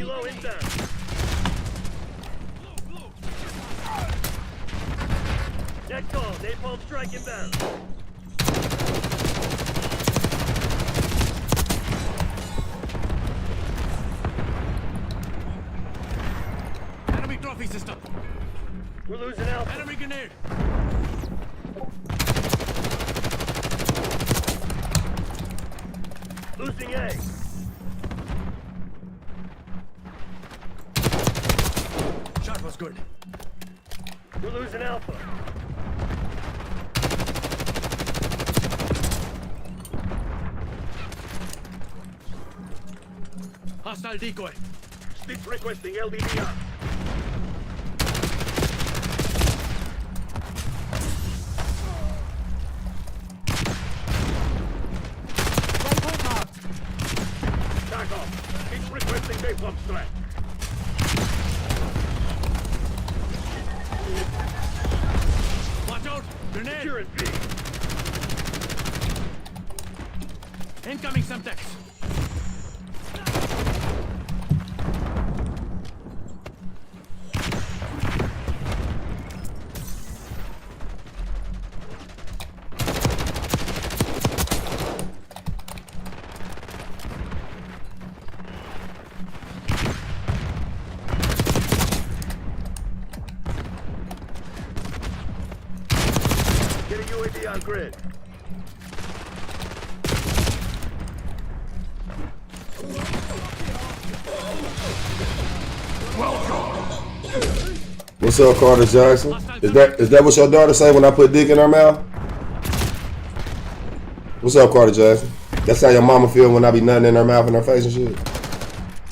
Helo inbound. Net call. Napalm strike inbound. Enemy trophy system. We're losing Alpha. Enemy grenade. Losing A. Shot was good. We're losing Alpha. Hostile decoy. Spitz requesting LDDR. Back off. Spitz requesting napalm strike. Watch out. Grenade. Securing B. Incoming Semtex. Get a UAV on grid. What's up, Carter Jackson? Is that what your daughter say when I put dick in her mouth? What's up, Carter Jackson? That's how your mama feel when I be nutting in her mouth and her face and shit?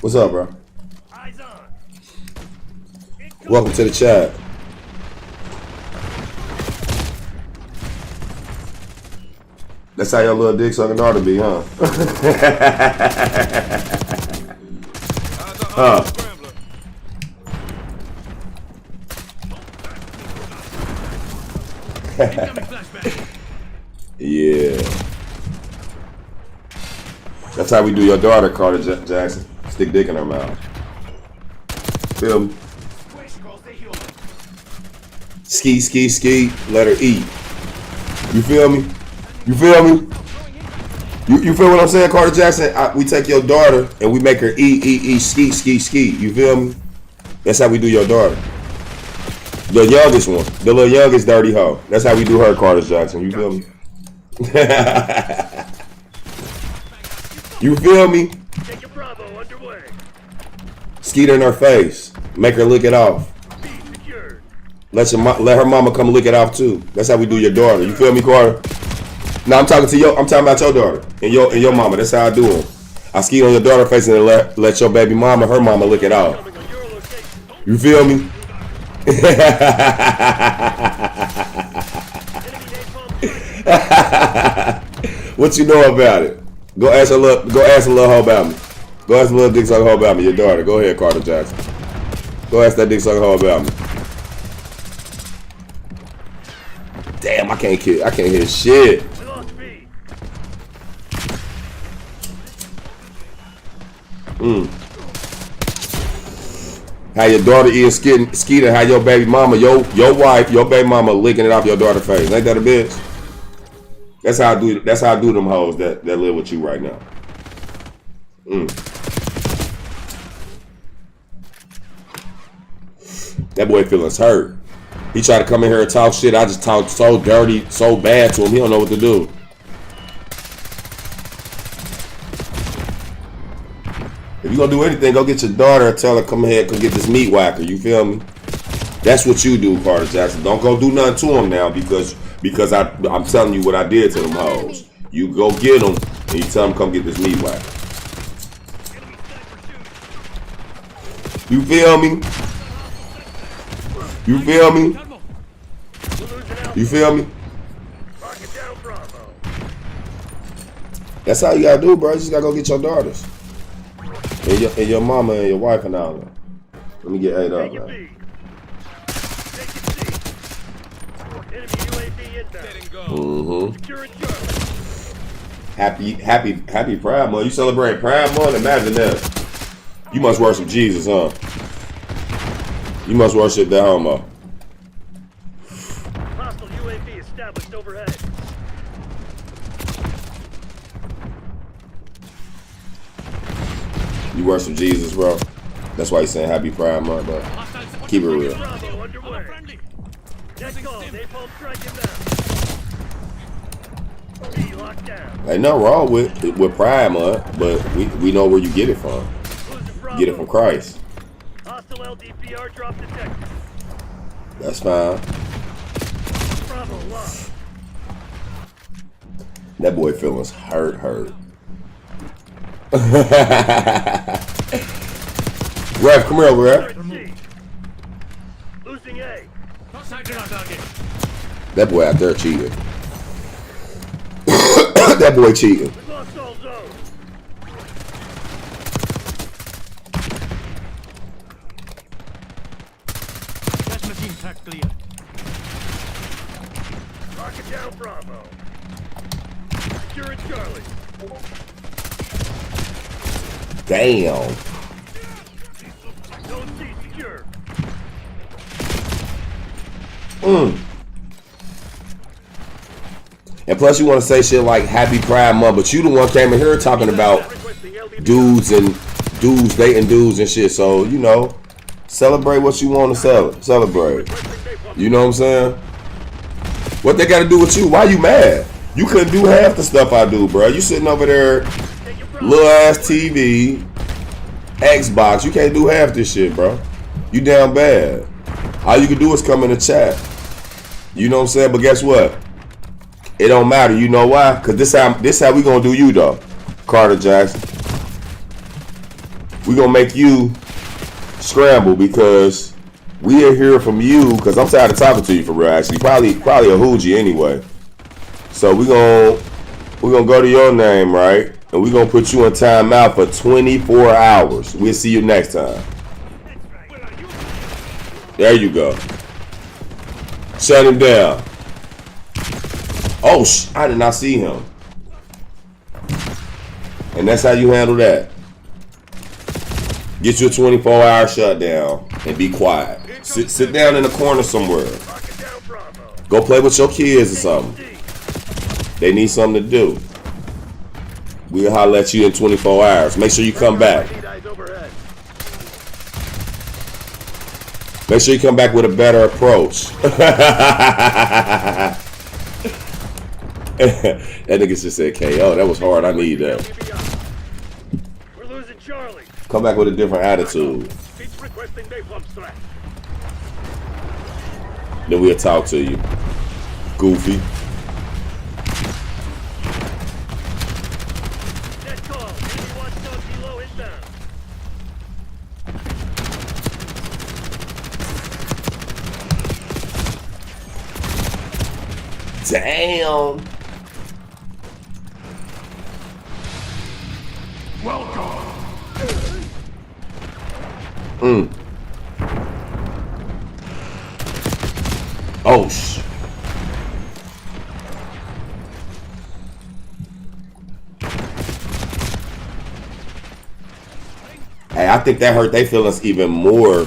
What's up, bro? Eyes on. Welcome to the chat. That's how your little dick sucking daughter be, huh? Huh. Incoming flashback. Yeah. That's how we do your daughter, Carter Jackson. Stick dick in her mouth. Feel me? Ski, ski, ski. Let her eat. You feel me? You feel me? You feel what I'm saying, Carter Jackson? We take your daughter and we make her eat, ski, ski, ski. You feel me? That's how we do your daughter. The youngest one. The little youngest dirty hoe. That's how we do her, Carter Jackson. You feel me? You feel me? Take your Bravo underway. Skeet her in her face. Make her lick it off. B secured. Let her mama come lick it off too. That's how we do your daughter. You feel me, Carter? No, I'm talking about your daughter and your mama. That's how I do them. I skeet on your daughter's face and then let your baby mama, her mama lick it off. Coming on your location. You feel me? Enemy napalm strike. What you know about it? Go ask a little hoe about me. Go ask a little dick sucking hoe about me. Your daughter. Go ahead, Carter Jackson. Go ask that dick sucking hoe about me. Damn, I can't hear shit. We lost B. How your daughter is skeeting, how your baby mama, your wife, your baby mama licking it off your daughter's face. Ain't that a bitch? That's how I do them hoes that live with you right now. That boy feelings hurt. He tried to come in here and talk shit. I just talked so dirty, so bad to him. He don't know what to do. If you gonna do anything, go get your daughter and tell her, come ahead, come get this meat whacker. You feel me? That's what you do, Carter Jackson. Don't go do nothing to him now because I'm telling you what I did to them hoes. You go get them and you tell them, come get this meat whacker. You feel me? You feel me? You feel me? Rocket down Bravo. That's how you gotta do, bro. You just gotta go get your daughters. And your mama and your wife and all that. Let me get 8 up, Take your man. B. Take your C. Enemy UAV inbound. Secure and Charlie. Happy Pride Month. You celebrate Pride Month? Imagine that. You must worship Jesus, huh? You must worship that homo. Hostile UAV established overhead. You worship Jesus, bro. That's why he's saying Happy Pride Month, bro. Keep it real. Bravo underway. Next call, napalm strike inbound. B locked down. Ain't nothing wrong with Pride Month, but we know where you get it from. Losing You get it from Christ. Hostile LDPR drop detected. That's fine. Bravo locked. That boy feelings hurt. Ref, come here, Ref. Losing A. Sight on target. That boy out there cheating. That boy cheating. We lost all zones. Gas machine track clear. Rocket down Bravo. Secure Charlie. Damn. Zone C secure. And plus you want to say shit like Happy Pride Month, but you the one came in here talking about dudes dating dudes and shit. So, you know, celebrate what you want to celebrate. You know what I'm saying? What they got to do with you? Why you mad? You couldn't do half the stuff I do, bro. You sitting over there, little ass TV, Xbox. You can't do half this shit, bro. You down bad. All you can do is come in the chat. You know what I'm saying? But guess what? It don't matter. You know why? Because this how we gonna do you, though, Carter Jackson. We gonna make you scramble because we are here from you. Because I'm tired of talking to you for real. Actually, probably a hoochie anyway. So we gonna go to your name, right? And we gonna put you in timeout for 24 hours. We'll see you next time. There you go. Shut him down. Oh, I did not see him. And that's how you handle that. Get you a 24-hour shutdown and be quiet. Sit down in the corner somewhere. Go play with your kids or something. They need something to do. We'll holler at you in 24 hours. Make sure you come back. Make sure you come back with a better approach. That nigga just said KO. That was hard. I need that. We're losing Charlie. Come back with a different attitude. He's requesting napalm strike. Then we'll talk to you. Goofy. Next call. Enemy watch zone below inbound. Damn. Oh, Hey, I think that hurt their feelings even more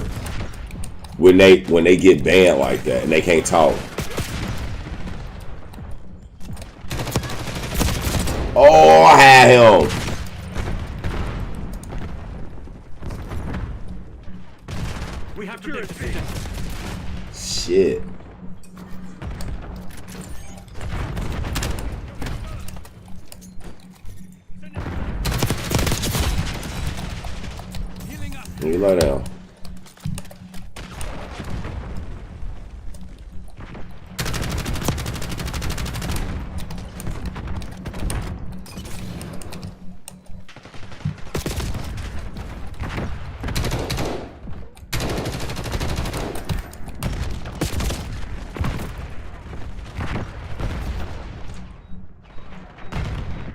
when they get banned like that and they can't talk. Oh, I had him. We have to take the distance. Shit. You lie down.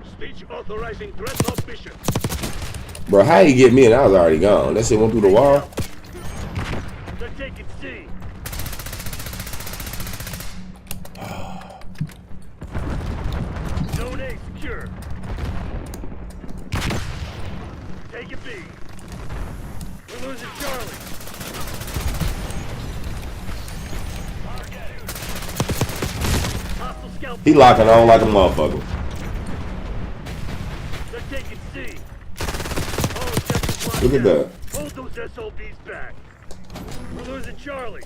Speech authorizing dreadnought mission. Bro, how you get me and I was already gone? That shit went through the wall. They're taking C. Zone A secure. Take it B. We're losing Charlie. Hostile scout. He locking on like a motherfucker. They're taking C. Oh, Texas locked Look at down. that. Hold those SOBs back. We're losing Charlie.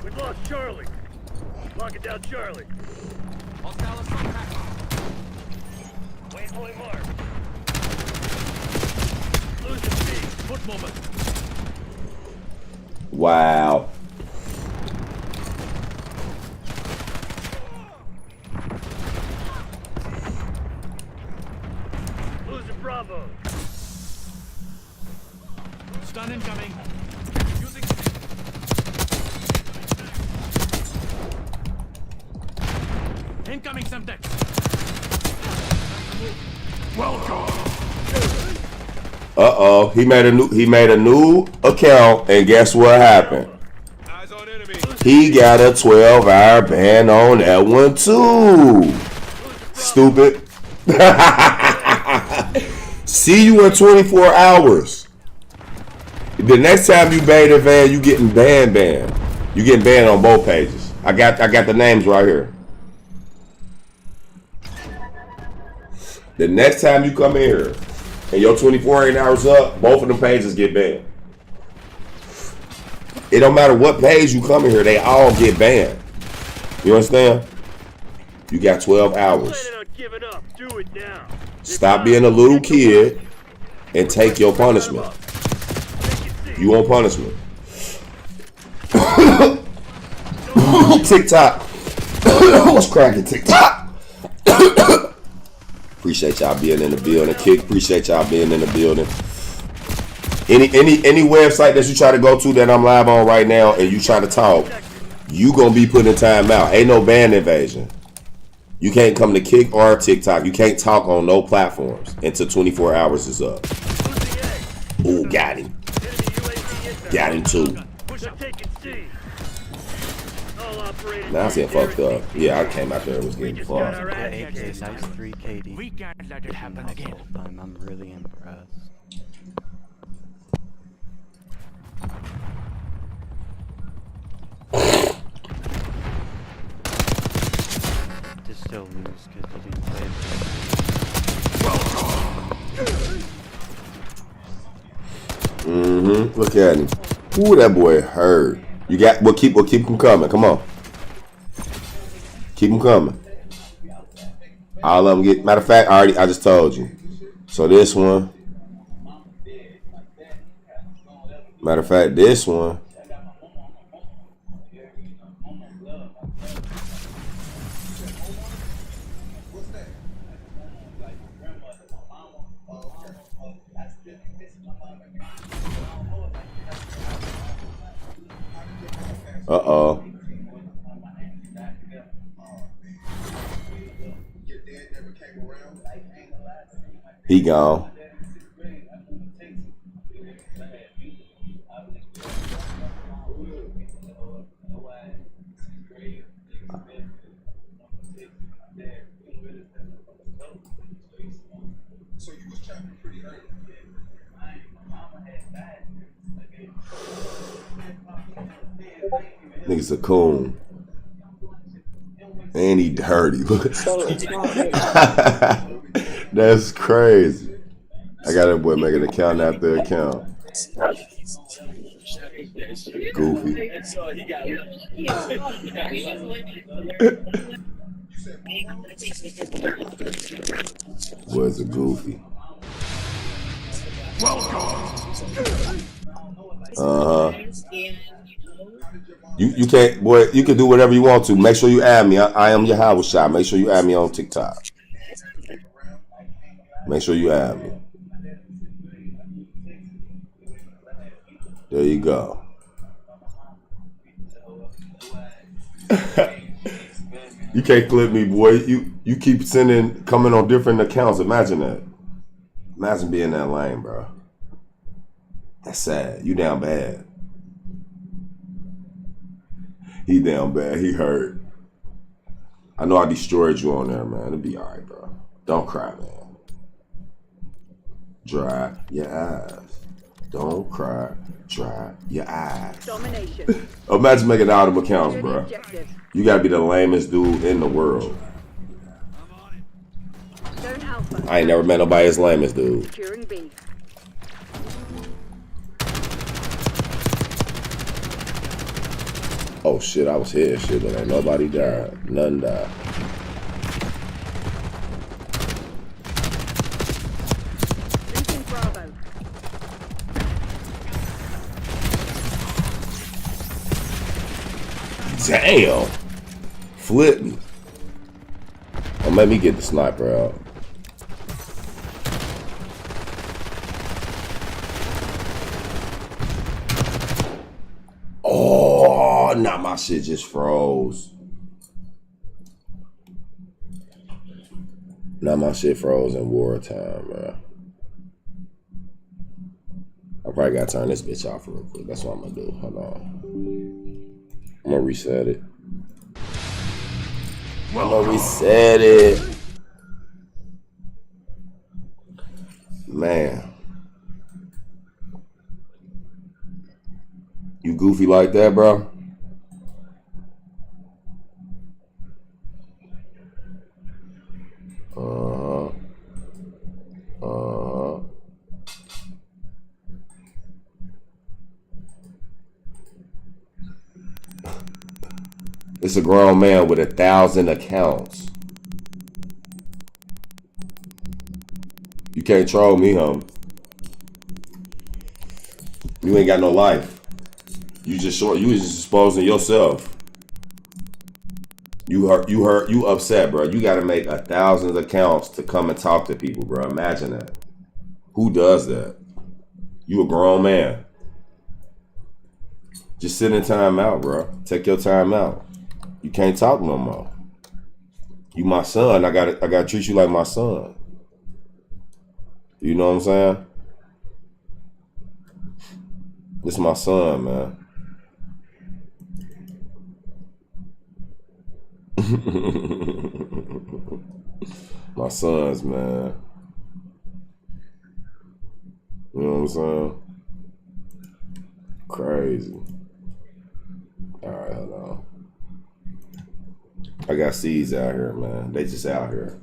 We've lost Charlie. Locking down Charlie. Waypoint mark. Losing C. Foot movement. Wow. Losing Bravo. Stun incoming. Using. Incoming Semtex. Uh-oh. He made a new account, and guess what happened? Eyes on enemy. He got a 12-hour ban on that one too. Stupid. See you in 24 hours. The next time you ban a van, you getting banned. You getting banned on both pages. I got the names right here. The next time you come in here and your 24 hours up, both of them pages get banned. It don't matter what page you come in here, they all get banned. You understand? You got 12 hours. Planning on giving up. Do it now. Stop being a little kid and take your punishment. You want punishment. TikTok. What's cracking, TikTok? Appreciate y'all being in the building. Kick, appreciate y'all being in the building. Any website that you try to go to that I'm live on right now and you try to talk, you gonna be put in time out. Ain't no ban invasion. You can't come to Kick or TikTok. You can't talk on no platforms until 24 hours is up. Ooh, got him. Got him too. They're taking C. All operators. Now I'm getting fucked up. Yeah, I came out there and was getting just got fucked. our ass AK, kicked. nice 3 KD. We can't let it happen again. I'm really impressed. To still lose because they didn't play Mm-hmm. Look at him. Ooh, that boy hurt. You got. We'll keep him coming. Come on. Keep him coming. All of them get. Matter of fact, I just told you. So this one. Matter of fact, this one. Uh-oh. He gone. Nigga's a coon. And he dirty. Look. That's crazy. I got that boy making account after account. Goofy. Was a goofy. Uh-huh. You can't, boy, you can do whatever you want to. Make sure you add me. I am your Howard Shot. Make sure you add me on TikTok. Make sure you add me. There you go. You can't clip me, boy. You keep coming on different accounts. Imagine that. Imagine being that lame, bro. That's sad. You down bad. He down bad. He hurt. I know I destroyed you on there, man. It'll be all right, bro. Don't cry, man. Dry your eyes. Don't cry. Dry your eyes. Domination. Imagine making all them accounts, Secure the bro. objective. You gotta be the lamest dude in the world. Zone Alpha. I ain't never met nobody as lame as dude. Securing B. Oh shit, I was here, shit, but ain't nobody died. None died. Linking Bravo. Damn. Flip me. Or let me get the sniper out. Oh, nah, my shit just froze. Now my shit froze in wartime, man. I probably gotta turn this bitch off real quick. That's what I'm gonna do. Hold on. I'm gonna reset it. I'm gonna reset it. Man. You goofy like that, bro? It's a grown man with 1,000 accounts. You can't troll me, homie. You ain't got no life. You just exposing yourself. You upset, bro. You got to make 1,000 accounts to come and talk to people, bro. Imagine that. Who does that? You a grown man. Just sit in time out, bro. Take your time out. You can't talk no more. You my son. I gotta treat you like my son. You know what I'm saying? This is my son, man. My sons, man. You know what I'm saying? Crazy. Alright, hold on. I got seeds out here, man. They just out here.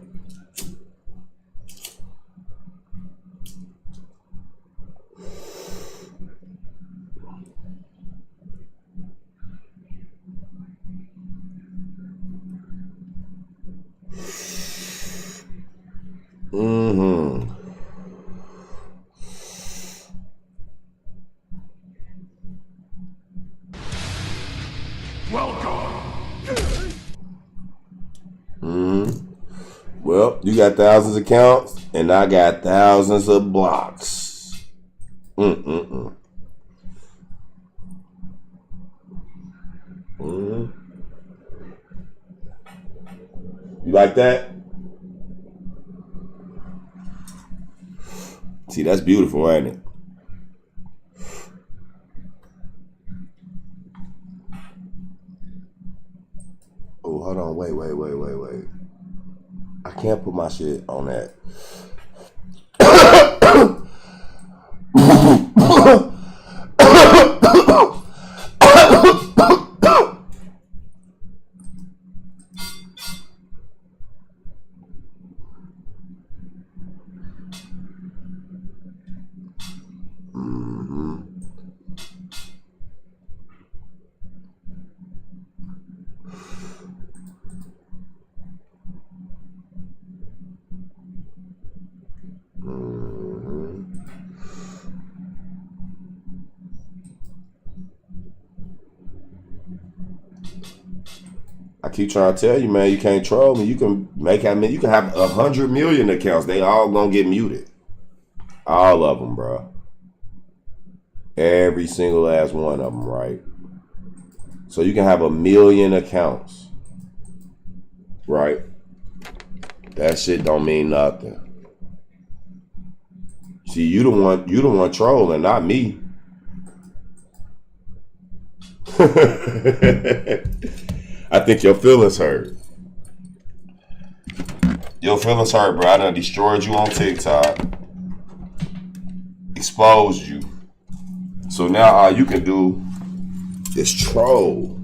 Well, you got thousands of accounts, and I got thousands of blocks. You like that? See, that's beautiful, ain't it? Oh, hold on. Wait. I can't put my shit on that. I keep trying to tell you, man, you can't troll me. You can you can have 100 million accounts. They all gonna get muted. All of them, bro. Every single last one of them, right? So you can have 1 million accounts, right? That shit don't mean nothing. See, you the one trolling, not me. I think your feelings hurt. Your feelings hurt, bro. I done destroyed you on TikTok. Exposed you. So now all you can do is troll.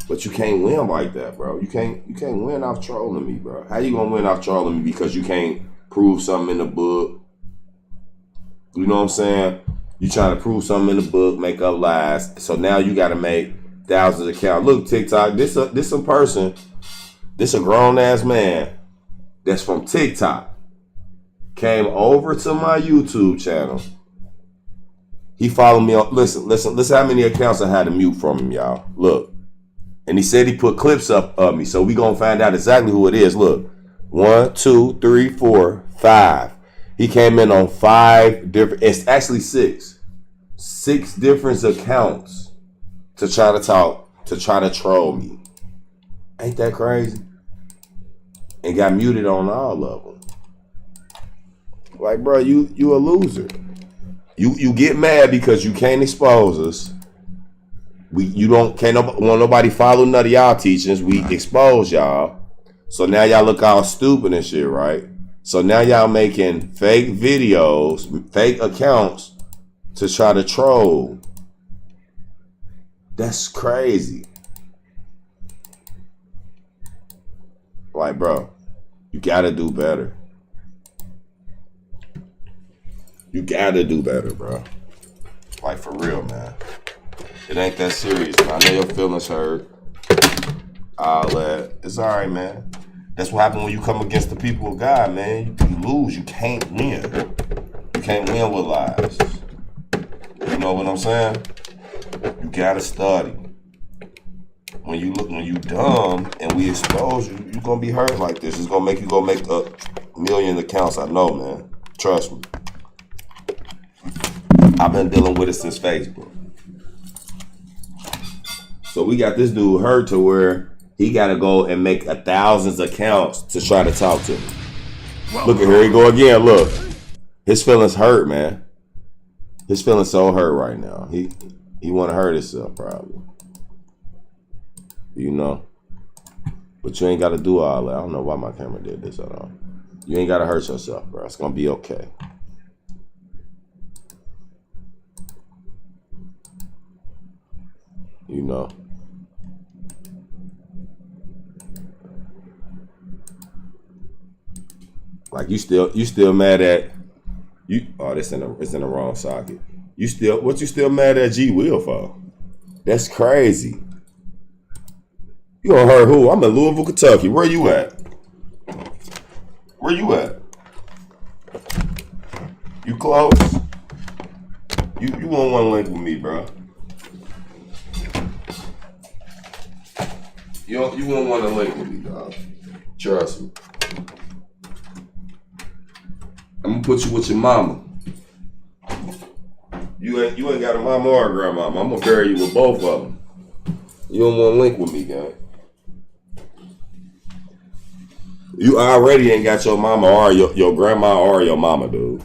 But you can't win like that, bro. You can't win off trolling me, bro. How you gonna win off trolling me because you can't prove something in the book? You know what I'm saying? You trying to prove something in the book, make up lies. So now you gotta make thousands of accounts. Look, TikTok, this a person, this a grown ass man that's from TikTok. Came over to my YouTube channel. He followed me on. Listen how many accounts I had to mute from him, y'all. Look. And he said he put clips up of me. So we gonna find out exactly who it is. Look. 1, 2, 3, 4, 5. He came in on 5 different, it's actually 6. 6 different accounts to try to talk, to try to troll me. Ain't that crazy? And got muted on all of them. Like, bro, you a loser. You get mad because you can't expose us. Can't want nobody follow none of y'all teachings. We expose y'all. So now y'all look all stupid and shit, right? So now y'all making fake videos, fake accounts to try to troll. That's crazy. Like, bro, you gotta do better. You gotta do better, bro. Like, for real, man. It ain't that serious, man. I know your feelings hurt. All that. It's all right, man. That's what happens when you come against the people of God, man. You lose. You can't win. You can't win with lies. You know what I'm saying? You gotta study. When you dumb and we expose you, you're gonna be hurt like this. It's gonna make you go make a million accounts. I know, man. Trust me. I've been dealing with it since Facebook. So we got this dude hurt to where he got to go and make 1,000 accounts to try to talk to me. Look at here he go again. Look, his feelings hurt, man. His feelings so hurt right now. He want to hurt himself probably. You know, but you ain't got to do all that. I don't know why my camera did this at all. You ain't got to hurt yourself, bro. It's gonna be okay. You know. Like you still mad at you? Oh, it's in the wrong socket. What you still mad at G Will for? That's crazy. You gonna hurt who? I'm in Louisville, Kentucky. Where you at? Where you at? You close? You won't want to link with me, bro. You won't want to link with me, dog. Trust me. I'm gonna put you with your mama. You ain't got a mama or a grandmama. I'm gonna bury you with both of them. You don't want to link with me, guy. You already ain't got your mama or your grandma or your mama, dude.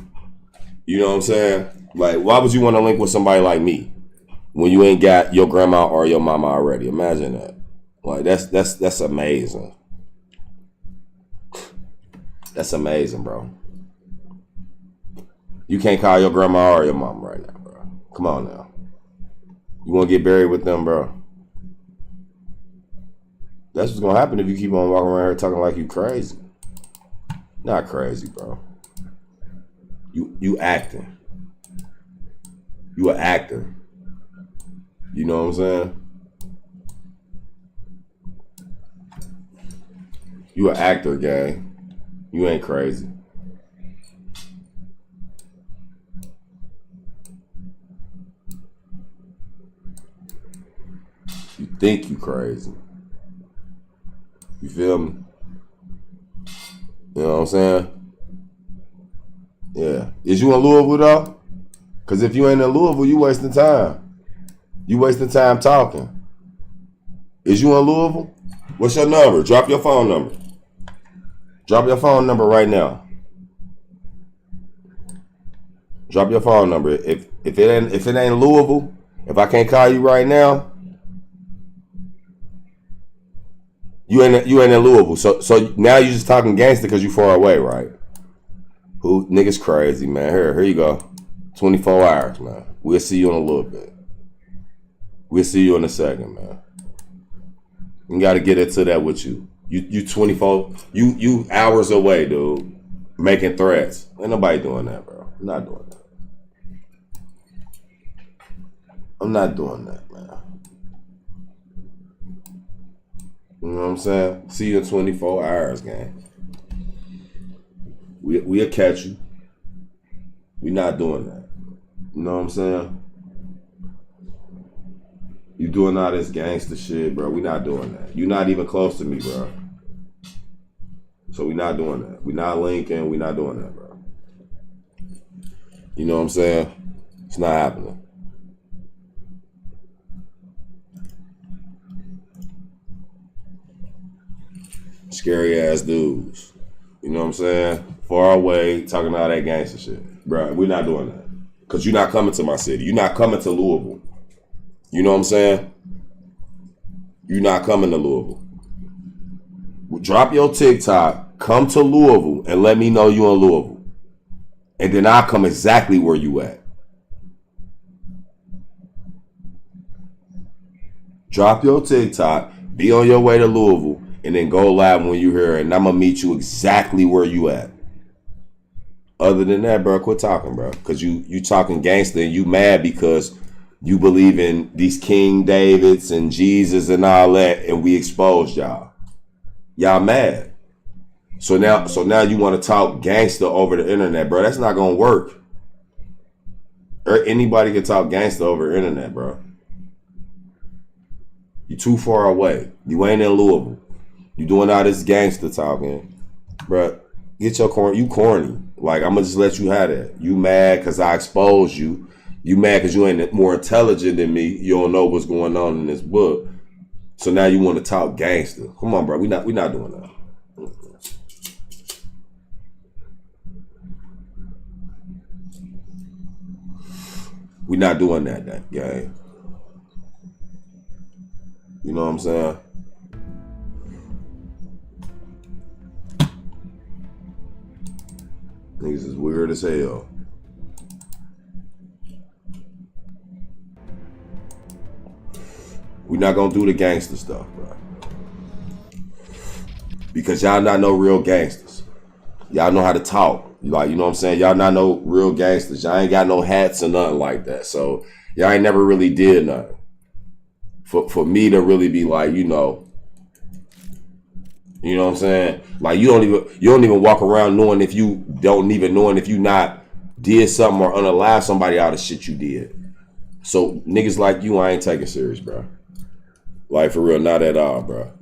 You know what I'm saying? Like, why would you want to link with somebody like me when you ain't got your grandma or your mama already? Imagine that. Like, that's amazing. That's amazing, bro. You can't call your grandma or your mom right now, bro. Come on now. You want to get buried with them, bro? That's what's going to happen if you keep on walking around here talking like you crazy. Not crazy, bro. You acting. You an actor. You know what I'm saying? You an actor, gang. You ain't crazy. You think you crazy. You feel me? You know what I'm saying? Yeah. Is you in Louisville though? Because if you ain't in Louisville, you wasting time. You wasting time talking. Is you in Louisville? What's your number? Drop your phone number. Drop your phone number right now. Drop your phone number. If it ain't Louisville, if I can't call you right now, you ain't in Louisville. So now you just talking gangster because you far away, right? Who niggas crazy, man. Here you go. 24 hours, man. We'll see you in a little bit. We'll see you in a second, man. You got to get into that with you. You 24. You hours away, dude. Making threats. Ain't nobody doing that, bro. I'm not doing that. I'm not doing that, man. You know what I'm saying? See you in 24 hours, gang. We'll catch you. We not doing that. You know what I'm saying? You doing all this gangster shit, bro. We not doing that. You not even close to me, bro. So we not doing that. We not linking. We not doing that, bro. You know what I'm saying? It's not happening. Scary ass dudes. You know what I'm saying? Far away, talking all that gangster shit. Bro, we're not doing that. Because you're not coming to my city. You're not coming to Louisville. You know what I'm saying? You're not coming to Louisville. Drop your TikTok, come to Louisville, and let me know you in Louisville. And then I'll come exactly where you at. Drop your TikTok, be on your way to Louisville, and then go live when you're here, and I'm going to meet you exactly where you at. Other than that, bro, quit talking, bro. Because you talking gangster, and you mad because you believe in these King Davids and Jesus and all that, and we exposed y'all. Y'all mad. So now you want to talk gangster over the internet, bro. That's not going to work. Or anybody can talk gangster over the internet, bro. You too far away. You ain't in Louisville. You doing all this gangster talking. Bro, get your corny. You corny. Like, I'm going to just let you have that. You mad because I exposed you. You mad because you ain't more intelligent than me. You don't know what's going on in this book. So now you want to talk gangster. Come on, bro. We not doing that. We not doing that gang. You know what I'm saying? Niggas is weird as hell. We not gonna do the gangster stuff, bro. Because y'all not no real gangsters. Y'all know how to talk. Like, you know what I'm saying? Y'all not no real gangsters. Y'all ain't got no hats or nothing like that. So y'all ain't never really did nothing. For me to really be like, you know what I'm saying? Like, you don't even walk around knowing if you not did something or unalive somebody out of shit you did. So niggas like you, I ain't taking serious, bro. Like, for real, not at all, bro.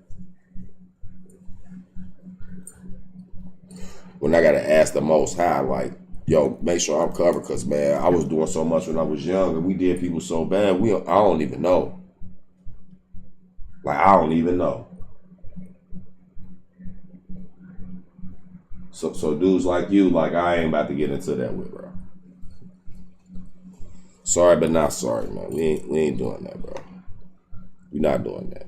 When I gotta ask the Most High, like, yo, make sure I'm covered, cause man, I was doing so much when I was young, and we did people so bad. I don't even know. Like, I don't even know. So dudes like you, like, I ain't about to get into that with, bro. Sorry, but not sorry, man. We ain't doing that, bro. We not doing that.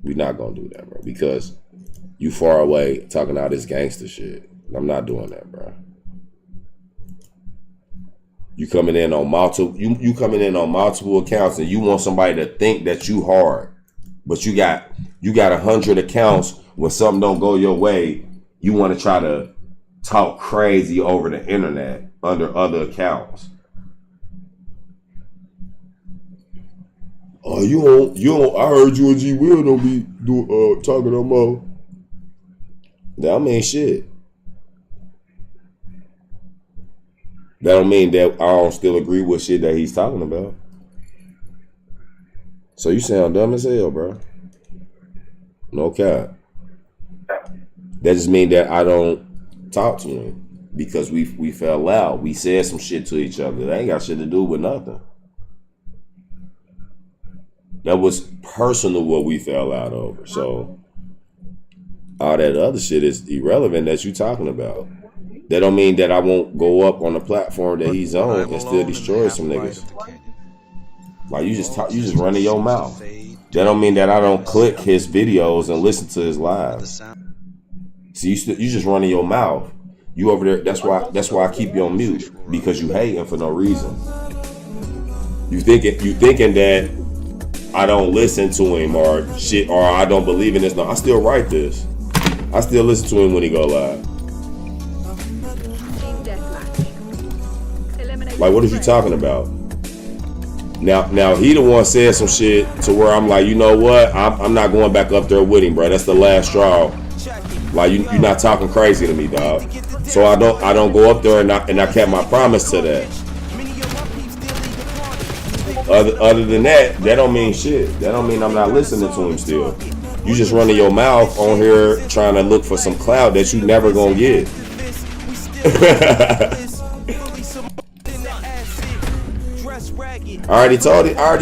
We not gonna do that, bro. Because you far away talking all this gangster shit. I'm not doing that, bro. You coming in on multiple accounts, and you want somebody to think that you hard, but you got 100 accounts. When something don't go your way, you want to try to talk crazy over the internet under other accounts. Oh, you don't. I heard you and G Will don't be talking no more. That mean shit. That don't mean that I don't still agree with shit that he's talking about. So you sound dumb as hell, bro. No cap. That just mean that I don't talk to him because we fell out. We said some shit to each other. That ain't got shit to do with nothing. That was personal what we fell out over. So all that other shit is irrelevant that you talking about. That don't mean that I won't go up on the platform that he's on and still destroy some niggas. Like, you just running your mouth. That don't mean that I don't click his videos and listen to his live. See, you just running your mouth. You over there. That's why I keep you on mute, because you hating for no reason. You thinking that I don't listen to him or shit, or I don't believe in this. No, I still write this. I still listen to him when he go live. Team deathmatch. Eliminate Like, what is you talking about? Now he the one said some shit to where I'm like, you know what? I'm not going back up there with him, bro. That's the last straw. Like, you're not talking crazy to me, dog. So I don't go up there and I kept my promise to that. Other than that, that don't mean shit. That don't mean I'm not listening to him still. You just running your mouth on here trying to look for some clout that you never gonna get. I already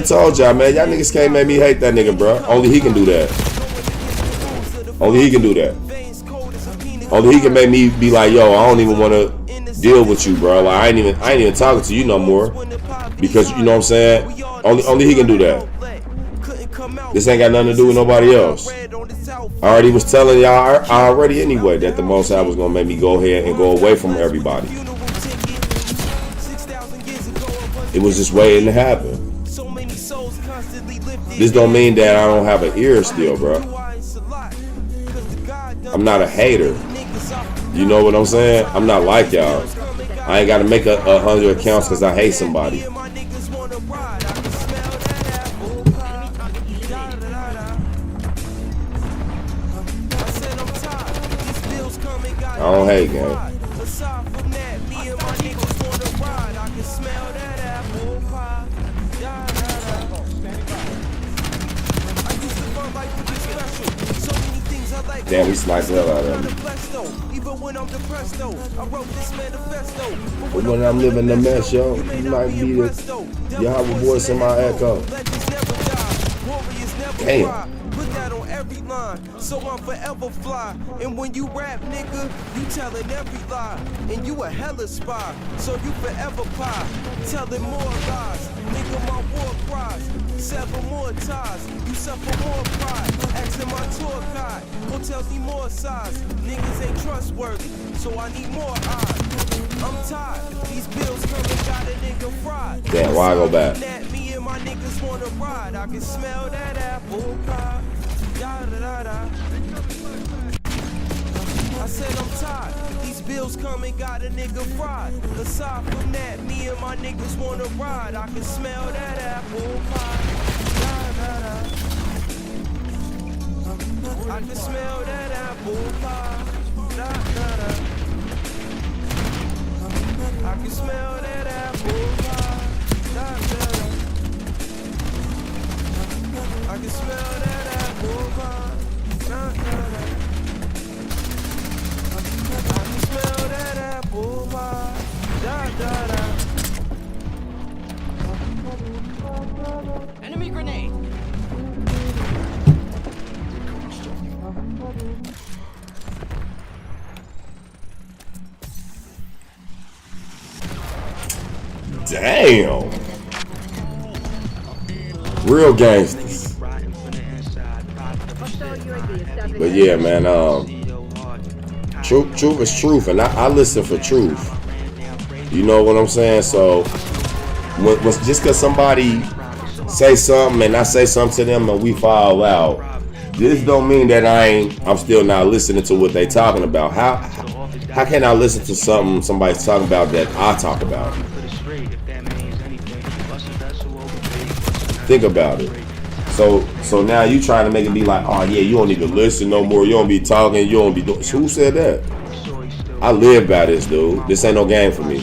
told y'all, man. Y'all niggas can't make me hate that nigga, bro. Only he can do that. Only he can do that. Only he can make me be like, yo, I don't even want to deal with you, bro. Like, I ain't even talking to you no more, because you know what I'm saying. Only he can do that. This ain't got nothing to do with nobody else. I already was telling y'all already anyway that the Most High was gonna make me go ahead and go away from everybody. It was just waiting to happen. This don't mean that I don't have an ear still, bro. I'm not a hater. You know what I'm saying? I'm not like y'all. I ain't got to make 100 accounts because I hate somebody. I don't hate, gang. Damn, we sniped the hell out of him. But when I'm living the mess, yo, you might be the Yahweh voice in my echo. Damn. Every line, so I'm forever fly. And when you rap, nigga, you telling every lie. And you a hella spy, so you forever pie. Telling more lies, nigga, my war cries. 7 more ties, you suffer more pride. Asking my tour guide, hotels need more size. Niggas ain't trustworthy, so I need more eyes. I'm tired, these bills coming, got a nigga fried. Damn, why I go back? Me and my niggas wanna ride, I can smell that apple pie. I said I'm tired. These bills come and got a nigga fried. Aside from that, me and my niggas wanna ride. I can smell that apple pie. I can smell that apple pie. I can smell that apple pie. I can smell that apple pie. I can smell that apple pie. Enemy grenade. Damn. Real gangsters. But yeah, man, truth is truth, and I listen for truth. You know what I'm saying? So when just because somebody say something and I say something to them and we fall out, this don't mean that I'm still not listening to what they talking about. How can I listen to something somebody's talking about that I talk about? Think about it. So now you trying to make it be like, oh yeah, you don't even listen no more. You don't be talking. You don't be doing. Who said that? I live by this, dude. This ain't no game for me.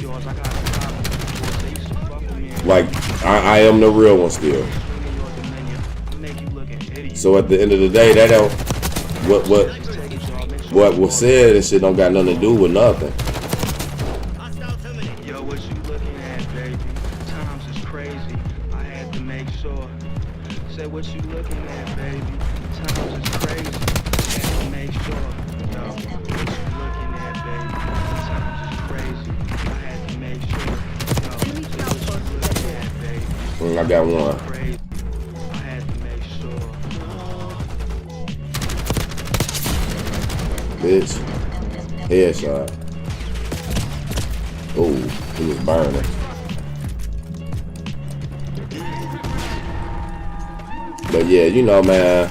Like I am the real one still. So at the end of the day, that don't what was said. This shit don't got nothing to do with nothing. Yo, what you looking at, baby? Times is crazy. I had to make sure. Say what you looking at, baby. Times is crazy. I had to make sure. Yo, what you looking at, baby? Times is crazy. I had to make sure. Yo, say what you looking at, baby. I got one. Crazy. I had to make sure. Bitch. Headshot. Oh, he was burning. But yeah, you know, man.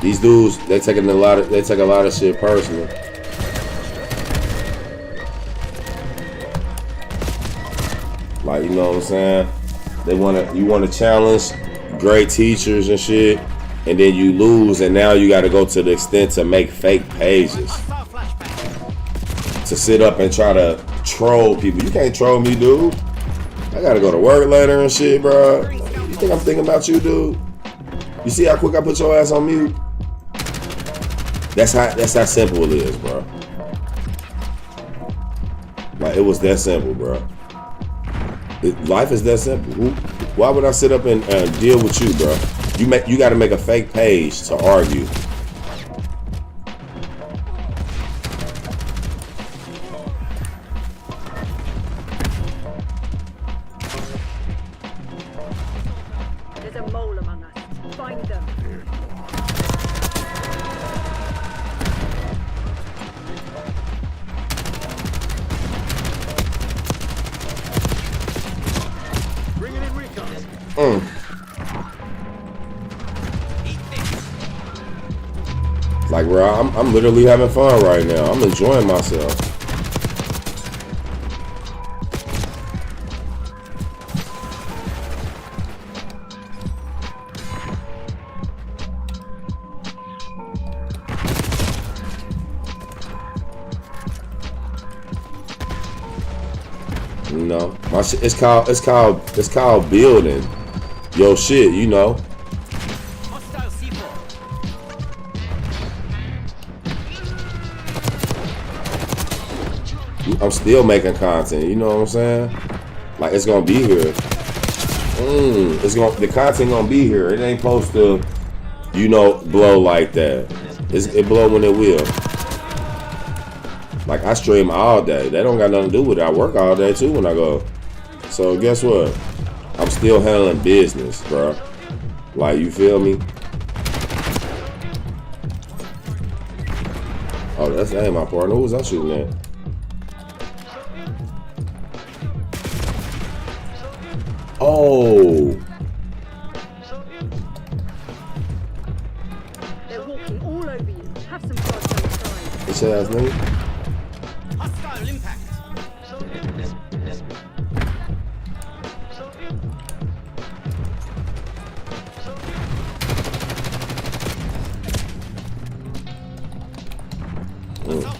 These dudes, they take a lot of shit personal. Like, you know what I'm saying? You wanna challenge great teachers and shit, and then you lose, and now you gotta go to the extent to make fake pages. To sit up and try to troll people. You can't troll me, dude. I gotta go to work later and shit, bro. You think I'm thinking about you, dude? You see how quick I put your ass on mute? That's how simple it is, bro. Like, it was that simple, bro. Life is that simple. Why would I sit up and deal with you, bro? You got to make a fake page to argue. There's a mole among us. Find them. Bringing in recon. Like, bro, I'm literally having fun right now. I'm enjoying myself. You know, my shit, it's called building your shit, you know. Hostile C4. I'm still making content, you know what I'm saying? Like, it's gonna be here. The content gonna be here. It ain't supposed to, you know, blow like that. It blow when it will. Like, I stream all day. That don't got nothing to do with it. I work all day too when I go. So guess what? I'm still handling business, bro. Like, you feel me? Oh, that ain't my partner. Who was I shooting at? Oh. They're walking all over you. Have some fun on the side. This ass nigga. Hostile impact. Assault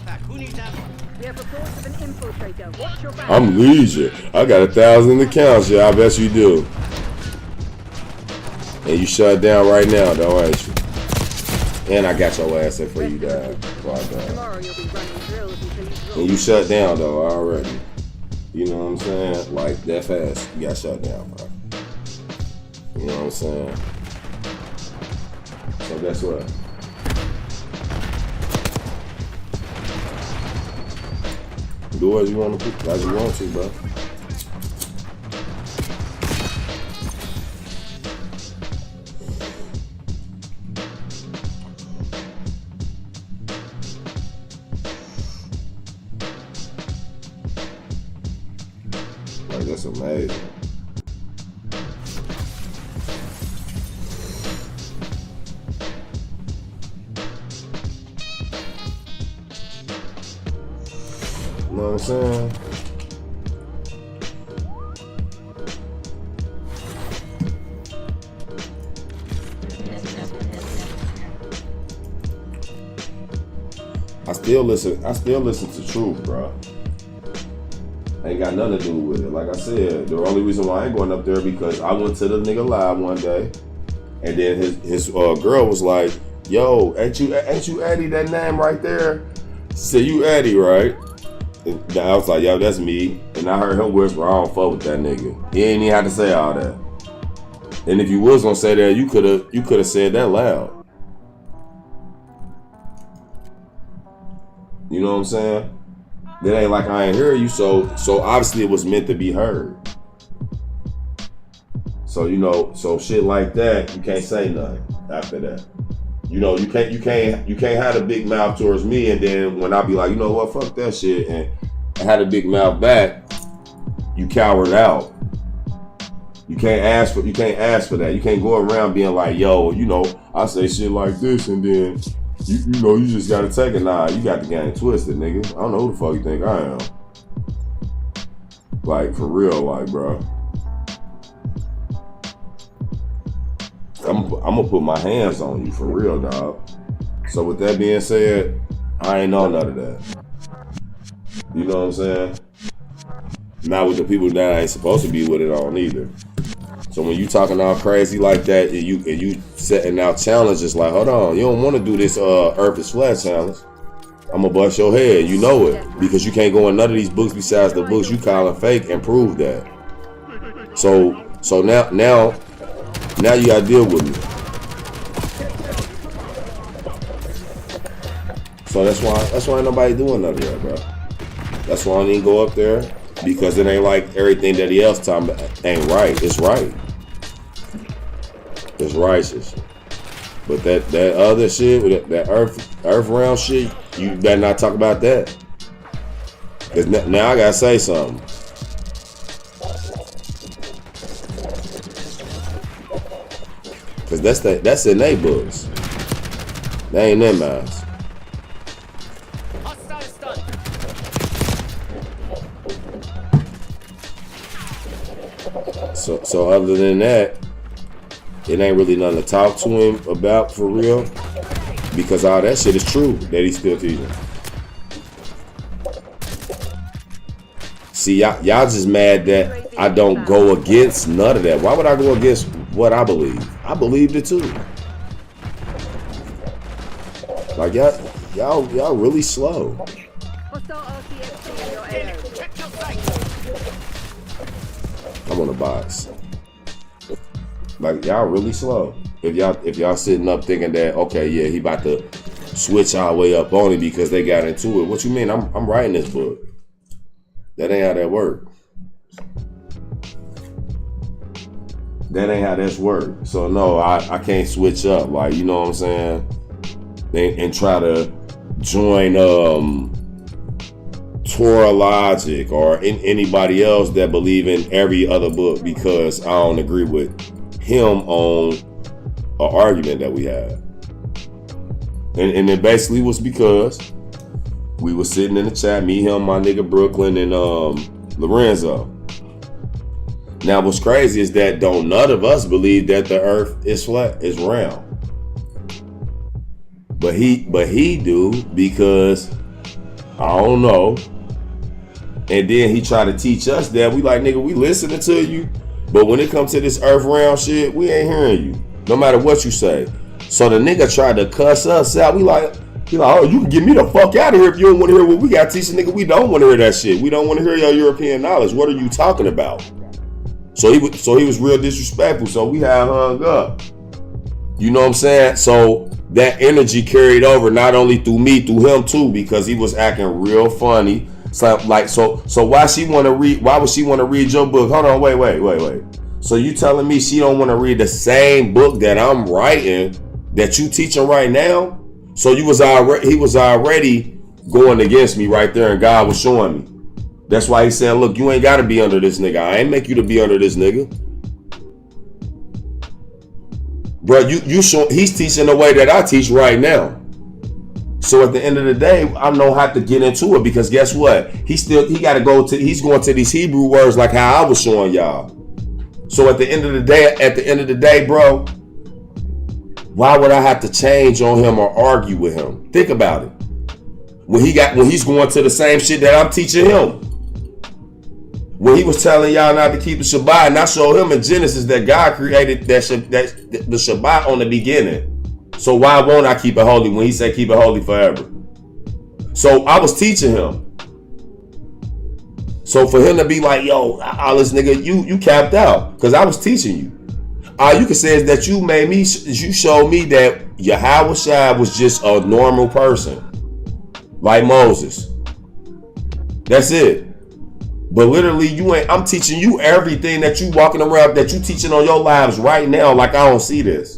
pack. Who needs ammo? We have reports of an infiltrator. Watch your back. I'm Leisure. I got 1,000 accounts, yeah. I bet you do. And you shut down right now, though, ain't you? And I got your ass there for you, dad. Tomorrow you'll be running drills until you drop. And you shut down, though, already. You know what I'm saying? Like, that fast, you got shut down, bro. You know what I'm saying? So guess what? Do as you want to do, as you want to, bro. Like, that's amazing. You know what I'm saying? I still listen to Truth, bro. Ain't got nothing to do with it. Like I said, the only reason why I ain't going up there because I went to the nigga live one day, and then his girl was like, "Yo, ain't you Eddie? That name right there?" She said, "You Eddie, right?" And I was like, "Yo, that's me." And I heard him whisper, "I don't fuck with that nigga." He ain't even had to say all that. And if you was gonna say that, you could have said that loud. You know what I'm saying? That ain't like I ain't hear you, so obviously it was meant to be heard. So, you know, so shit like that, you can't say nothing after that. You know, you can't have a big mouth towards me, and then when I be like, you know what, fuck that shit, and I had a big mouth back, you cowered out. You can't ask for that. You can't go around being like, yo, you know, I say shit like this and then you know you just gotta take it. Nah, you got the game twisted, nigga. I don't know who the fuck you think I am. Like for real, like bro. I'm gonna put my hands on you for real, dog. So with that being said, I ain't know none of that. You know what I'm saying? Not with the people that I ain't supposed to be with it on either. So when you talking all crazy like that, and you setting out challenges like, hold on, you don't want to do this Earth is flat challenge. I'm gonna bust your head. You know it because you can't go in none of these books besides the books you calling fake and prove that. So now you gotta deal with me. So that's why ain't nobody doing none of that, bro. That's why I didn't go up there, because it ain't like everything that he else talking about ain't right. It's right. It's righteous. But that other shit, that earth realm shit, you better not talk about that. Cause now I gotta say something. Cause that's in their books. They ain't in mine. Hostile stun. So other than that, it ain't really nothing to talk to him about for real, because all that shit is true that he's still teaching. See, y'all just mad that I don't go against none of that. Why would I go against what I believe? I believed it too. Like y'all really slow. Hostile RCXD in your AO. Check your sights. I'm on the box. Like y'all really slow. If y'all sitting up thinking that, okay, yeah, he about to switch our way up on it because they got into it. What you mean? I'm writing this book. That ain't how that work. That ain't how this work. So no, I can't switch up. Like, you know what I'm saying? And try to join Torah Logic or anybody else that believe in every other book because I don't agree with him on an argument that we had. And it basically was because we were sitting in the chat, me, him, my nigga Brooklyn, and Lorenzo. Now what's crazy is that don't none of us believe that the earth is flat, is round. But he do, because I don't know. And then he tried to teach us that. We like, nigga, we listening to you. But when it comes to this earth round shit, we ain't hearing you. No matter what you say. So the nigga tried to cuss us out. He like, oh, you can get me the fuck out of here if you don't want to hear what we got to teach. Nigga, we don't want to hear that shit. We don't want to hear your European knowledge. What are you talking about? So he was real disrespectful. So we had hung up. You know what I'm saying? So that energy carried over not only through me, through him too, because he was acting real funny. So like, so why would she want to read your book? Hold on, wait. So you telling me she don't want to read the same book that I'm writing, that you teaching right now? So he was already going against me right there, and God was showing me. That's why he said, look, you ain't got to be under this nigga. I ain't make you to be under this nigga. Bro, he's teaching the way that I teach right now. So at the end of the day, I know how to get into it, because guess what? He's going to these Hebrew words like how I was showing y'all. So at the end of the day, bro, why would I have to change on him or argue with him? Think about it. When he's going to the same shit that I'm teaching him. When he was telling y'all not to keep the Shabbat, and I showed him in Genesis that God created the Shabbat on the beginning. So why won't I keep it holy when he said keep it holy forever? So I was teaching him. So for him to be like, yo, this nigga, you capped out, because I was teaching you. All you can say is that you showed me that Yahweh was just a normal person, like Moses. That's it. But literally, I'm teaching you everything that you walking around, that you teaching on your lives right now, like I don't see this.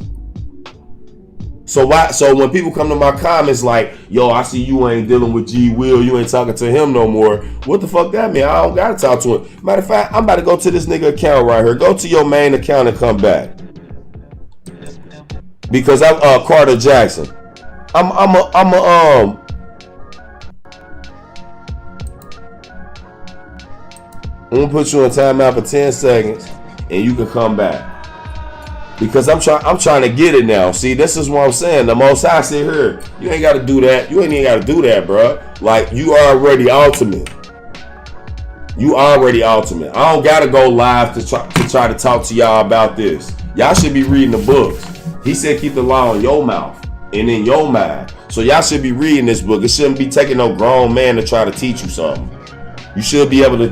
So when people come to my comments like, yo, I see you ain't dealing with G Will, you ain't talking to him no more. What the fuck that mean? I don't gotta talk to him. Matter of fact, I'm about to go to this nigga account right here. Go to your main account and come back. Because I'm Carter Jackson. I'm gonna put you in timeout for 10 seconds and you can come back. Because I'm trying to get it now. See, this is what I'm saying. The Most High said here, you ain't got to do that. You ain't even got to do that, bro. Like, you already ultimate. You already ultimate. I don't got to go live to try to talk to y'all about this. Y'all should be reading the books. He said keep the law in your mouth and in your mind. So y'all should be reading this book. It shouldn't be taking no grown man to try to teach you something. You should be able to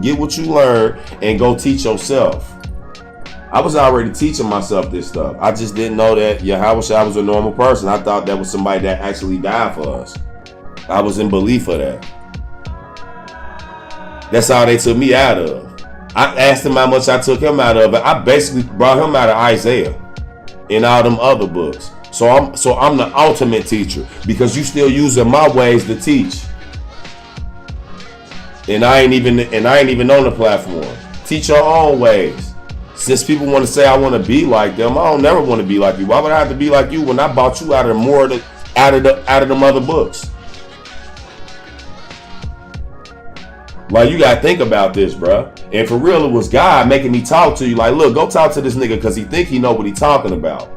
get what you learn and go teach yourself. I was already teaching myself this stuff. I just didn't know that Yahweh Shai was a normal person. I thought that was somebody that actually died for us. I was in belief of that. That's all they took me out of. I asked him how much I took him out of it. I basically brought him out of Isaiah and all them other books. So I'm the ultimate teacher because you still using my ways to teach. And I ain't even on the platform. Teach your own ways. Since people want to say I want to be like them, I don't never want to be like you. Why would I have to be like you when I bought you out of them other books? Like, you gotta think about this, bro. And for real, it was God making me talk to you. Like, look, go talk to this nigga because he think he know what he talking about.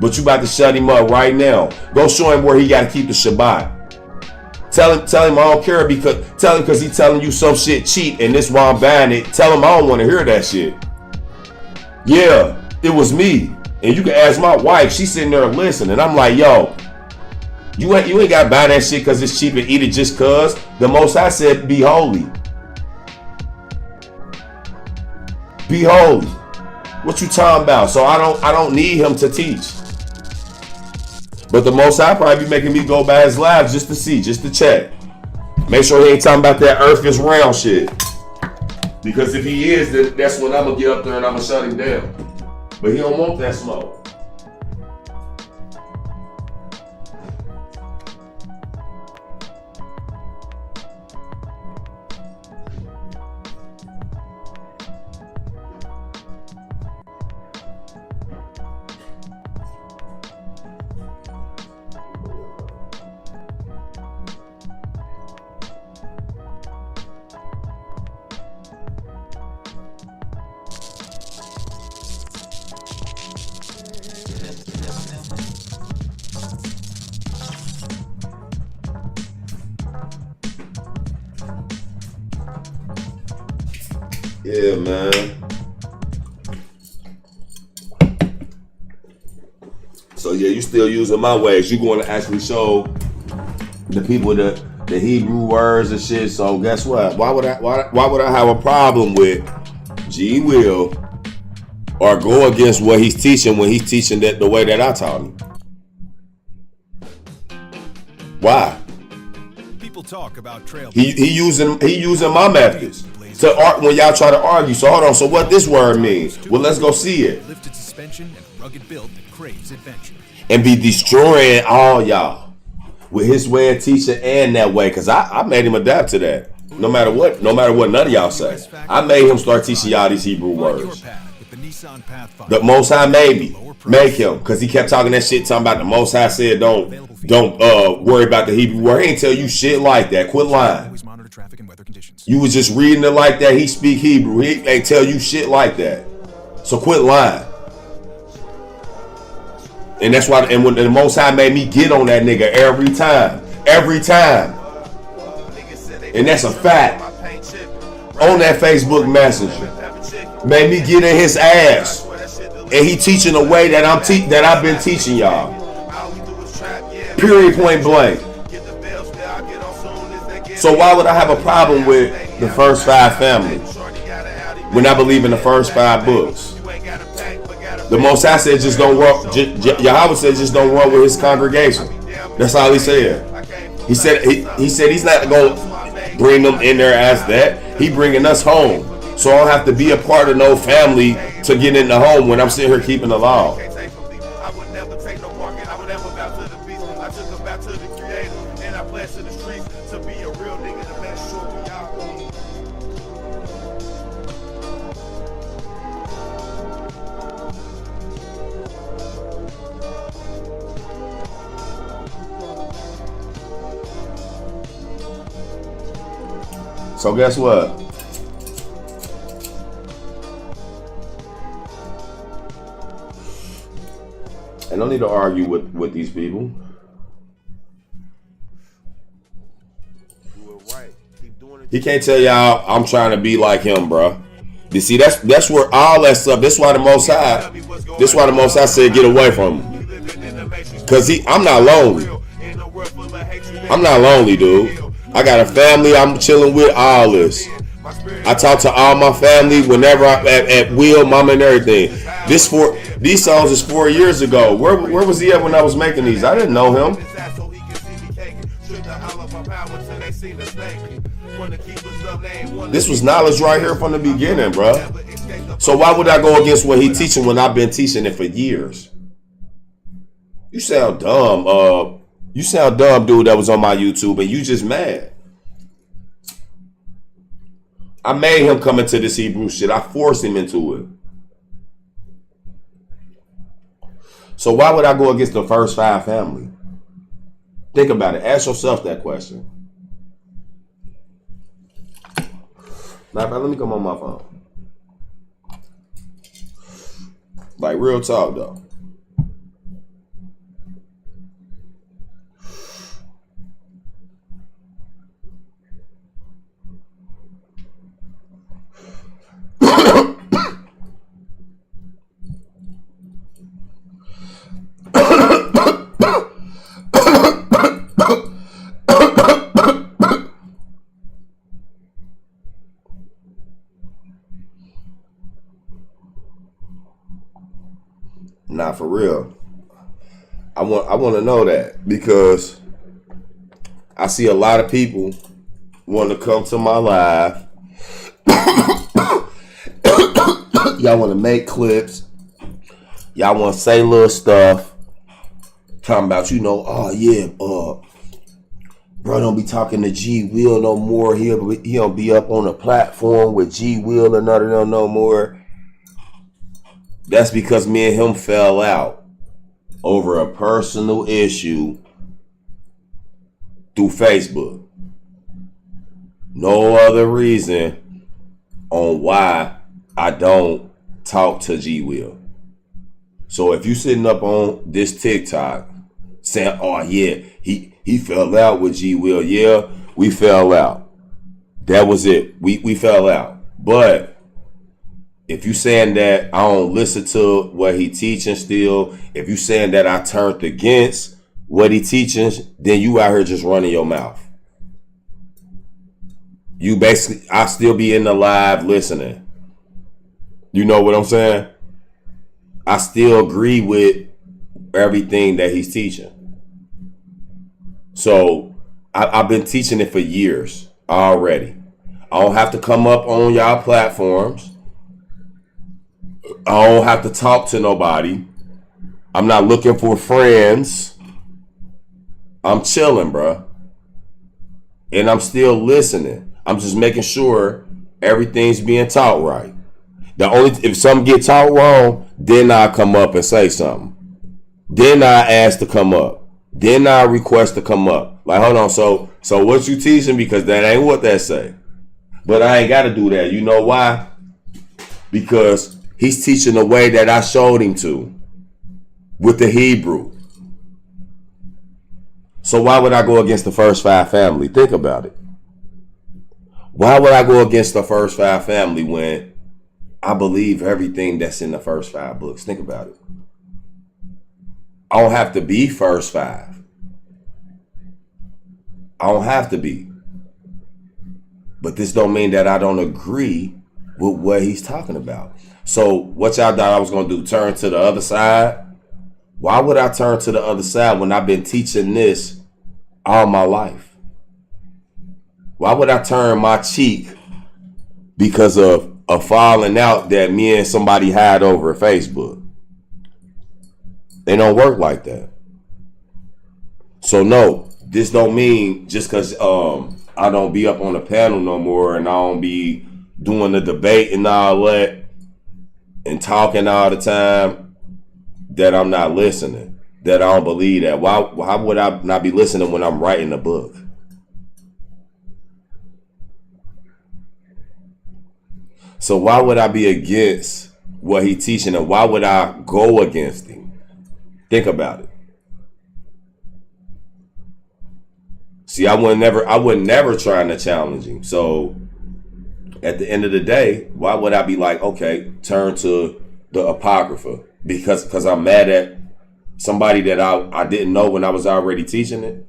But you about to shut him up right now. Go show him where he got to keep the Shabbat. Tell him I don't care because he telling you some shit cheap and this why I'm buying it. Tell him I don't want to hear that shit. Yeah, it was me. And you can ask my wife. She's sitting there listening. I'm like, yo, you ain't got to buy that shit because it's cheap and eat it just cause. The Most High said, be holy. Be holy. What you talking about? So I don't need him to teach. But the Most High probably be making me go by his live just to see, just to check. Make sure he ain't talking about that earth is round shit. Because if he is, then that's when I'm going to get up there and I'm going to shut him down. But he don't want that smoke. Yeah, man. So yeah, you still using my ways. You going to actually show the people the Hebrew words and shit. So guess what? Why would I have a problem with G Will or go against what he's teaching when he's teaching that the way that I taught him? Why? People talk about trail. He using my methods. When y'all try to argue. So hold on. So what this word means? Well, let's go see it. Lifted suspension and rugged build that craves adventure. And be destroying all y'all with his way of teaching and that way. Cause I made him adapt to that. No matter what none of y'all say. I made him start teaching y'all these Hebrew words. The Most High made me. Make him. Cause he kept talking that shit, talking about the Most High said don't worry about the Hebrew word. He ain't tell you shit like that. Quit lying. You was just reading it like that. He speak Hebrew. He ain't tell you shit like that. So quit lying. And that's why. And when the Most High made me get on that nigga every time. And that's a fact. On that Facebook Messenger, made me get in his ass. And he teaching the way that I've been teaching y'all. Period. Point blank. So why would I have a problem with the first 5 families when I believe in the first 5 books? The Most High said just don't run. Yahweh said just don't run with his congregation. That's all he said. He said he's not going to bring them in there as that. He bringing us home. So I don't have to be a part of no family to get in the home when I'm sitting here keeping the law. So guess what? And no need to argue with these people. He can't tell y'all I'm trying to be like him, bro. You see, that's where all that stuff. That's why the Most High. That's why the Most High said get away from him. Cause I'm not lonely. I'm not lonely, dude. I got a family I'm chilling with. All this. I talk to all my family whenever at will, mama and everything. These songs is 4 years ago. Where was he at when I was making these? I didn't know him. This was knowledge right here from the beginning, bro. So why would I go against what he teaching when I've been teaching it for years? You sound dumb. You sound dumb, dude, that was on my YouTube, and you just mad. I made him come into this Hebrew shit. I forced him into it. So why would I go against the first 5 family? Think about it. Ask yourself that question. Matter of fact, let me come on my phone. Like real talk though. Nah, for real. I want to know that because I see a lot of people want to come to my live. Y'all want to make clips. Y'all want to say little stuff. Talking about, oh yeah, bro, don't be talking to G Will no more. He'll be up on a platform with G Will and none of them no more. That's because me and him fell out over a personal issue through Facebook. No other reason on why I don't talk to G Will. So if you sitting up on this TikTok saying, oh yeah, he fell out with G Will. Yeah, we fell out. That was it. We fell out. But if you saying that I don't listen to what he teaching still, if you saying that I turned against what he teaching, then you out here just running your mouth. You basically, I still be in the live listening. You know what I'm saying? I still agree with everything that he's teaching. So I've been teaching it for years already. I don't have to come up on y'all platforms. I don't have to talk to nobody. I'm not looking for friends. I'm chilling, bro. And I'm still listening. I'm just making sure everything's being taught right. If something get taught wrong, then I come up and say something. Then I ask to come up. Then I request to come up. Like, hold on, so what you teaching? Because that ain't what that say. But I ain't got to do that. You know why? Because he's teaching the way that I showed him to with the Hebrew. So why would I go against the first 5 family? Think about it. Why would I go against the first 5 family when I believe everything that's in the first 5 books? Think about it. I don't have to be first 5. I don't have to be. But this don't mean that I don't agree with what he's talking about. So what y'all thought I was going to do? Turn to the other side? Why would I turn to the other side when I've been teaching this all my life? Why would I turn my cheek because of a falling out that me and somebody had over Facebook? They don't work like that. So no, this don't mean just because I don't be up on the panel no more and I don't be doing the debate and all that and talking all the time that I'm not listening, that I don't believe that. Why would I not be listening when I'm writing a book? So why would I be against what he teaching, and why would I go against him? Think about it. See, I would never trying to challenge him. So at the end of the day, why would I be like, okay, turn to the Apocrypha? Because I'm mad at somebody that I didn't know when I was already teaching it?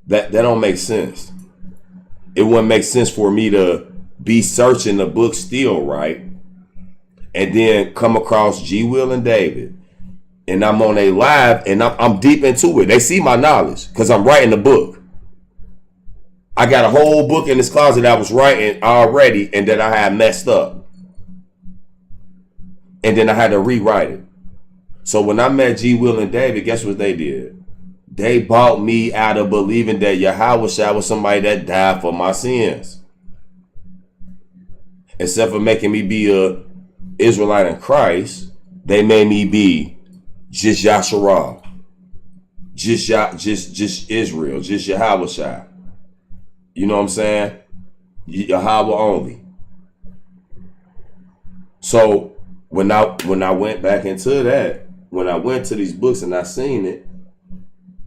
That don't make sense. It wouldn't make sense for me to be searching the book still, right? And then come across G. Will and David, and I'm on a live, and I'm deep into it. They see my knowledge because I'm writing the book. I got a whole book in this closet I was writing already, and that I had messed up, and then I had to rewrite it. So when I met G. Will and David, guess what they did? They bought me out of believing that Yahweh was somebody that died for my sins. Instead of making me be a Israelite in Christ, they made me be just Yasharah, just Israel, just Yahweh. You know what I'm saying? Yahweh only. So when I went back into that, when I went to these books and I seen it,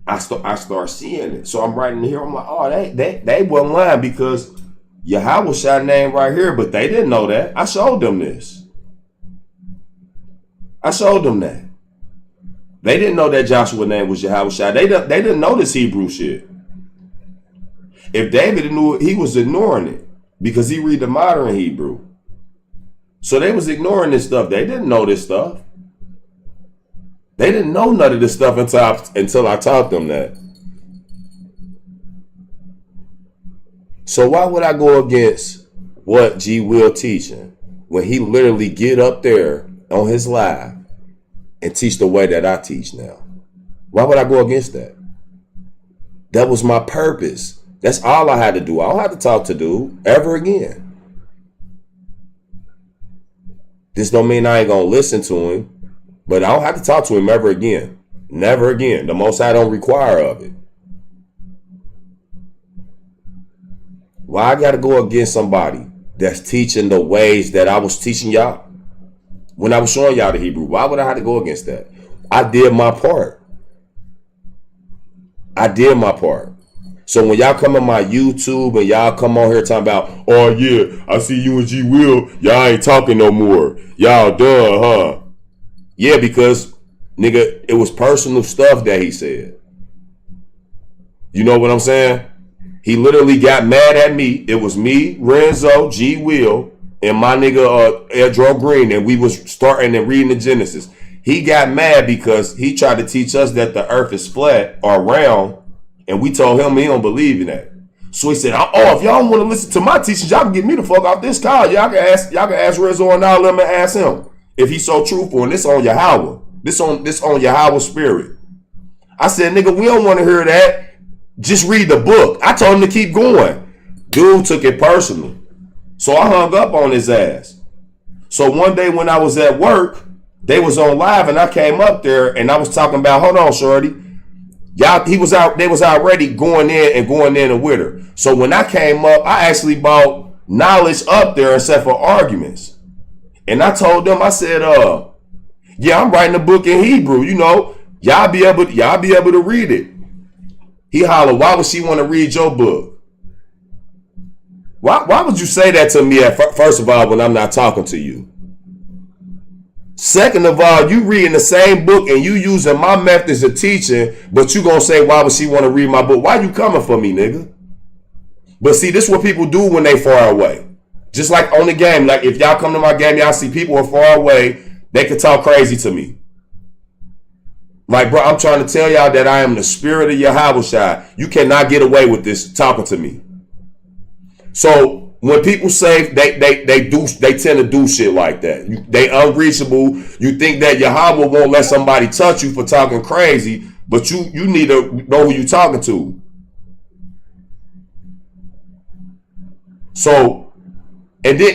I start seeing it. So I'm writing here. I'm like, oh, they wasn't lying, because Yahweh name right here, but they didn't know that. I showed them this. I showed them that. They didn't know that Joshua's name was Yahweh. They didn't know this Hebrew shit. If David knew it, he was ignoring it because he read the modern Hebrew. So they was ignoring this stuff. They didn't know this stuff. They didn't know none of this stuff until I taught them that. So why would I go against what G. Will teaching when he literally get up there on his live and teach the way that I teach now? Why would I go against that? That was my purpose. That's all I had to do. I don't have to talk to dude ever again. This don't mean I ain't gonna listen to him, but I don't have to talk to him ever again. Never again. The Most High don't require of it. Why I gotta go against somebody that's teaching the ways that I was teaching y'all when I was showing y'all the Hebrew? Why would I have to go against that? I did my part. I did my part. So when y'all come on my YouTube and y'all come on here talking about, oh yeah, I see you and G. Will, y'all ain't talking no more. Y'all done, huh? Yeah, because, nigga, it was personal stuff that he said. You know what I'm saying? He literally got mad at me. It was me, Renzo, G. Will, and my nigga Edro Green, and we was starting and reading the Genesis. He got mad because he tried to teach us that the earth is flat or round, and we told him he don't believe in that. So he said, oh, if y'all don't want to listen to my teachings, y'all can get me the fuck out this car. Y'all can ask Renzo and all them and ask him if he's so truthful, and this on Yahweh. This on Yahweh's spirit. I said, nigga, we don't want to hear that. Just read the book. I told him to keep going. Dude took it personal. So I hung up on his ass. So one day when I was at work, they was on live and I came up there and I was talking about, hold on, shorty. Y'all, they was already going in with her. So when I came up, I actually brought knowledge up there instead for arguments. And I told them, I said, yeah, I'm writing a book in Hebrew, you know. Y'all be able to read it. He hollered, why would she want to read your book? Why would you say that to me first of all when I'm not talking to you? Second of all, you reading the same book and you using my methods of teaching, but you gonna say, why would she want to read my book? Why you coming for me, nigga? But see, this is what people do when they far away. Just like on the game, like if y'all come to my game, y'all see people are far away, they can talk crazy to me. Like, bro, I'm trying to tell y'all that I am the spirit of Yahweh. You cannot get away with this talking to me. So when people say they tend to do shit like that. They unreachable. You think that Yahweh won't let somebody touch you for talking crazy, but you need to know who you talking to. So, and then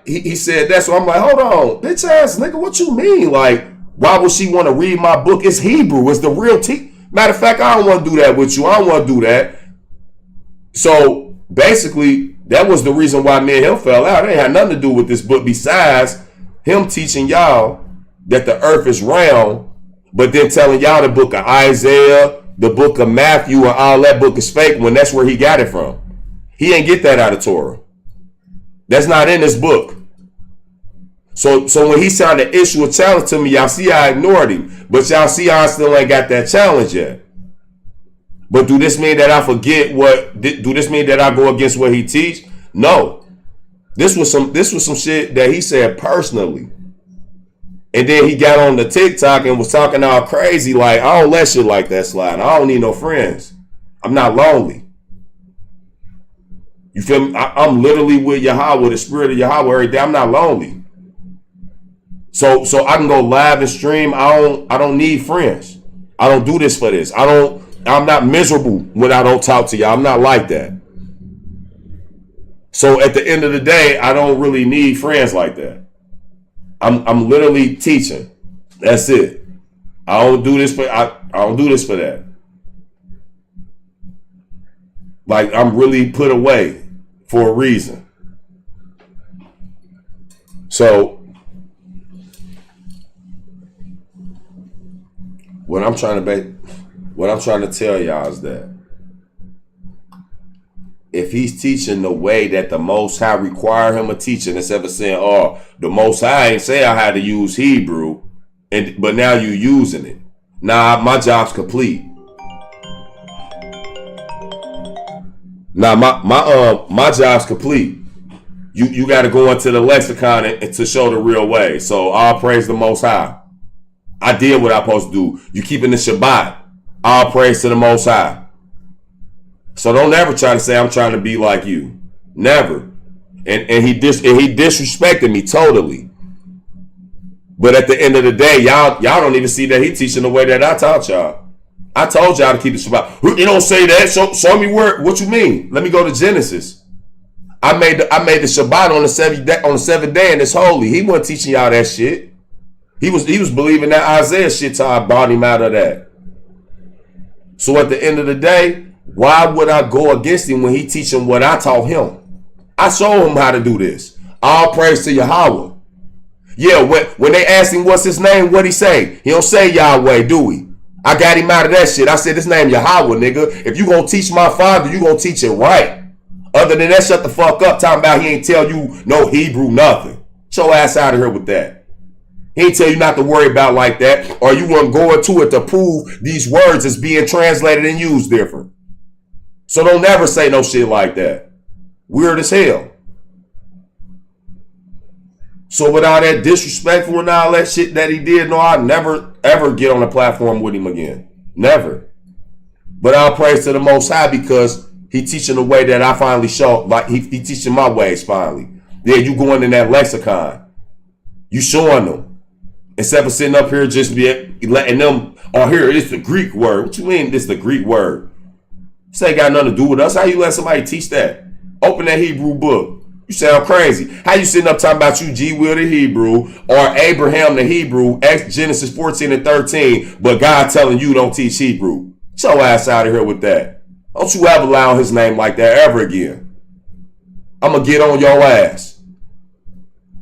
he said that. So I'm like, hold on, bitch ass nigga, what you mean? Like, why would she want to read my book? It's Hebrew. It's the real matter of fact, I don't want to do that with you. I don't want to do that. So basically, That was the reason why me and him fell out. It ain't had nothing to do with this book besides him teaching y'all that the earth is round, but then telling y'all the book of Isaiah, the book of Matthew, and all that book is fake when that's where he got it from. He ain't get that out of Torah. That's not in this book. So when he tried to issue a challenge to me, y'all see I ignored him. But y'all see I still ain't got that challenge yet. But do this mean that I forget what? Do this mean that I go against what he teach? No. This was some shit that he said personally. And then he got on the TikTok and was talking all crazy like, I don't let shit like that slide. I don't need no friends. I'm not lonely. You feel me? I'm literally with Yahweh, the spirit of Yahweh every day. I'm not lonely. So I can go live and stream. I don't need friends. I don't do this for this. I'm not miserable when I don't talk to y'all. I'm not like that. So at the end of the day, I don't really need friends like that. I'm literally teaching. That's it. I don't do this for that. Like, I'm really put away for a reason. So what I'm trying to tell y'all is that if he's teaching the way that the Most High require him to teach, instead of saying, "Oh, the Most High ain't say I had to use Hebrew," but now you using it. Nah, my job's complete. Nah, my job's complete. You got to go into the lexicon and to show the real way. So all praise the Most High. I did what I'm supposed to do. You keeping the Shabbat. All praise to the Most High. So don't ever try to say I'm trying to be like you. Never. And he disrespected me totally. But at the end of the day, y'all don't even see that he teaching the way that I taught y'all. I told y'all to keep the Shabbat. You don't say that. Show me where. What you mean? Let me go to Genesis. I made the Shabbat on the seventh day, and it's holy. He wasn't teaching y'all that shit. He was believing that Isaiah shit till I brought him out of that. So at the end of the day, why would I go against him when he teaching what I taught him? I showed him how to do this. All praise to Yahweh. Yeah, when they asked him what's his name, what'd he say? He don't say Yahweh, do he? I got him out of that shit. I said his name Yahweh, nigga. If you gonna teach my father, you gonna teach it right. Other than that, shut the fuck up. Talking about he ain't tell you no Hebrew, nothing. Get your ass out of here with that. He ain't tell you not to worry about like that, or you want to go into it to prove these words is being translated and used different. So don't never say no shit like that. Weird as hell. So with all that disrespectful and all that shit that he did, no, I'd never ever get on a platform with him again. Never. But I'll praise to the Most High because he teaching the way that I finally show. Like he teaching my ways finally. Yeah, you going in that lexicon. You showing them. Instead of sitting up here just letting them, oh, here, it's the Greek word. What you mean this the Greek word? This ain't got nothing to do with us. How you let somebody teach that? Open that Hebrew book. You sound crazy. How you sitting up talking about you G-Will the Hebrew or Abraham the Hebrew, Genesis 14 and 13, but God telling you don't teach Hebrew? Get your ass out of here with that. Don't you ever allow his name like that ever again. I'm going to get on your ass.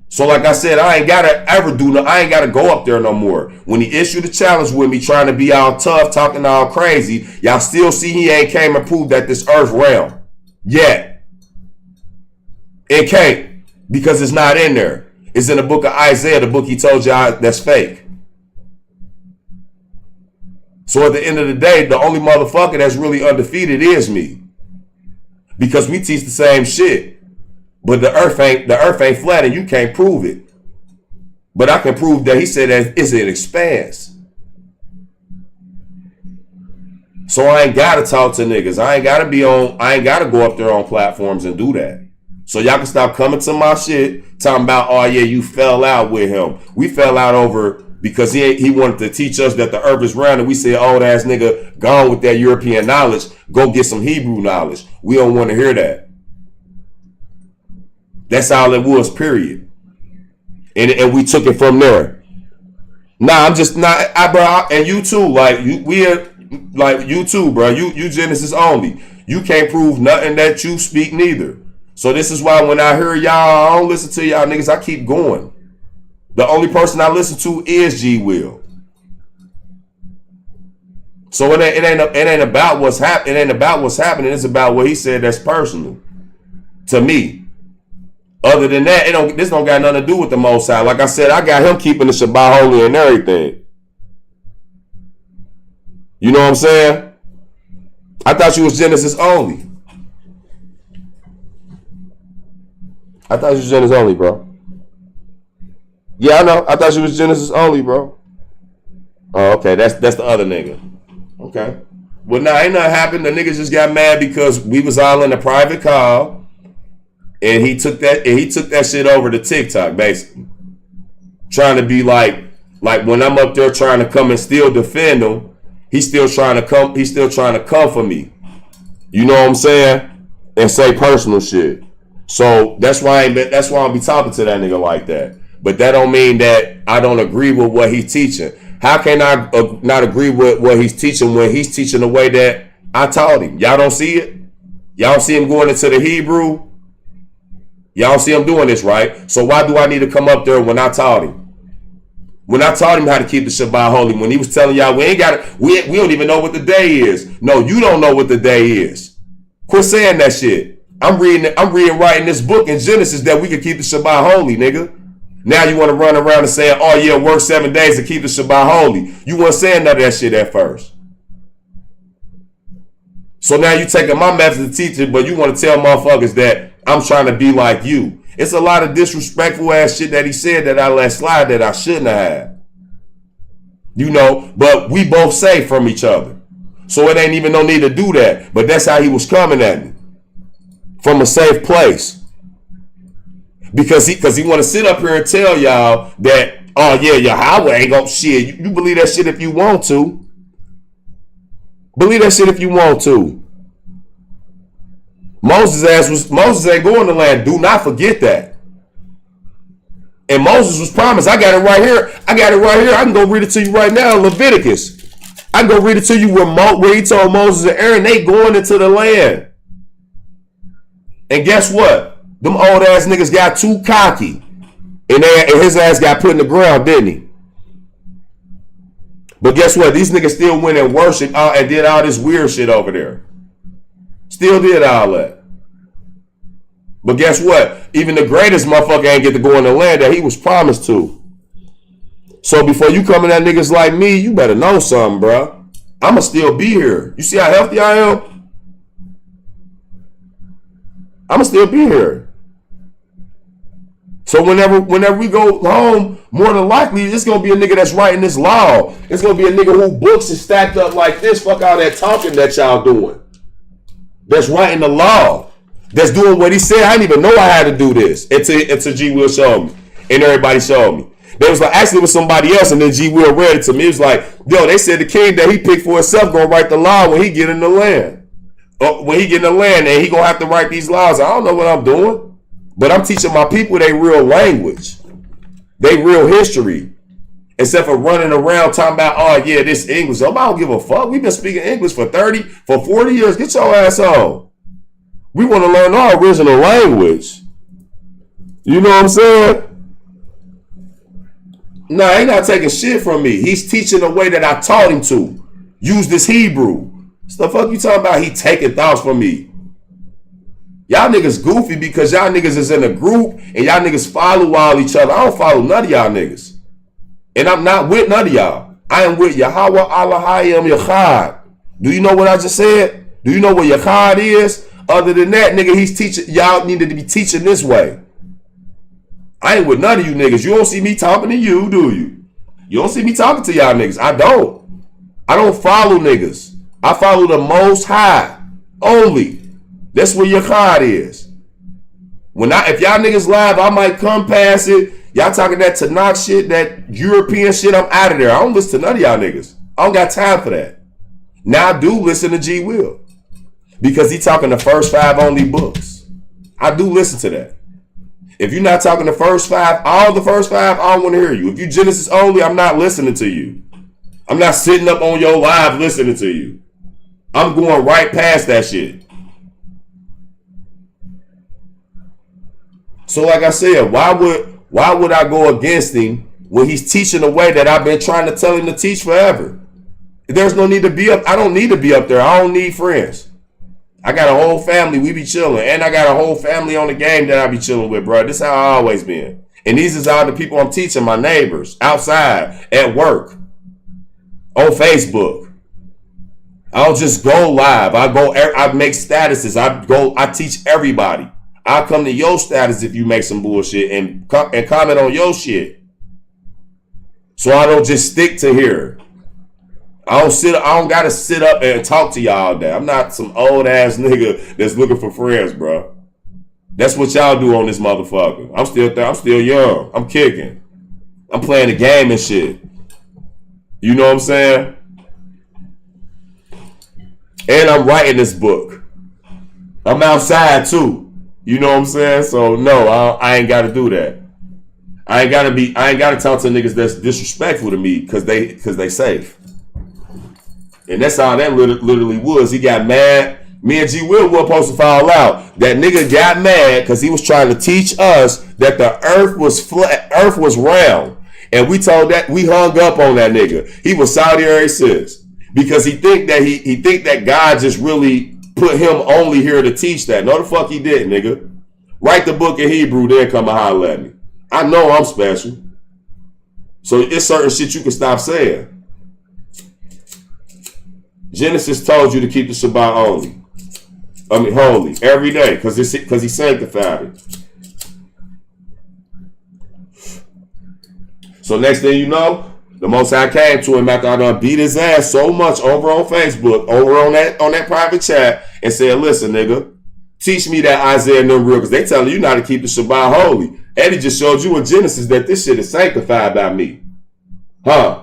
So like I said, I ain't got to go up there no more. When he issued the challenge with me trying to be all tough, talking all crazy, y'all still see he ain't came and proved that this earth realm yet. It can't because it's not in there. It's in the book of Isaiah, the book he told y'all that's fake. So at the end of the day, the only motherfucker that's really undefeated is me. Because we teach the same shit. But the earth ain't flat and you can't prove it. But I can prove that he said that it expands. So I ain't gotta talk to niggas. I ain't gotta go up there on platforms and do that. So y'all can stop coming to my shit talking about, oh yeah, you fell out with him. We fell out over because he wanted to teach us that the earth is round, and we said, old ass nigga, gone with that European knowledge, go get some Hebrew knowledge. We don't want to hear that. That's all it was, period. And we took it from there. Nah, I'm just not, bro, and you too, you too, bro. You Genesis only. You can't prove nothing that you speak neither. So this is why when I hear y'all, I don't listen to y'all niggas. I keep going. The only person I listen to is G Will. So it ain't about what's happening. It ain't about what's happening. It's about what he said that's personal to me. Other than that, this don't got nothing to do with the Most High. Like I said, I got him keeping the Shabbat holy and everything. You know what I'm saying? I thought you was Genesis only. I thought you was Genesis only, bro. Yeah, I know. I thought you was Genesis only, bro. Oh, okay. That's the other nigga. Okay. Well, nah, ain't nothing happened. The niggas just got mad because we was all in a private call, and he took that shit over to TikTok, basically, trying to be like when I'm up there trying to come and still defend him, he's still trying to come. He's still trying to come for me. You know what I'm saying? And say personal shit. So that's why I'll be talking to that nigga like that. But that don't mean that I don't agree with what he's teaching. How can I not agree with what he's teaching when he's teaching the way that I taught him? Y'all don't see it? Y'all see him going into the Hebrew? Y'all see him doing this, right? So why do I need to come up there when I taught him? When I taught him how to keep the Shabbat holy, when he was telling y'all we don't even know what the day is. No, you don't know what the day is. Quit saying that shit. I'm writing this book in Genesis that we can keep the Shabbat holy, nigga. Now you want to run around and say, oh yeah, work 7 days to keep the Shabbat holy. You weren't saying none of that shit at first. So now you taking my method to teach it, but you want to tell motherfuckers that I'm trying to be like you. It's a lot of disrespectful ass shit that he said that I let slide that I shouldn't have. You know, but we both safe from each other. So it ain't even no need to do that. But that's how he was coming at me. From a safe place. Because he want to sit up here and tell y'all that, oh yeah, Yahweh ain't gonna shit. You believe that shit if you want to. Believe that shit if you want to. Moses ain't going to land. Do not forget that. And Moses was promised. I got it right here. I can go read it to you right now. Leviticus. I can go read it to you where he told Moses and Aaron they going into the land. And guess what? Them old ass niggas got too cocky. And his ass got put in the ground, didn't he? But guess what? These niggas still went and worshiped and did all this weird shit over there. Still did all that. But guess what? Even the greatest motherfucker ain't get to go in the land that he was promised to. So before you coming at niggas like me, you better know something, bro. I'ma still be here. You see how healthy I am? I'ma still be here. So whenever we go home, more than likely, it's going to be a nigga that's writing this law. It's going to be a nigga who books is stacked up like this. Fuck all that talking that y'all doing. That's writing the law. That's doing what he said. I didn't even know I had to do this until G Will showed me. And everybody showed me. They was like, actually it was somebody else, and then G Will read it to me. It was like, yo, they said the king that he picked for himself going to write the law when he get in the land. When he get in the land, and he going to have to write these laws. I don't know what I'm doing. But I'm teaching my people their real language, their real history. Instead of running around talking about, oh yeah, this English. I don't give a fuck. We've been speaking English for 40 years. Get your ass on. We want to learn our original language. You know what I'm saying? Nah, he not taking shit from me. He's teaching the way that I taught him to. Use this Hebrew. What the fuck you talking about? He taking thoughts from me. Y'all niggas goofy because y'all niggas is in a group and y'all niggas follow all each other. I don't follow none of y'all niggas. And I'm not with none of y'all. I am with Yahweh Elohim Yachad. Do you know what I just said? Do you know what Yachad is? Other than that, nigga, he's teaching. Y'all needed to be teaching this way. I ain't with none of you niggas. You don't see me talking to you, do you? You don't see me talking to y'all niggas. I don't. I don't follow niggas. I follow the Most High only. That's where your card is. If y'all niggas live, I might come past it. Y'all talking that Tanakh shit, that European shit, I'm out of there. I don't listen to none of y'all niggas. I don't got time for that. Now I do listen to G Will. Because he talking the first 5 only books. I do listen to that. If you're not talking the first 5, all the first 5, I don't want to hear you. If you Genesis only, I'm not listening to you. I'm not sitting up on your live listening to you. I'm going right past that shit. So like I said, why would I go against him when he's teaching the way that I've been trying to tell him to teach forever? There's no need to be up. I don't need to be up there. I don't need friends. I got a whole family. We be chilling. And I got a whole family on the game that I be chilling with, bro. This is how I always been. And these is all the people I'm teaching, my neighbors, outside, at work, on Facebook. I don't just go live. I make statuses. I teach everybody. I'll come to your status if you make some bullshit and comment on your shit. So I don't just stick to here. I don't gotta sit up and talk to y'all all day. I'm not some old ass nigga that's looking for friends, bro. That's what y'all do on this motherfucker. I'm still young. I'm kicking. I'm playing the game and shit. You know what I'm saying? And I'm writing this book. I'm outside too. You know what I'm saying? So no, I ain't gotta do that. I ain't gotta talk to niggas that's disrespectful to me because they safe. And that's all that literally was. He got mad. Me and G Will were supposed to fall out. That nigga got mad because he was trying to teach us that the earth was flat, earth was round. And we hung up on that nigga. He was Saudi racist because he think that God just really put him only here to teach that. No, the fuck he didn't, nigga. Write the book in Hebrew, then come and holler at me. I know I'm special. So it's certain shit you can stop saying. Genesis told you to keep the Shabbat holy every day because he sanctified it. So next thing you know, the Most High came to him after I done beat his ass so much over on Facebook, over on that private chat, and said, "Listen, nigga, teach me that Isaiah and them real because they telling you not to keep the Shabbat holy. Eddie just showed you in Genesis that this shit is sanctified by me, huh?"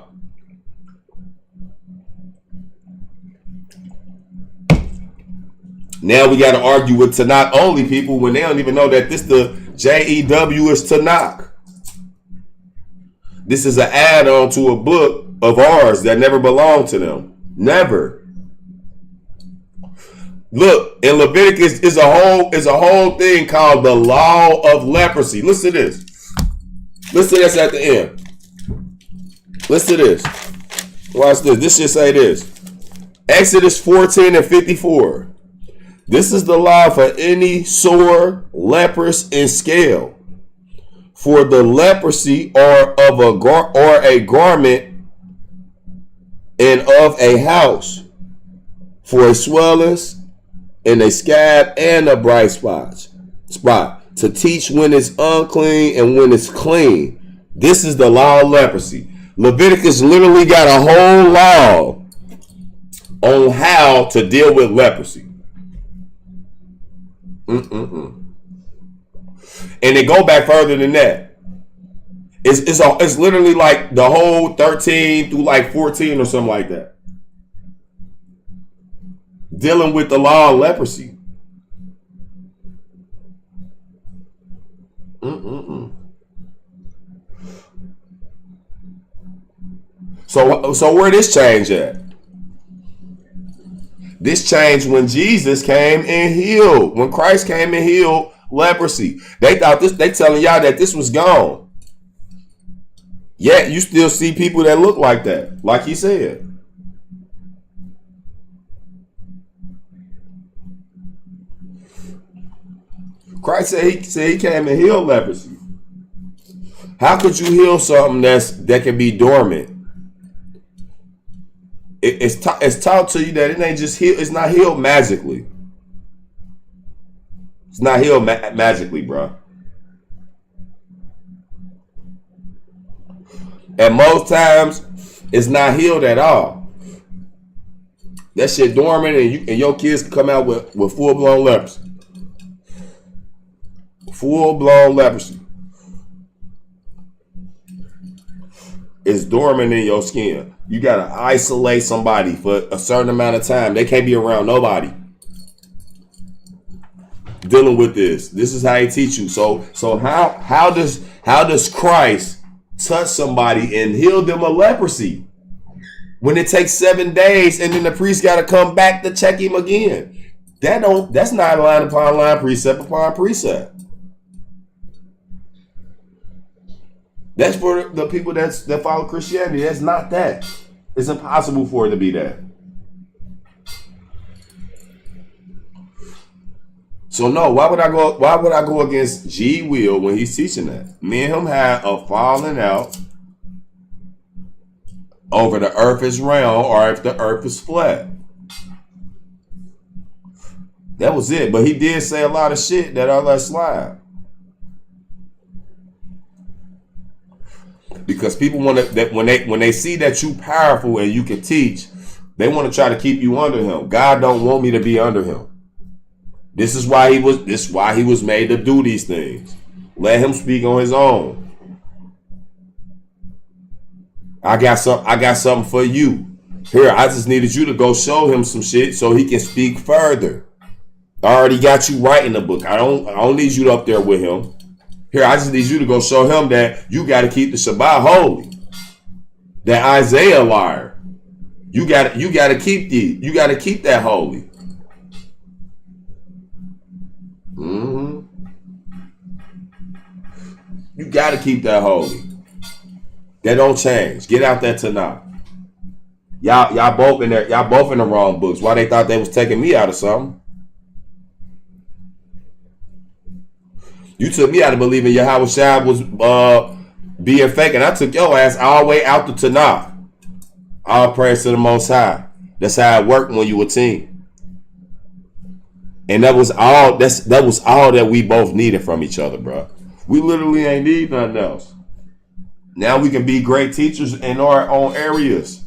Now we got to argue with Tanakh only people when they don't even know that this the JEW is Tanakh. This is an add-on to a book of ours that never belonged to them. Never. Look, in Leviticus is a whole thing called the law of leprosy. Listen to this. Listen to this at the end. Listen to this. Watch this. This should say this. Exodus 14 and 54. This is the law for any sore, leprous, and scale. For the leprosy or a garment and of a house, for a swellness and a scab and a bright spot, to teach when it's unclean and when it's clean. This is the law of leprosy. Leviticus literally got a whole law on how to deal with leprosy. And they go back further than that. It's literally like the whole 13 through like 14 or something like that. Dealing with the law of leprosy. So where this change at? This changed when Jesus came and healed. When Christ came and healed leprosy. They telling y'all that this was gone. Yet you still see people that look like that, like he said. Christ said he came and healed leprosy. How could you heal something that can be dormant? It's taught to you that it ain't just healed. It's not healed magically. It's not healed magically, bro. And most times, it's not healed at all. That shit dormant, and your kids can come out with full blown leprosy. Full blown leprosy. It's dormant in your skin. You gotta isolate somebody for a certain amount of time. They can't be around nobody. Dealing with this. This is how he teach you. So how does Christ touch somebody and heal them of leprosy when it takes 7 days and then the priest gotta come back to check him again? That's not line upon line, precept upon precept. That's for the people that follow Christianity. That's not that. It's impossible for it to be that. So no, why would I go against G Will when he's teaching that? Me and him had a falling out over the earth is round or if the earth is flat. That was it. But he did say a lot of shit that I let slide. Because people want to, that when they see that you powerful and you can teach, they want to try to keep you under him. God don't want me to be under him. This is why he was made to do these things. Let him speak on his own. I got something for you. Here, I just needed you to go show him some shit so he can speak further. I already got you writing the book. I don't need you up there with him. Here, I just need you to go show him that you got to keep the Shabbat holy. That Isaiah liar. You got to keep that holy. You got to keep that holy. That don't change. Get out that Tanakh. Y'all both in there. Y'all both in the wrong books. Why they thought they was taking me out of something? You took me out of believing Yahweh Shai was being fake, and I took your ass all the way out the Tanakh. All praise to the Most High. That's how it worked when you were a team. And that was all. That was all that we both needed from each other, bro. We literally ain't need nothing else. Now we can be great teachers in our own areas.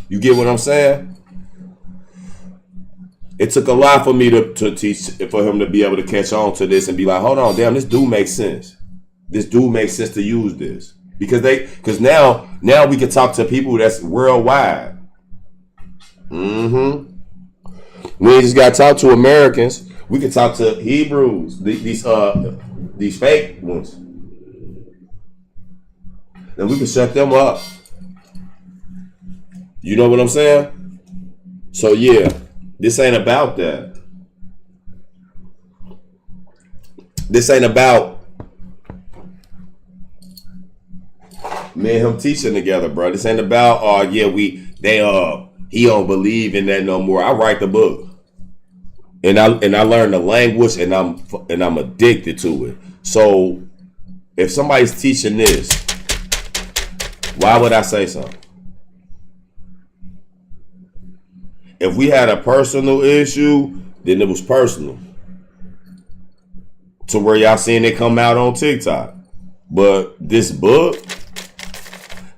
You get what I'm saying? It took a lot for me to teach, for him to be able to catch on to this and be like, hold on, damn, this do make sense. This do make sense to use this. Because now we can talk to people that's worldwide. We ain't just got to talk to Americans. We can talk to Hebrews, these fake ones. And we can shut them up. You know what I'm saying? So yeah, this ain't about that. This ain't about me and him teaching together, bro. This ain't about he don't believe in that no more. I write the book. And I learned the language and I'm addicted to it. So if somebody's teaching this, why would I say something? If we had a personal issue, then it was personal. To where y'all seeing it come out on TikTok. But this book,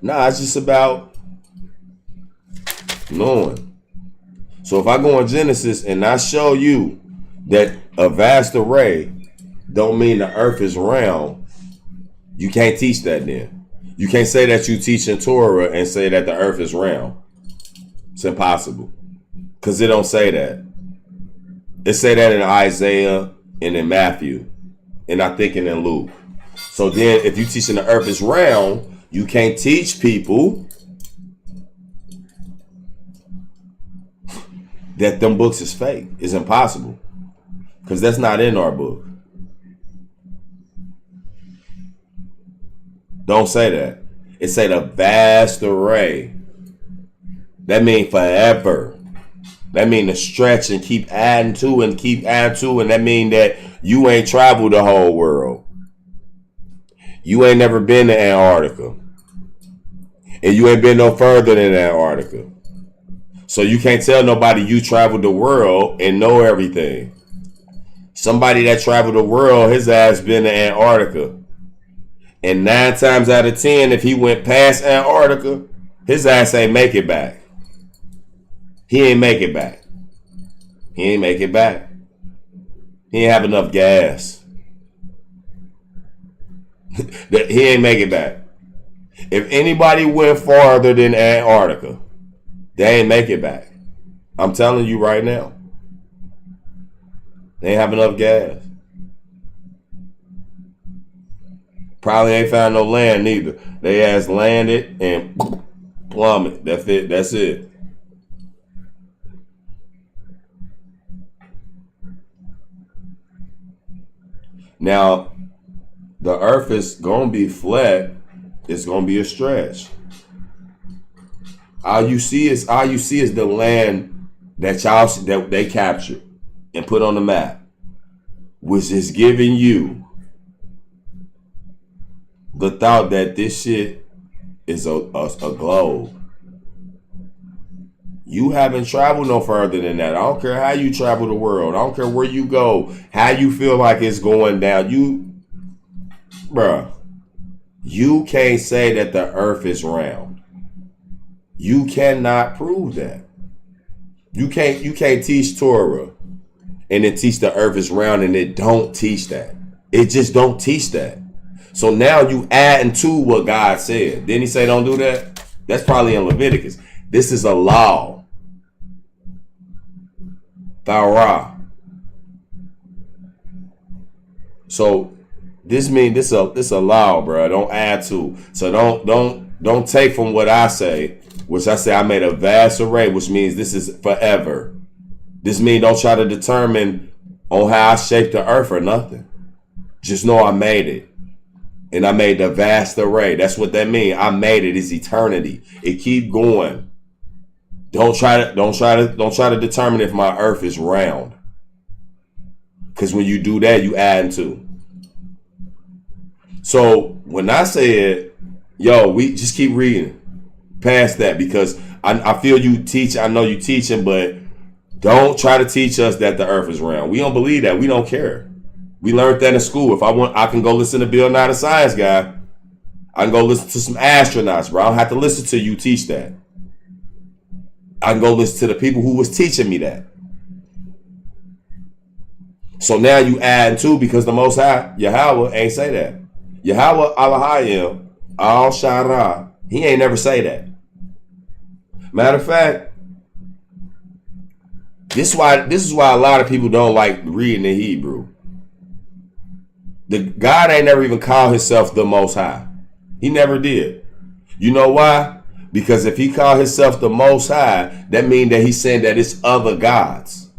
it's just about knowing. So if I go in Genesis and I show you that a vast array don't mean the earth is round, you can't teach that then. You can't say that you teach in Torah and say that the earth is round. It's impossible. Because it don't say that. It say that in Isaiah and in Matthew. And I think in Luke. So then if you teaching the earth is round, you can't teach people that them books is fake. It's impossible. Because that's not in our book. Don't say that. It say the vast array. That mean forever. That mean to stretch and keep adding to and keep adding to. And that mean that you ain't traveled the whole world. You ain't never been to Antarctica. And you ain't been no further than Antarctica. So you can't tell nobody you traveled the world and know everything. Somebody that traveled the world, his ass been to Antarctica. And 9 times out of 10, if he went past Antarctica, his ass ain't make it back. He ain't make it back. He ain't make it back. He ain't have enough gas. He ain't make it back. If anybody went farther than Antarctica, they ain't make it back. I'm telling you right now. They ain't have enough gas. Probably ain't found no land neither. They ass landed and plummet. That's it. That's it. Now, the earth is gonna be flat. It's gonna be a stretch. All you see is the land that they captured and put on the map, which is giving you the thought that this shit is a globe. You haven't traveled no further than that. I don't care how you travel the world. I don't care where you go, how you feel like it's going down. Bruh, you can't say that the earth is round. You cannot prove that. You can't teach Torah and then teach the earth is round and it don't teach that. It just don't teach that. So now you adding to what God said. Didn't he say don't do that? That's probably in Leviticus. This is a law. Torah. So this means this a law, bro. Don't add to. So don't take from what I say, which I say I made a vast array, which means this is forever. This means don't try to determine on how I shaped the earth or nothing. Just know I made it. And I made the vast array. That's what that means. I made it. It's eternity. It keep going. Don't try to determine if my earth is round. Because when you do that, you add to. So when I said, yo, we just keep reading past that, because I feel you teach. I know you teaching, but don't try to teach us that the earth is round. We don't believe that. We don't care. We learned that in school. If I want, I can go listen to Bill Nye the Science Guy. I can go listen to some astronauts, bro. I don't have to listen to you teach that. I can go listen to the people who was teaching me that. So now you add to, because the Most High, Yahweh, ain't say that. Yahweh Elohim, Al Shara, he ain't never say that. Matter of fact, this is why a lot of people don't like reading the Hebrew. The God ain't never even called himself the Most High. He never did. You know why? Because if he called himself the Most High, that means that he's saying that it's other gods.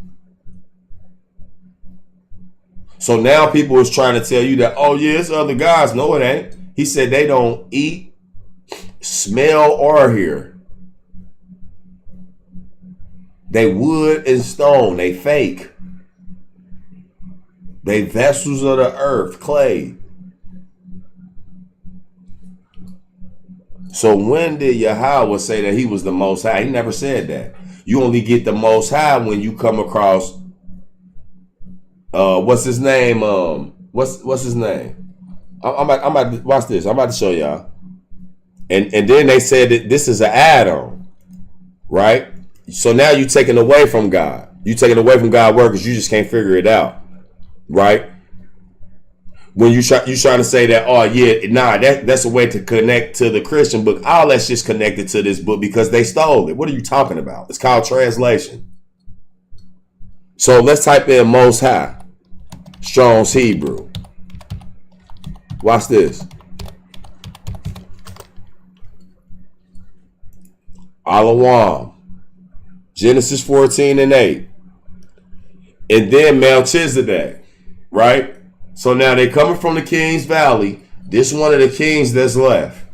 So now people is trying to tell you that, oh yeah, it's other gods. No, it ain't. He said they don't eat, smell, or hear. They wood and stone. They fake. They vessels of the earth, clay. So when did Yahweh say that he was the Most High? He never said that. You only get the Most High when you come across, what's his name? What's his name? I'm about to watch this. I'm about to show y'all. And then they said that this is an add-on, right? So now you're taking away from God. You're taking away from God's word because you just can't figure it out. Right? When you trying to say that, oh yeah, nah, that's a way to connect to the Christian book. All that's just connected to this book because they stole it. What are you talking about? It's called translation. So let's type in Most High, Strong's Hebrew. Watch this. Alawam, Genesis 14:8, and then Melchizedek. Right? So now they coming from the King's Valley. This one of the kings that's left.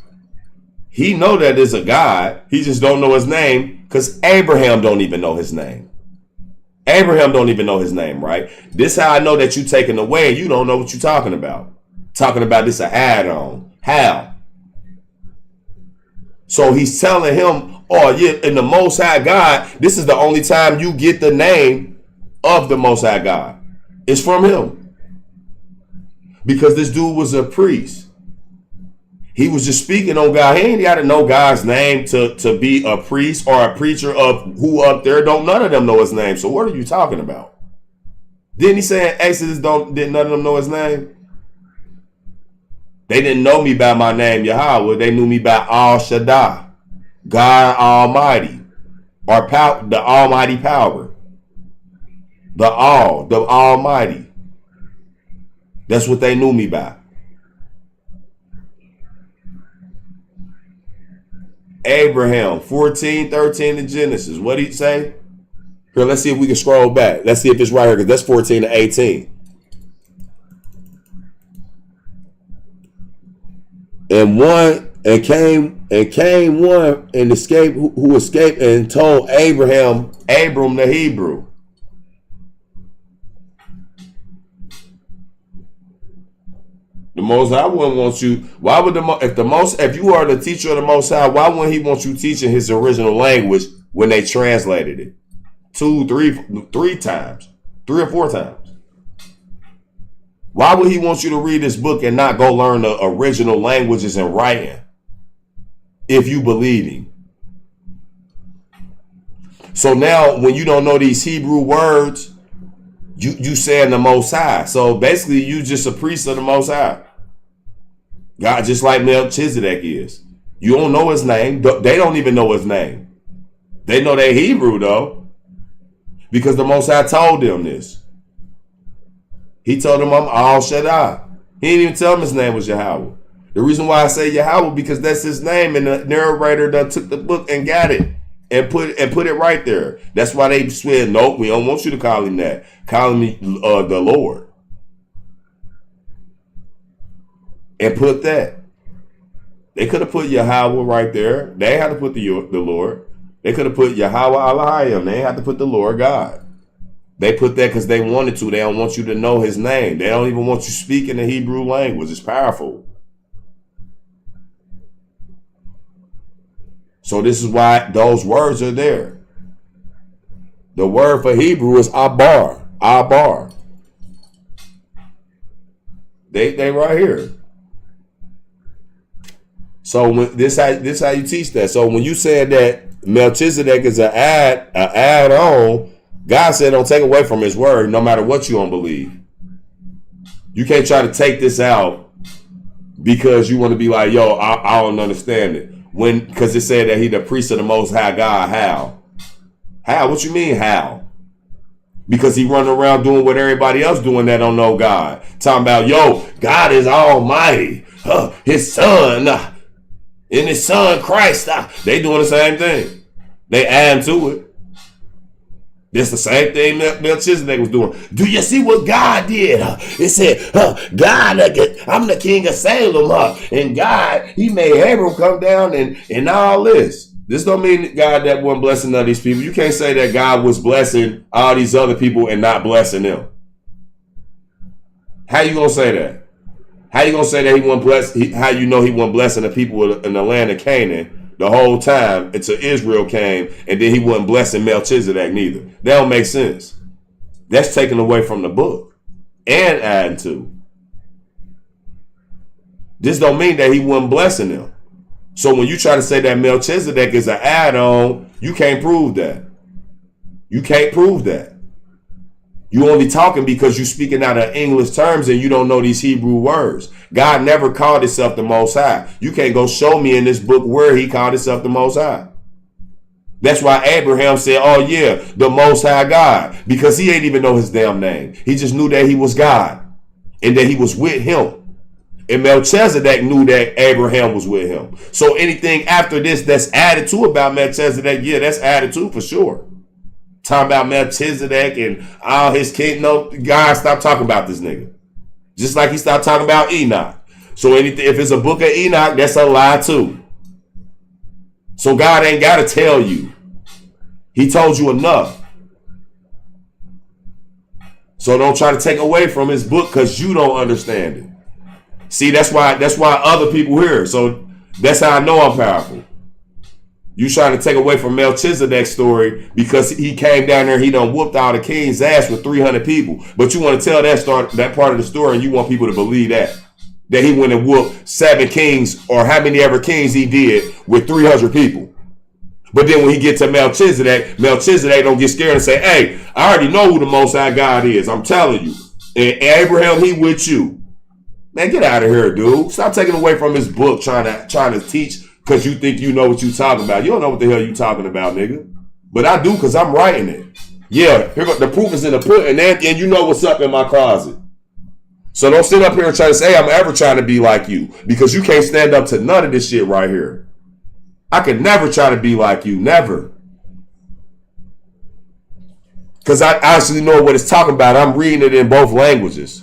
He know that there's a God. He just don't know his name because Abraham don't even know his name. Abraham don't even know his name, right? This how I know that you taking away and you don't know what you're talking about. Talking about this an add-on. How? So he's telling him, oh yeah, in the Most High God, this is the only time you get the name of the Most High God. It's from him. Because this dude was a priest. He was just speaking on God. He ain't got to know God's name to be a priest or a preacher of who up there. Don't none of them know his name. So what are you talking about? Didn't he say in Exodus didn't none of them know his name? They didn't know me by my name, Yahweh. They knew me by Al Shaddai, God Almighty, or the Almighty power. The Almighty. That's what they knew me by. Abraham, 14:13 in Genesis. What did he say? Here, let's see if we can scroll back. Let's see if it's right here, because that's 14 to 18. and came one and escaped who escaped and told Abram the Hebrew. The Most High wouldn't want you. Why would if you are the teacher of the Most High, why wouldn't He want you teaching His original language when they translated it 2, 3 times, 3 or 4 times? Why would He want you to read this book and not go learn the original languages and writing if you believe Him? So now, when you don't know these Hebrew words, you saying the Most High. So basically, you just a priest of the Most High. God, just like Melchizedek is. You don't know his name. They don't even know his name. They know they're Hebrew, though, because the Most High told them this. He told them, I'm Al Shaddai. He didn't even tell them his name was Yahweh. The reason why I say Yahweh, because that's his name, and the narrator done took the book and got it and put it right there. That's why they swear, nope, we don't want you to call him that. Call him the Lord. And put that. They could have put Yahweh right there. They had to put the Lord. They could have put Yahweh Elohim. They had to put the Lord God. They put that because they wanted to. They don't want you to know his name. They don't even want you speaking the Hebrew language. It's powerful. So this is why those words are there. The word for Hebrew is abar. Abar. They right here. So when this how you teach that. So when you said that Melchizedek is an add-on, God said don't take away from his word no matter what you don't believe. You can't try to take this out because you want to be like, yo, I don't understand it. Because it said that he the priest of the Most High God. How? What you mean how? Because he running around doing what everybody else doing that don't know God. Talking about, yo, God is almighty. His son, and his son Christ. They doing the same thing. They add to it. It's the same thing Melchizedek was doing. Do you see what God did? It said, God, I'm the king of Salem. And God, he made Abram come down and all this. This don't mean God that wasn't blessing none of these people. You can't say that God was blessing all these other people and not blessing them. How you going to say that? How you going to say that he wasn't blessed? How you know he wasn't blessing the people in the land of Canaan the whole time until Israel came, and then he wasn't blessing Melchizedek neither? That don't make sense. That's taken away from the book and adding to. This don't mean that he wasn't blessing them. So when you try to say that Melchizedek is an add-on, you can't prove that. You can't prove that. You only talking because you speaking out of English terms and you don't know these Hebrew words. God never called himself the Most High. You can't go show me in this book where he called himself the Most High. That's why Abraham said, oh yeah, the Most High God, because he ain't even know his damn name. He just knew that he was God and that he was with him. And Melchizedek knew that Abraham was with him. So anything after this that's added to about Melchizedek, yeah, that's added to for sure. Talking about Melchizedek and all his kids. No, God, stop talking about this nigga. Just like he stopped talking about Enoch. So anything, if it's a book of Enoch, that's a lie too. So God ain't got to tell you. He told you enough. So don't try to take away from his book because you don't understand it. See, that's why other people here. So that's how I know I'm powerful. You trying to take away from Melchizedek's story because he came down there, he done whooped all the king's ass with 300 people. But you want to tell that part of the story and you want people to believe that he went and whooped 7 kings or how many ever kings he did with 300 people. But then when he get to Melchizedek don't get scared and say, hey, I already know who the Most High God is. I'm telling you. And Abraham, he with you. Man, get out of here, dude. Stop taking away from his book trying to teach because you think you know what you talking about. You don't know what the hell you talking about, nigga. But I do because I'm writing it. Yeah, the proof is in the pudding, and you know what's up in my closet. So don't sit up here and try to say I'm ever trying to be like you because you can't stand up to none of this shit right here. I could never try to be like you. Never. Because I actually know what it's talking about. I'm reading it in both languages.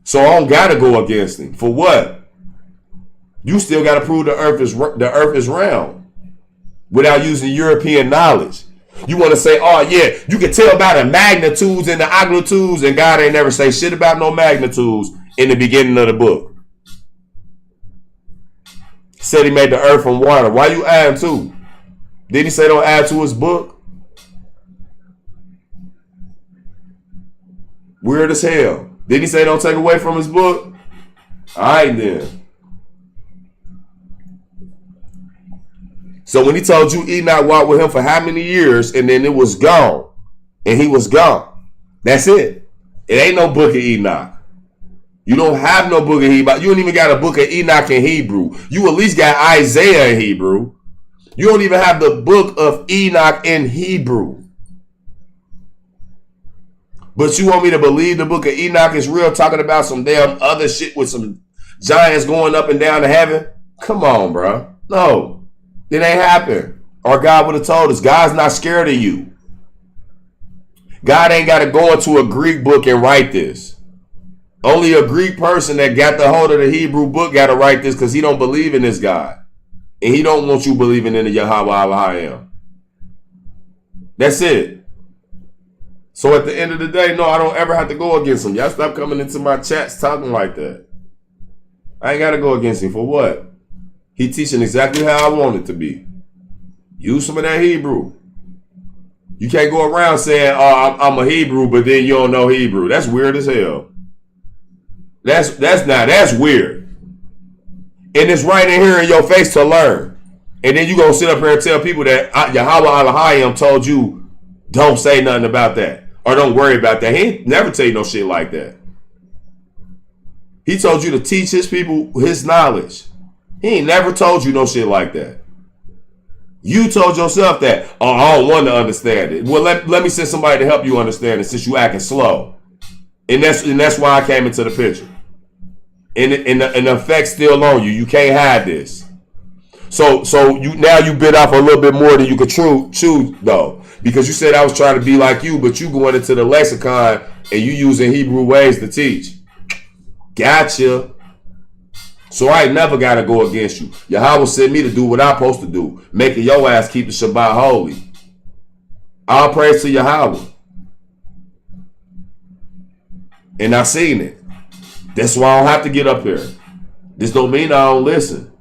So I don't gotta go against him. For what? You still gotta prove the earth is round without using European knowledge. You want to say, oh yeah, you can tell by the magnitudes and the magnitudes, and God ain't never say shit about no magnitudes in the beginning of the book. He said he made the earth from water. Why you adding to? Didn't he say don't add to his book? Weird as hell. Didn't he say don't take away from his book? Alright then. So when he told you Enoch walked with him for how many years and then it was gone and he was gone. That's it. It ain't no book of Enoch. You don't have no book of Enoch. You don't even got a book of Enoch in Hebrew. You at least got Isaiah in Hebrew. You don't even have the book of Enoch in Hebrew. But you want me to believe the book of Enoch is real, talking about some damn other shit with some giants going up and down to heaven? Come on, bro. No. It ain't happened. Or God would have told us. God's not scared of you. God ain't got to go into a Greek book and write this. Only a Greek person that got the hold of the Hebrew book got to write this because he don't believe in this God. And he don't want you believing in the Yahweh Elohim. That's it. So at the end of the day, no, I don't ever have to go against him. Y'all stop coming into my chats talking like that. I ain't got to go against him. For what? He teaching exactly how I want it to be. Use some of that Hebrew. You can't go around saying, oh, I'm a Hebrew, but then you don't know Hebrew. That's weird as hell. That's weird. And it's right in here in your face to learn. And then you gonna sit up here and tell people that Yahweh Elohim told you don't say nothing about that. Or don't worry about that. He ain't never tell you no shit like that. He told you to teach his people his knowledge. He ain't never told you no shit like that. You told yourself that, oh, I don't want to understand it. Well, let me send somebody to help you understand it since you acting slow. And that's why I came into the picture. And the effect's still on you. You can't hide this. So you bit off a little bit more than you could chew though. Because you said I was trying to be like you, but you going into the lexicon and you using Hebrew ways to teach. Gotcha. So I ain't never got to go against you. Yahweh sent me to do what I'm supposed to do. Making your ass keep the Shabbat holy. All praise to Yahweh. And I seen it. That's why I don't have to get up here. This don't mean I don't listen.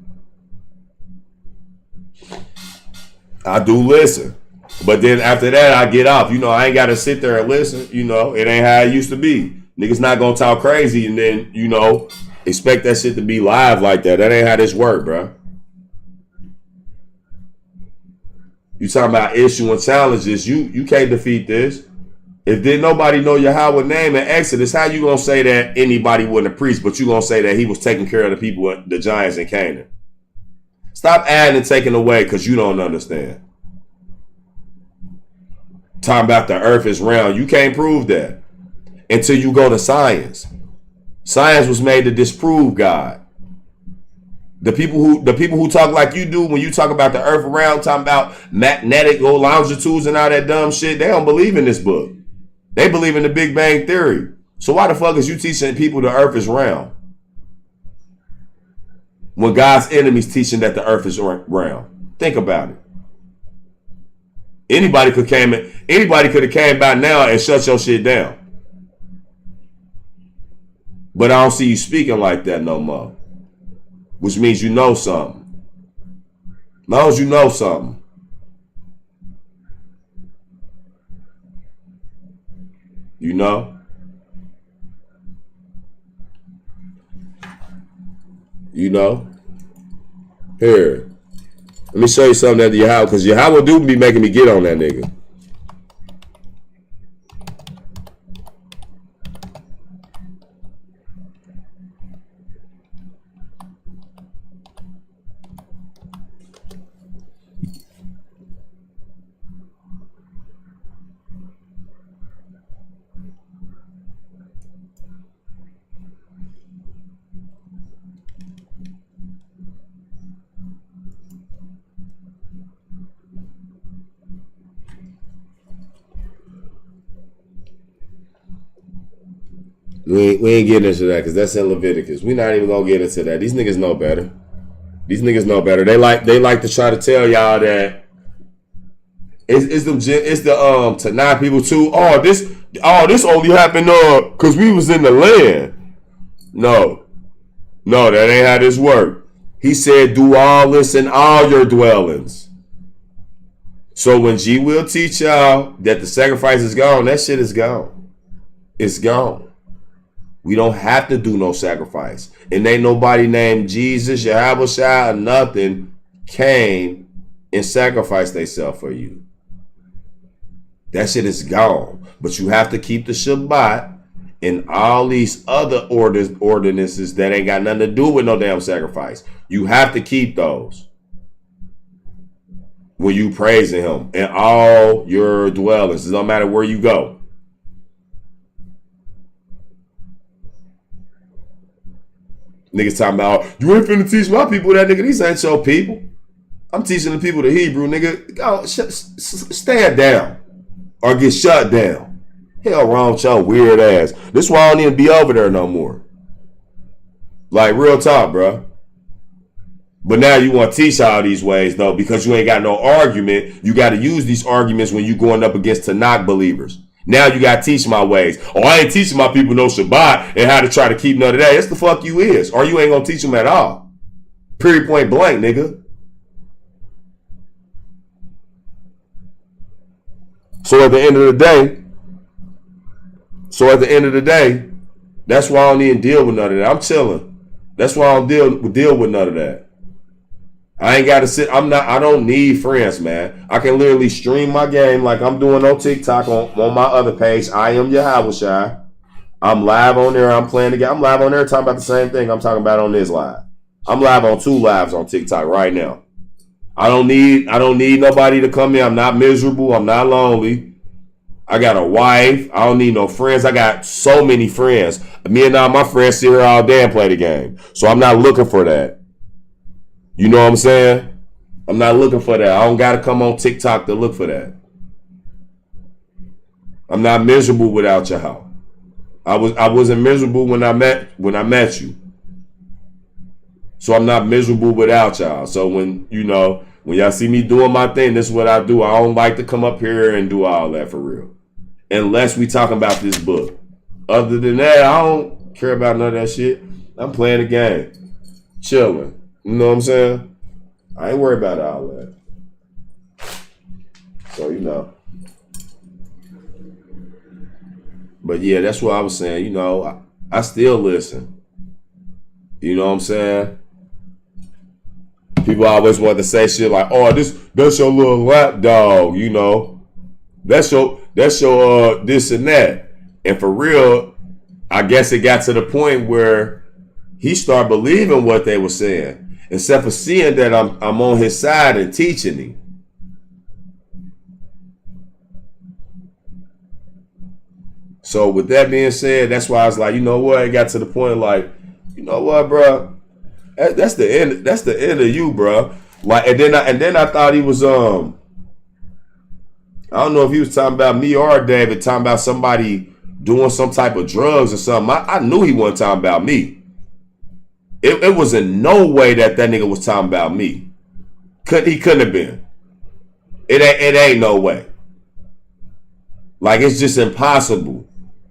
I do listen. But then after that, I get off. I ain't got to sit there and listen. It ain't how it used to be. Niggas not going to talk crazy and then, expect that shit to be live like that. That ain't how this work, bro. You talking about issuing challenges. You can't defeat this. If did nobody know Yahweh's name in Exodus, how you gonna say that anybody wasn't a priest, but you gonna say that he was taking care of the people, the giants in Canaan? Stop adding and taking away because you don't understand. Talking about the earth is round. You can't prove that until you go to science. Science was made to disprove God. The people who talk like you do when you talk about the earth around, talking about magnetic longitudes and all that dumb shit, they don't believe in this book. They believe in the Big Bang Theory. So why the fuck is you teaching people the earth is round? When God's enemies teaching that the earth is round. Think about it. Anybody could have came by now and shut your shit down. But I don't see you speaking like that no more. Which means you know something. As long as you know something. You know? Here. Let me show you something that Yahweh, because Yahweh do be making me get on that nigga. We ain't getting into that because that's in Leviticus. We not even gonna get into that. These niggas know better. These niggas know better. They like to try to tell y'all that it's the Tanakh people too. Oh, this only happened because we was in the land. No, that ain't how this work. He said, do all this in all your dwellings. So when G will teach y'all that the sacrifice is gone, that shit is gone. It's gone. We don't have to do no sacrifice. And ain't nobody named Jesus, Yahweh, or nothing came and sacrificed themselves for you. That shit is gone. But you have to keep the Shabbat and all these other ordinances that ain't got nothing to do with no damn sacrifice. You have to keep those when you praising him in all your dwellings. It don't matter where you go. Niggas talking about, you ain't finna teach my people that, nigga. These ain't your people. I'm teaching the people the Hebrew, nigga. Go, stand down or get shut down. Hell wrong with your weird ass. This is why I don't even be over there no more. Like, real talk, bro. But now you want to teach all these ways, though, because you ain't got no argument. You got to use these arguments when you going up against Tanakh believers. Now you got to teach my ways. Oh, I ain't teaching my people no Shabbat and how to try to keep none of that. That's the fuck you is. Or you ain't going to teach them at all. Period, point blank, nigga. So at the end of the day, that's why I don't even deal with none of that. I'm chilling. That's why I don't deal with none of that. I ain't got to sit. I don't need friends, man. I can literally stream my game like I'm doing on TikTok on my other page. I am Yahweh. I'm live on there. I'm playing the game. I'm live on there talking about the same thing I'm talking about on this live. I'm live on 2 lives on TikTok right now. I don't need nobody to come in. I'm not miserable. I'm not lonely. I got a wife. I don't need no friends. I got so many friends. Me and all my friends sit here all day and play the game. So I'm not looking for that. You know what I'm saying? I'm not looking for that. I don't got to come on TikTok to look for that. I'm not miserable without y'all. I wasn't miserable when I met you. So I'm not miserable without y'all. So when y'all see me doing my thing, this is what I do. I don't like to come up here and do all that for real. Unless we talking about this book. Other than that, I don't care about none of that shit. I'm playing the game. Chilling. You know what I'm saying? I ain't worried about all that. So, But yeah, that's what I was saying. I still listen. You know what I'm saying? People always want to say shit like, oh, that's your little lap dog, That's your this and that. And for real, I guess it got to the point where he started believing what they were saying. Except for seeing that I'm on his side and teaching him. So with that being said, that's why I was like, you know what? It got to the point like, you know what, bro? That's the end. That's the end of you, bro. Like, and then I thought he was I don't know if he was talking about me or David, talking about somebody doing some type of drugs or something. I knew he wasn't talking about me. It was in no way that nigga was talking about me. He couldn't have been. It ain't no way. Like, it's just impossible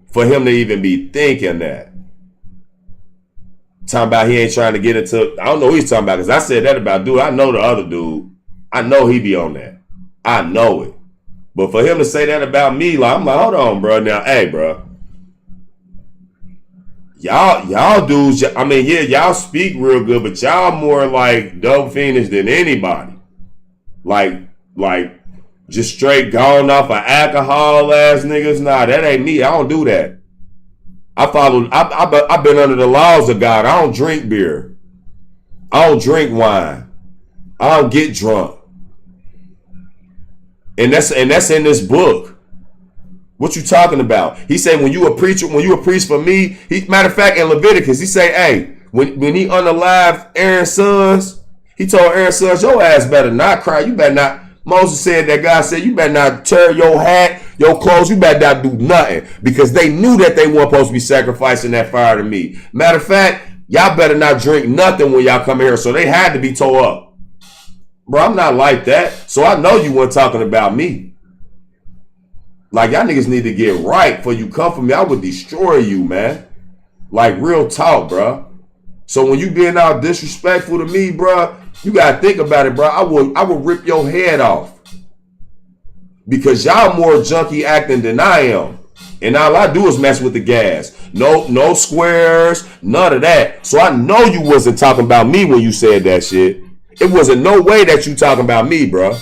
for him to even be thinking that. Talking about he ain't trying to get into. I don't know who he's talking about because I said that about dude. I know the other dude. I know he be on that. I know it. But for him to say that about me, like, I'm like, hold on, bro. Now, hey, bro. Y'all dudes, I mean, yeah, y'all speak real good, but y'all more like dope fiends than anybody. Like, just straight gone off of alcohol ass niggas. Nah, that ain't me. I don't do that. I've been under the laws of God. I don't drink beer. I don't drink wine. I don't get drunk. And that's in this book. What you talking about? He said when you a preacher, when you a priest for me, matter of fact in Leviticus, he say, hey, when he unalived Aaron's sons, he told Aaron's sons, your ass better not cry. You better not Moses said that God said, you better not tear your hat, your clothes, you better not do nothing. Because they knew that they weren't supposed to be sacrificing that fire to me. Matter of fact, y'all better not drink nothing when y'all come here. So they had to be tore up. Bro, I'm not like that. So I know you weren't talking about me. Like, y'all niggas need to get right before you come for me. I would destroy you, man. Like, real talk, bro. So when you being out disrespectful to me, bro, you gotta think about it, bro. I will rip your head off. Because y'all more junkie acting than I am. And all I do is mess with the gas. No squares, none of that. So I know you wasn't talking about me when you said that shit. It wasn't no way that you talking about me, bro.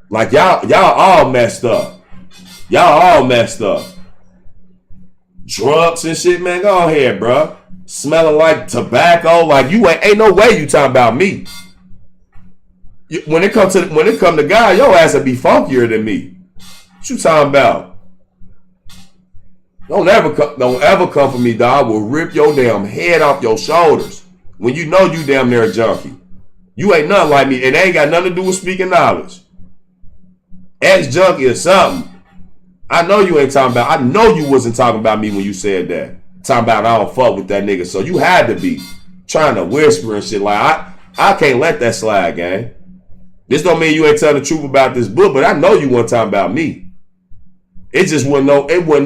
Like y'all all messed up. Y'all all messed up. Drugs and shit, man. Go ahead, bro. Smelling like tobacco. Like you ain't no way you talking about me. When it come to God, your ass will be funkier than me. What you talking about? Don't ever come for me, dog. I will rip your damn head off your shoulders. When you know you damn near a junkie. You ain't nothing like me. And it ain't got nothing to do with speaking knowledge. Ex-junkie or something. I know you ain't talking about. I know you wasn't talking about me when you said that. Talking about I don't fuck with that nigga. So you had to be trying to whisper and shit. Like I can't let that slide, gang. This don't mean you ain't telling the truth about this book, but I know you weren't talking about me. It just wasn't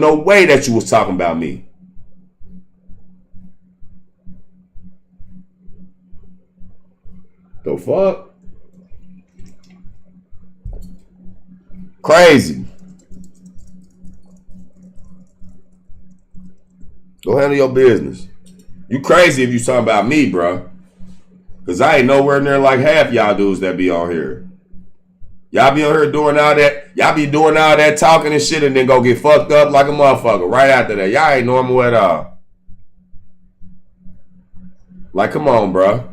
no way that you was talking about me. The fuck? Crazy. Go handle your business. You crazy if you talking about me, bro. Because I ain't nowhere near like half y'all dudes that be on here. Y'all be on here doing all that. Y'all be doing all that talking and shit and then go get fucked up like a motherfucker right after that. Y'all ain't normal at all. Like, come on, bro.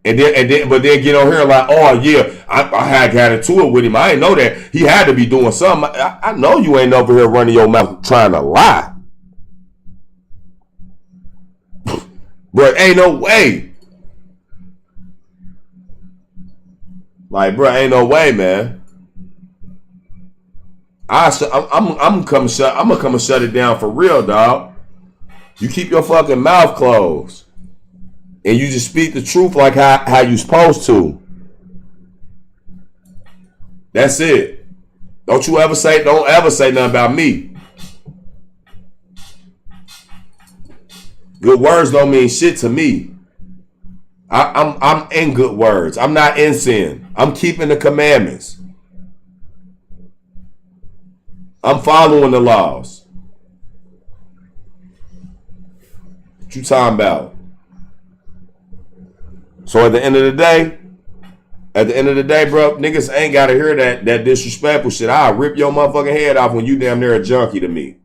But then get on here like, oh yeah, I had got into it with him. I ain't know that. He had to be doing something. I know you ain't over here running your mouth trying to lie. Bro, ain't no way. Like, bro, ain't no way, man. I'm gonna come and shut it down for real, dog. You keep your fucking mouth closed. And you just speak the truth like how you supposed to. That's it. Don't ever say nothing about me. Good words don't mean shit to me. I'm in good words. I'm not in sin. I'm keeping the commandments. I'm following the laws. What you talking about? So at the end of the day, bro, niggas ain't gotta hear that disrespectful shit. I'll rip your motherfucking head off when you damn near a junkie to me.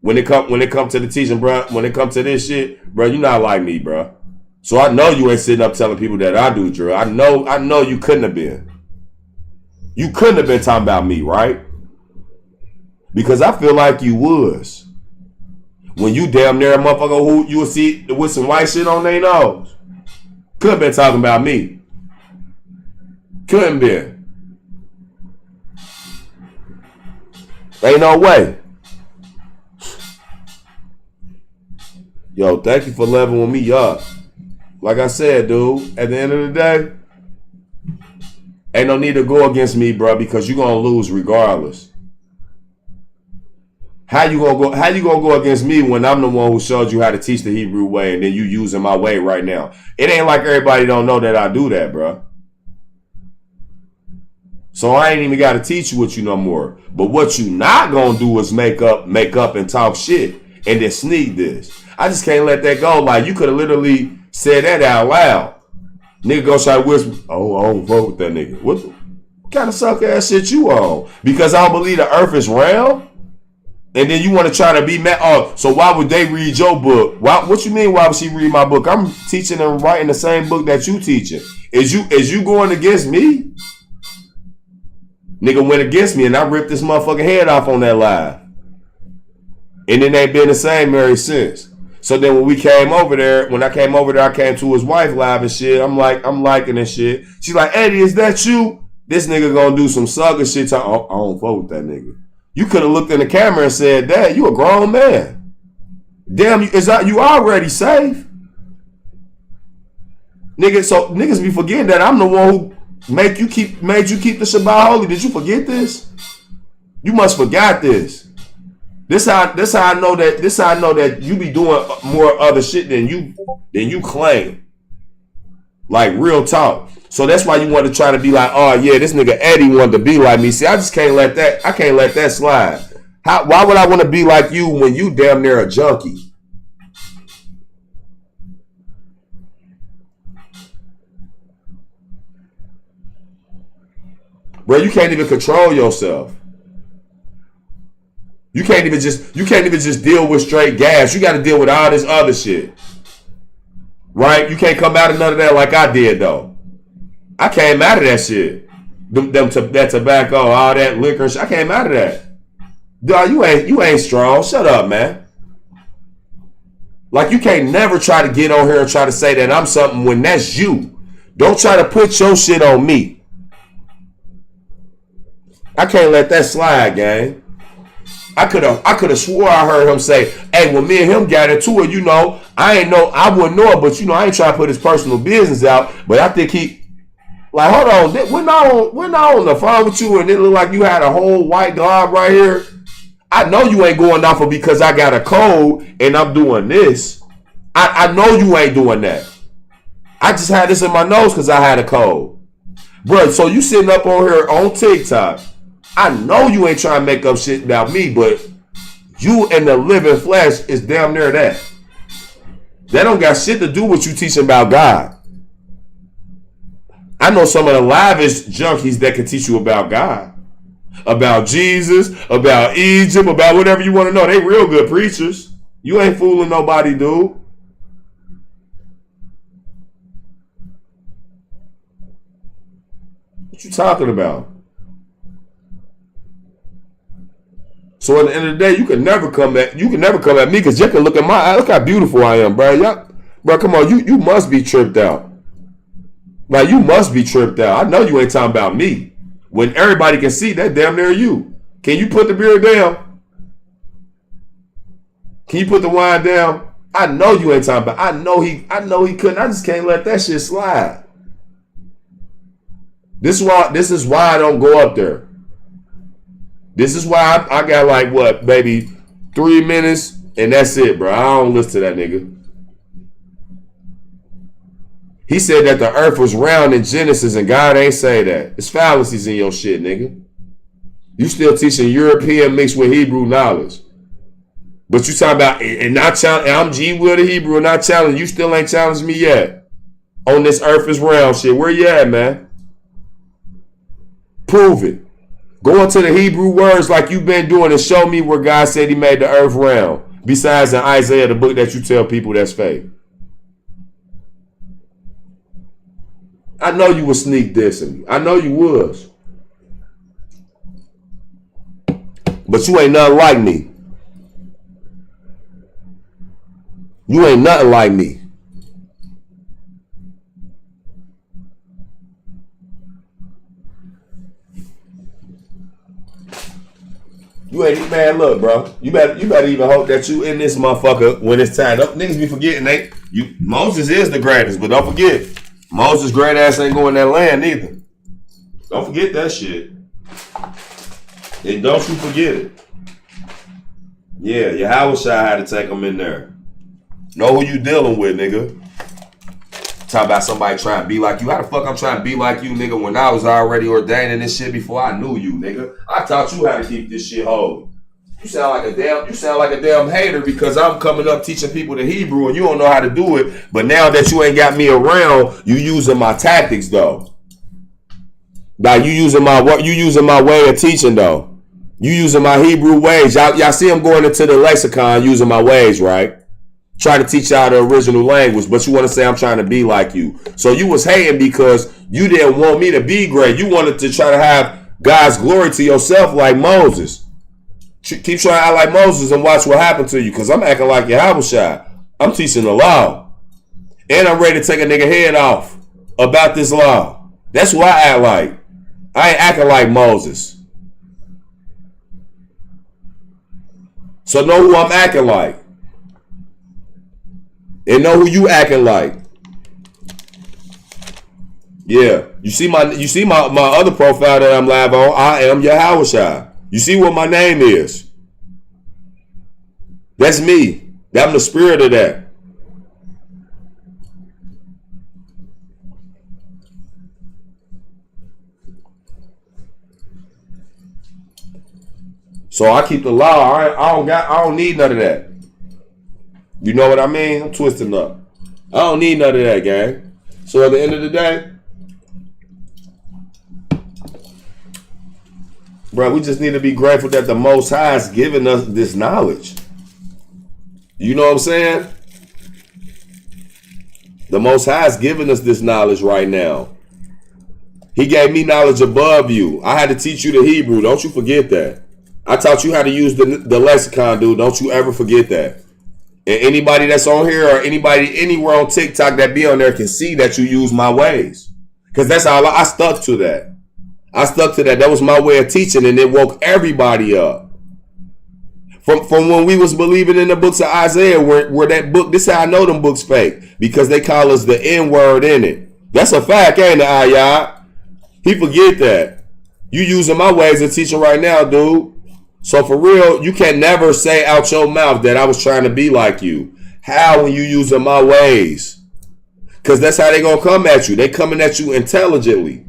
When it come to the teaching, bro, when it come to this shit, bro, you not like me, bro. So I know you ain't sitting up telling people that I do drill. I know you couldn't have been. You couldn't have been talking about me, right? Because I feel like you was. When you damn near a motherfucker who you will see with some white shit on their nose. Could have been talking about me. Couldn't be. Ain't no way. Yo, thank you for leveling me up. Like I said, dude, at the end of the day, ain't no need to go against me, bro, because you're gonna lose regardless. How you gonna go against me when I'm the one who showed you how to teach the Hebrew way and then you using my way right now? It ain't like everybody don't know that I do that, bro. So I ain't even got to teach you what you no more. But what you not gonna do is make up and talk shit and then sneak this. I just can't let that go. Like, you could have literally said that out loud. Nigga go try to whisper, oh, I don't vote with that nigga. What kind of suck ass shit you on? Because I don't believe the earth is round? And then you want to try to be mad. Oh, so why would they read your book? What you mean? Why would she read my book? I'm teaching and writing the same book that you teaching. Is you going against me? Nigga went against me and I ripped this motherfucking head off on that live. And then they been the same ever since. So then when we came over there, when I came over there, I came to his wife live and shit. I'm liking this shit. She's like, Eddie, is that you? This nigga gonna do some sucker shit. I don't fuck with that nigga. You could have looked in the camera and said, Dad, you a grown man. Damn, you already safe? Nigga, so niggas be forgetting that I'm the one who made you keep the Shabbat holy. Did you forget this? You must forgot this. This how I know that you be doing more other shit than you claim. Like real talk. So that's why you want to try to be like, oh yeah, this nigga Eddie wanted to be like me. See, I just can't let that slide. Why would I want to be like you when you damn near a junkie? Bro, you can't even control yourself. You can't even just deal with straight gas. You got to deal with all this other shit. Right? You can't come out of none of that like I did though. I came out of that shit. That tobacco, all that liquor and shit. I came out of that. Dog, you ain't strong. Shut up, man. Like you can't never try to get on here and try to say that I'm something when that's you. Don't try to put your shit on me. I can't let that slide, gang. I could have swore I heard him say, hey, when me and him got into it, I wouldn't know it, but I ain't trying to put his personal business out. But I think he like, hold on, we're not on the phone with you and it looked like you had a whole white glob right here. I know you ain't going off of because I got a code and I'm doing this. I know you ain't doing that. I just had this in my nose because I had a code. Bro, so you sitting up on here on TikTok. I know you ain't trying to make up shit about me, but you in the living flesh is damn near that. That don't got shit to do with you teaching about God. I know some of the livest junkies that can teach you about God. About Jesus, about Egypt, about whatever you want to know. They real good preachers. You ain't fooling nobody, dude. What you talking about? So at the end of the day, you can never come at me because you can look at my eye. Look how beautiful I am, bro. Bro, come on, you must be tripped out. Like you must be tripped out. I know you ain't talking about me. When everybody can see that damn near you. Can you put the beer down? Can you put the wine down? I know you ain't talking about. I know he couldn't. I just can't let that shit slide. This is why I don't go up there. This is why I got like what, maybe 3 minutes and that's it, bro. I don't listen to that nigga. He said that the earth was round in Genesis and God ain't say that. It's fallacies in your shit, nigga. You still teaching European mixed with Hebrew knowledge. But you talking about, and I'm G with the Hebrew and not challenging. You still ain't challenged me yet. On this earth is round shit. Where you at, man? Prove it. Go into the Hebrew words like you've been doing and show me where God said he made the earth round. Besides in Isaiah, the book that you tell people that's fake. I know you was sneak dissing me. I know you was. But you ain't nothing like me. You ain't nothing like me. You ain't, man, look, bro. You better even hope that you in this motherfucker when it's time. Niggas be forgetting Moses is the greatest, but don't forget, Moses' great ass ain't going that land either. Don't forget that shit. And don't you forget it. Yeah, Yahweh had to take them in there. Know who you dealing with, nigga. Talk about somebody trying to be like you. How the fuck I'm trying to be like you, nigga, when I was already ordained in this shit before I knew you, nigga. I taught you how to keep this shit holy. You sound like a damn hater because I'm coming up teaching people the Hebrew and you don't know how to do it. But now that you ain't got me around, you using my tactics though. Like you using my way of teaching though. You using my Hebrew ways. Y'all see I'm going into the lexicon using my ways, right? Trying to teach y'all the original language, but you want to say I'm trying to be like you. So you was hating because you didn't want me to be great. You wanted to try to have God's glory to yourself like Moses. Keep trying to act like Moses and watch what happened to you because I'm acting like Yahweh. I'm teaching the law. And I'm ready to take a nigga head off about this law. That's who I act like. I ain't acting like Moses. So know who I'm acting like. And know who you acting like. Yeah. You see my other profile that I'm live on. I am Yahushua. You see what my name is. That's me. I'm the spirit of that. So I keep the law. I don't need none of that. You know what I mean? I'm twisting up. I don't need none of that, gang. So at the end of the day, bro, we just need to be grateful that the Most High has given us this knowledge. You know what I'm saying? The Most High has given us this knowledge right now. He gave me knowledge above you. I had to teach you the Hebrew. Don't you forget that. I taught you how to use the lexicon, dude. Don't you ever forget that. And anybody that's on here or anybody anywhere on TikTok that be on there can see that you use my ways. Because that's how I stuck to that. I stuck to that. That was my way of teaching, and it woke everybody up. From when we was believing in the books of Isaiah, where that book, this is how I know them books fake. Because they call us the N-word in it. That's a fact, ain't it, Ayah? He forget that. You using my ways of teaching right now, dude. So for real, you can never say out your mouth that I was trying to be like you. How when you using my ways? Because that's how they gonna come at you. They coming at you intelligently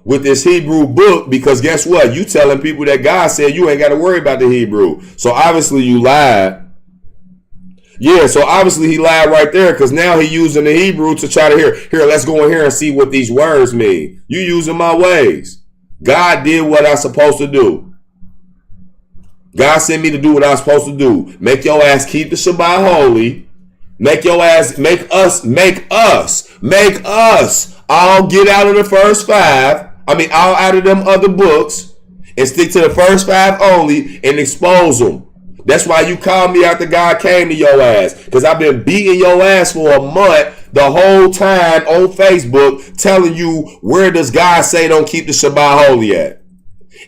with this Hebrew book, because guess what? You telling people that God said you ain't got to worry about the Hebrew. So obviously you lied. Yeah, so obviously he lied right there, because now he using the Hebrew to try to here, let's go in here and see what these words mean. You using my ways. God did what I was supposed to do. God sent me to do what I was supposed to do. Make your ass keep the Shabbat holy. Make us all get out of the first five. All out of them other books and stick to the first five only and expose them. That's why you called me after God came to your ass. Because I've been beating your ass for a month the whole time on Facebook telling you, where does God say don't keep the Shabbat holy at?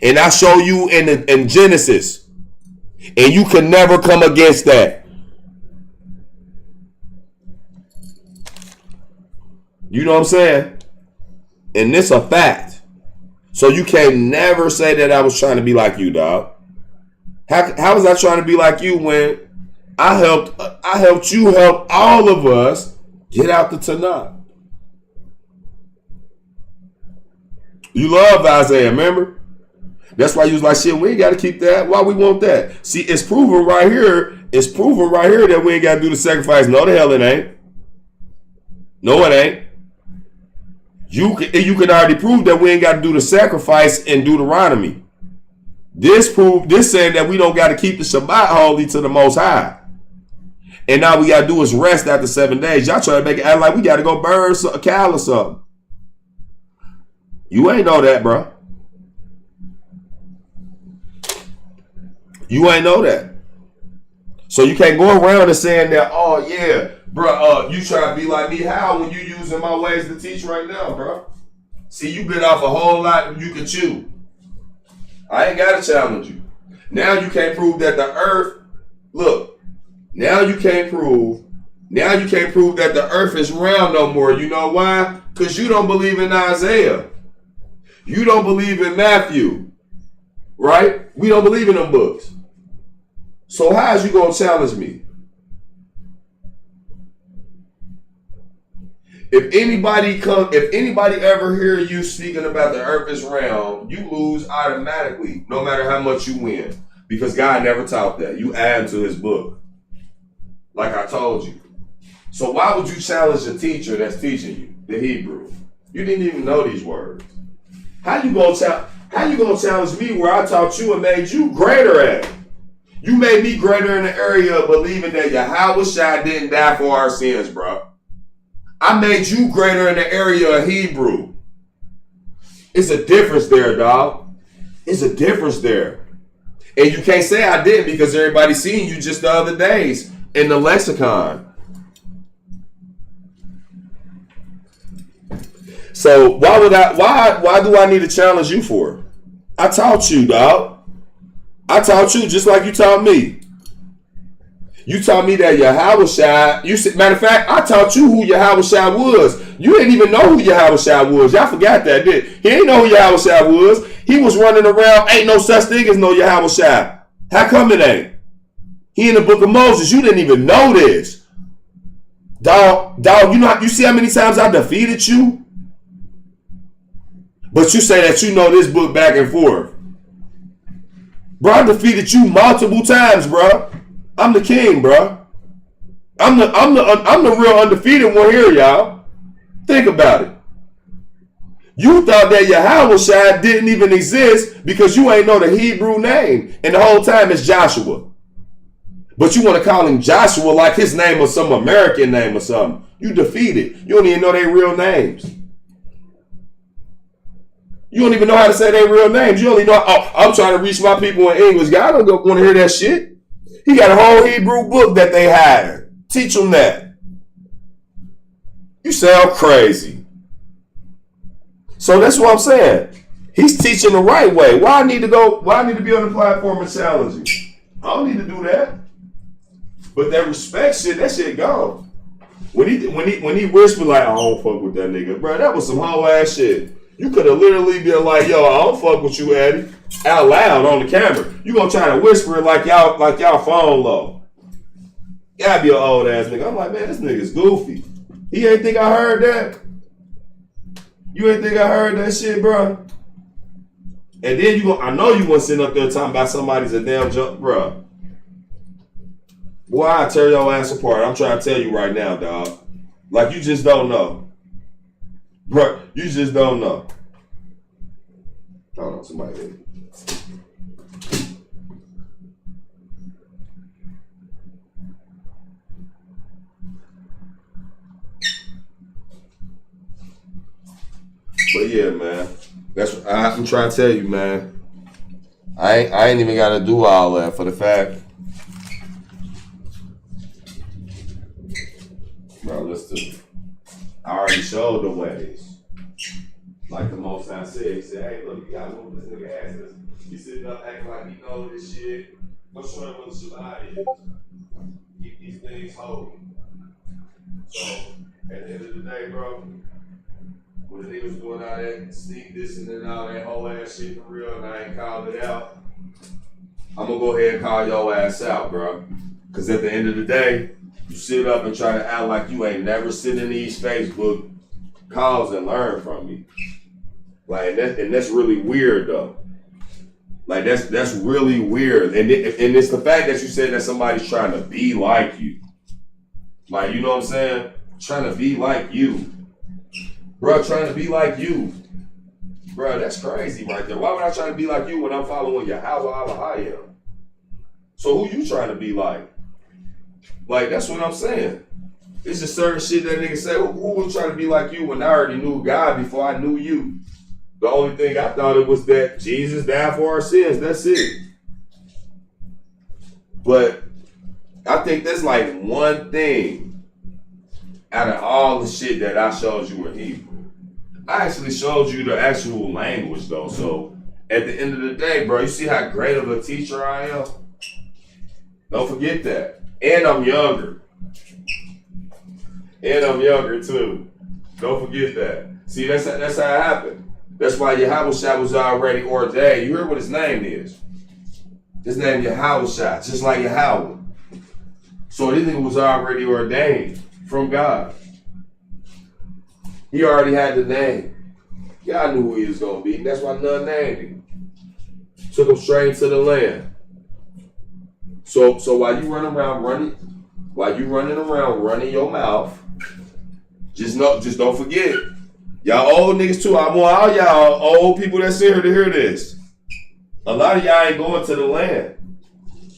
And I show you in Genesis. And you can never come against that. You know what I'm saying? And this a fact. So you can never say that I was trying to be like you, dog. How was I trying to be like you when I helped you help all of us get out the Tanakh? You love Isaiah, remember? That's why you was like, shit, we ain't got to keep that. Why we want that? See, it's proven right here. It's proven right here that we ain't got to do the sacrifice. No, the hell it ain't. No, it ain't. You can already prove that we ain't got to do the sacrifice in Deuteronomy. This saying that we don't got to keep the Shabbat holy to the Most High. And now we got to do is rest after 7 days. Y'all trying to make it act like we got to go burn a cow or something. You ain't know that, bro. You ain't know that. So you can't go around and saying that, oh yeah, bro, you trying to be like me. How when you using my ways to teach right now, bro? See, you bit off a whole lot you can chew. I ain't got to challenge you. Now you can't prove that the earth, look, now you can't prove that the earth is round no more. You know why? Because you don't believe in Isaiah. You don't believe in Matthew. Right? We don't believe in them books. So how is you going to challenge me? If anybody ever hear you speaking about the earth is round, you lose automatically, no matter how much you win. Because God never taught that. You add to his book. Like I told you. So why would you challenge a teacher that's teaching you the Hebrew? You didn't even know these words. How you gonna challenge me where I taught you and made you greater at it? You made me greater in the area of believing that Yahushua didn't die for our sins, bro. I made you greater in the area of Hebrew. It's a difference there, dog. It's a difference there. And you can't say I didn't because everybody seen you just the other days in the lexicon. So why do I need to challenge you for? I taught you, dog. I taught you just like you taught me. You taught me that Yahushua. You said, matter of fact, I taught you who Yahushua was. You didn't even know who Yahushua was. Y'all forgot that, did he? Ain't know who Yahushua was. He was running around. Ain't no such thing as no Yahushua. How come it ain't? He in the book of Moses. You didn't even know this. Dog, you see how many times I defeated you? But you say that you know this book back and forth. Bro, I defeated you multiple times, bro. I'm the king, bro. I'm the real undefeated one here, y'all. Think about it. You thought that Yahushua didn't even exist because you ain't know the Hebrew name. And the whole time it's Joshua. But you want to call him Joshua like his name or some American name or something. You defeated. You don't even know their real names. You don't even know how to say their real names. You only know, oh, I'm trying to reach my people in English. God don't want to hear that shit. He got a whole Hebrew book that they hired. Teach them that. You sound crazy. So that's what I'm saying. He's teaching the right way. Why I need to be on the platform and challenge you? I don't need to do that. But that respect shit, that shit gone. When he whispered like, I don't fuck with that nigga, bro, that was some whole ass shit. You could have literally been like, yo, I don't fuck with you, Eddie. Out loud on the camera. You gonna try to whisper it like y'all phone low. Y'all be an old ass nigga. I'm like, man, this nigga's goofy. He ain't think I heard that. You ain't think I heard that shit, bro. And then I know you want to sit up there talking about somebody's a damn junk, bro. Boy, I tear your ass apart. I'm trying to tell you right now, dog. Like you just don't know. Bro, you just don't know. Hold on, somebody hit me. But yeah, man. That's what I'm trying to tell you, man. I ain't even gotta do all that for the fact. Bro, listen. I already showed the ways. Like the most I said, he said, hey, look, you gotta move this nigga ass. He sitting up acting like he knows this shit. Go show him what the Shabbat is. Keep these things holy. So, at the end of the day, bro, when the niggas doing all that sneak this and then all that whole ass shit for real, and I ain't called it out, I'm gonna go ahead and call your ass out, bro. Cause at the end of the day, you sit up and try to act like you ain't never sitting in these Facebook calls and learn from me. Like, that's really weird though. Like that's really weird. And it's the fact that you said that somebody's trying to be like you. Like, you know what I'm saying? Trying to be like you. Bro, trying to be like you. Bro, that's crazy right there. Why would I try to be like you when I'm following your Yahweh? So who you trying to be like? Like, that's what I'm saying. It's just certain shit that nigga say, who would try to be like you when I already knew God before I knew you? The only thing I thought it was that Jesus died for our sins. That's it. But I think that's like one thing out of all the shit that I showed you in Hebrew. I actually showed you the actual language though. So at the end of the day, bro, you see how great of a teacher I am? Don't forget that. And I'm younger. And I'm younger too. Don't forget that. See, that's how it happened. That's why Yahushua was already ordained. You heard what his name is. His name Yahushua, just like Yahweh. So this nigga was already ordained from God. He already had the name. God knew who he was going to be. That's why none named him. Took him straight to the land. So while you running around running your mouth, just don't forget. Y'all old niggas too. I want all y'all old people that's in here to hear this. A lot of y'all ain't going to the land.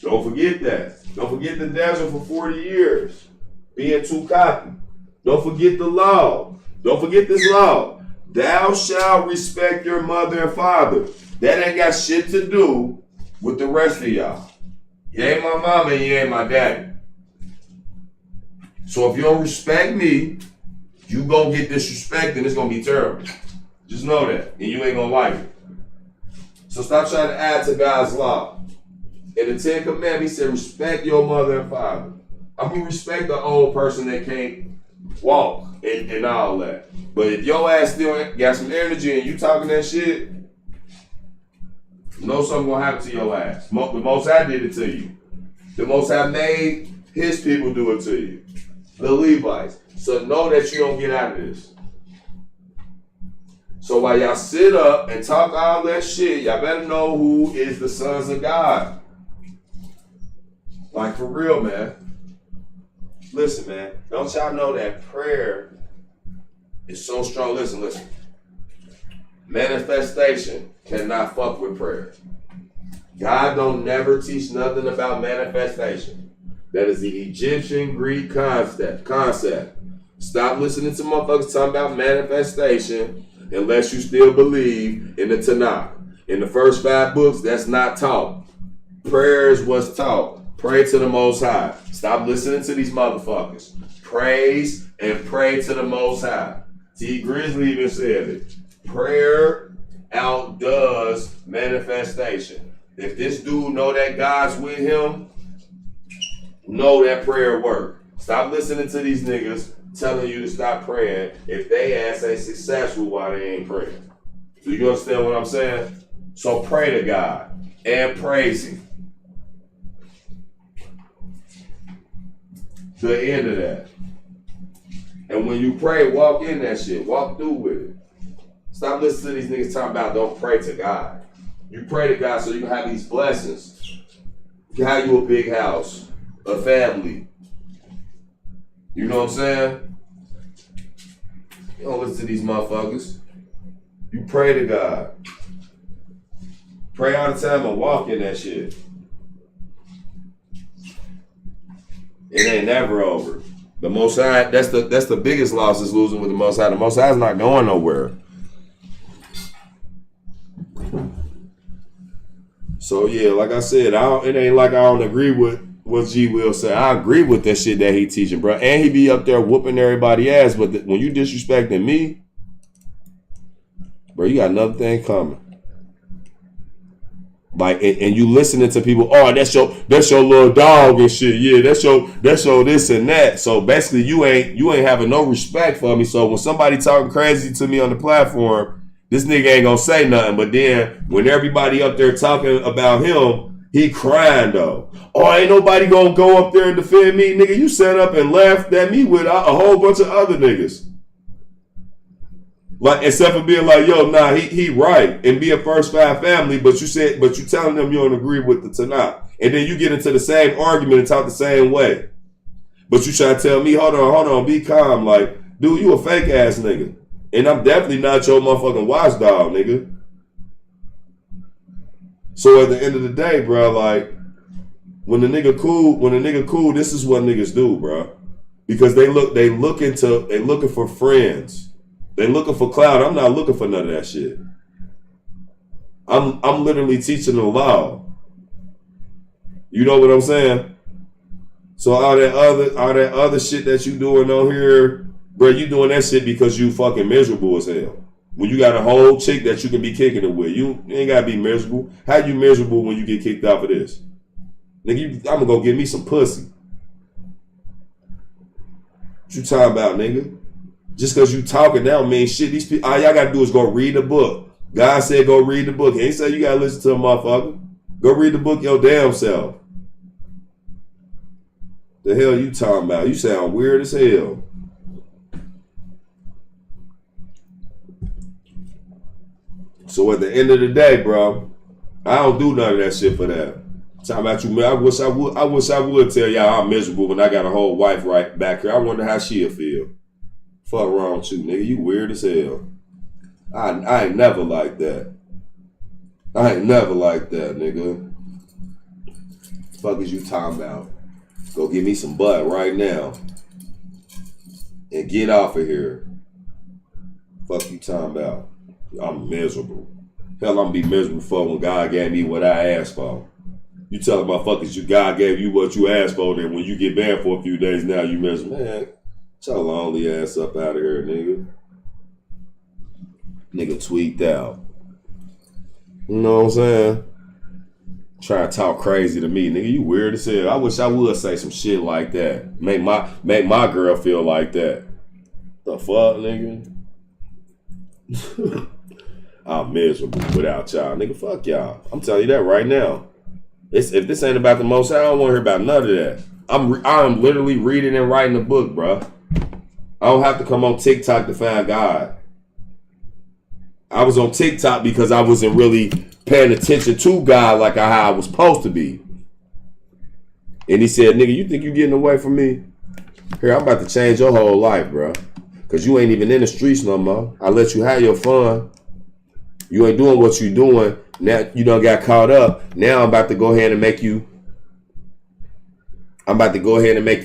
Don't forget that. Don't forget the desert for 40 years. Being too cocky. Don't forget the law. Don't forget this law. Thou shalt respect your mother and father. That ain't got shit to do with the rest of y'all. You ain't my mama and you ain't my daddy. So if you don't respect me, You gonna get disrespected and it's gonna be terrible. Just know that. And you ain't gonna like it. So stop trying to add to God's law. In the 10 Commandments, he said, respect your mother and father. I mean, respect the old person that can't walk and all that. But if your ass still got some energy and you talking that shit, you know something gonna happen to your ass. The Most High did it to you. The Most High made his people do it to you. The Levites. So know that you don't get out of this. So while y'all sit up and talk all that shit, y'all better know who is the sons of God. Like for real, man. Listen, man. Don't y'all know that prayer is so strong? Listen. Manifestation cannot fuck with prayer. God don't never teach nothing about manifestation. That is the Egyptian Greek concept. Stop listening to motherfuckers talking about manifestation unless you still believe in the Tanakh. In the first 5 books, that's not taught. Prayer is what's taught. Pray to the Most High. Stop listening to these motherfuckers. Praise and pray to the Most High. T. Grizzly even said it. Prayer outdoes manifestation. If this dude know that God's with him, know that prayer work. Stop listening to these niggas telling you to stop praying if they ass ain't successful while they ain't praying. Do you understand what I'm saying? So pray to God and praise him. The end of that. And when you pray, walk in that shit. Walk through with it. Stop listening to these niggas talking about don't pray to God. You pray to God so you can have these blessings. You can have you a big house, a family. You know what I'm saying? You don't listen to these motherfuckers. You pray to God. Pray all the time and walk in that shit. It ain't never over. The Most High, that's the biggest loss is losing with the Most High. The Most High is not going nowhere. So yeah, like I said, it ain't like I don't agree with what G Will say. I agree with that shit that he teaching, bro. And he be up there whooping everybody ass. But when you disrespecting me, bro, you got another thing coming. Like and you listening to people, oh, that's your little dog and shit. Yeah, that's your this and that. So basically you ain't having no respect for me. So when somebody talking crazy to me on the platform, this nigga ain't gonna say nothing. But then when everybody up there talking about him, he crying though. Oh, ain't nobody gonna go up there and defend me, nigga. You sat up and laughed at me with a whole bunch of other niggas. Like, except for being like, yo, nah, he right, and be a first 5 family, but you telling them you don't agree with the Tanakh. And then you get into the same argument and talk the same way. But you try to tell me, hold on, be calm. Like, dude, you a fake ass nigga. And I'm definitely not your motherfucking watchdog, nigga. So at the end of the day, bro, like, when the nigga cool, this is what niggas do, bro. Because they looking for friends. They looking for clout. I'm not looking for none of that shit. I'm literally teaching the law. You know what I'm saying? So all that other shit that you doing on here, bro, you doing that shit because you fucking miserable as hell. When you got a whole chick that you can be kicking it with, you ain't gotta be miserable. How you miserable when you get kicked out of this? Nigga, I'm gonna go get me some pussy. What you talking about, nigga? Just because you talking now mean shit. These people, all y'all gotta do is go read the book. God said go read the book. He ain't say you gotta listen to a motherfucker. Go read the book your damn self. The hell you talking about? You sound weird as hell. So at the end of the day, bro, I don't do none of that shit for that. Talking about you, man. I wish I would tell y'all I'm miserable when I got a whole wife right back here. I wonder how she'll feel. Fuck wrong with you, nigga. You weird as hell. I ain't never like that. I ain't never like that, nigga. Fuck is you talking about? Go give me some butt right now. And get off of here. Fuck you talking about? I'm miserable. Hell, I'm gonna be miserable for when God gave me what I asked for. You telling motherfuckers God gave you what you asked for, then when you get banned for a few days now you miserable. Man, Shut your lonely ass up out of here, nigga. Nigga tweaked out. You know what I'm saying? Try to talk crazy to me, nigga. You weird as hell. I wish I would say some shit like that. Make my girl feel like that. The fuck, nigga? I'm miserable without y'all, nigga. Fuck y'all. I'm telling you that right now. If this ain't about the Most High, I don't want to hear about none of that. I'm literally reading and writing a book, bro. I don't have to come on TikTok to find God. I was on TikTok because I wasn't really paying attention to God like how I was supposed to be. And he said, nigga, you think you getting away from me? Here, I'm about to change your whole life, bro. Because you ain't even in the streets no more. I let you have your fun. You ain't doing what you doing. Now you done got caught up. Now I'm about to go ahead and make you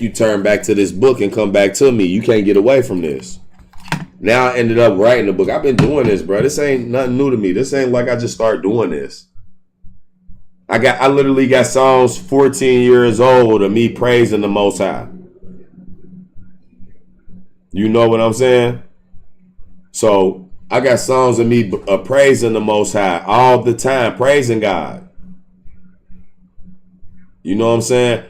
turn back to this book and come back to me. You can't get away from this. Now I ended up writing the book. I've been doing this, bro. This ain't nothing new to me. This ain't like I just started doing this. I literally got songs 14 years old of me praising the Most High. You know what I'm saying? So I got songs of me praising the Most High all the time, praising God. You know what I'm saying?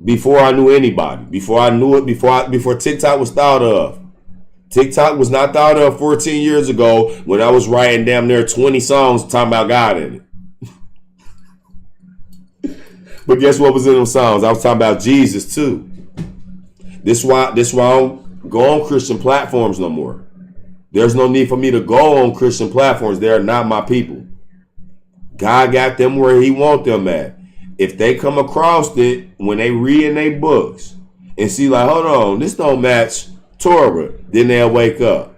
Before I knew anybody, before I knew it, before TikTok was thought of. TikTok was not thought of 14 years ago when I was writing damn near 20 songs talking about God in it. But guess what was in them songs? I was talking about Jesus too. This why I don't go on Christian platforms no more. There's no need for me to go on Christian platforms. They are not my people. God got them where he want them at. If they come across it when they read in their books and see like, hold on, this don't match Torah, then they'll wake up.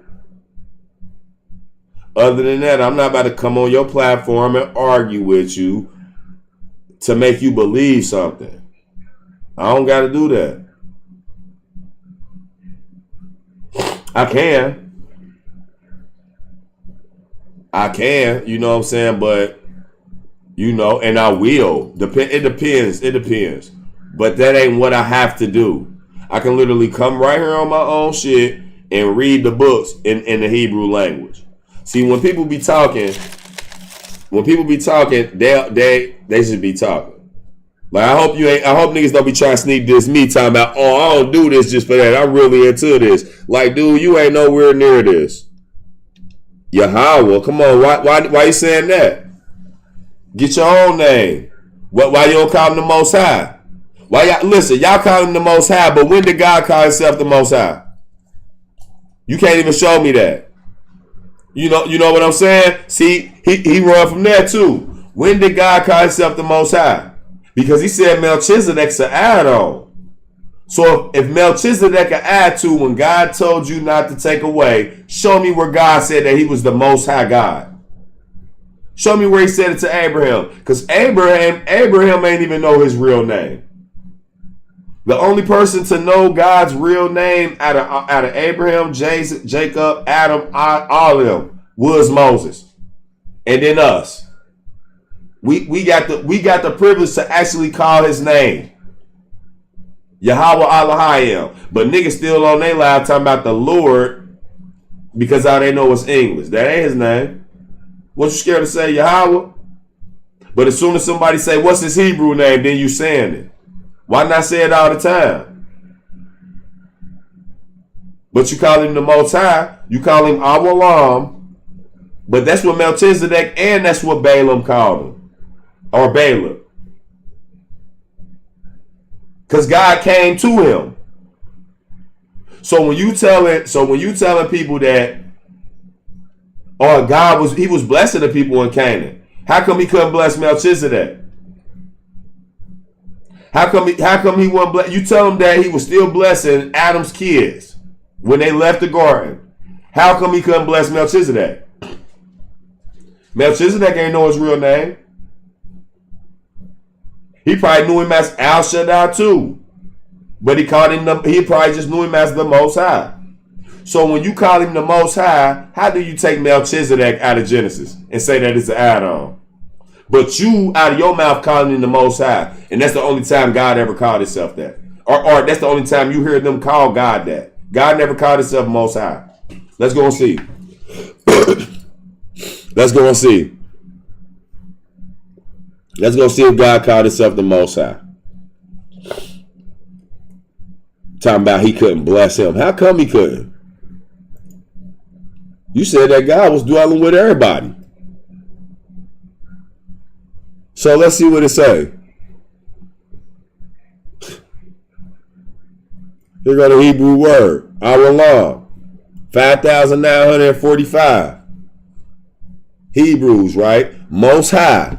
Other than that, I'm not about to come on your platform and argue with you to make you believe something. I don't got to do that. I can, you know what I'm saying? But, you know, and I will. It depends. But that ain't what I have to do. I can literally come right here on my own shit and read the books in the Hebrew language. See, when people be talking, they should be talking. Like I hope niggas don't be trying to sneak this me talking about, oh, I don't do this just for that. I'm really into this. Like, dude, you ain't nowhere near this. Yahweh, come on, why you saying that? Get your own name. Why you don't call him the Most High? Why y'all call him the Most High, but when did God call himself the Most High? You can't even show me that. You know what I'm saying? See, he run from there too. When did God call himself the Most High? Because he said Melchizedek's an add-on. So if Melchizedek an add to when God told you not to take away, show me where God said that he was the Most High God. Show me where he said it to Abraham. Because Abraham ain't even know his real name. The only person to know God's real name out of Abraham, Jacob, Adam, all of them was Moses. And then us. We got the privilege to actually call his name. Yahweh Elohim. But niggas still on their live talking about the Lord because all they know is English. That ain't his name. What you scared to say, Yahweh? But as soon as somebody say, what's his Hebrew name, then you saying it. Why not say it all the time? But you call him the Most High. You call him Awalam. But that's what Melchizedek and that's what Balaam called him. Or Balaam. Because God came to him. So when you telling people that, or he was blessing the people in Canaan, how come he couldn't bless Melchizedek? How come he wasn't blessed? You tell him that he was still blessing Adam's kids when they left the garden. How come he couldn't bless Melchizedek? Melchizedek ain't know his real name. He probably knew him as Al Shaddai too. But he probably just knew him as the Most High. So when you call him the Most High, how do you take Melchizedek out of Genesis and say that it's an add-on? But you, out of your mouth, calling him the Most High. And that's the only time God ever called himself that. Or that's the only time you hear them call God that. God never called himself Most High. Let's go and see. Let's go and see. Let's go see if God called himself the Most High. Talking about he couldn't bless him. How come he couldn't? You said that God was dwelling with everybody. So let's see what it say. Here go the Hebrew word. Our law. 5,945. Hebrews, right? Most High.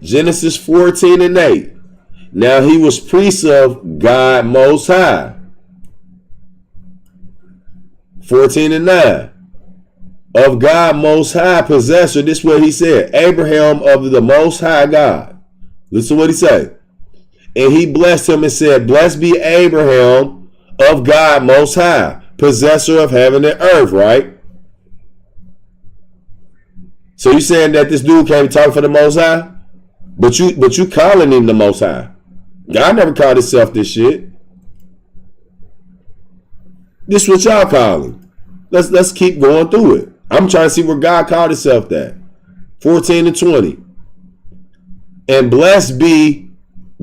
Genesis 14:8. Now he was priest of God Most High. 14:9. Of God Most High possessor. This is what he said. Abraham of the Most High God. Listen to what he said. And he blessed him and said, blessed be Abraham of God Most High, possessor of heaven and earth, right? So you saying that this dude can't talk for the Most High? But you calling him the Most High. God never called himself this shit. This is what y'all call him. Let's keep going through it. I'm trying to see where God called himself that. 14:20. And blessed be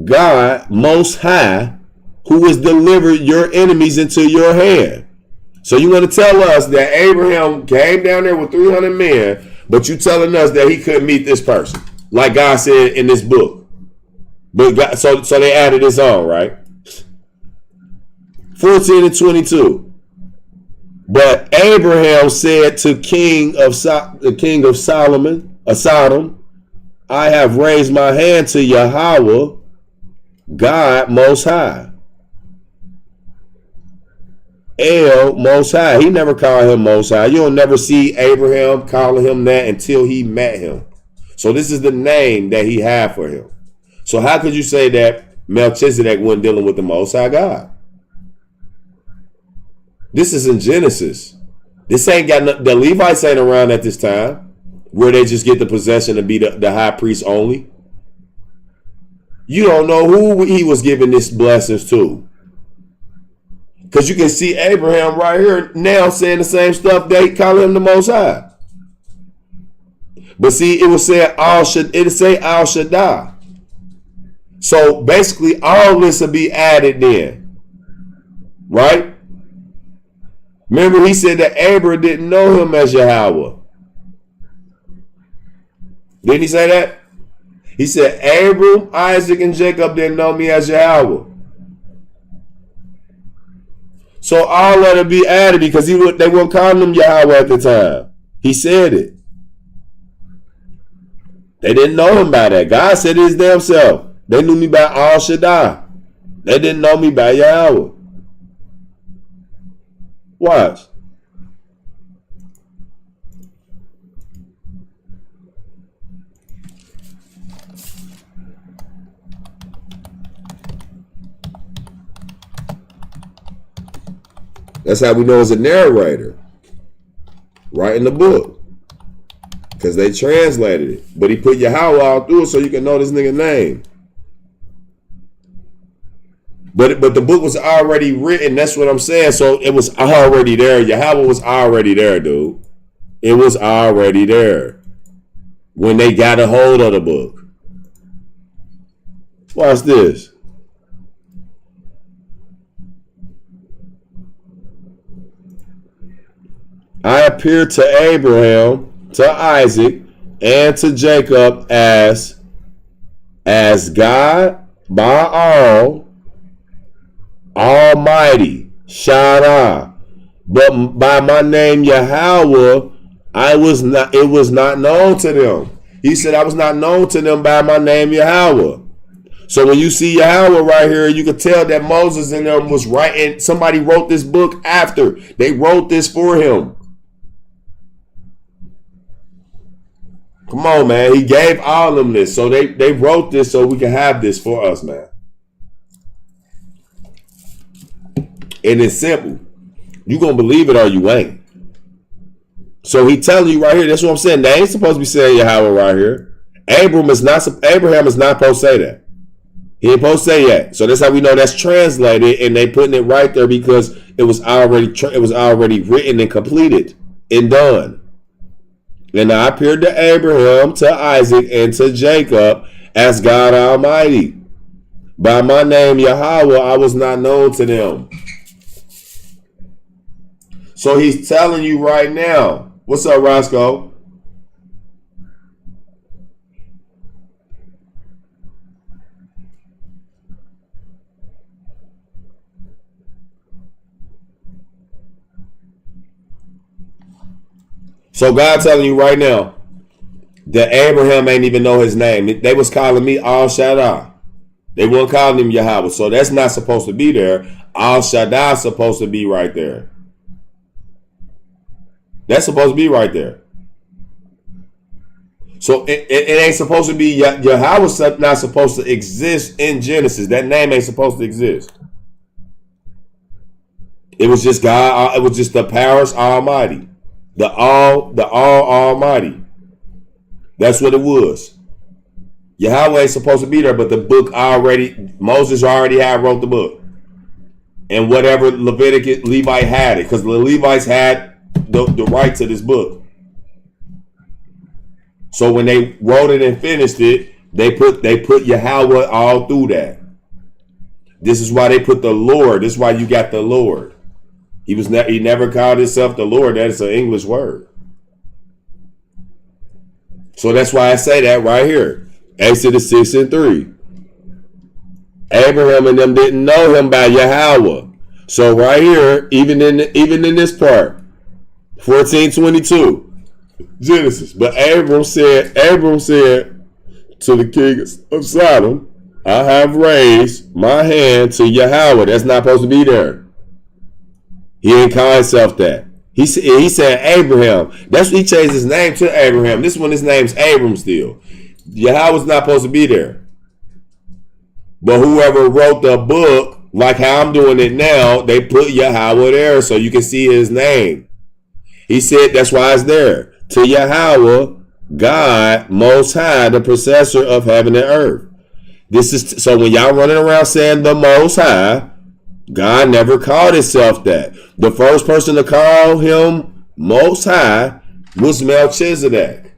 God Most High, who has delivered your enemies into your hand. So you want to tell us that Abraham came down there with 300 men, but you telling us that he couldn't meet this person, like God said in this book. But God, so they added this on, right? 14:22. But Abraham said to the king of Sodom, I have raised my hand to Yahweh, God Most High. El Most High. He never called him Most High. You'll never see Abraham calling him that until he met him. So this is the name that he had for him. So how could you say that Melchizedek wasn't dealing with the Most High God? This is in Genesis. This ain't got the Levites ain't around at this time where they just get the possession to be the high priest only. You don't know who he was giving this blessings to. Because you can see Abraham right here now saying the same stuff they call him the Most High. But see, it was said it'll say Al Shaddai. So basically all this will be added then. Right? Remember he said that Abraham didn't know him as Yahweh. Didn't he say that? He said, Abram, Isaac, and Jacob didn't know me as Yahweh. So all that would be added because they weren't calling him Yahweh at the time. He said it. They didn't know him by that. God said it his damn self. They knew me by Al Shaddai. They didn't know me by Yahweh. Watch. That's how we know it's a narrator. Right in the book. Because they translated it. But he put Yahweh all through it so you can know this nigga name. But the book was already written. That's what I'm saying. So it was already there. Yahweh was already there, dude. It was already there. When they got a hold of the book. Watch this. I appeared to Abraham, to Isaac, and to Jacob as God Baal, Almighty, Shaddai. But by my name Yahweh, it was not known to them. He said I was not known to them by my name Yahweh. So when you see Yahweh right here, you can tell that Moses and them was writing. Somebody wrote this book after. They wrote this for him. Come on, man. He gave all of them this. So they wrote this so we can have this for us, man. And it's simple. You gonna believe it or you ain't. So he telling you right here, that's what I'm saying. They ain't supposed to be saying Yahweh right here. Abraham is not supposed to say that. He ain't supposed to say that. So that's how we know that's translated, and they putting it right there because it was already written and completed and done. And I appeared to Abraham, to Isaac, and to Jacob as God Almighty. By my name Yahweh, I was not known to them. So he's telling you right now. What's up, Roscoe? So God telling you right now that Abraham ain't even know his name. They was calling me Al Shaddai. They weren't calling him Yahweh. So that's not supposed to be there. Al Shaddai is supposed to be right there. That's supposed to be right there. So it ain't supposed to be Yahweh's not supposed to exist in Genesis. That name ain't supposed to exist. It was just God. It was just the powers Almighty. The all Almighty. That's what it was. Yahweh ain't supposed to be there, but the book Moses already had wrote the book. And whatever Levite had it, because the Levites had the right to this book. So when they wrote it and finished it, they put Yahweh all through that. This is why they put the Lord. This is why you got the Lord. He never called himself the Lord. That is an English word. So that's why I say that right here. Exodus 6:3. Abraham and them didn't know him by Yahweh. So right here, even in this part, 14:22, Genesis. But Abram said to the king of Sodom, I have raised my hand to Yahweh. That's not supposed to be there. He didn't call himself that. He said Abraham. That's what he changed his name to Abraham. This one, his name's Abram still. Yahweh's not supposed to be there. But whoever wrote the book, like how I'm doing it now, they put Yahweh there so you can see his name. He said that's why it's there. To Yahweh, God, Most High, the possessor of heaven and earth. This is so when y'all running around saying the Most High, God never called himself that. The first person to call him Most High was Melchizedek.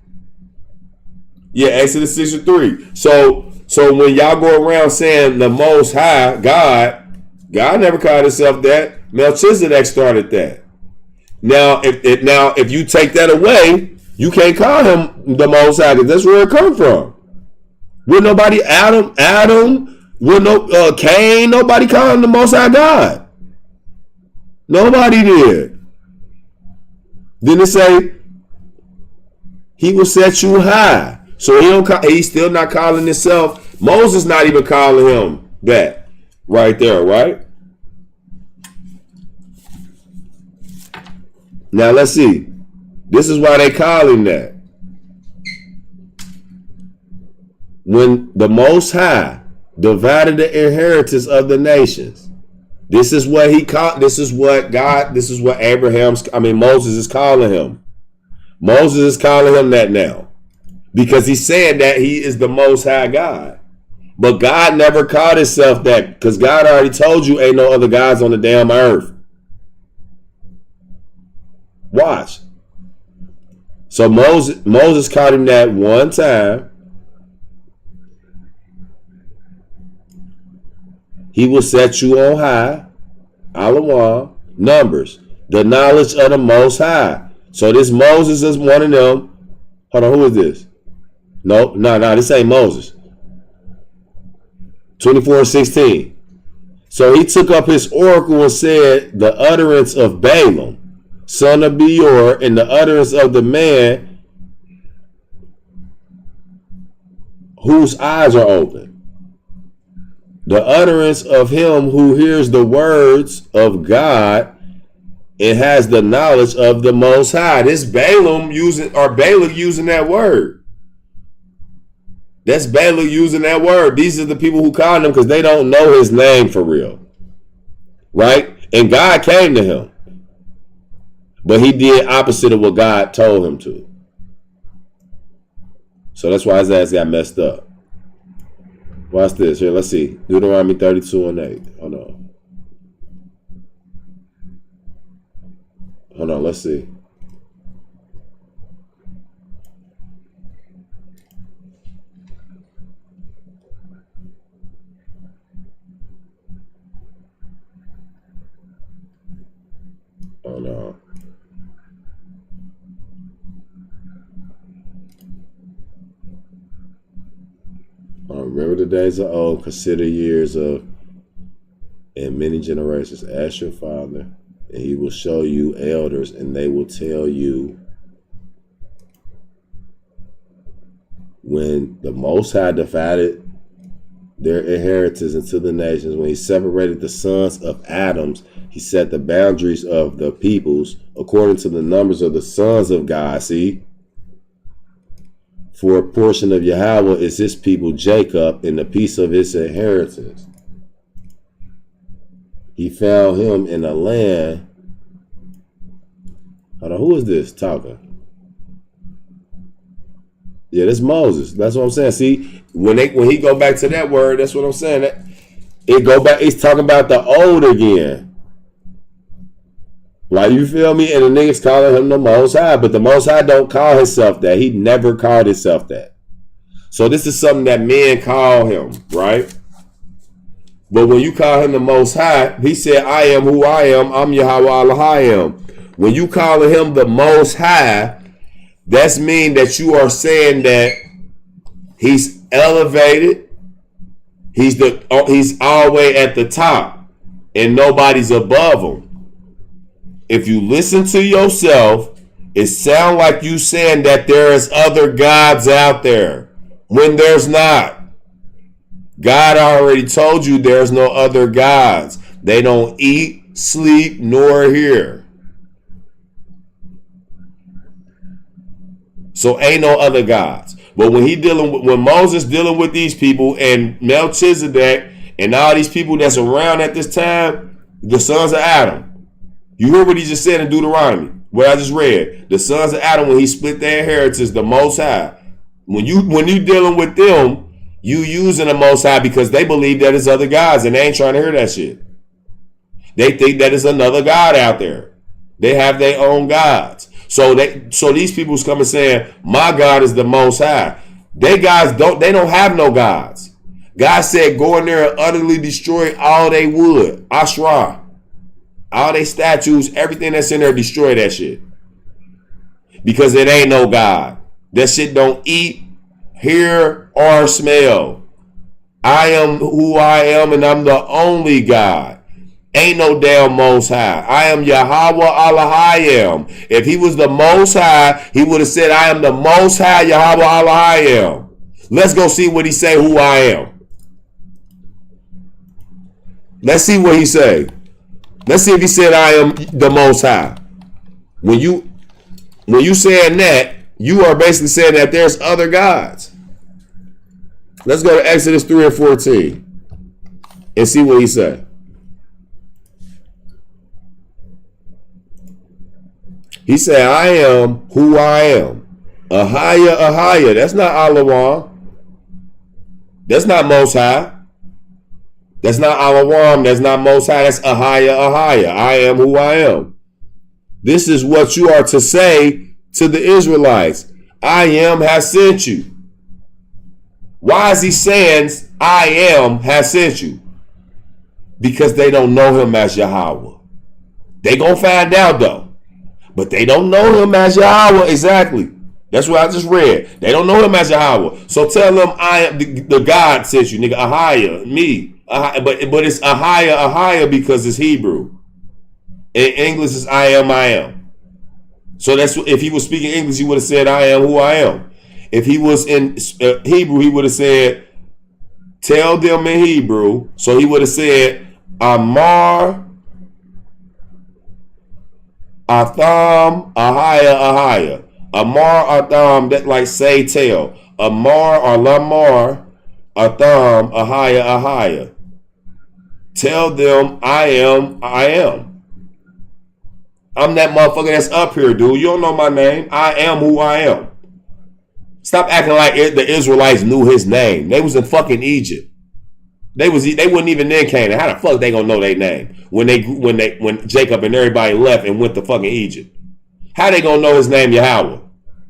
Yeah, Exodus 6:3. So when y'all go around saying the Most High, God never called himself that. Melchizedek started that. Now, if you take that away, you can't call him the Most High, because that's where it come from. With nobody, Adam, with no Cain, nobody called him the Most High God. Nobody did. Then it say he will set you high. So he's still not calling himself. Moses not even calling him that right there, right? Now let's see. This is why they call him that. When the Most High divided the inheritance of the nations, this is what Moses is calling him. Moses is calling him that now, because he's saying that he is the Most High God. But God never called himself that, because God already told you ain't no other gods on the damn earth. Watch. So Moses called him that one time. He will set you on high. Alawan. Numbers. The knowledge of the Most High. So this Moses is one of them. Hold on, who is this? No, this ain't Moses. 24:16. So he took up his oracle and said, the utterance of Balaam, son of Beor, and the utterance of the man whose eyes are open. The utterance of him who hears the words of God and has the knowledge of the Most High. This Balak using that word. That's Balak using that word. These are the people who call him, because they don't know his name for real. Right? And God came to him. But he did opposite of what God told him to. So that's why his ass got messed up. Watch this. Here, let's see. Deuteronomy 32 and 8. Hold on, let's see. Hold on. Remember the days of old, consider years of and many generations. Ask your father, and he will show you elders, and they will tell you when the Most High divided their inheritance into the nations, when he separated the sons of Adams, he set the boundaries of the peoples according to the numbers of the sons of God. See? For a portion of Yahweh is his people Jacob, and the piece of his inheritance. He found him in a land. Hold on, who is this talking? Yeah, that's Moses. That's what I'm saying. See, when he go back to that word, that's what I'm saying. It go back. It's talking about the old again. Like, you feel me? And the niggas calling him the Most High, but the Most High don't call himself that. He never called himself that. So this is something that men call him, right? But when you call him the Most High, he said, I am who I am. I'm Yahweh Elohim. When you calling him the Most High, that's mean that you are saying that he's elevated. He's all the way at the top, and nobody's above him. If you listen to yourself, it sounds like you saying that there is other gods out there when there's not. God already told you there's no other gods. They don't eat, sleep, nor hear. So ain't no other gods. But when Moses dealing with these people and Melchizedek and all these people that's around at this time, the sons of Adam. You heard what he just said in Deuteronomy, what I just read. The sons of Adam, when he split their inheritance, the Most High. When you dealing with them, you using the Most High because they believe that it's other gods, and they ain't trying to hear that shit. They think that it's another God out there. They have their own gods. So these people's coming saying, my God is the Most High. They don't have no gods. God said, go in there and utterly destroy all they wood. Ashrah. All they statues, everything that's in there, destroy that shit. Because it ain't no God. That shit don't eat, hear, or smell. I am who I am, and I'm the only God. Ain't no damn Most High. I am Yahweh Elohim. If he was the Most High, he would have said, I am the Most High Yahweh Elohim. Let's go see what he say who I am. Let's see what he say. Let's see if he said I am the Most High. When you saying that, you are basically saying that there's other gods. Let's go to Exodus 3 and 14 and see what he said. He said, I am who I am. Ahaya. That's not Alawam. That's not Most High. That's not Alawam. That's not Most High. That's Ahaya. I am who I am. This is what you are to say to the Israelites. I am has sent you. Why is he saying I am has sent you? Because they don't know him as Yahweh. They gonna find out though. But they don't know him as Yahweh exactly. That's what I just read. They don't know him as Yahweh. So tell them I am the God sent you, nigga. Ahaya, me. But it's Ahaya because it's Hebrew. In English is I am. So that's if he was speaking English, he would have said I am who I am. If he was in Hebrew, he would have said tell them in Hebrew. So he would have said Amar Atham Ahaya. Amar Atham, that like say tell. Amar or Lamar Atham Ahaya. Tell them I am. I'm that motherfucker that's up here, dude. You don't know my name. I am who I am. Stop acting like the Israelites knew his name. They was in fucking Egypt. They wouldn't even then Canaan. How the fuck they gonna know their name when Jacob and everybody left and went to fucking Egypt? How they gonna know his name Yahweh?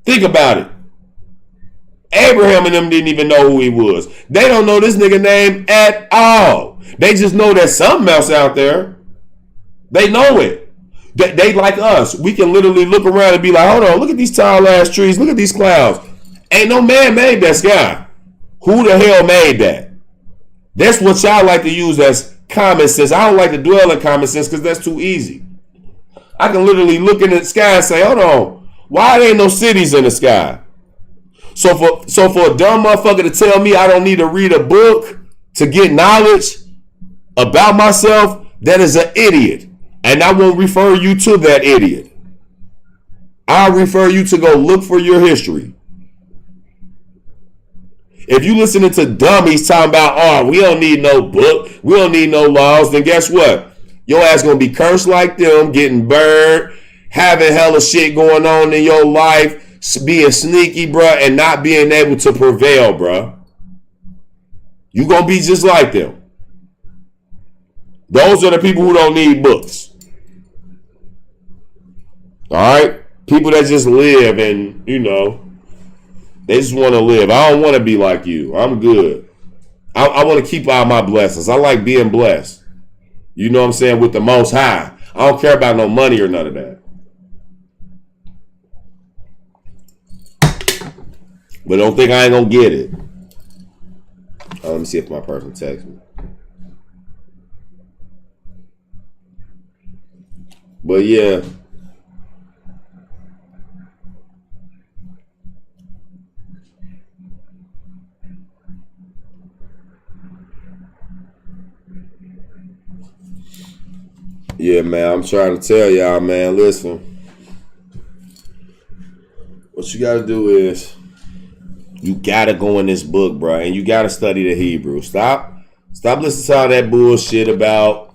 Think about it. Abraham and them didn't even know who he was. They don't know this nigga name at all. They just know there's something else out there. They know it. They like us. We can literally look around and be like, hold on, look at these tall ass trees. Look at these clouds. Ain't no man made that sky. Who the hell made that? That's what y'all like to use as common sense. I don't like to dwell in common sense because that's too easy. I can literally look in the sky and say, hold on, why there ain't no cities in the sky? So for a dumb motherfucker to tell me I don't need to read a book to get knowledge about myself, that is an idiot. And I won't refer you to that idiot. I'll refer you to go look for your history. If you listening to dummies talking about, oh, we don't need no book, we don't need no laws, then guess what? Your ass gonna be cursed like them, getting burned, having hella shit going on in your life, being sneaky, bruh, and not being able to prevail, bruh. You gonna be just like them. Those are the people who don't need books. Alright? People that just live and, you know, they just want to live. I don't want to be like you. I'm good. I want to keep all my blessings. I like being blessed. You know what I'm saying? With the Most High. I don't care about no money or none of that. But don't think I ain't going to get it. Let me see if my person texts me. But yeah. Yeah, man, I'm trying to tell y'all, man, listen. What you got to do is you got to go in this book, bro, and you got to study the Hebrew. Stop listening to all that bullshit about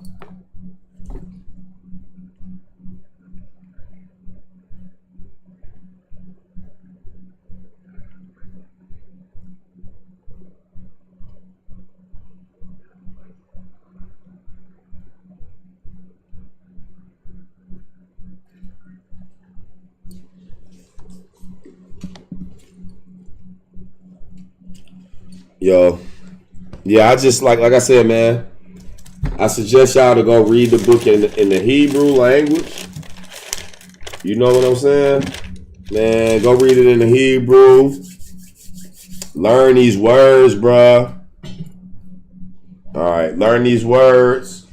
Yo, yeah, I just like I said, man. I suggest y'all to go read the book in the Hebrew language. You know what I'm saying, man? Go read it in the Hebrew. Learn these words, bruh. All right, learn these words.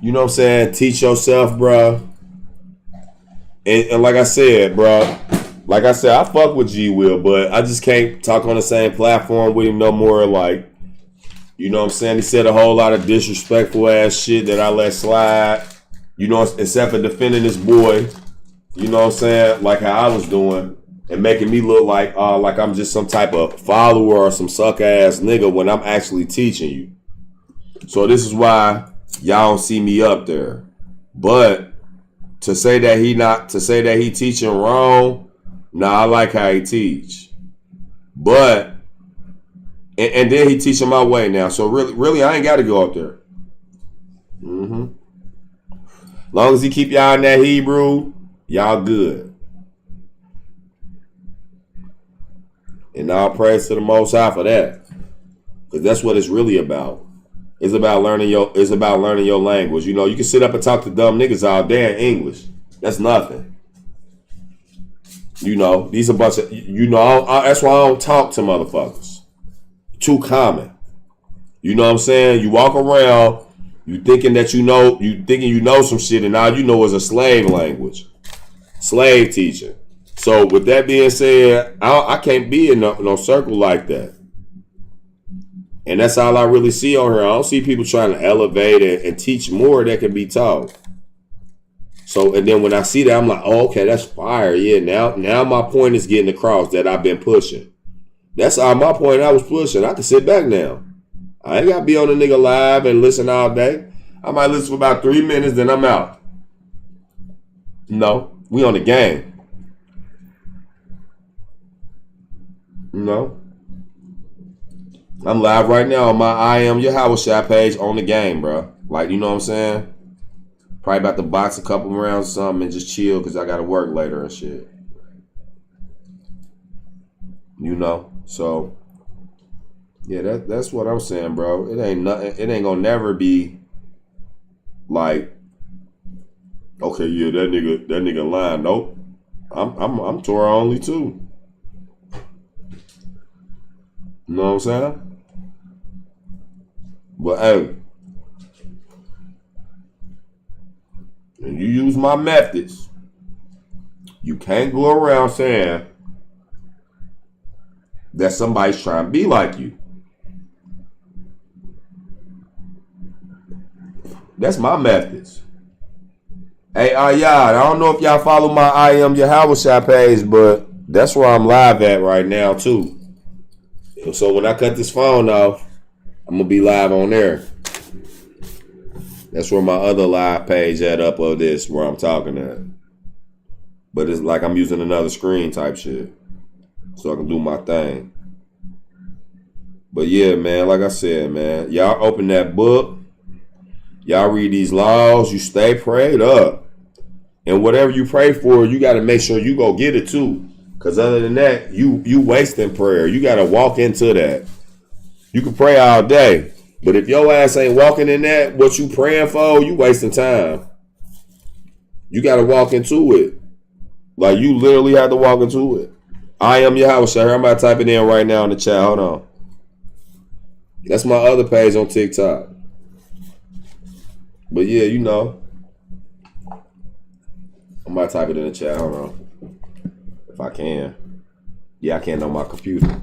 You know what I'm saying? Teach yourself, bruh. And like I said, bruh. Like I said, I fuck with G Will, but I just can't talk on the same platform with him no more. Like, you know what I'm saying? He said a whole lot of disrespectful ass shit that I let slide. You know, except for defending this boy. You know what I'm saying? Like how I was doing. And making me look like I'm just some type of follower or some suck ass nigga when I'm actually teaching you. So this is why y'all don't see me up there. But to say that he teaching wrong, nah, I like how he teach. But and then he teaching my way now. So really I ain't gotta go up there. Long as he keep y'all in that Hebrew, y'all good. And all praise to the Most High for that. Because that's what it's really about. It's about learning your language. You know, you can sit up and talk to dumb niggas all day in English. That's nothing. You know, these a bunch of, you know, that's why I don't talk to motherfuckers. Too common. You know what I'm saying? You walk around, you thinking you know some shit, and all you know is a slave language. Slave teaching. So with that being said, I can't be in no circle like that. And that's all I really see on here. I don't see people trying to elevate and teach more that can be taught. So, and then when I see that, I'm like, oh, okay, that's fire. Yeah, now my point is getting across that I've been pushing. That's all my point I was pushing. I can sit back now. I ain't got to be on a nigga live and listen all day. I might listen for about 3 minutes, then I'm out. No, we on the game. No. I'm live right now on my I Am Your Howard Shot page on the game, bro. Like, you know what I'm saying? Probably about to box a couple rounds or something and just chill because I got to work later and shit. You know? So, yeah, that's what I'm saying, bro. It ain't nothing. It ain't gonna never be like, okay, yeah, that nigga lying. Nope. I'm Torah only too. You know what I'm saying? But hey, when you use my methods, you can't go around saying that somebody's trying to be like you. That's my methods. Hey, y'all, I don't know if y'all follow my I Am Your Howard Shot page, but that's where I'm live at right now, too. So when I cut this phone off, I'm going to be live on there. That's where my other live page at up of this, where I'm talking at. But it's like I'm using another screen type shit. So I can do my thing. But yeah, man, like I said, man, y'all open that book. Y'all read these laws. You stay prayed up. And whatever you pray for, you got to make sure you go get it too. Because other than that, you wasting prayer. You got to walk into that. You can pray all day. But if your ass ain't walking in that, what you praying for, you wasting time. You got to walk into it. Like, you literally have to walk into it. I Am Your House Shot. I'm about to type it in right now in the chat. Hold on. That's my other page on TikTok. But yeah, you know. I might type it in the chat. Hold on. If I can. Yeah, I can on my computer.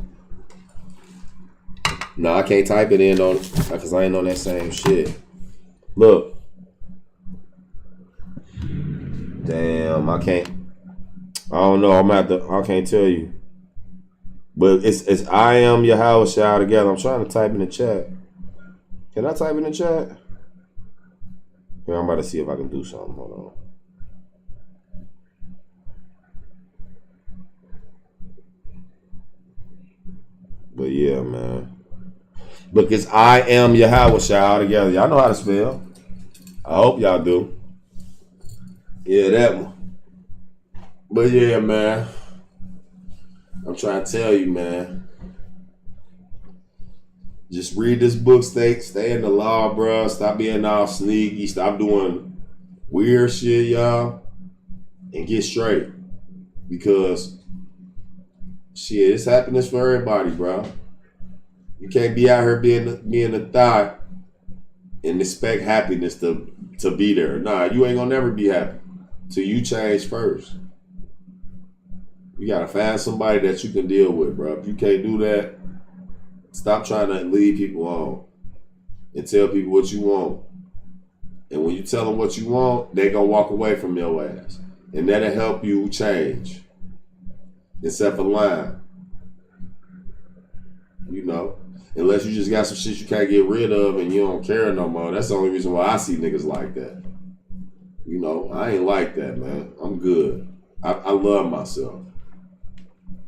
No, I can't type it in on because I ain't on that same shit. Look. Damn, I can't. I don't know. I can't tell you. But it's I Am Your House Shot together. I'm trying to type in the chat. Can I type in the chat? Yeah, I'm about to see if I can do something. Hold on. But yeah, man. Look, it's I Am Your Howard Shot together. Y'all know how to spell. I hope y'all do. Yeah, that one. But yeah, man. I'm trying to tell you, man. Just read this book, stay in the law, bro. Stop being all sneaky. Stop doing weird shit, y'all. And get straight. Because shit, it's happiness for everybody, bro. You can't be out here being a thought and expect happiness to be there. Nah, you ain't gonna never be happy till you change first. You gotta find somebody that you can deal with, bro. If you can't do that, stop trying to lead people on and tell people what you want. And when you tell them what you want, they gonna walk away from your ass, and that'll help you change. Except for lying, you know. Unless you just got some shit you can't get rid of and you don't care no more. That's the only reason why I see niggas like that. You know, I ain't like that, man. I'm good. I love myself.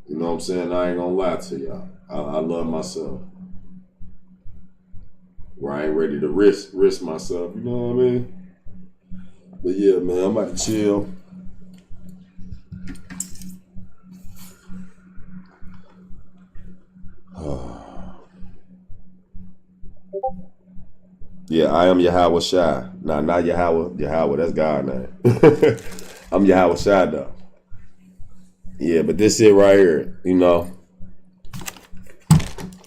You know what I'm saying? I ain't gonna lie to y'all. I love myself. Where I ain't ready to risk myself. You know what I mean? But yeah, man, I'm about to chill. Yeah, I am Yahweh Shai. Nah, not Yahweh. Yahweh, that's God name. I'm Yahweh Shai though. Yeah, but this it right here, you know.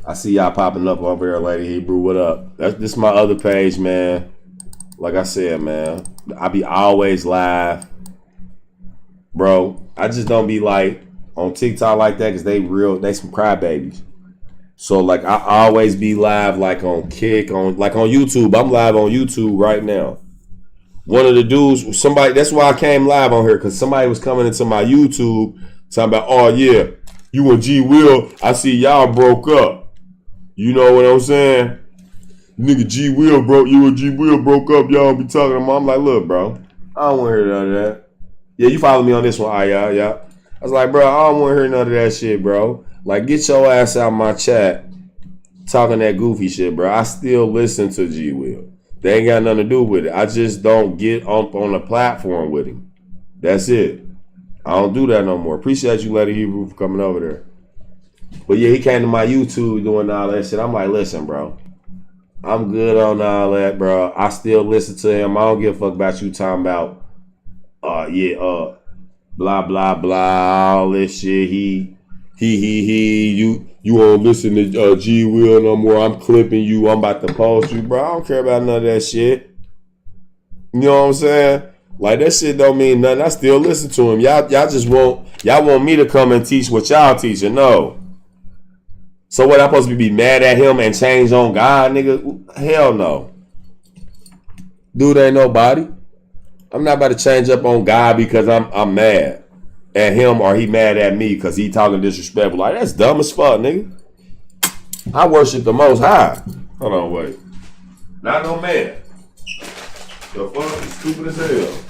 I see y'all popping up over here, Lady Hebrew. What up? This is my other page, man. Like I said, man, I be always live. Bro, I just don't be like on TikTok like that because they some crybabies. So like I always be live like on Kick, on YouTube. I'm live on YouTube right now. One of the dudes, that's why I came live on here, because somebody was coming into my YouTube talking about, oh yeah, you and G Will, I see y'all broke up. You know what I'm saying? Nigga G Will broke, you and G Will broke up, y'all be talking to him. I'm like, look, bro, I don't want to hear none of that. Yeah, you follow me on this one, yeah. I was like, bro, I don't want to hear none of that shit, bro. Like, get your ass out of my chat talking that goofy shit, bro. I still listen to G Will. They ain't got nothing to do with it. I just don't get up on the platform with him. That's it. I don't do that no more. Appreciate you, Lady Hebrew, for coming over there. But yeah, he came to my YouTube doing all that shit. I'm like, listen, bro. I'm good on all that, bro. I still listen to him. I don't give a fuck about you talking about, blah, blah, blah, all this shit. You won't listen to G Will no more. I'm clipping you. I'm about to post you, bro. I don't care about none of that shit. You know what I'm saying? Like, that shit don't mean nothing. I still listen to him. Y'all just want me to come and teach what y'all teaching. No. So what, I'm supposed to be mad at him and change on God, nigga? Hell no. Dude ain't nobody. I'm not about to change up on God because I'm mad at him or he mad at me because he talking disrespectful. Like, that's dumb as fuck, nigga. I worship the Most High. Hold on, wait. Not no man. The fuck is stupid as hell.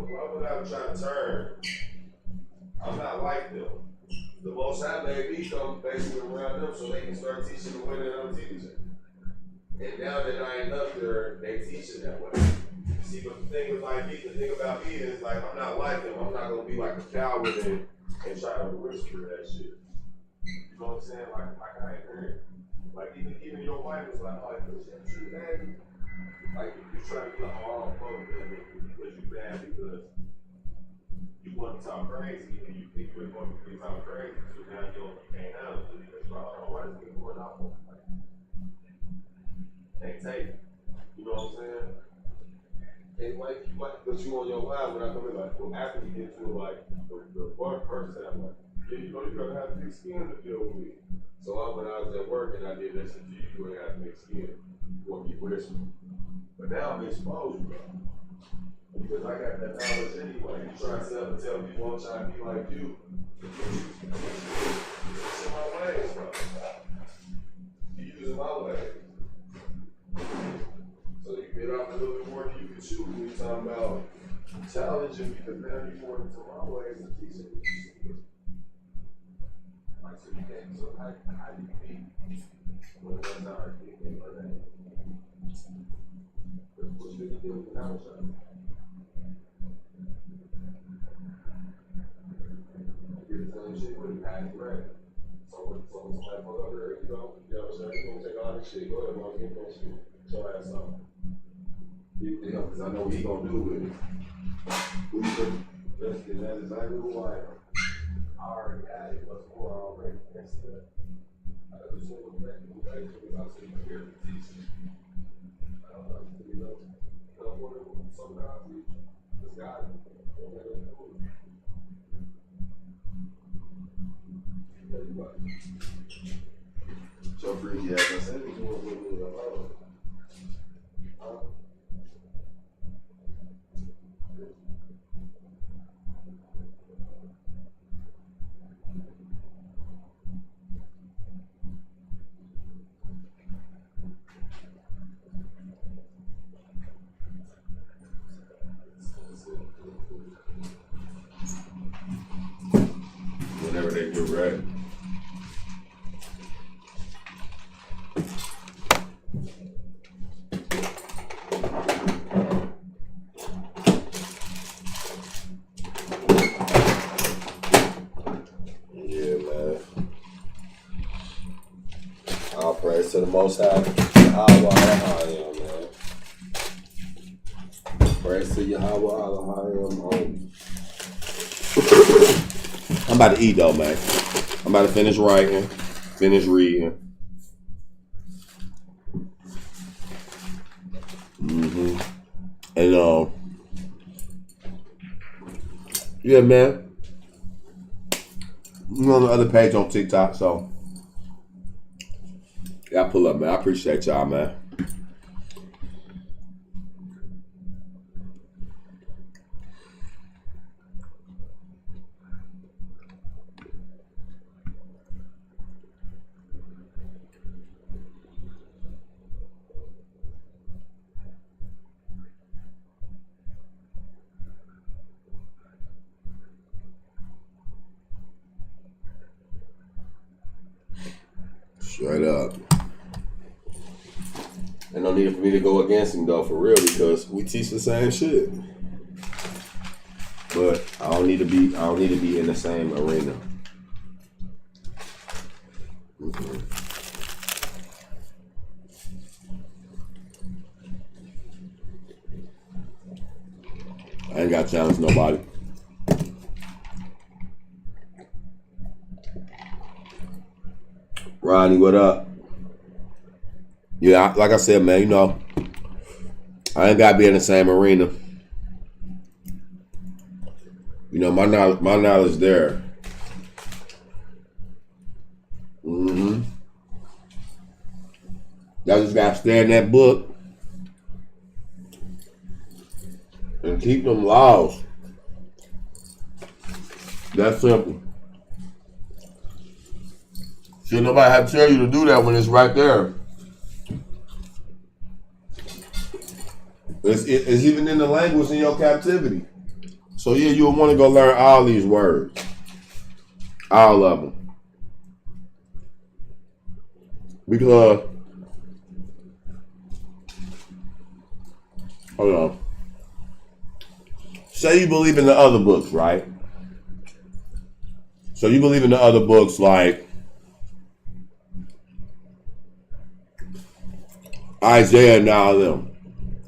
Why would I try to turn? I'm not like them. The Most High made me come basically around them so they can start teaching the way that I'm teaching. And now that I ain't up there, they teaching that way. See, but the thing about me is like I'm not like them. I'm not gonna be like a coward and try to whisper that shit. You know what I'm saying? Like I ain't heard. Like even your wife was like, oh, is that true, daddy? Like you try to be like, oh, fuck that because you bad because you want to talk crazy and you think you're going to talk crazy, so now you can't handle it because you're like, oh, why is it going off? Can't take it. You know what I'm saying? And like you might put you on your line when I come in, like, well, after you get to like the one person, I'm like, yeah, you know, you're gonna have thick skin to deal with me. So when I was at work and I did listen to you, you ain't have thick skin. You want people listening. But now I'm exposed, bro. Because I got that knowledge anyway. You try to tell people I'm trying to be like you. It's in my ways, bro. You using my ways. So you get off a little bit more than you can chew when you're talking about challenging because now you're more into my ways and teaching me. Like, so you can't, so how do you be? Well, that's not our thing, but that. What's the deal with now, son? You're the same shit, but you had it right. So it's like, well, there you go. You know what I'm saying? You're gonna take all this shit. Go ahead, man. Get that shit. Show ass something. Because I know what he gonna do with it. That's exactly who I am. I already got it. What's more already? That's it. I got this one back in the day because I was here to teach you. I don't know. You know, whatever. Some guys teach you. This guy, so freaky ass. I said it was with me alone. Whenever they get ready. Yeah, man. All praise to the Most High. Yahweh, man. Praise to Yahweh, I'm about to eat though, man. I'm about to finish writing, finish reading. And yeah, man. I'm on the other page on TikTok, so y'all pull up, man. I appreciate y'all, man. need for me to go against him though, for real, because we teach the same shit. But I don't need to be in the same arena. I ain't got to challenge nobody. Ronnie, what up? Yeah, like I said, man, you know, I ain't got to be in the same arena. You know, my knowledge there. Mm-hmm. Y'all just got to stay in that book and keep them laws. That's simple. Should nobody have to tell you to do that when it's right there. It's even in the language in your captivity. So yeah, you'll want to go learn all these words. All of them. Because, hold on. Say you believe in the other books, right? So you believe in the other books like Isaiah and all them.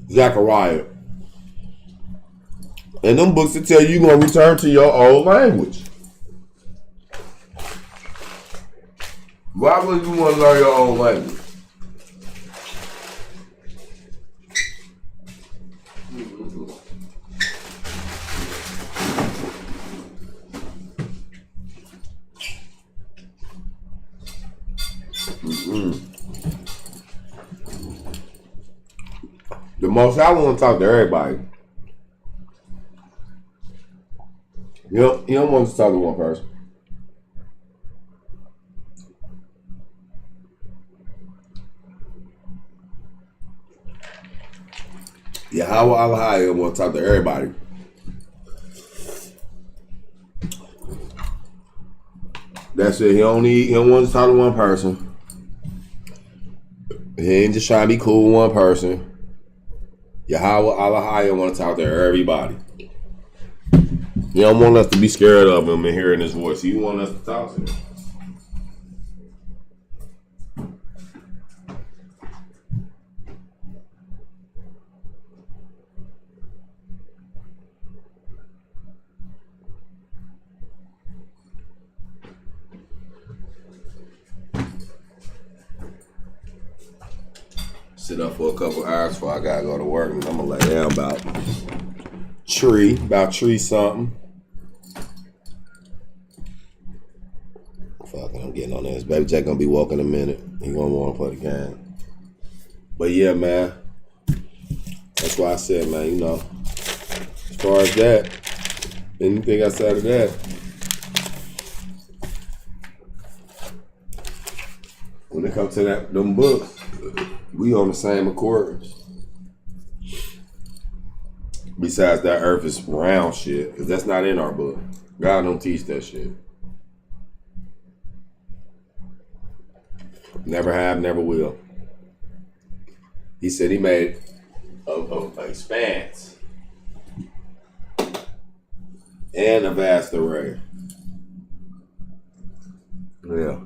Zechariah. And them books that tell you you're going to return to your old language. Why would you want to learn your own language? The most I want to talk to everybody. You don't want to talk to one person. Yeah, how I want to talk to everybody. That's it. He don't want to talk to one person. He ain't just trying to be cool with one person. Yahweh Alahaya want to talk to everybody. He don't want us to be scared of him and hearing his voice. He want us to talk to him. Sit up for a couple hours before I gotta go to work, and I'm gonna lay down about tree something. Fuck, I'm getting on this. Baby Jack gonna be walking in a minute. He gonna want to play the game. But yeah, man. That's why I said, man, you know, as far as that, anything outside of that, when it comes to them books, we on the same accord. Besides that earth is round shit, because that's not in our book. God don't teach that shit. Never have, never will. He said he made an expanse and a vast array. Yeah.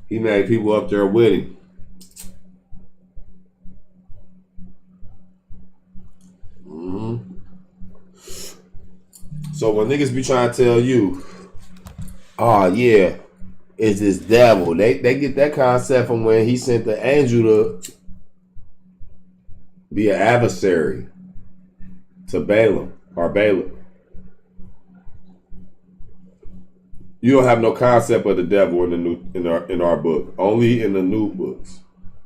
He made people up there with him. So when niggas be trying to tell you, oh yeah, it's this devil, they get that concept from when he sent the angel to be an adversary to Balaam or Balaam. You don't have no concept of the devil in our book. Only in the new books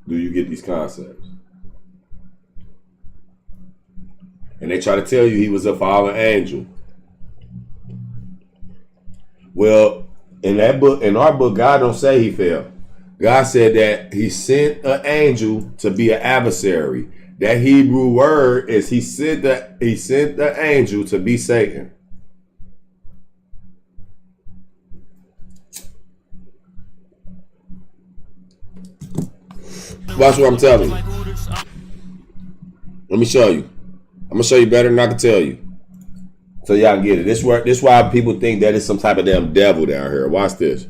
do you get these concepts. And they try to tell you he was a fallen angel. Well, in that book, in our book, God don't say he fell. God said that he sent an angel to be an adversary. That Hebrew word is he sent the angel to be Satan. Watch what I'm telling you. Let me show you. I'm gonna show you better than I can tell you, so y'all get it. This why people think that it's some type of damn devil down here. Watch this.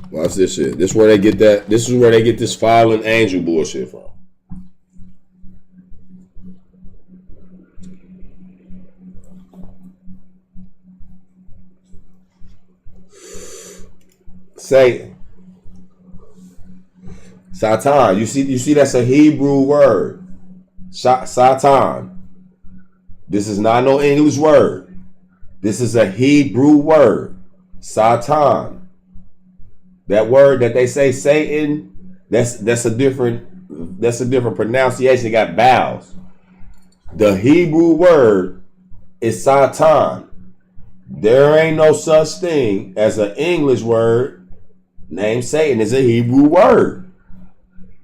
Watch this shit. This is where they get that. This is where they get this fallen angel bullshit from. Satan. Satan. You see that's a Hebrew word. Satan. This is not no English word. This is a Hebrew word. Satan. That word that they say Satan, that's a different pronunciation. It got vowels. The Hebrew word is Satan. There ain't no such thing as an English word named Satan. It's a Hebrew word.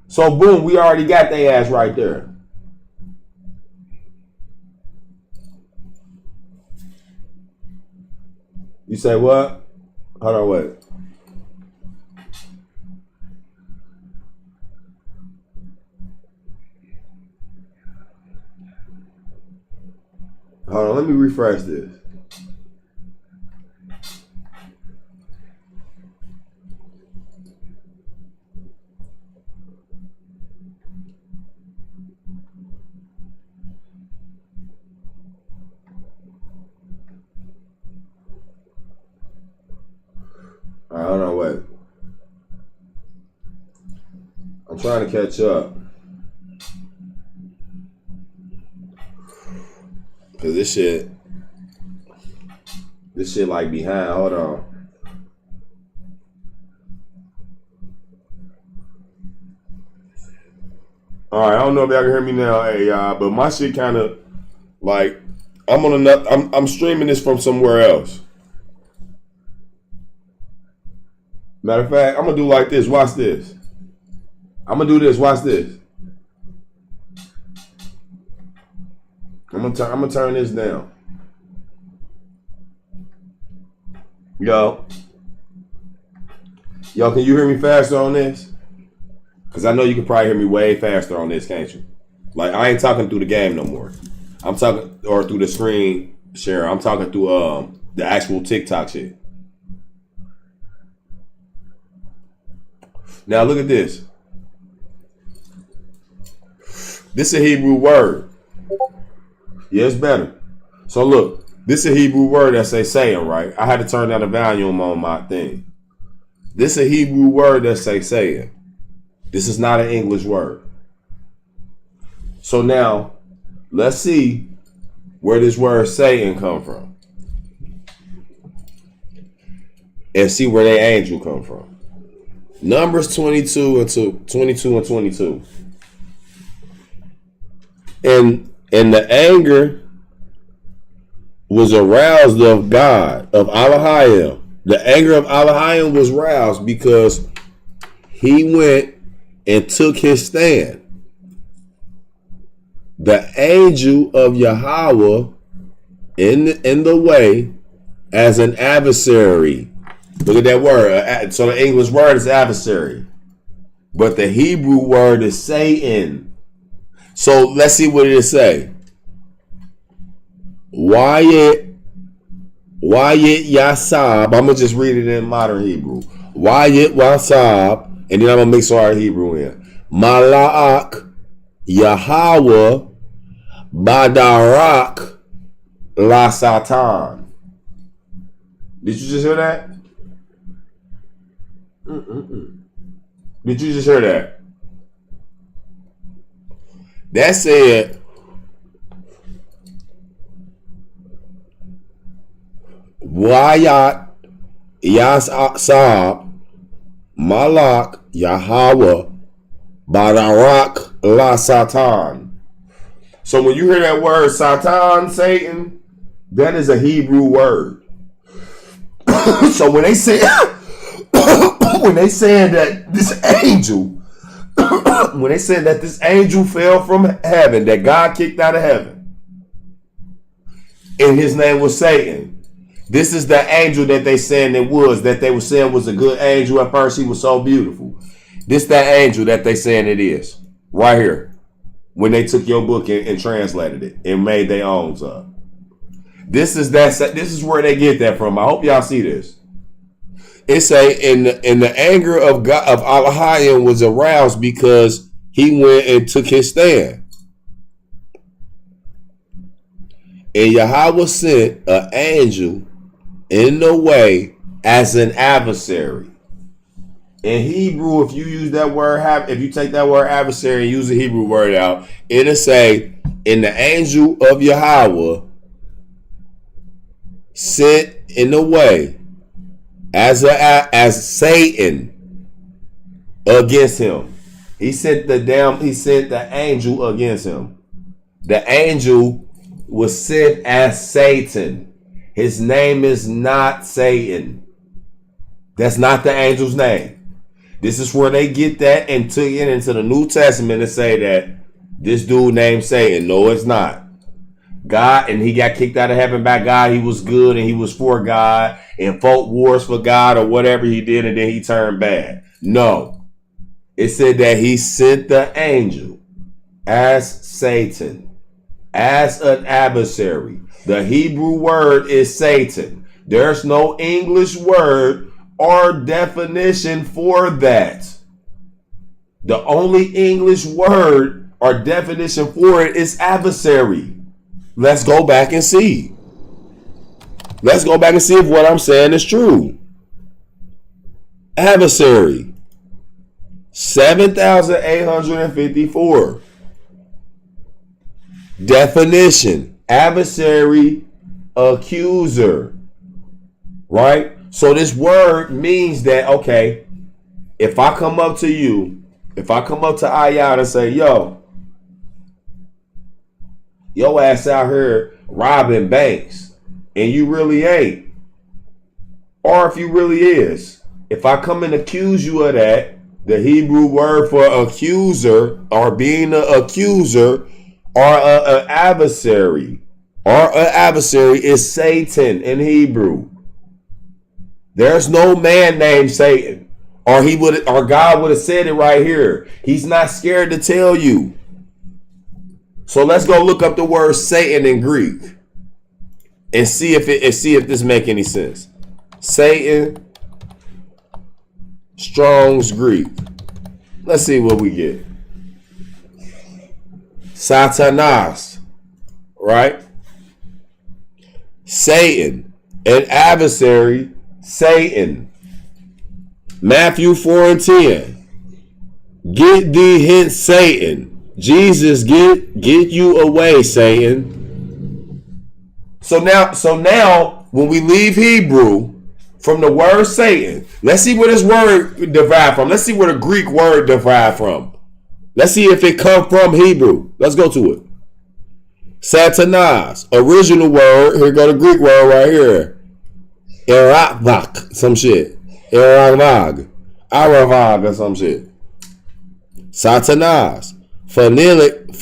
So boom, we already got their ass right there. You say what? Hold on, wait. Hold on, let me refresh this. I don't know what. I'm trying to catch up. Cause this shit like behind. Hold on. All right, I don't know if y'all can hear me now, hey y'all, but my shit kind of like I'm streaming this from somewhere else. Matter of fact, I'm gonna do like this. Watch this. I'm gonna do this. Watch this. I'm gonna turn this down. Yo, can you hear me faster on this? Cause I know you can probably hear me way faster on this, can't you? Like I ain't talking through the game no more. I'm talking or through the screen share. I'm talking through the actual TikTok shit. Now look at this. This is a Hebrew word. Yeah, it's better. So look, this is a Hebrew word that say saying, right? I had to turn down the volume on my thing. This is a Hebrew word that say saying. This is not an English word. So now, let's see where this word saying come from. And see where the angel come from. Numbers 22 and 22. And the anger was aroused of God, of Elohim. The anger of Elohim was roused because he went and took his stand. The angel of Yahweh in the way as an adversary. Look at that word. So the English word is adversary. But the Hebrew word is Satan. So let's see what it say. Wayet Yasab. I'm gonna just read it in modern Hebrew. Wayet Yasab, and then I'm gonna mix our Hebrew in. Malak Yahweh Badarak La Satan. Did you just hear that? Did you just hear that? That said, Wayat Yasab Malak Yahweh Badarak La Satan. So when you hear that word Satan, Satan, that is a Hebrew word. So when they say that this angel when they said that this angel fell from heaven, that God kicked out of heaven, and his name was Satan. This is the angel that they saying it was, that they were saying was a good angel at first. He was so beautiful. This that angel that they saying it is. Right here. When they took your book and translated it and made their own up. This is where they get that from. I hope y'all see this. It say in the anger of God of Elohim was aroused because he went and took his stand. And Yahweh sent an angel in the way as an adversary. In Hebrew, if you use that word, if you take that word adversary and use the Hebrew word out, it'll say, "And the angel of Yahweh sent in the way as Satan against him." He sent the angel against him. The angel was sent as Satan. His name is not Satan. That's not the angel's name. This is where they get that and took it into the New Testament and say that this dude named Satan. No, it's not. God, and he got kicked out of heaven by God. He was good and he was for God and fought wars for God or whatever he did, and then he turned bad. No. It said that he sent the angel as Satan, as an adversary. The Hebrew word is Satan. There's no English word or definition for that. The only English word or definition for it is adversary. Let's go back and see. Let's go back and see if what I'm saying is true. Adversary. 7,854. Definition. Adversary, accuser. Right? So this word means that, okay, if I come up to you, if I come up to Ayat and say, yo ass out here robbing banks, and you really ain't, or if you really is, if I come and accuse you of that, the Hebrew word for accuser or being an accuser or an adversary is Satan in Hebrew. There's no man named Satan, or God would have said it right here. He's not scared to tell you. So let's go look up the word Satan in Greek and see if this make any sense. Satan, Strong's Greek. Let's see what we get. Satanas, right? Satan, an adversary. Satan. Matthew 4:10. Get thee hence, Satan. Jesus, get you away, Satan. So now, when we leave Hebrew from the word Satan, let's see where this word derived from. Let's see where the Greek word derived from. Let's see if it come from Hebrew. Let's go to it. Satanas, original word. Here go the Greek word right here. Eravak, some shit. Aravag or some shit. Satanas. Phonetic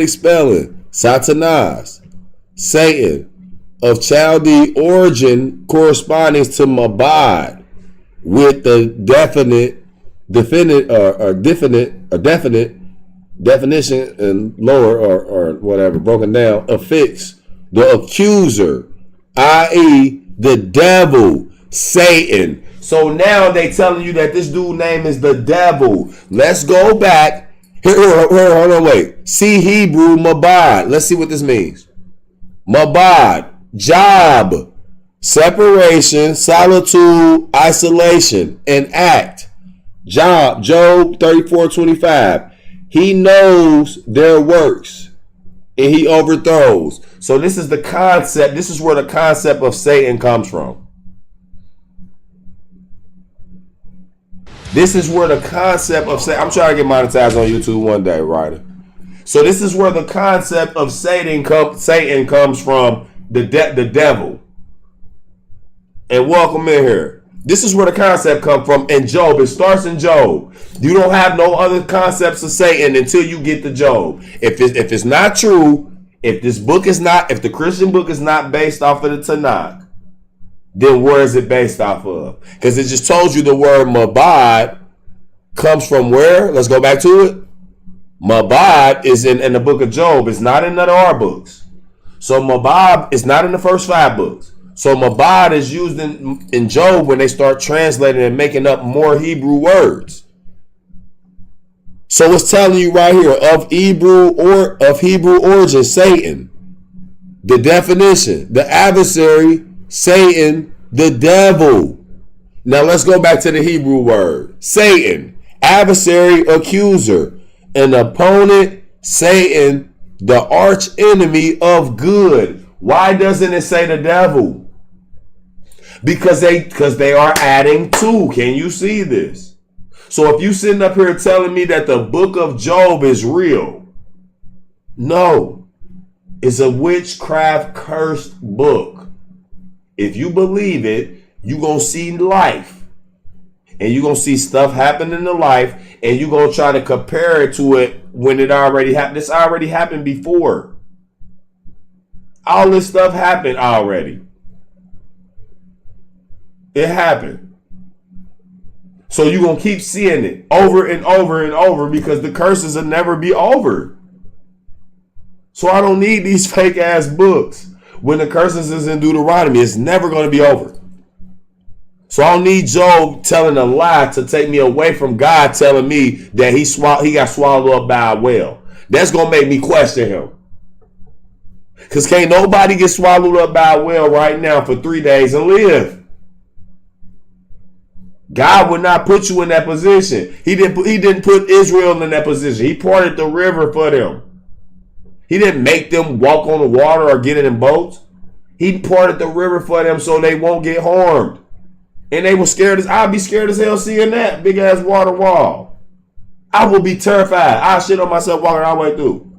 spelling. Satanas. Satan. Of Chaldee origin corresponding to Mabad with the definite definition and lower or whatever broken down, affix the accuser, i.e. the devil, Satan. So now they telling you that this dude name is the devil. Let's go back. Here, hold on, wait. See Hebrew, Mabad. Let's see what this means. Mabad, job, separation, solitude, isolation, and act. Job, Job 34:25. He knows their works and he overthrows. So this is the concept. This is where the concept of Satan comes from. This is where the concept of Satan. I'm trying to get monetized on YouTube one day, Ryder. So this is where the concept of Satan comes from. The devil. And welcome in here. This is where the concept comes from in Job. It starts in Job. You don't have no other concepts of Satan until you get to Job. If it's not true, if the Christian book is not based off of the Tanakh, then where is it based off of? Because it just told you the word Mabad comes from where? Let's go back to it. Mabad is in the book of Job. It's not in none of our books. So Mabad is not in the first 5 books. So Mabad is used in Job when they start translating and making up more Hebrew words. So it's telling you right here of Hebrew origin, Satan. The definition, the adversary, Satan, the devil. Now let's go back to the Hebrew word. Satan, adversary, accuser, an opponent, Satan, the arch enemy of good. Why doesn't it say the devil? Because they are adding 2. Can you see this? So if you sitting up here telling me that the book of Job is real, no, it's a witchcraft cursed book. If you believe it, you're going to see life. And you're going to see stuff happen in the life. And you're going to try to compare it to it when it already happened. This already happened before. All this stuff happened already. It happened. So you're going to keep seeing it over and over and over because the curses will never be over. So I don't need these fake ass books. When the curses is in Deuteronomy, it's never going to be over. So I don't need Job telling a lie to take me away from God telling me that he got swallowed up by a whale. That's going to make me question him. Because can't nobody get swallowed up by a whale right now for 3 days and live. God would not put you in that position. He didn't put Israel in that position. He parted the river for them. He didn't make them walk on the water or get in boats. He parted the river for them so they won't get harmed. And they were scared I'd be scared as hell seeing that big ass water wall. I will be terrified. I'll shit on myself walking all the way through.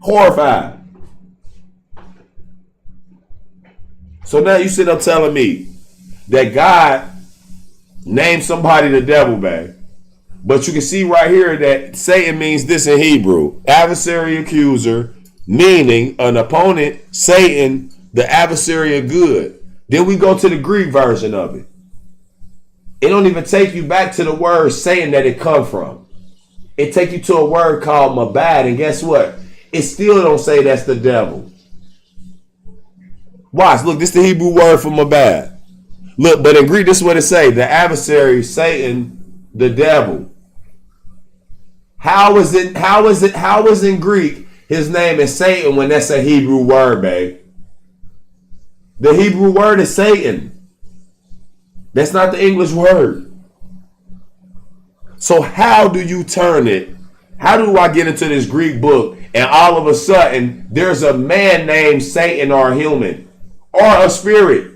Horrified. So now you sit up telling me that God named somebody the devil, man. But you can see right here that Satan means this in Hebrew. Adversary, accuser, meaning an opponent, Satan, the adversary of good. Then we go to the Greek version of it. It don't even take you back to the word Satan that it come from. It take you to a word called Mabad, and guess what? It still don't say that's the devil. Watch, look, this is the Hebrew word for Mabad. Look, but in Greek, this is what it say. The adversary, Satan, the devil. How is in Greek his name is Satan when that's a Hebrew word, babe? The Hebrew word is Satan. That's not the English word. So how do you turn it? How do I get into this Greek book and all of a sudden there's a man named Satan or a human or a spirit?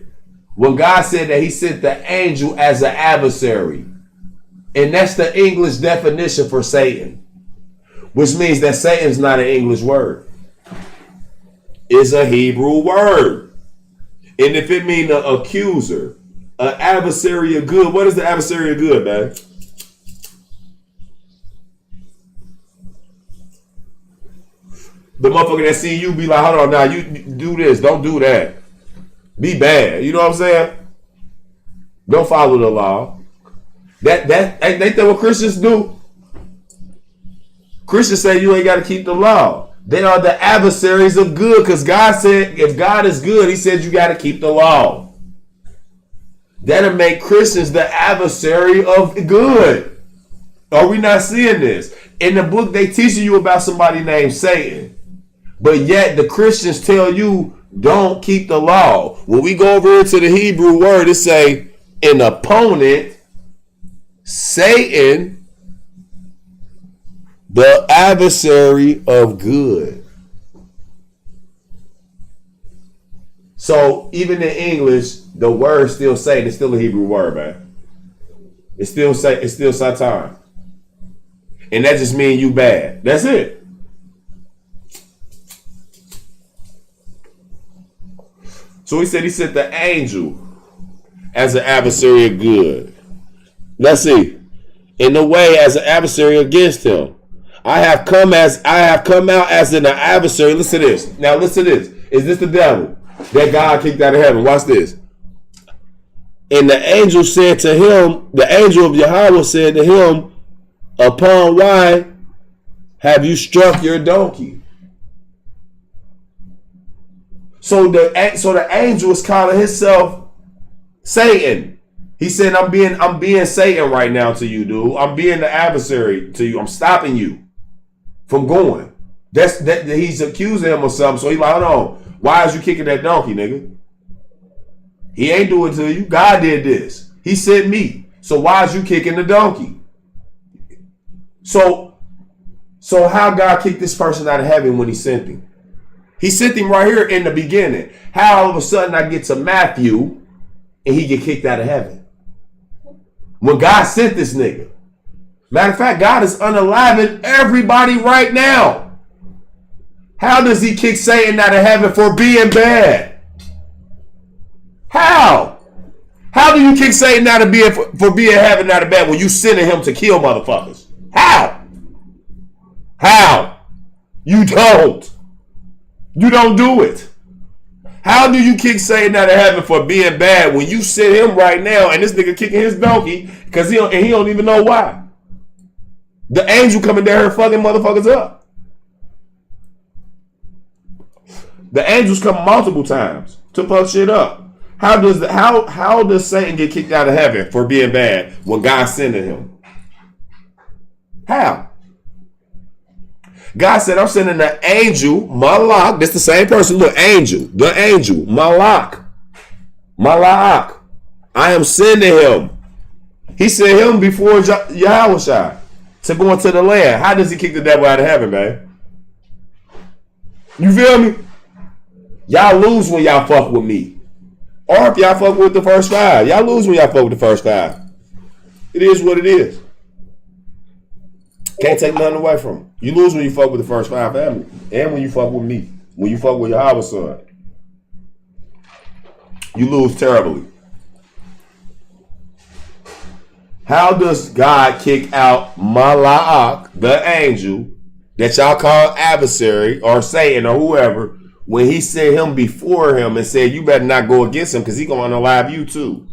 When God said that he sent the angel as an adversary. And that's the English definition for Satan. Which means that Satan's not an English word. It's a Hebrew word. And if it means an accuser, an adversary of good, what is the adversary of good, man? The motherfucker that see you be like, hold on now, you do this, don't do that. Be bad. You know what I'm saying? Don't follow the law. That ain't that what Christians do? Christians say you ain't got to keep the law. They are the adversaries of good because God said if God is good, he said you got to keep the law. That'll make Christians the adversary of good. Are we not seeing this? In the book, they teaching you about somebody named Satan. But yet the Christians tell you don't keep the law. When we go over into the Hebrew word, it say an opponent, Satan, the adversary of good. So even in English, the word still Satan. It's still a Hebrew word, man. It's still Satan. And that just means you bad. That's it. So he said he sent the angel as an adversary of good. Let's see. In the way as an adversary against him. I have come out as an adversary. Listen to this. Now listen to this. Is this the devil that God kicked out of heaven? Watch this. And the angel said to him, the angel of Yahweh said to him, upon why have you struck your donkey? So the angel is calling himself Satan. He said, I'm being Satan right now to you, dude. I'm being the adversary to you. I'm stopping you from going. That he's accusing him of something. So he's like, hold on. Why is you kicking that donkey, nigga? He ain't doing it to you. God did this. He sent me. So why is you kicking the donkey? So how God kicked this person out of heaven when he sent him? He sent him right here in the beginning. How all of a sudden I get to Matthew and he get kicked out of heaven? When God sent this nigga. Matter of fact, God is unaliving everybody right now. How does he kick Satan out of heaven for being bad? How? How do you kick Satan out of being for being heaven out of bad when you sending him to kill motherfuckers? How? How? You don't. You don't do it. How do you kick Satan out of heaven for being bad when you send him right now and this nigga kicking his donkey because he don't even know why? The angel coming down here fucking motherfuckers up. The angels come multiple times to fuck shit up. How does Satan get kicked out of heaven for being bad when God sending him? How? God said, I'm sending the angel, Malak. That's the same person. Look, angel. The angel, Malak. Malak. I am sending him. He sent him before Yahweh to go into the land. How does he kick the devil out of heaven, man? You feel me? Y'all lose when y'all fuck with me. Or if y'all fuck with the first five. Y'all lose when y'all fuck with the first five. It is what it is. Can't take nothing away from him. You lose when you fuck with the first five family. And when you fuck with me. When you fuck with Yahweh's son. You lose terribly. How does God kick out Malak, the angel, that y'all call adversary or Satan or whoever, when he sent him before him and said, you better not go against him because he's going to unalive you too?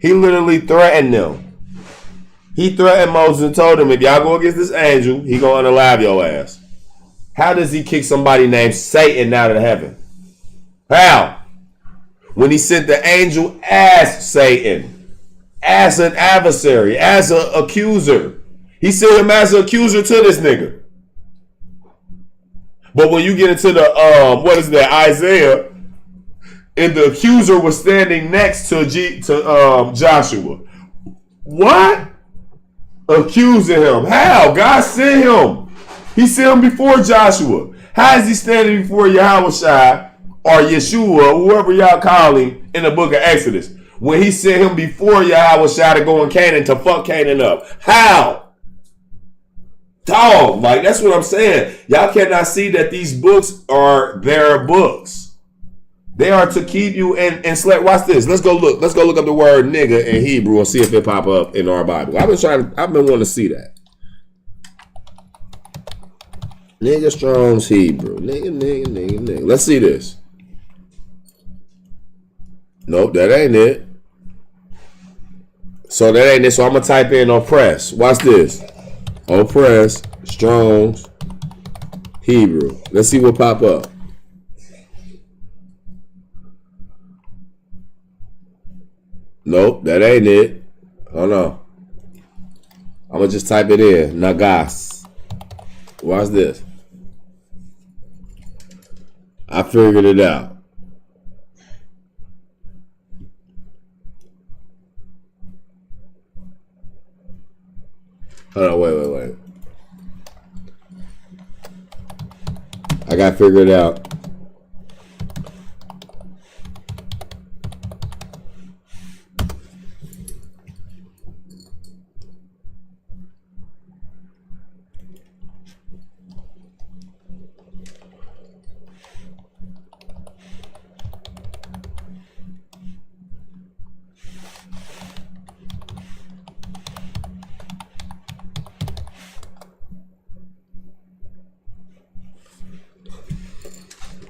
He literally threatened them. He threatened Moses and told him, if y'all go against this angel, he gonna unalive your ass. How does he kick somebody named Satan out of heaven? How? When he sent the angel as Satan, as an adversary, as an accuser. He sent him as an accuser to this nigga. But when you get into the, what is that, Isaiah, and the accuser was standing next to Joshua. What? Accusing him. How? God sent him. He sent him before Joshua. How is he standing before Yahweh or Yeshua, whoever y'all call him, in the book of Exodus, when he sent him before Yahweh to go in Canaan to fuck Canaan up? How? Dog, like, that's what I'm saying. Y'all cannot see that these books are their books. They are to keep you in slavery. Watch this. Let's go look up the word nigga in Hebrew and see if it pop up in our Bible. I've been wanting to see that. Nigga Strong's Hebrew. Nigga. Let's see this. Nope, that ain't it. So that ain't it. So I'm gonna type in oppress. Watch this. Oppress Strong's Hebrew. Let's see what pop up. Nope, that ain't it. Hold on. I'm gonna just type it in. Nagas. Watch this. I figured it out. Hold on, wait. I got to figure it out.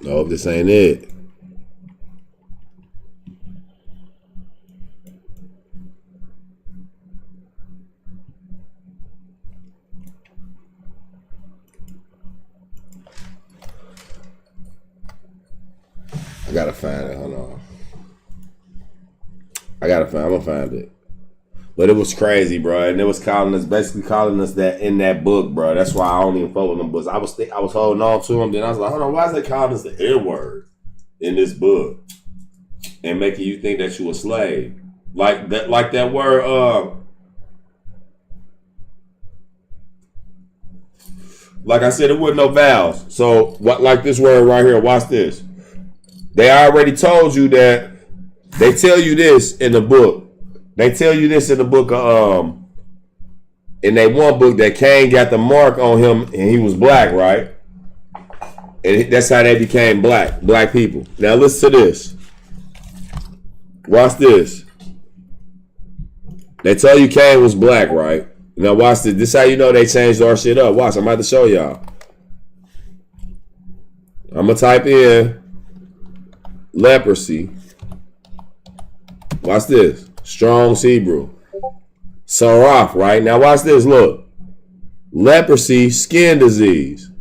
I hope this ain't it. I gotta find it. Hold on. I'm gonna find it. But it was crazy, bro. And it was basically calling us that in that book, bro. That's why I don't even follow them books. I was holding on to them. Then I was like, hold on, why is they calling us the N word in this book and making you think that you a slave? Like that word. Like I said, it wasn't no vowels. So what? Like this word right here. Watch this. They already told you that. They tell you this in the book. They tell you this in the book of in that one book that Cain got the mark on him and he was black, right? And that's how they became black people. Now listen to this. Watch this. They tell you Cain was black, right? Now watch this. This is how you know they changed our shit up. Watch, I'm about to show y'all. I'm gonna type in leprosy. Watch this. Strong's Hebrew. Saraf, right? Now watch this, look. Leprosy, skin disease.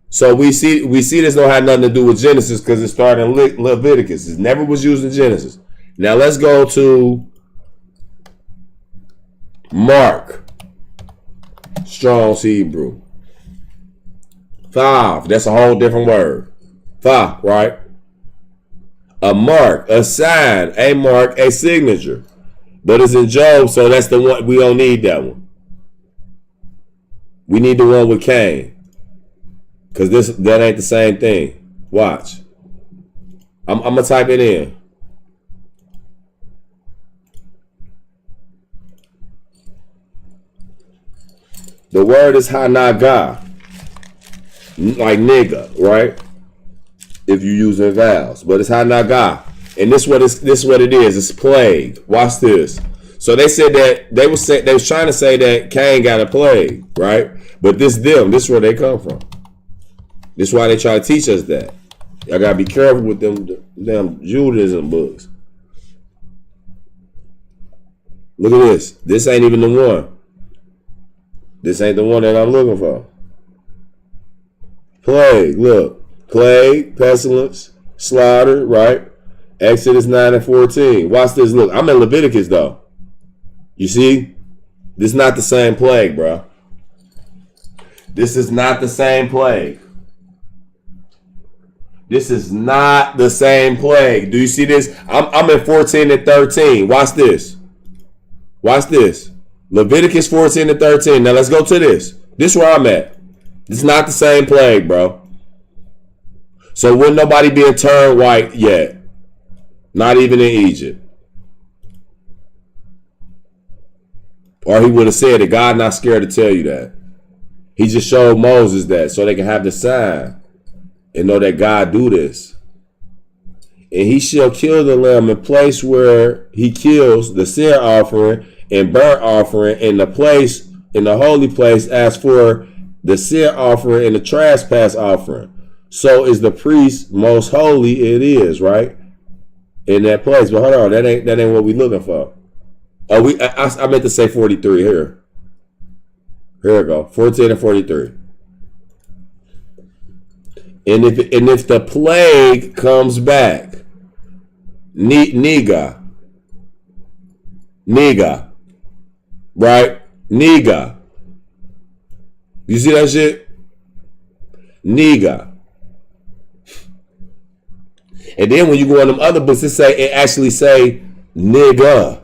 So we see this don't have nothing to do with Genesis because it started in Leviticus. It never was used in Genesis. Now let's go to Mark. Strong's Hebrew. 5. That's a whole different word. 5, right? A mark, a sign, a mark, a signature. But it's in Job, so that's the one. We don't need that one. We need the one with Cain. Because that ain't the same thing. Watch. I'm going to type it in. The word is hanaga. Like nigga, right? If you using vowels, but it's hanaga, and this what it is. It's plague. Watch this. So they said that they was trying to say that Cain got a plague, right? But this is where they come from. This is why they try to teach us that. Y'all gotta be careful with them Judaism books. Look at this. This ain't even the one. This ain't the one that I'm looking for. Plague. Look. Plague, pestilence, slaughter, right? Exodus 9 and 14. Watch this. Look, I'm in Leviticus, though. You see? This is not the same plague, bro. This is not the same plague. This is not the same plague. Do you see this? I'm in 14 and 13. Watch this. Watch this. Leviticus 14 and 13. Now, let's go to this. This is where I'm at. This is not the same plague, bro. So wouldn't nobody being turned white yet? Not even in Egypt. Or he would have said it. God not scared to tell you that. He just showed Moses that so they can have the sign and know that God do this. And he shall kill the lamb in place where he kills the sin offering and burnt offering in the place, in the holy place, as for the sin offering and the trespass offering. So is the priest most holy? It is, right? In that place. But hold on, that ain't what we looking for. Oh, I meant to say 43 here. Here we go. 14 and 43. And if the plague comes back, niga, right? Niga. You see that shit? Niga. And then when you go on them other books, it actually say nigga.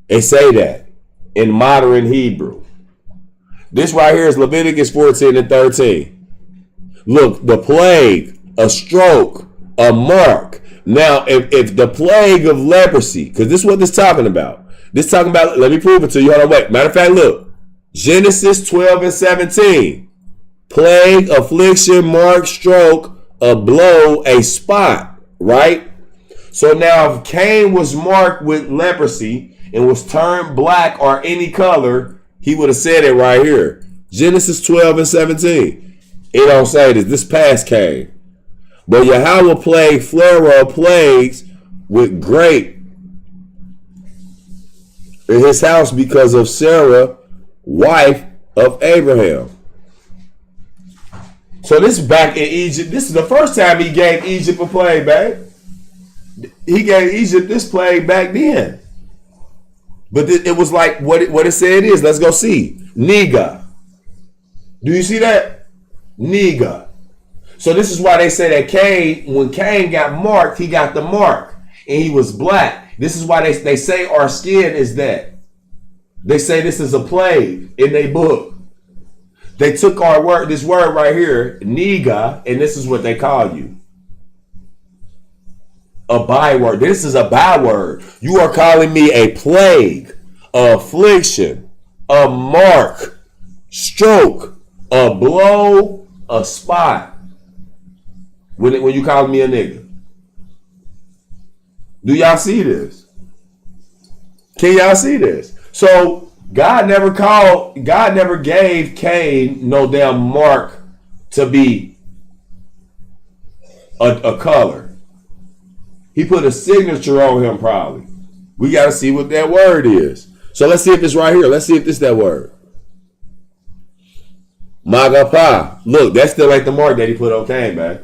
It say that in modern Hebrew. This right here is Leviticus 14 and 13. Look, the plague, a stroke, a mark. Now, if the plague of leprosy, because this is what this talking about. This talking about, let me prove it to you. Hold on, wait. Matter of fact, look. Genesis 12 and 17. Plague, affliction, mark, stroke, a blow, a spot, right? So now if Cain was marked with leprosy and was turned black or any color, he would have said it right here. Genesis 12 and 17. It don't say this. This past Cain. But Yahweh plagued flare plagues with grape in his house because of Sarah, wife of Abraham. So this is back in Egypt. This is the first time he gave Egypt a plague, babe. He gave Egypt this plague back then. But it was like what it said it is. Let's go see. Niga. Do you see that? Niga. So this is why they say that Cain, when Cain got marked, he got the mark. And he was black. This is why they say our skin is that. They say this is a plague in their book. They took our word, this word right here, niga, and this is what they call you. A byword. This is a byword. You are calling me a plague, a affliction, a mark, stroke, a blow, a spot. When you call me a nigga. Do y'all see this? Can y'all see this? So God never gave Cain no damn mark to be a color. He put a signature on him probably. We got to see what that word is. So let's see if it's right here. Let's see if this that word. Magapa. Look, that still ain't the mark that he put on Cain, man.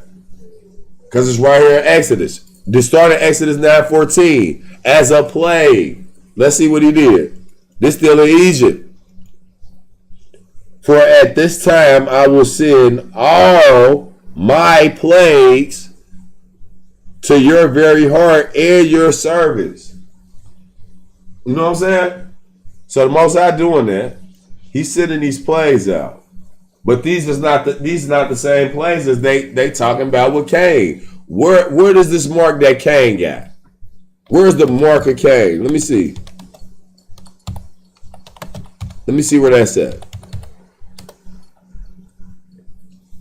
Because it's right here in Exodus. This started Exodus 9:14 as a plague. Let's see what he did. This still in Egypt. For at this time I will send all my plagues to your very heart and your servants. You know what I'm saying? So the Most High doing that. He's sending these plagues out. But these are not the same plagues as they talking about with Cain. Where does this mark that Cain got? Where's the mark of Cain? Let me see. Let me see where that's at.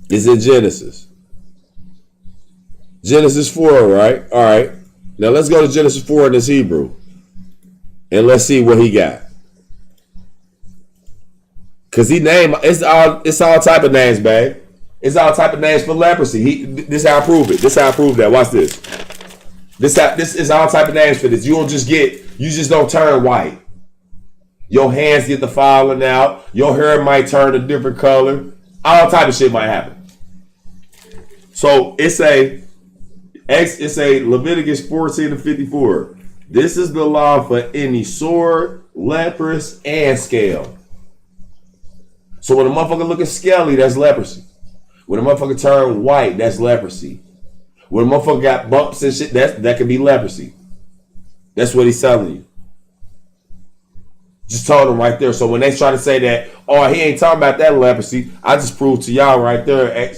It's in Genesis. Genesis 4, right? All right. Now let's go to Genesis 4 in this Hebrew. And let's see what he got. Because it's all type of names, babe. It's all type of names for leprosy. This how I prove it. This how I prove that. Watch this. This is all type of names for this. You just don't turn white. Your hands get the falling out. Your hair might turn a different color. All type of shit might happen. So it's a Leviticus 14:54. This is the law for any sword, leprous, and scale. So when a motherfucker looking scaly, that's leprosy. When a motherfucker turn white, that's leprosy. When a motherfucker got bumps and shit, that could be leprosy. That's what he's telling you. Just told him right there. So when they try to say that, oh, he ain't talking about that leprosy, I just proved to y'all right there,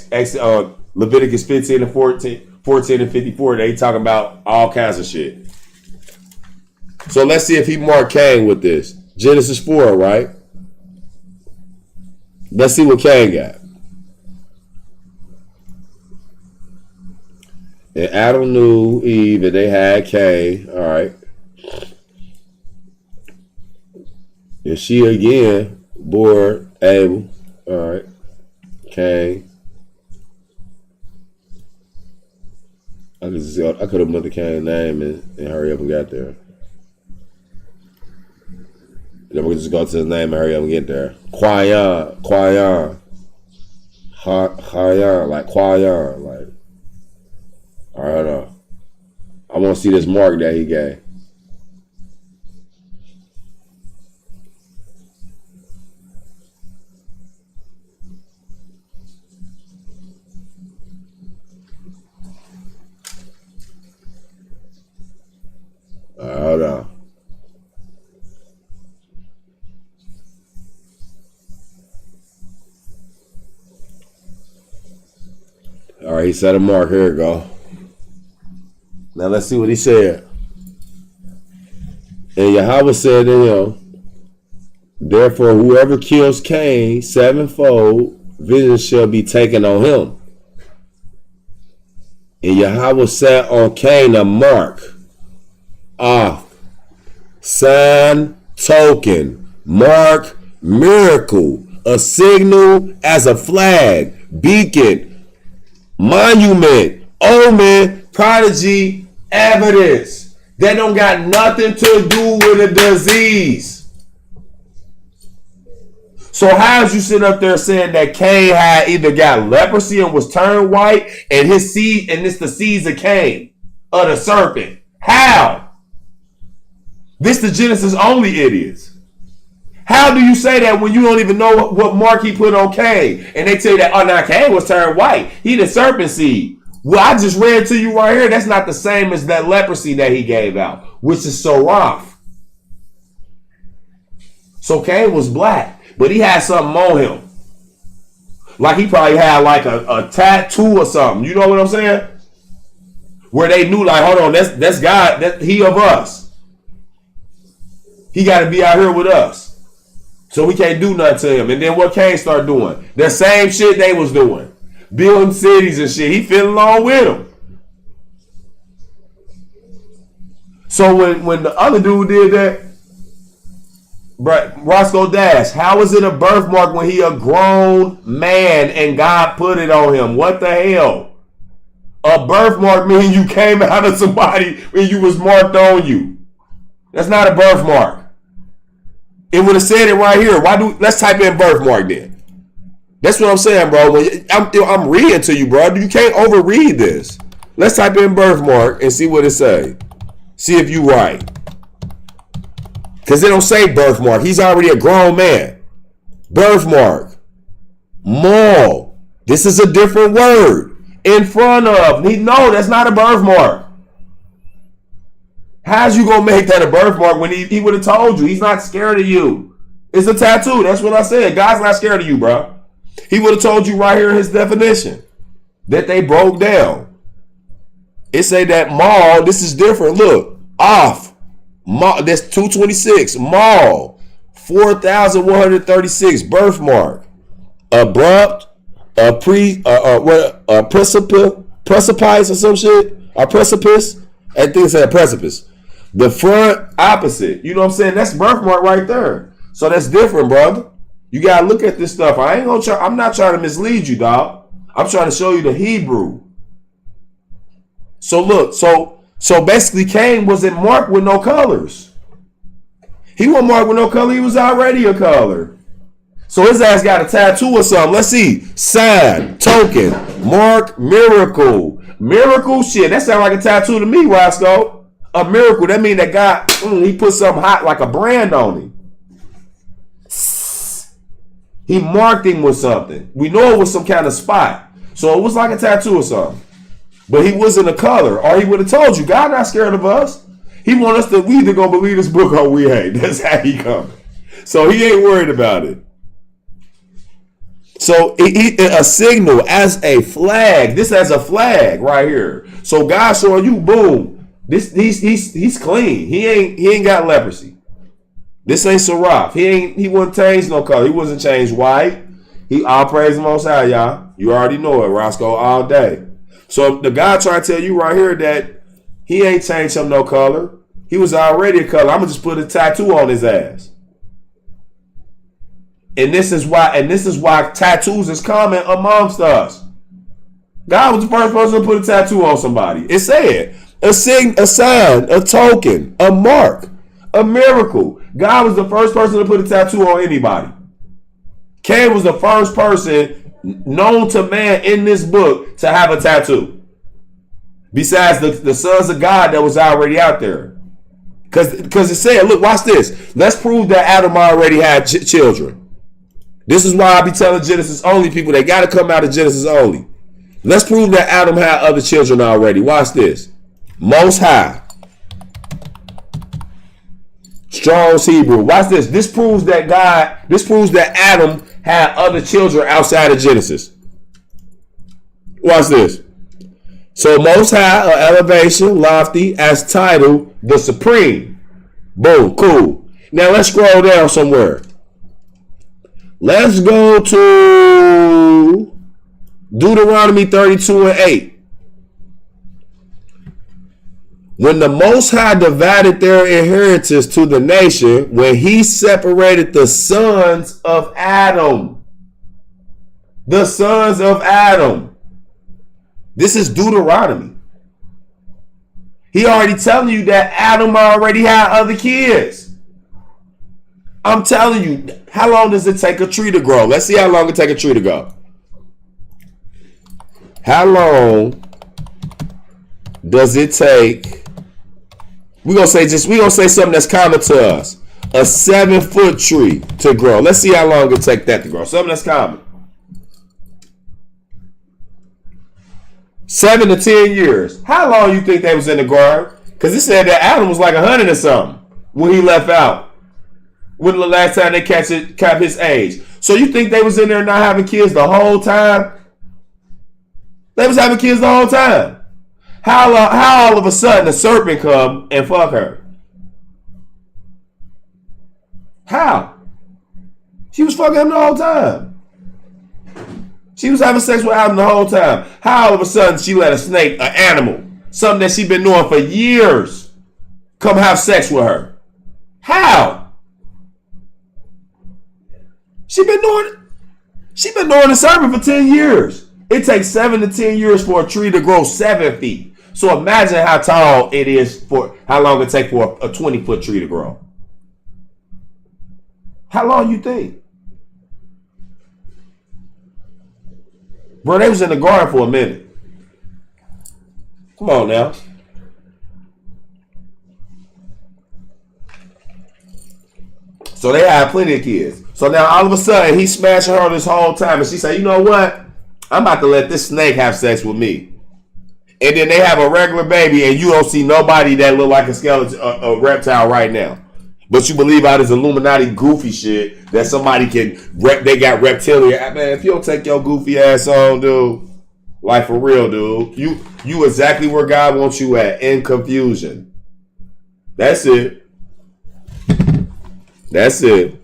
Leviticus 15 and 14 and 54, they talking about all kinds of shit. So let's see if he marked Cain with this. Genesis 4, right? Let's see what Cain got. And Adam knew Eve and they had Cain. All right. And she again bore Abel. All right. Cain. I could have put the Cain name and hurry up and got there. Then we just go to his name and hurry up and get there. Quayan. Hayan, like Quayan, like. I don't know. I want to see this mark that he gave. Hold on. All right, he set a mark. Here we go. Now let's see what he said. And Yahweh said to him, therefore whoever kills Cain sevenfold, vengeance shall be taken on him. And Yahweh set on Cain a mark, sign, token, mark, miracle, A signal as a flag, beacon, monument, omen, prodigy, evidence. That don't got nothing to do with a disease. So how's you sit up there saying that Cain had either got leprosy and was turned white and his seed, and it's the seeds of Cain, of the serpent? How? This the Genesis only idiots. How do you say that when you don't even know what mark he put on Cain? And they tell you that, oh, now Cain was turned white. He the serpent seed. Well, I just read to you right here. That's not the same as that leprosy that he gave out, which is so rough. So Cain was black, but he had something on him. Like he probably had like a tattoo or something. You know what I'm saying? Where they knew like, hold on, that's God, that he of us. He got to be out here with us. So we can't do nothing to him. And then what Cain start doing? The same shit they was doing. Building cities and shit. He feeling along with them. So when the other dude did that, Roscoe Dash, how is it a birthmark when he a grown man and God put it on him? What the hell? A birthmark means you came out of somebody when you was marked on you. That's not a birthmark. It would have said it right here. Let's type in birthmark then. That's what I'm saying, bro. I'm reading to you, bro. You can't overread this. Let's type in birthmark and see what it say. See if you right. Because they don't say birthmark. He's already a grown man. Birthmark. Maul. This is a different word. In front of. No, that's not a birthmark. How's you gonna make that a birthmark when he would have told you? He's not scared of you. It's a tattoo. That's what I said. God's not scared of you, bro. He would have told you right here in his definition that they broke down. It say that maul, this is different. Look, off. Maul, that's 226. Maul, 4,136. Birthmark. Abrupt. Precipice or some shit. A precipice. I think it's a precipice. The front opposite. You know what I'm saying? That's birthmark right there. So that's different, brother. You gotta look at this stuff. I'm not trying to mislead you, dog. I'm trying to show you the Hebrew. So look, so basically Cain wasn't marked with no colors. He wasn't marked with no color, he was already a color. So his ass got a tattoo or something. Let's see. Sign, token, mark, miracle. Miracle shit. That sounds like a tattoo to me, Roscoe. A miracle. That mean that God, he put something hot like a brand on him. He marked him with something. We know it was some kind of spot. So it was like a tattoo or something. But he wasn't a color. Or he would have told you, God not scared of us. He want us to, we either gonna believe this book or we ain't. That's how he coming. So he ain't worried about it. So a signal as a flag. This as a flag right here. So God showing you, boom. He's clean. He ain't got leprosy. This ain't Seraph. He wasn't changed no color. He wasn't changed white. He all praise the Most High, y'all. You already know it, Roscoe, all day. So the guy trying to tell you right here that he ain't changed him no color. He was already a color. I'm gonna just put a tattoo on his ass. And this is why tattoos is common amongst us. God was the first person to put a tattoo on somebody. It said a sign, a token, a mark, a miracle. God was the first person to put a tattoo on anybody. Cain was the first person known to man in this book to have a tattoo. Besides the sons of God that was already out there. Because it said, look, watch this. Let's prove that Adam already had children. This is why I be telling Genesis only people, they got to come out of Genesis only. Let's prove that Adam had other children already. Watch this. Most High. Strong's Hebrew. Watch this. This proves that Adam had other children outside of Genesis. Watch this. So Most High, or elevation, lofty, as title, the supreme. Boom, cool. Now let's scroll down somewhere. Let's go to Deuteronomy 32 and 8. When the Most High divided their inheritance to the nation, when he separated the sons of Adam. The sons of Adam. This is Deuteronomy. He already telling you that Adam already had other kids. I'm telling you, how long does it take a tree to grow? Let's see how long it take a tree to grow. How long does it take? We're gonna say something that's common to us. A 7-foot tree to grow. Let's see how long it take that to grow. Something that's common. 7 to 10 years. How long you think they was in the garden? Because it said that Adam was like 100 or something when he left out. When the last time they kept his age. So you think they was in there not having kids the whole time? They was having kids the whole time. How all of a sudden a serpent come and fuck her? How? She was fucking him the whole time. She was having sex with Adam the whole time. How all of a sudden she let a snake, an animal, something that she been doing for years, come have sex with her? How? She been doing the serpent for 10 years. It takes 7 to 10 years for a tree to grow 7 feet. So imagine how tall it is for how long it take for a 20-foot tree to grow. How long you think? Bro, they was in the garden for a minute. Come on now. So they had plenty of kids. So now all of a sudden he's smashing her this whole time, and she said, "You know what? I'm about to let this snake have sex with me." And then they have a regular baby, and you don't see nobody that look like a skeleton, a reptile right now. But you believe all this Illuminati goofy shit that somebody they got reptilian. Man, if you don't take your goofy ass on, dude, like for real, dude, you exactly where God wants you at, in confusion. That's it. That's it.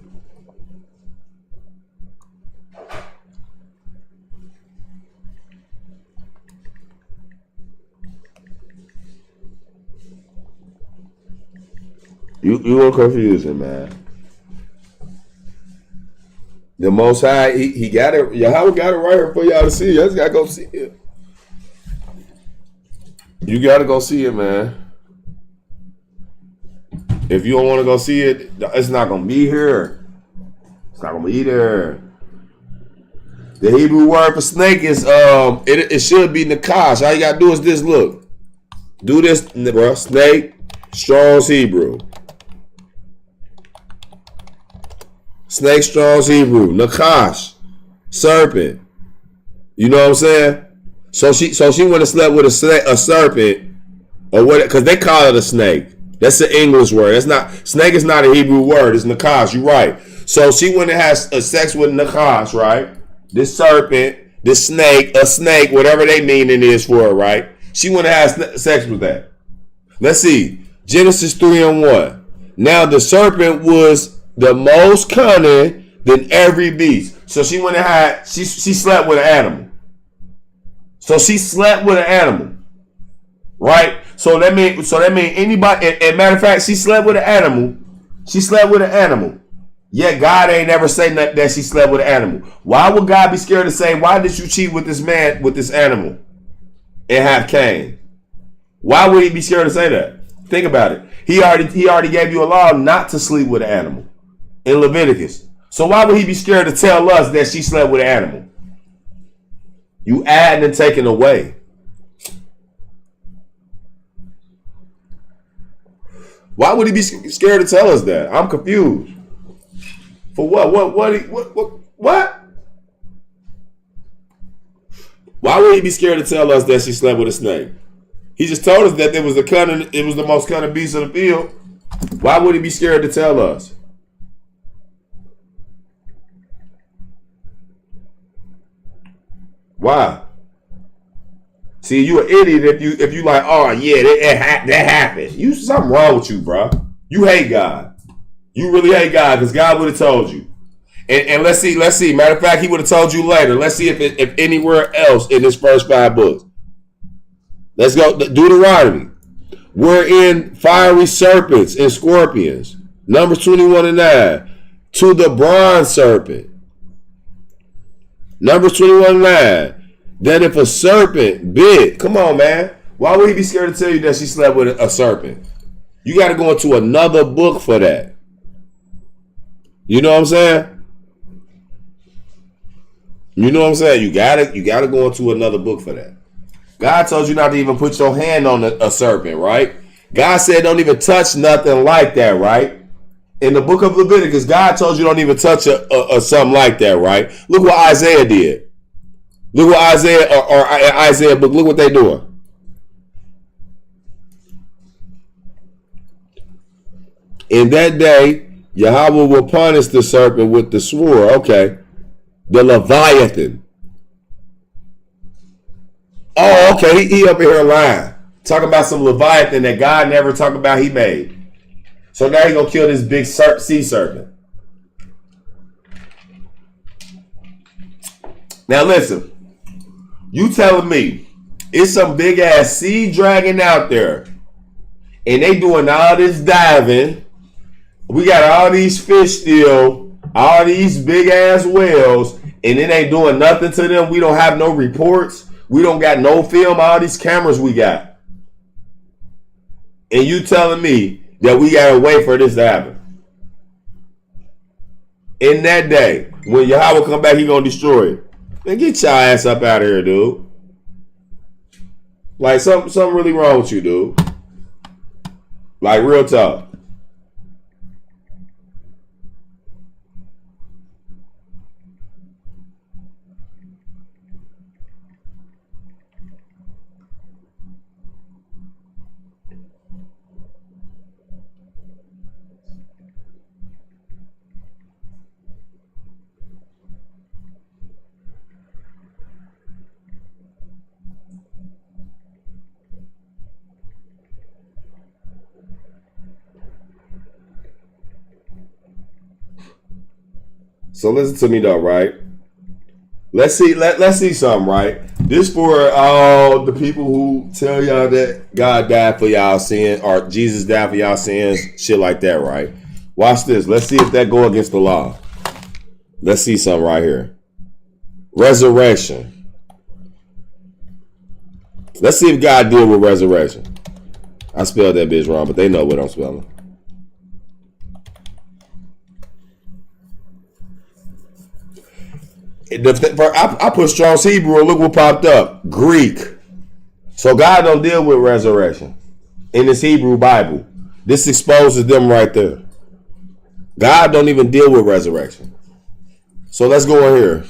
You were confusing, man. The Most High, he got it. Yahweh got it right here for y'all to see. Y'all just gotta go see it. You gotta go see it, man. If you don't want to go see it, it's not gonna be here. It's not gonna be there. The Hebrew word for snake is it should be nakash. All you gotta do is this. Look, do this, bro. Snake, Strong's Hebrew. Snake, Strong's Hebrew. Nakash, serpent. You know what I'm saying? So she went and slept with a serpent, or what? Because they call it a snake. That's an English word. That's not, snake is not a Hebrew word. It's nakash. You're right. So she went and had sex with nakash, right? This serpent, this snake, a snake, whatever they meaning is for it, right? She went and had sex with that. Let's see. Genesis 3:1. Now the serpent was the most cunning than every beast. So she went and had, she slept with an animal. So she slept with an animal. Right? So that mean anybody, and matter of fact, she slept with an animal. She slept with an animal. Yet God ain't never say that she slept with an animal. Why would God be scared to say, why did you cheat with this man, with this animal, and have Cain? Why would he be scared to say that? Think about it. He already gave you a law not to sleep with an animal in Leviticus. So why would he be scared to tell us that she slept with an animal? You adding and taking away. Why would he be scared to tell us that? I'm confused. For what? What? Why would he be scared to tell us that she slept with a snake? He just told us that it was the most cunning beast of the field. Why would he be scared to tell us? Why? See, you an idiot if you like, oh yeah, that happened. You something wrong with you, bro. You hate God. You really hate God because God would have told you. And let's see. Matter of fact, he would have told you later. Let's see if anywhere else in his first 5 books. Let's go. Deuteronomy. We're in fiery serpents and scorpions. Numbers 21 and 9. To the bronze serpent. Numbers 21 and 9. That if a serpent bit, come on, man. Why would he be scared to tell you that she slept with a serpent? You got to go into another book for that. You know what I'm saying? You know what I'm saying? You gotta go into another book for that. God told you not to even put your hand on a serpent, right? God said don't even touch nothing like that, right? In the book of Leviticus, God told you don't even touch a something like that, right? Look what Isaiah did. Look what Isaiah book. Look what they doing. In that day, Yahweh will punish the serpent with the sword. Okay. The Leviathan. Oh, okay. He up in here lying. Talking about some Leviathan that God never talked about he made. So now he gonna kill this big sea serpent. Now listen. You telling me it's some big ass sea dragon out there and they doing all this diving. We got all these fish still, all these big ass whales, and it ain't doing nothing to them. We don't have no reports. We don't got no film. All these cameras we got. And you telling me that we gotta wait for this to happen. In that day, when Yahweh come back, he gonna destroy it. Man, get your ass up out of here, dude. Like something really wrong with you, dude. Like real talk. So listen to me though, right? Let's see something, right? This for all the people who tell y'all that God died for y'all sins or Jesus died for y'all sins, shit like that, right? Watch this. Let's see if that go against the law. Let's see something right here. Resurrection. Let's see if God deal with resurrection. I spelled that bitch wrong, but they know what I'm spelling. I put Strong's Hebrew and look what popped up. Greek. So God don't deal with resurrection in his Hebrew Bible. This exposes them right there. God don't even deal with resurrection. So let's go in here.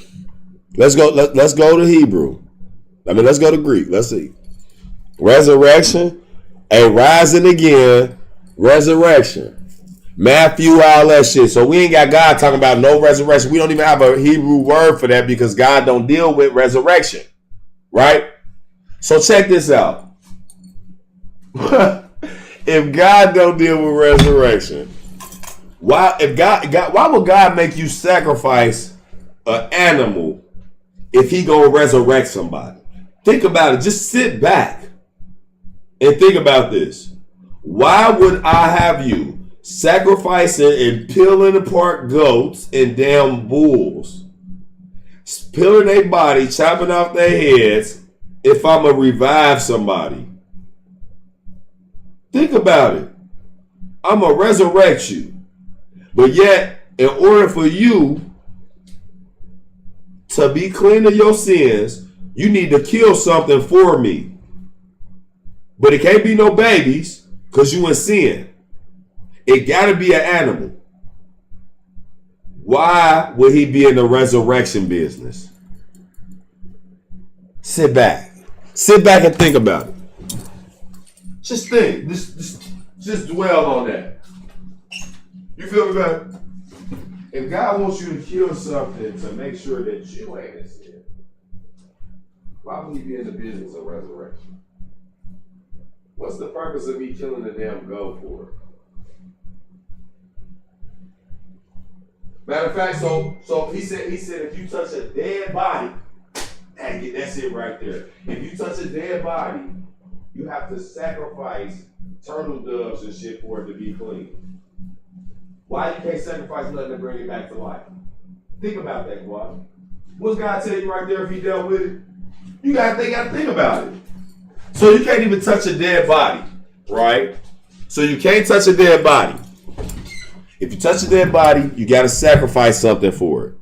Let's go to Hebrew. Let's go to Greek. Let's see. Resurrection, a rising again, resurrection. Matthew, all that shit. So we ain't got God talking about no resurrection. We don't even have a Hebrew word for that because God don't deal with resurrection. Right? So check this out. If God don't deal with resurrection, why would God make you sacrifice an animal if he gonna resurrect somebody? Think about it. Just sit back and think about this. Why would I have you sacrificing and peeling apart goats and damn bulls, peeling their body, chopping off their heads, if I'm going to revive somebody? Think about it. I'm going to resurrect you. But yet, in order for you to be clean of your sins, you need to kill something for me. But it can't be no babies because you in sin. It got to be an animal. Why would he be in the resurrection business? Sit back. Sit back and think about it. Just think. Just dwell on that. You feel me, man? If God wants you to kill something to make sure that you ain't in sin, why would he be in the business of resurrection? What's the purpose of me killing the damn goat for? Matter of fact, so he said if you touch a dead body, that's it right there. If you touch a dead body, you have to sacrifice turtle doves and shit for it to be clean. Why you can't sacrifice nothing to bring it back to life? Think about that, Quad. What's God tell you right there if he dealt with it? You gotta think about it. So you can't even touch a dead body, right? So you can't touch a dead body. If you touch a dead body, you gotta sacrifice something for it.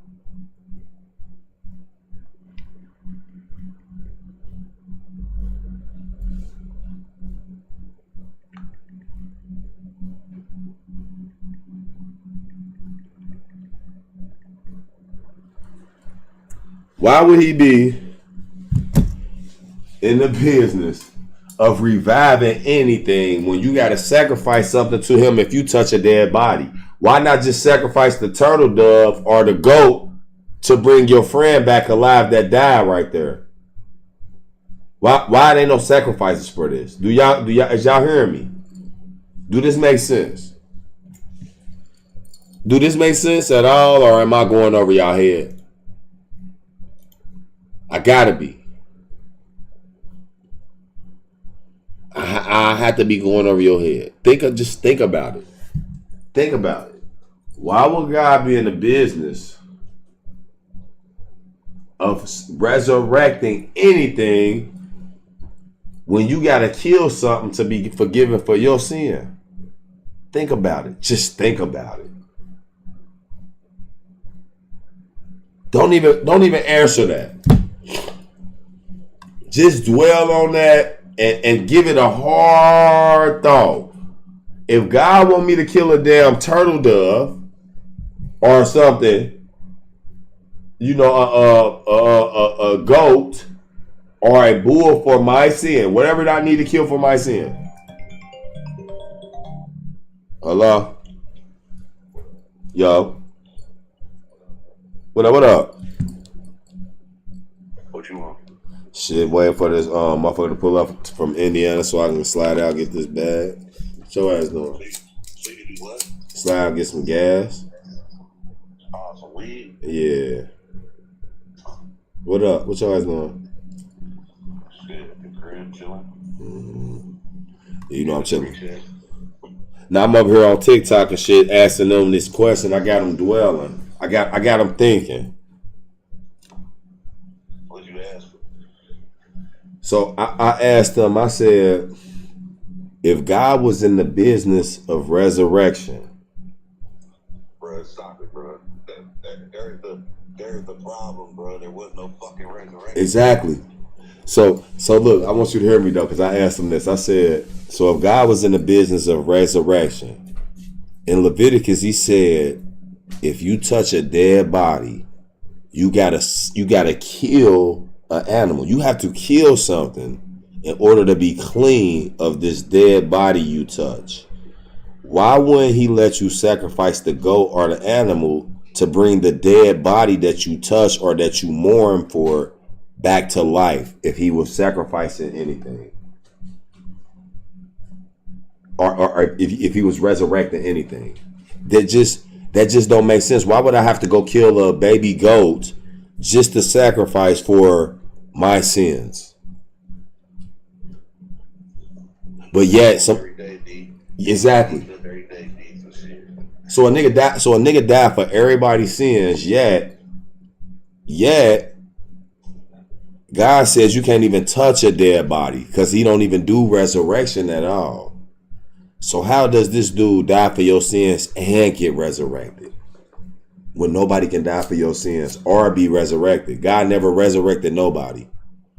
Why would he be in the business of reviving anything when you got to sacrifice something to him if you touch a dead body? Why not just sacrifice the turtle dove or the goat to bring your friend back alive that died right there? Why ain't no sacrifices for this? Is y'all hearing me? Do this make sense? Do this make sense at all, or am I going over y'all head? I gotta be. I have to be going over your head. Just think about it. Think about it. Why would God be in the business of resurrecting anything when you gotta kill something to be forgiven for your sin? Think about it. Just think about it. Don't even answer that. Just dwell on that and give it a hard thought. If God want me to kill a damn turtle dove or something, you know, a goat or a bull for my sin, whatever I need to kill for my sin. Hello? Yo. What up? What you want? Shit, waiting for this motherfucker to pull up from Indiana so I can slide out, get this bag. What your ass doing? So you can do what? Slide out, get some gas. Some weed? Yeah. What up? What your ass doing? Shit, the crib chilling. You know I'm chilling. Now I'm up here on TikTok and shit asking them this question. I got them dwelling. I got them thinking. What'd you ask for? So I asked them, I said, if God was in the business of resurrection. Bro, stop it, bro. There's the problem, bro. There was no fucking resurrection. Exactly. So look, I want you to hear me though, because I asked him this. I said, so if God was in the business of resurrection, in Leviticus he said, if you touch a dead body, you gotta kill an animal. You have to kill something in order to be clean of this dead body you touch. Why wouldn't he let you sacrifice the goat or the animal to bring the dead body that you touch or that you mourn for back to life if he was sacrificing anything? Or if he was resurrecting anything? That just don't make sense. Why would I have to go kill a baby goat just to sacrifice for my sins? But yet exactly. So a nigga died for everybody's sins, yet God says you can't even touch a dead body because he don't even do resurrection at all. So how does this dude die for your sins and get resurrected when nobody can die for your sins or be resurrected? God never resurrected nobody.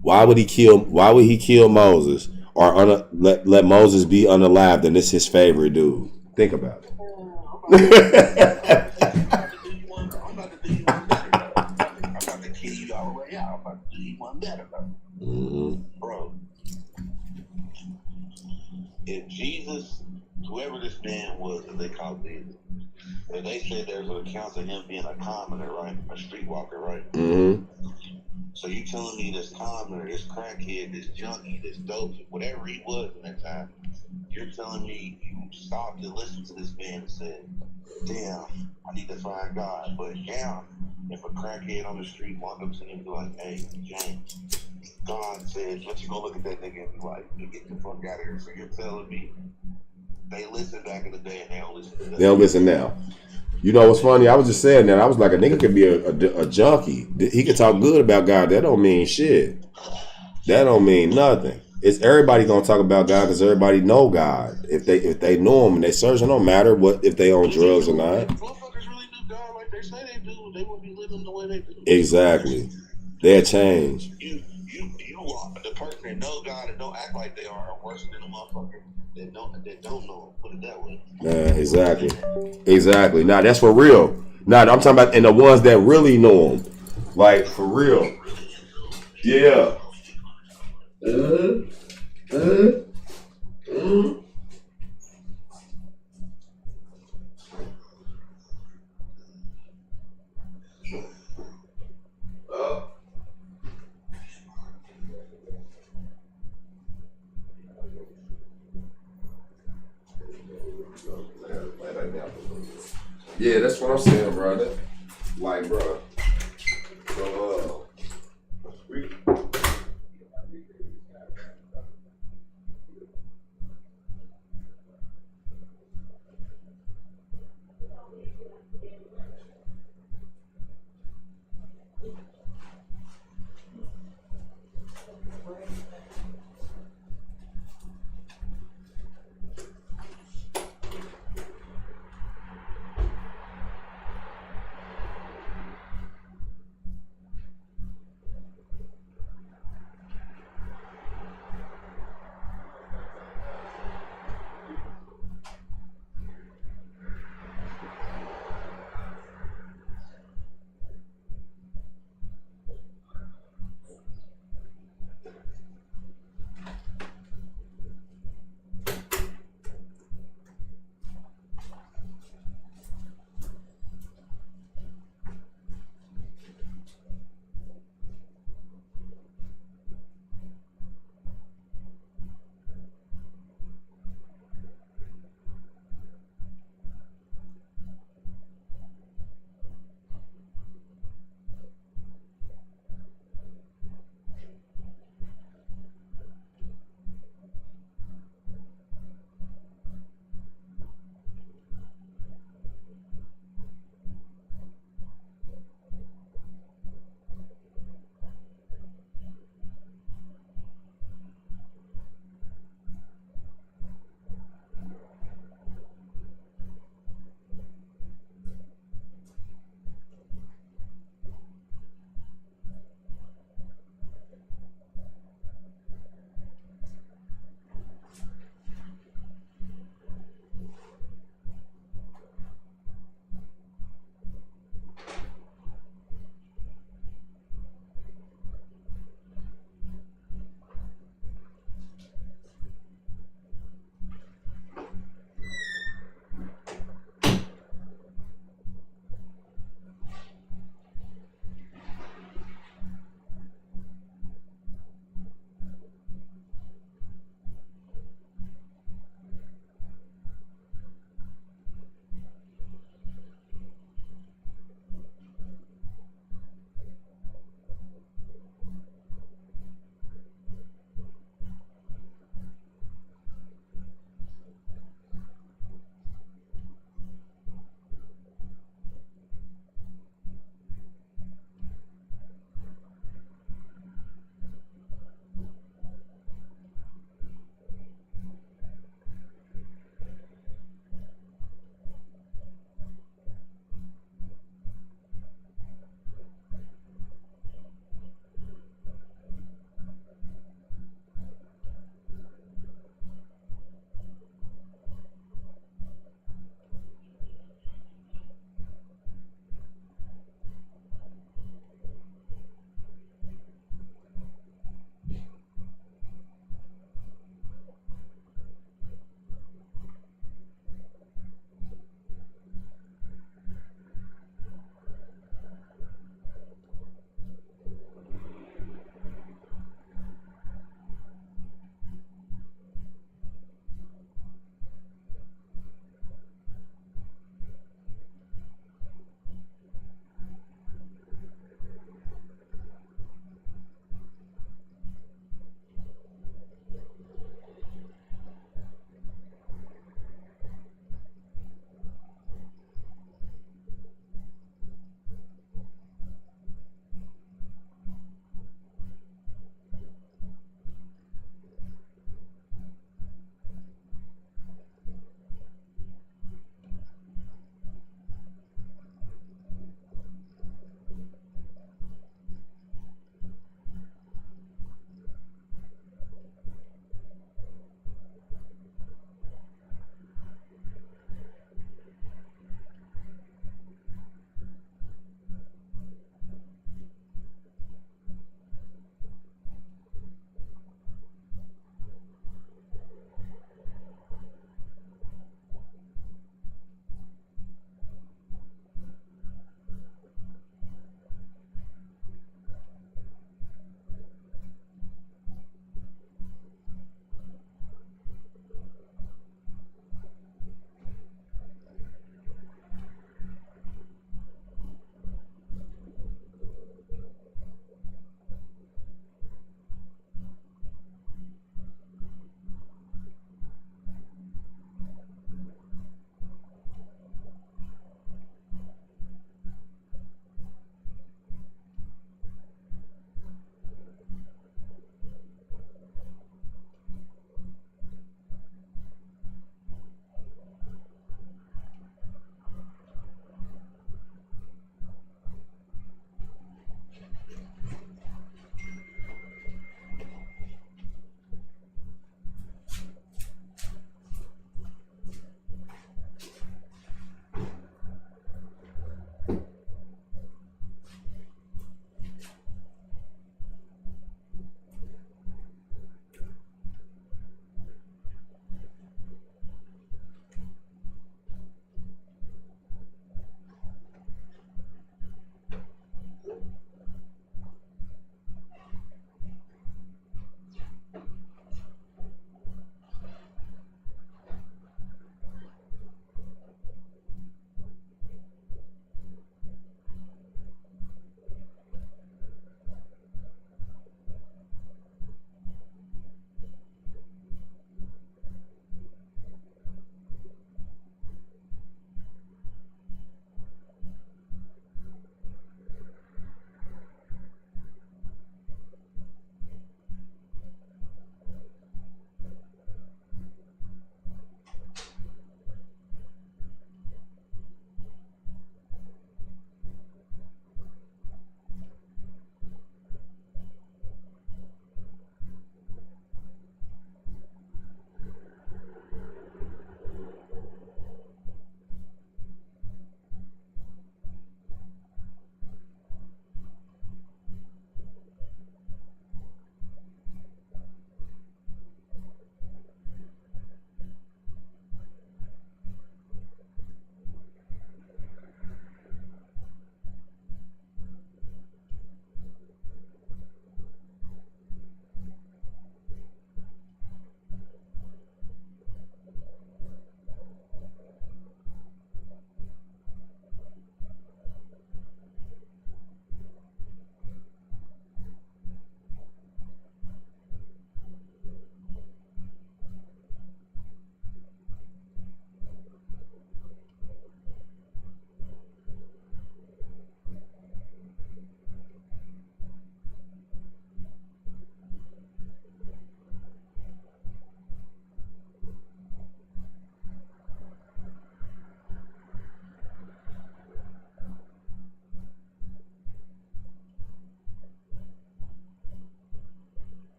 Why would he kill Moses or let Moses be unalived and it's his favorite dude? Think about it. I'm about to do you one better. I'm about to kill you all the way out. I'm about to do you one better, bro. Mm-hmm. Bro, if Jesus, whoever this man was that they called Jesus, if they said there's an account of him being a commoner, right? A streetwalker, right? Mm-hmm. So you telling me this commoner, this crackhead, this junkie, this dope, whatever he was in that time, you're telling me you stopped and listened to this man and said, damn, I need to find God. But now, if a crackhead on the street walked up to him and be like, hey, James, God said, but you go look at that nigga and be like, you get the fuck out of here. So you're telling me they listened back in the day and they don't listen today? They don't listen now. You know what's funny? I was just saying that. I was like, a nigga could be a junkie. He could talk good about God. That don't mean shit. That don't mean nothing. It's everybody gonna talk about God because everybody know God. If they know him and they search, it don't matter what if they on drugs or not. Motherfuckers really do God like they say they do. They would be living the way they do. Exactly. They'll change. You are the person that know God and don't act like they are worse than a motherfucker that don't know him. Put it that way. Man, exactly. Now that's for real. Now I'm talking about and the ones that really know him, like for real. Yeah. Yeah, that's what I'm saying, brother. Like, bro. So,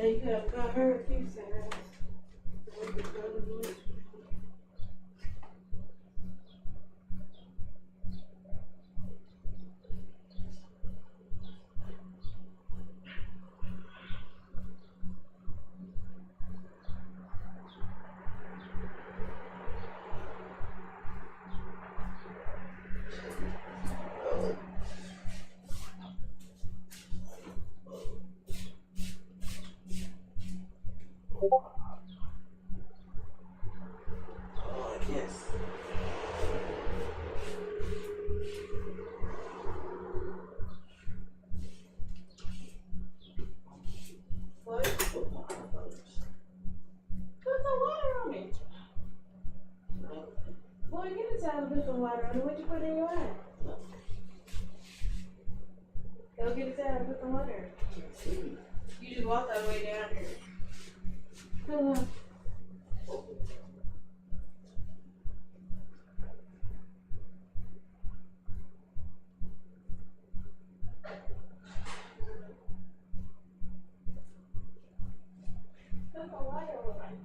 You have got her a few times. Boy, get a towel and put some water on it. What you put in your eye? Go get a towel and put some water. You just walked all the way down here. Come on. Put some water on it.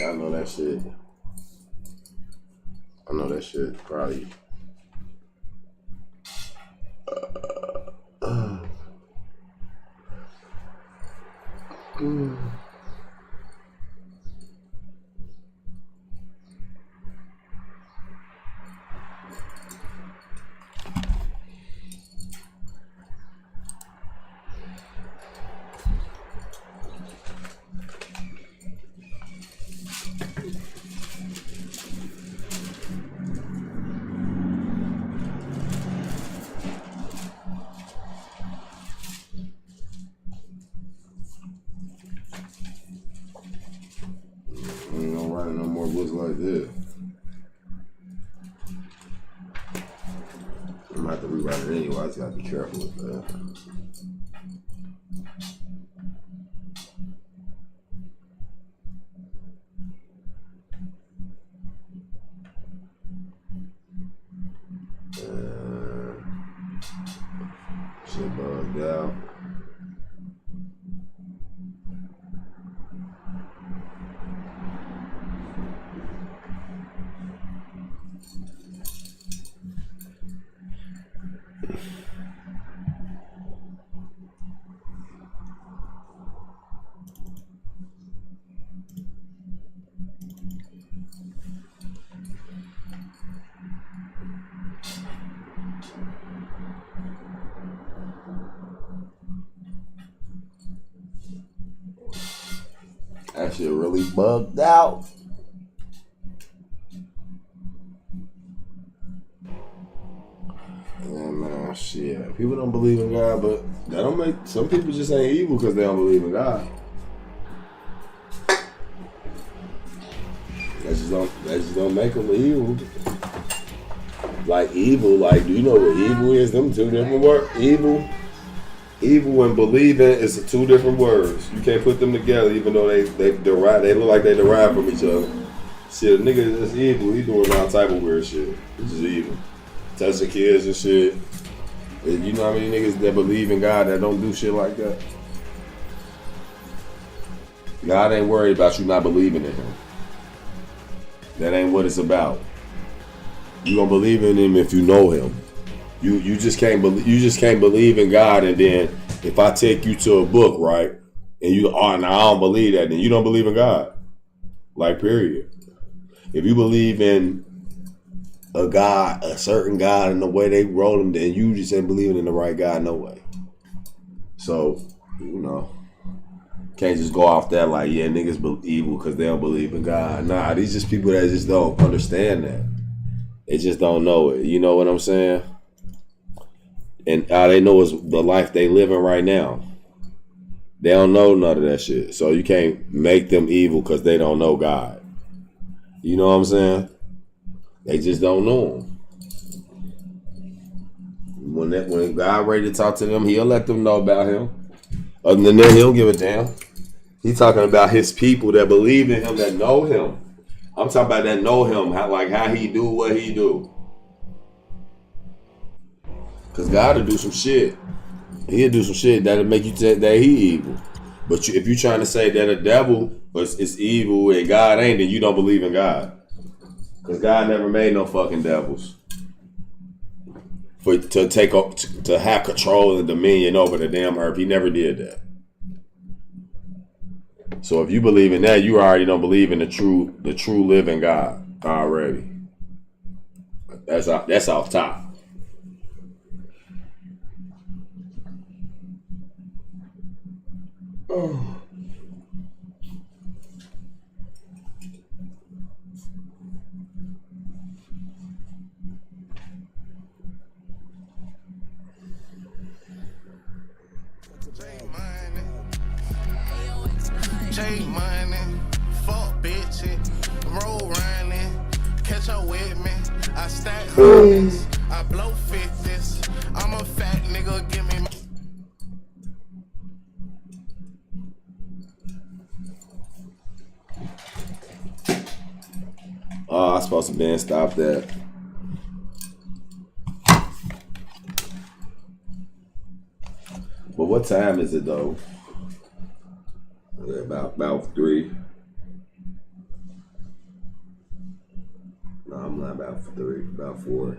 Yeah, I know that shit. I know that shit probably. Ain't no writing no more books like this. I'm gonna have to rewrite it anyway. I just gotta be careful with that. Shit bugged out. That shit really bugged out. Yeah, man, shit. People don't believe in God, but that don't make some people just ain't evil because they don't believe in God. That just don't make them evil. Like evil, like do you know what evil is? Them two different words. Evil and believing is two different words. You can't put them together, even though they derive. They look like they derive from each other. Shit, a nigga that's evil, he doing all type of weird shit. He's just evil, touching kids and shit. And you know how many niggas that believe in God that don't do shit like that? God ain't worried about you not believing in Him. That ain't what it's about. You gonna believe in Him if you know Him. You just can't believe in God, and then if I take you to a book, right, and you and I don't believe that, then you don't believe in God. Like, period. If you believe in a God, a certain God, and the way they wrote him, then you just ain't believing in the right God, no way. So, you know, can't just go off that like, yeah, niggas be evil because they don't believe in God. Nah, these just people that just don't understand that. They just don't know it. You know what I'm saying? And all they know is the life they living right now. They don't know none of that shit. So you can't make them evil because they don't know God. You know what I'm saying? They just don't know Him. When God ready to talk to them, He'll let them know about Him. Other than that, He don't give a damn. He's talking about His people that believe in Him, that know Him. I'm talking about that know Him, how He do what He do. Cause God will do some shit. He'll do some shit that'll make you think that He evil. But if you're trying to say that a devil is evil and God ain't, then you don't believe in God. Cause God never made no fucking devils to have control and dominion over the damn earth. He never did that. So if you believe in that, you already don't believe in the true living God already. That's off top. Oh. J money, fuck bitchin', roll running, catch up with me. I stack hundreds, I blow 50s. I'm a fat nigga, give me. Oh, I supposed to been stop that. But what time is it though? About 3. about for it.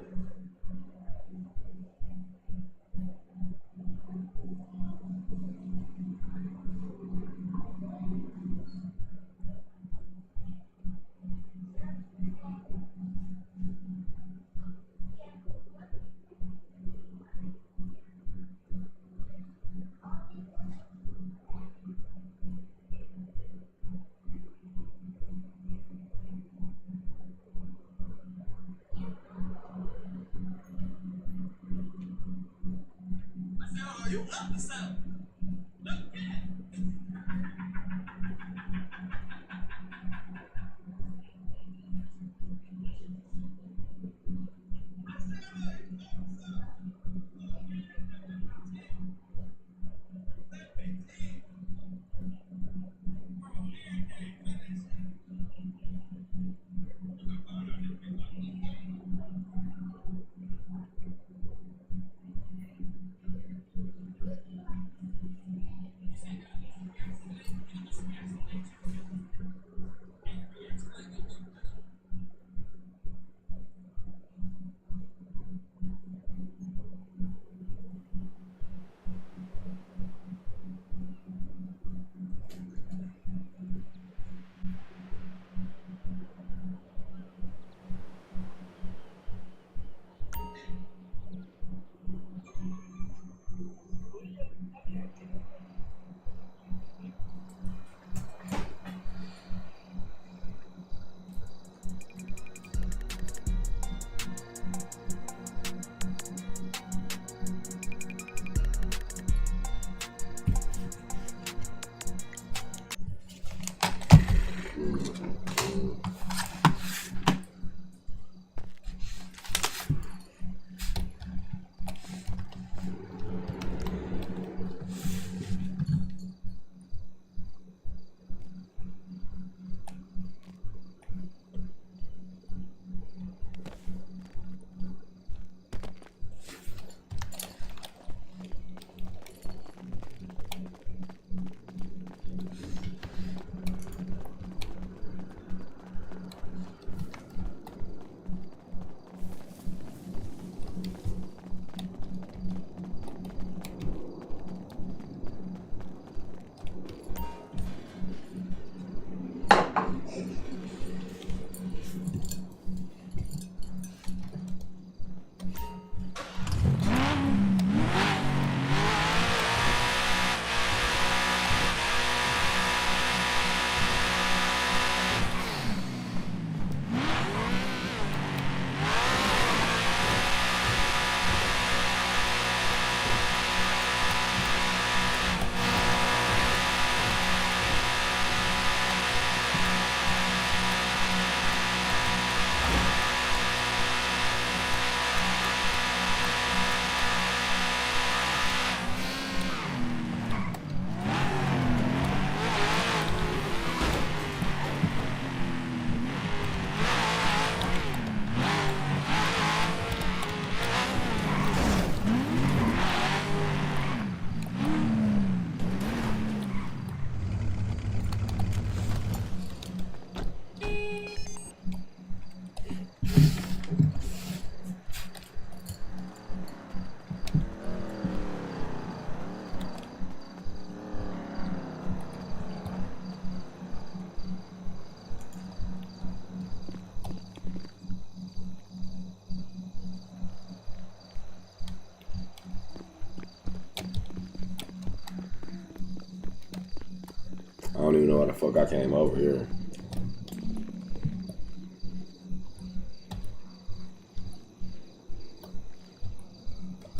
I don't even know why the fuck I came over here.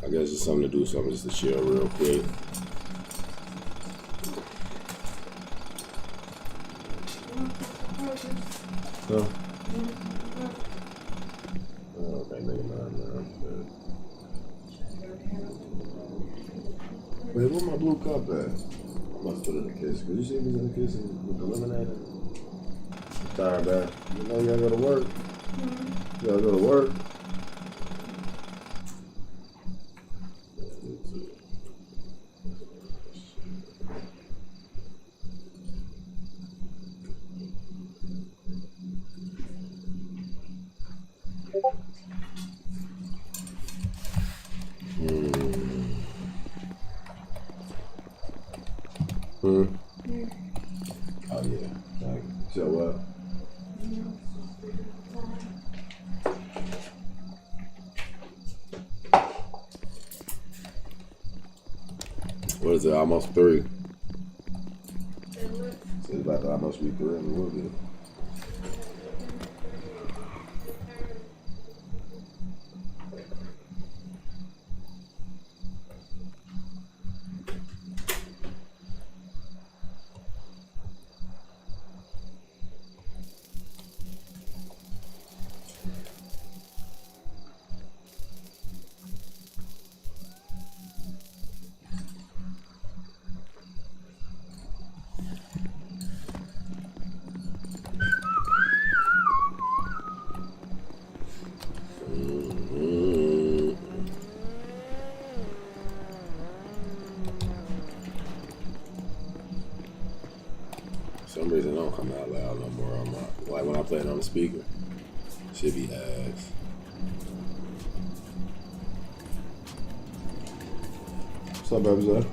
I guess it's something to do, something just to chill real quick. Huh? Oh, okay, maybe not. Wait, where my blue cup at? I must put it in the kitchen. Could you see me in the kitchen with the lemonade? I'm tired, man. You know you gotta go to work. You gotta go to work. Oh yeah. Like, show up. What is it? Almost 3. So it's about to almost be 3 in a little bit. For some reason, it don't come out loud no more on my, like when I play it on the speaker. Should be ass. What's up, baby? Zay?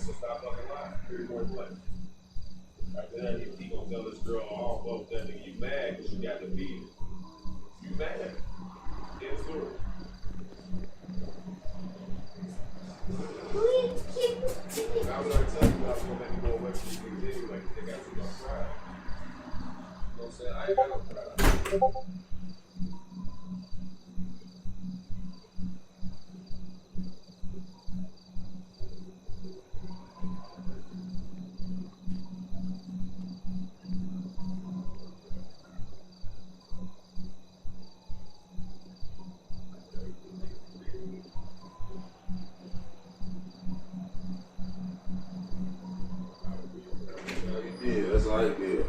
so stop fucking lying. Pretty more play. After that, he gonna tell this girl, oh, fuck that nigga, you mad because you got the beat. You mad? Get a story. I was already telling you I was gonna make me go away from these niggas anyway, because they got too much pride. You know what I'm saying? I ain't got no pride. Yeah, that's all I did.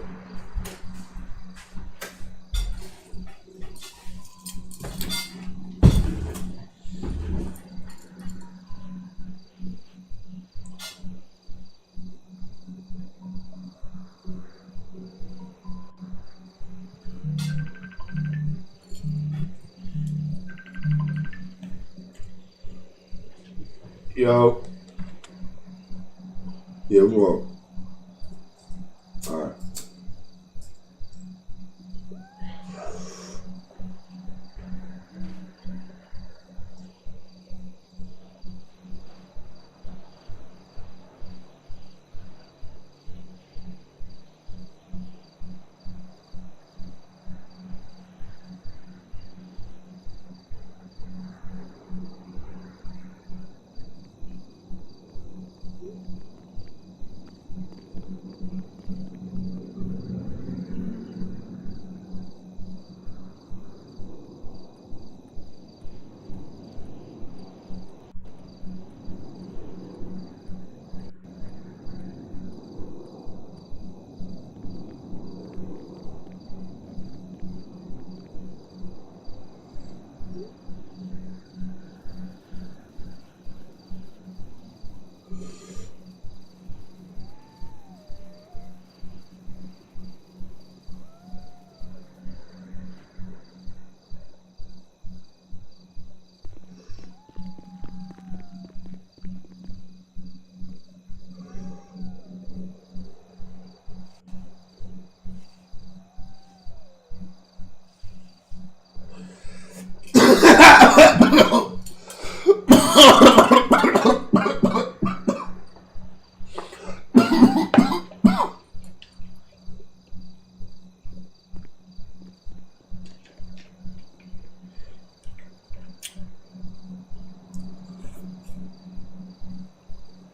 Yo. Yeah, what's wrong? All right.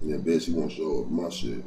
Yeah, bitch, you won't show up my shit.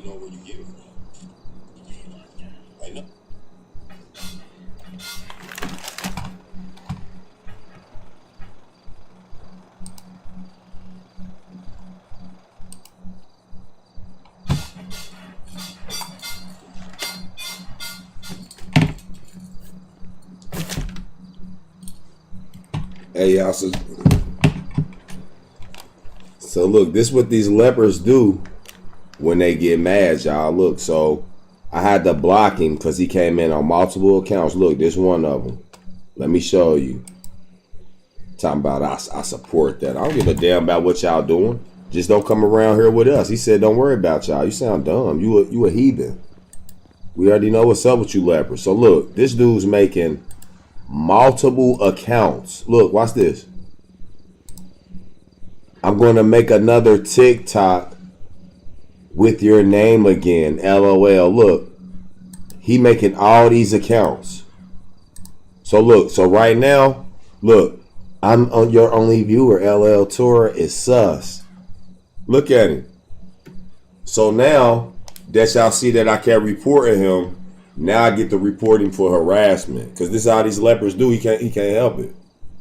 You know where you get it from. I know. Hey, y'all. So look, this is what these lepers do when they get mad, y'all. Look, so I had to block him because he came in on multiple accounts. Look, this one of them. Let me show you. Talking about I support that. I don't give a damn about what y'all doing. Just don't come around here with us. He said, don't worry about y'all. You sound dumb. You a heathen. We already know what's up with you lepers. So look, this dude's making multiple accounts. Look, watch this. I'm going to make another TikTok with your name again. LOL. Look, he making all these accounts. So look, so right now, look, I'm on your only viewer. LL Tora is sus. Look at him. So now that y'all see that I can't report him, now I get to report him for harassment. Because this is how these lepers do. He can't help it.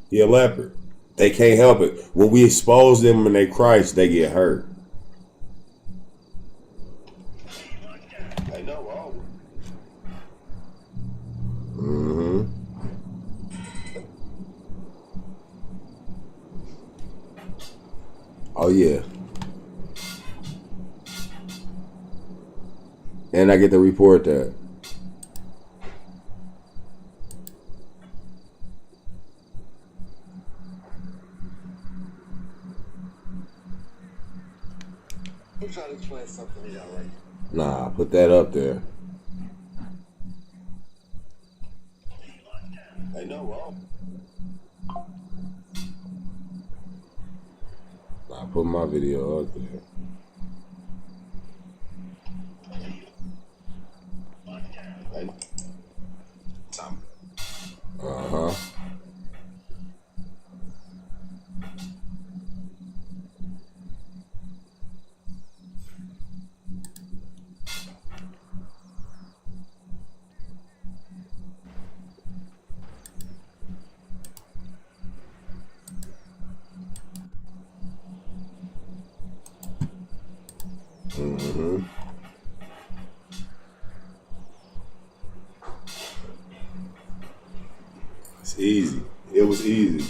He a leopard. They can't help it. When we expose them and they Christ, they get hurt. I know. Mm-hmm. Oh yeah. And I get to report that. I'm trying to explain something to y'all right now. Nah, put that up there. I know, Nah, put my video up there. Uh-huh. Mm-hmm. It's easy. It was easy.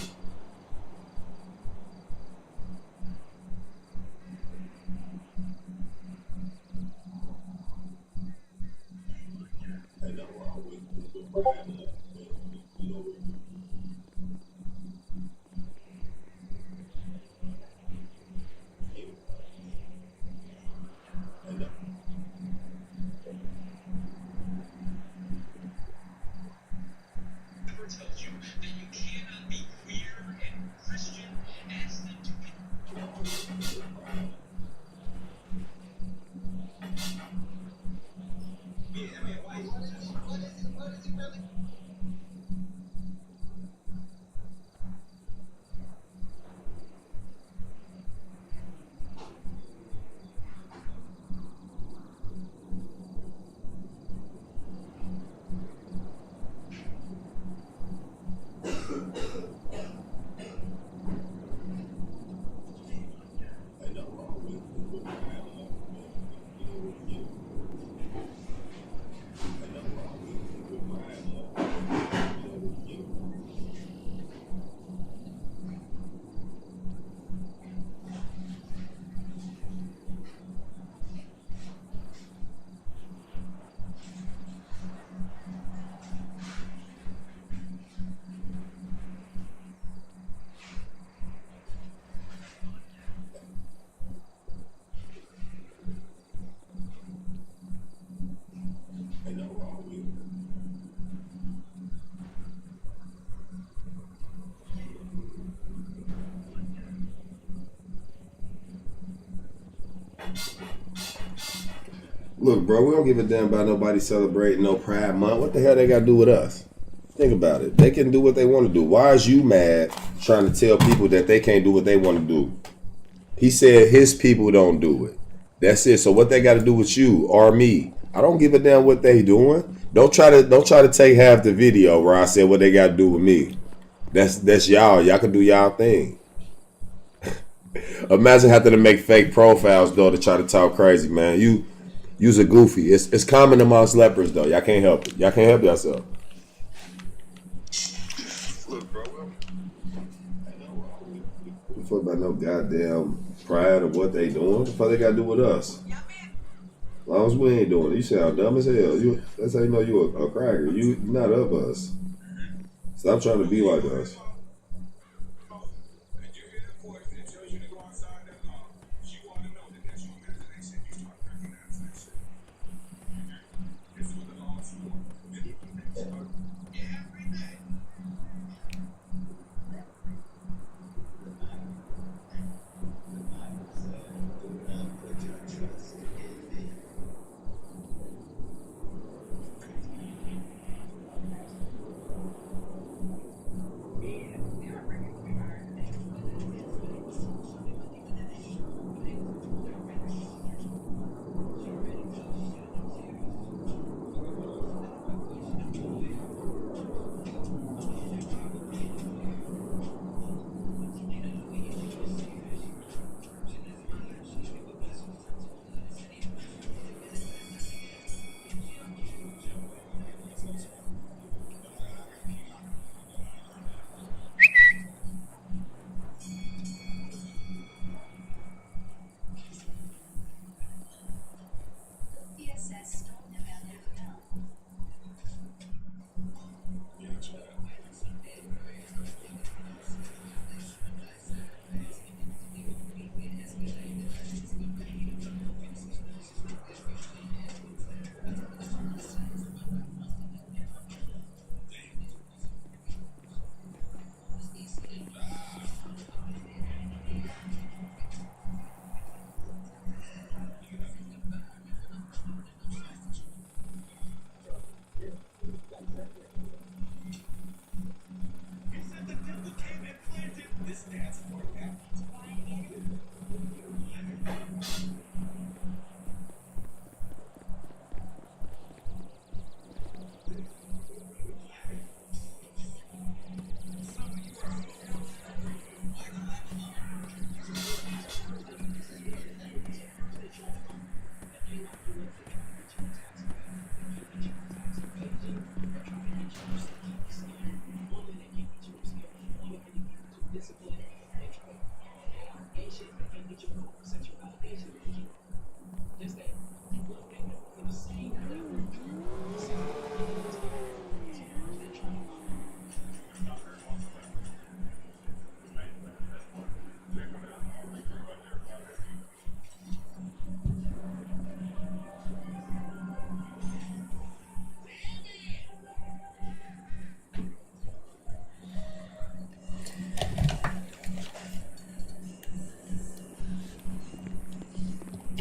Look, bro, we don't give a damn about nobody celebrating no Pride Month. What the hell they got to do with us? Think about it. They can do what they want to do. Why is you mad trying to tell people that they can't do what they want to do? He said his people don't do it. That's it. So what they got to do with you or me? I don't give a damn what they doing. Don't try to take half the video where I said what they got to do with me. That's y'all. Y'all can do y'all thing. Imagine having to make fake profiles though to try to talk crazy, man. You's a goofy. It's common amongst lepers though. Y'all can't help it. Y'all can't help yourself. Look, bro. The fuck about no goddamn pride of what they doing? The fuck they got to do with us? As long as we ain't doing it. You sound dumb as hell. That's how you know you a cracker. You not of us. Stop trying to be like us.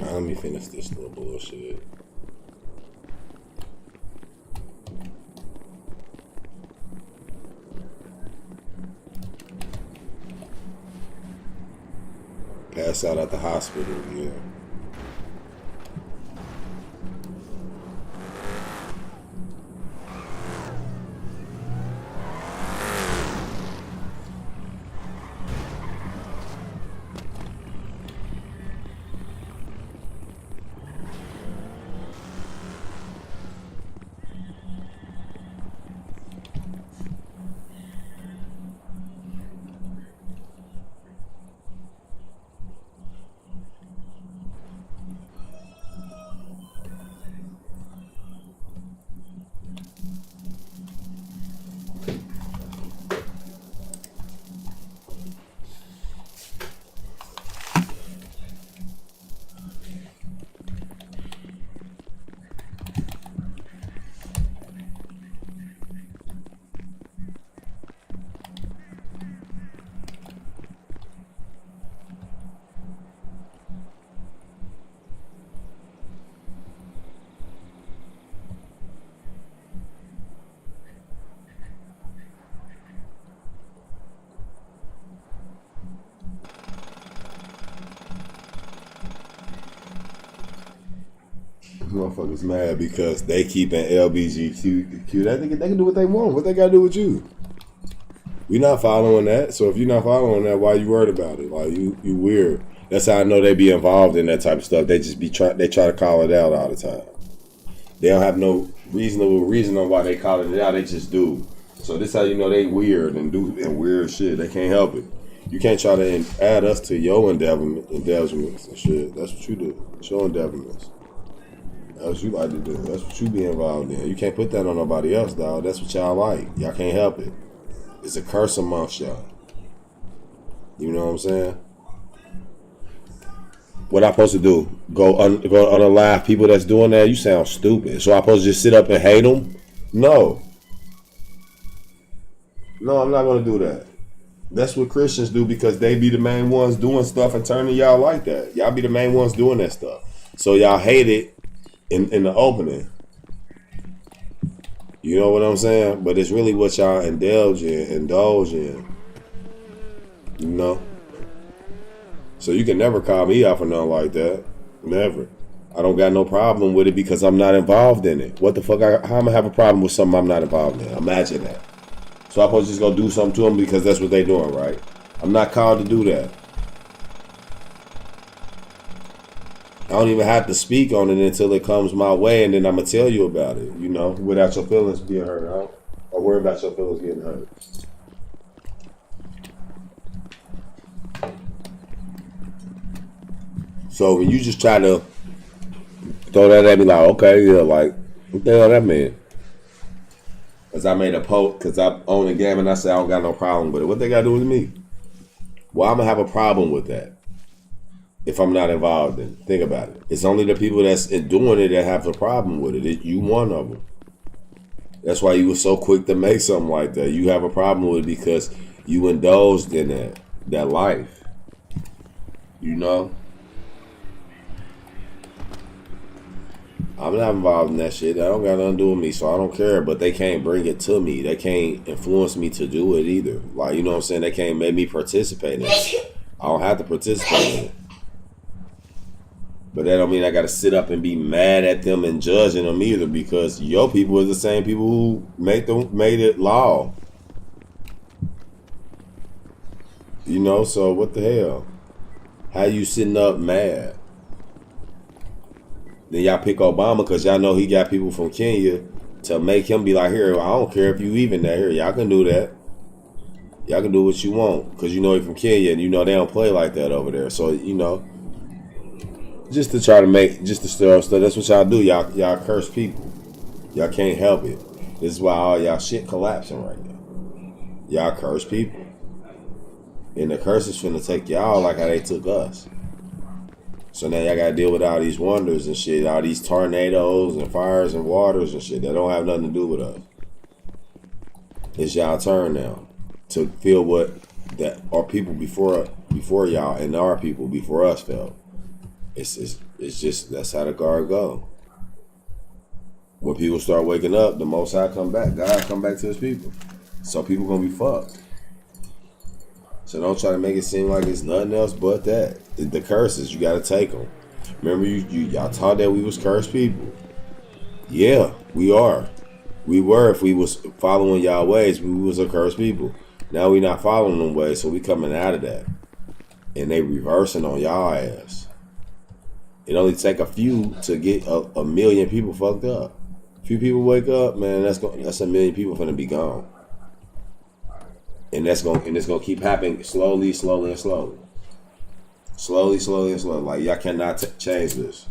Let me finish this little bullshit. Pass out at the hospital, yeah. Motherfuckers mad because they keeping LBGQ. They can do what they want. What they got to do with you? We not following that. So if you're not following that, why you worried about it? Like you weird. That's how I know they be involved in that type of stuff. They just they try to call it out all the time. They don't have no reasonable reason on why they calling it out. They just do. So this how you know they weird and do weird shit. They can't help it. You can't try to add us to your endeavorments and shit. That's what you do. It's your endeavorments. That's what you like to do. That's what you be involved in. You can't put that on nobody else, dog. That's what y'all like. Y'all can't help it. It's a curse amongst y'all. You know what I'm saying? What I supposed to do? Go unalive people that's doing that? You sound stupid. So I supposed to just sit up and hate them? No. No, I'm not going to do that. That's what Christians do because they be the main ones doing stuff and turning y'all like that. Y'all be the main ones doing that stuff. So y'all hate it in the opening. You know what I'm saying? But it's really what y'all indulge in. You know? So you can never call me out for nothing like that. Never. I don't got no problem with it because I'm not involved in it. What the fuck? How am I gonna have a problem with something I'm not involved in? Imagine that. So I'm supposed to just go do something to them because that's what they doing, right? I'm not called to do that. I don't even have to speak on it until it comes my way, and then I'm gonna tell you about it, you know, without your feelings being hurt, or worry about your feelings getting hurt. So when you just try to throw that at me like, okay, yeah, like, what the hell that mean? Because I made a post, because I own the game, and I said I don't got no problem with it. What they got to do with me? Well, I'm going to have a problem with that if I'm not involved in it. Think about it. It's only the people that's doing it that have a problem with it. You one of them. That's why you were so quick to make something like that. You have a problem with it because you indulged in that life. You know? I'm not involved in that shit. That don't got nothing to do with me, so I don't care. But they can't bring it to me. They can't influence me to do it either. Like, you know what I'm saying? They can't make me participate in it. I don't have to participate in it. But that don't mean I got to sit up and be mad at them and judging them either, because your people are the same people who made it law. You know, so what the hell? How you sitting up mad? Then y'all pick Obama because y'all know he got people from Kenya to make him be like, here, I don't care if you even that here. Y'all can do that. Y'all can do what you want because you know he from Kenya and you know they don't play like that over there. So, you know, just to try to just to stir up stuff. That's what y'all do. Y'all curse people. Y'all can't help it. This is why all y'all shit collapsing right now. Y'all curse people. And the curse is finna take y'all like how they took us. So now y'all gotta deal with all these wonders and shit, all these tornadoes and fires and waters and shit that don't have nothing to do with us. It's y'all turn now to feel what that our people before y'all and our people before us felt. It's just that's how the guard go. When people start waking up, the Most High come back. God come back to His people. So people gonna be fucked. So don't try to make it seem like it's nothing else but that. The curses, you gotta take them. Remember, y'all taught that we was cursed people. Yeah, we are. We were if we was following y'all ways. We was a cursed people. Now we not following them ways, so we coming out of that, and they reversing on y'all ass. It only take a few to get a million people fucked up. A few people wake up, man. That's a million people finna be gone. And it's gonna keep happening slowly. Slowly. Like y'all cannot change this.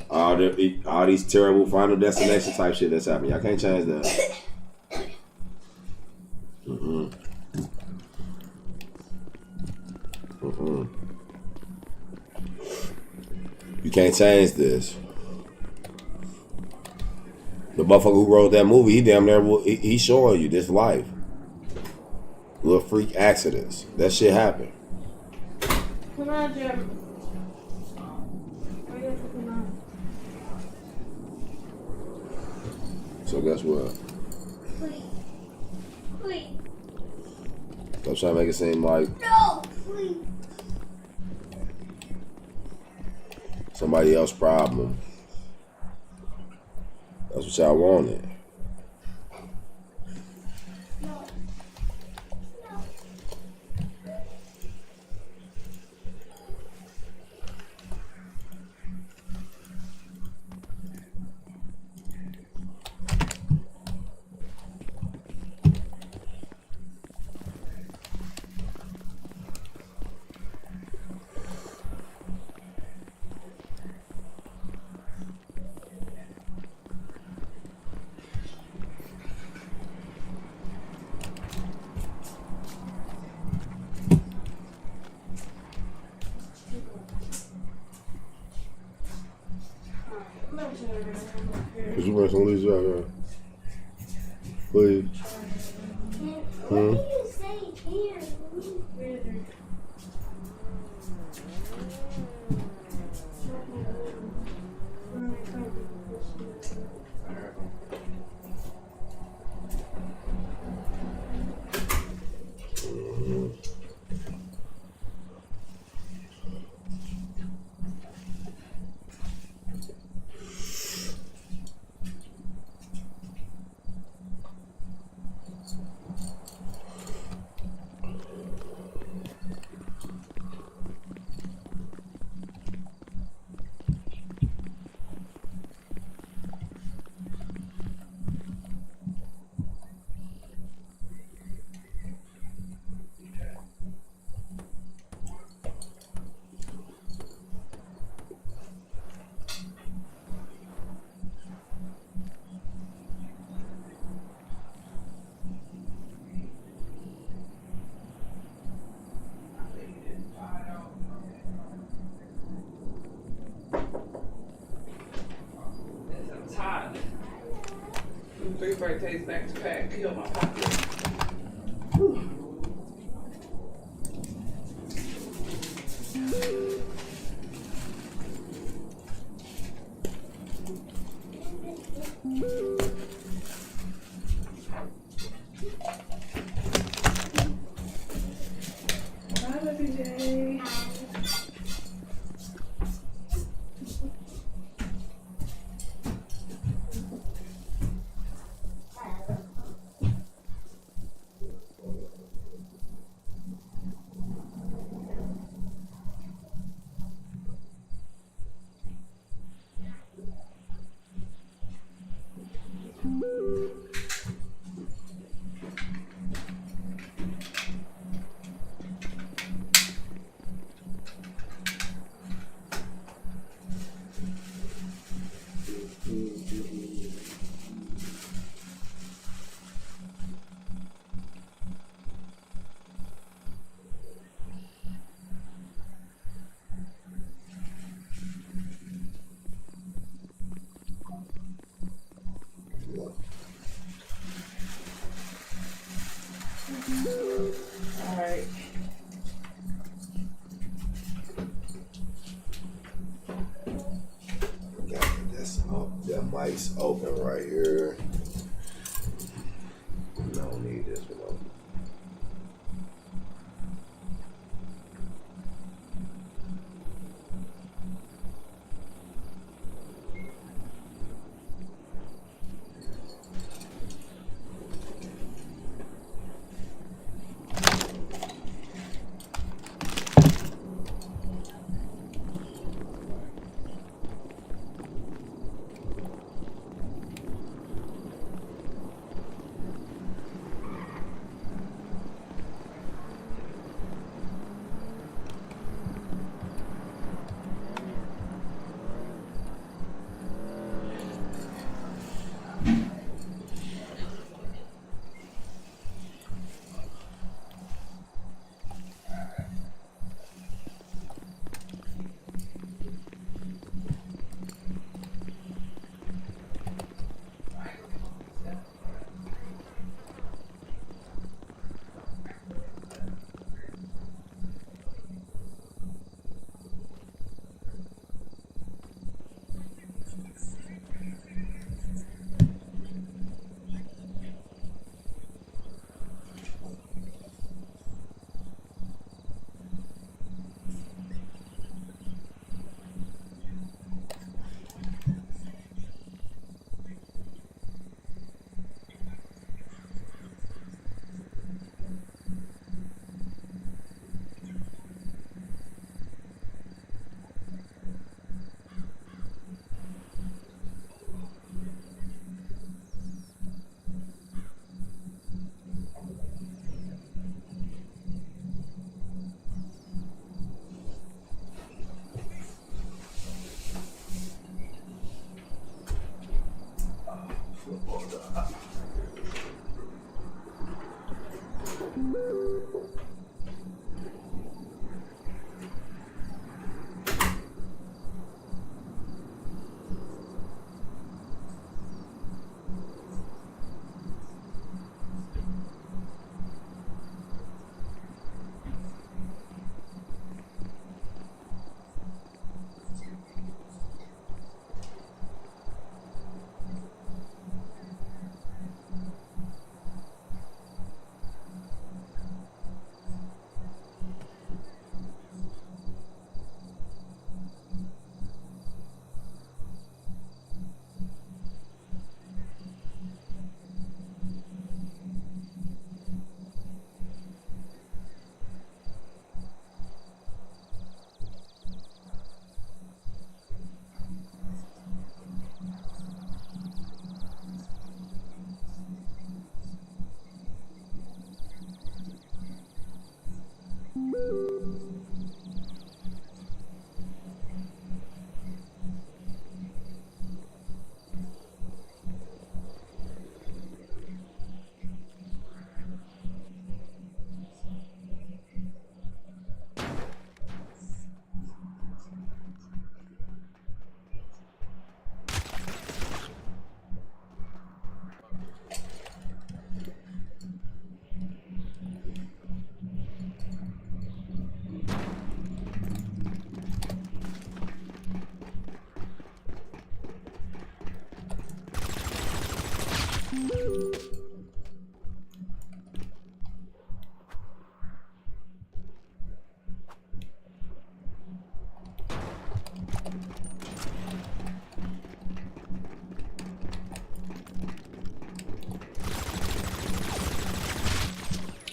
All these terrible Final Destination type shit that's happening. Y'all can't change that. You can't change this. The motherfucker who wrote that movie, he damn near he's showing you this life. Little freak accidents. That shit happened. Come on, Jim. So guess what? Please. Stop trying to make it seem like No, please. somebody else's problem. That's what y'all wanted. Cause you bring some of these out here. Please. Hmm? Three birthdays back to back, kill my pocket. Bye, baby Jay.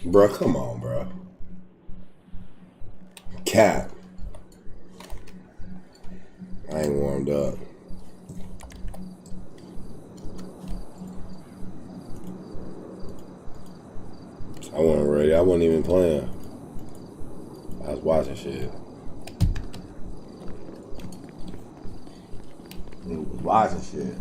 Bro, come on, bro. Cap. I ain't warmed up. I wasn't ready. I wasn't even playing. I was watching shit. I was watching shit.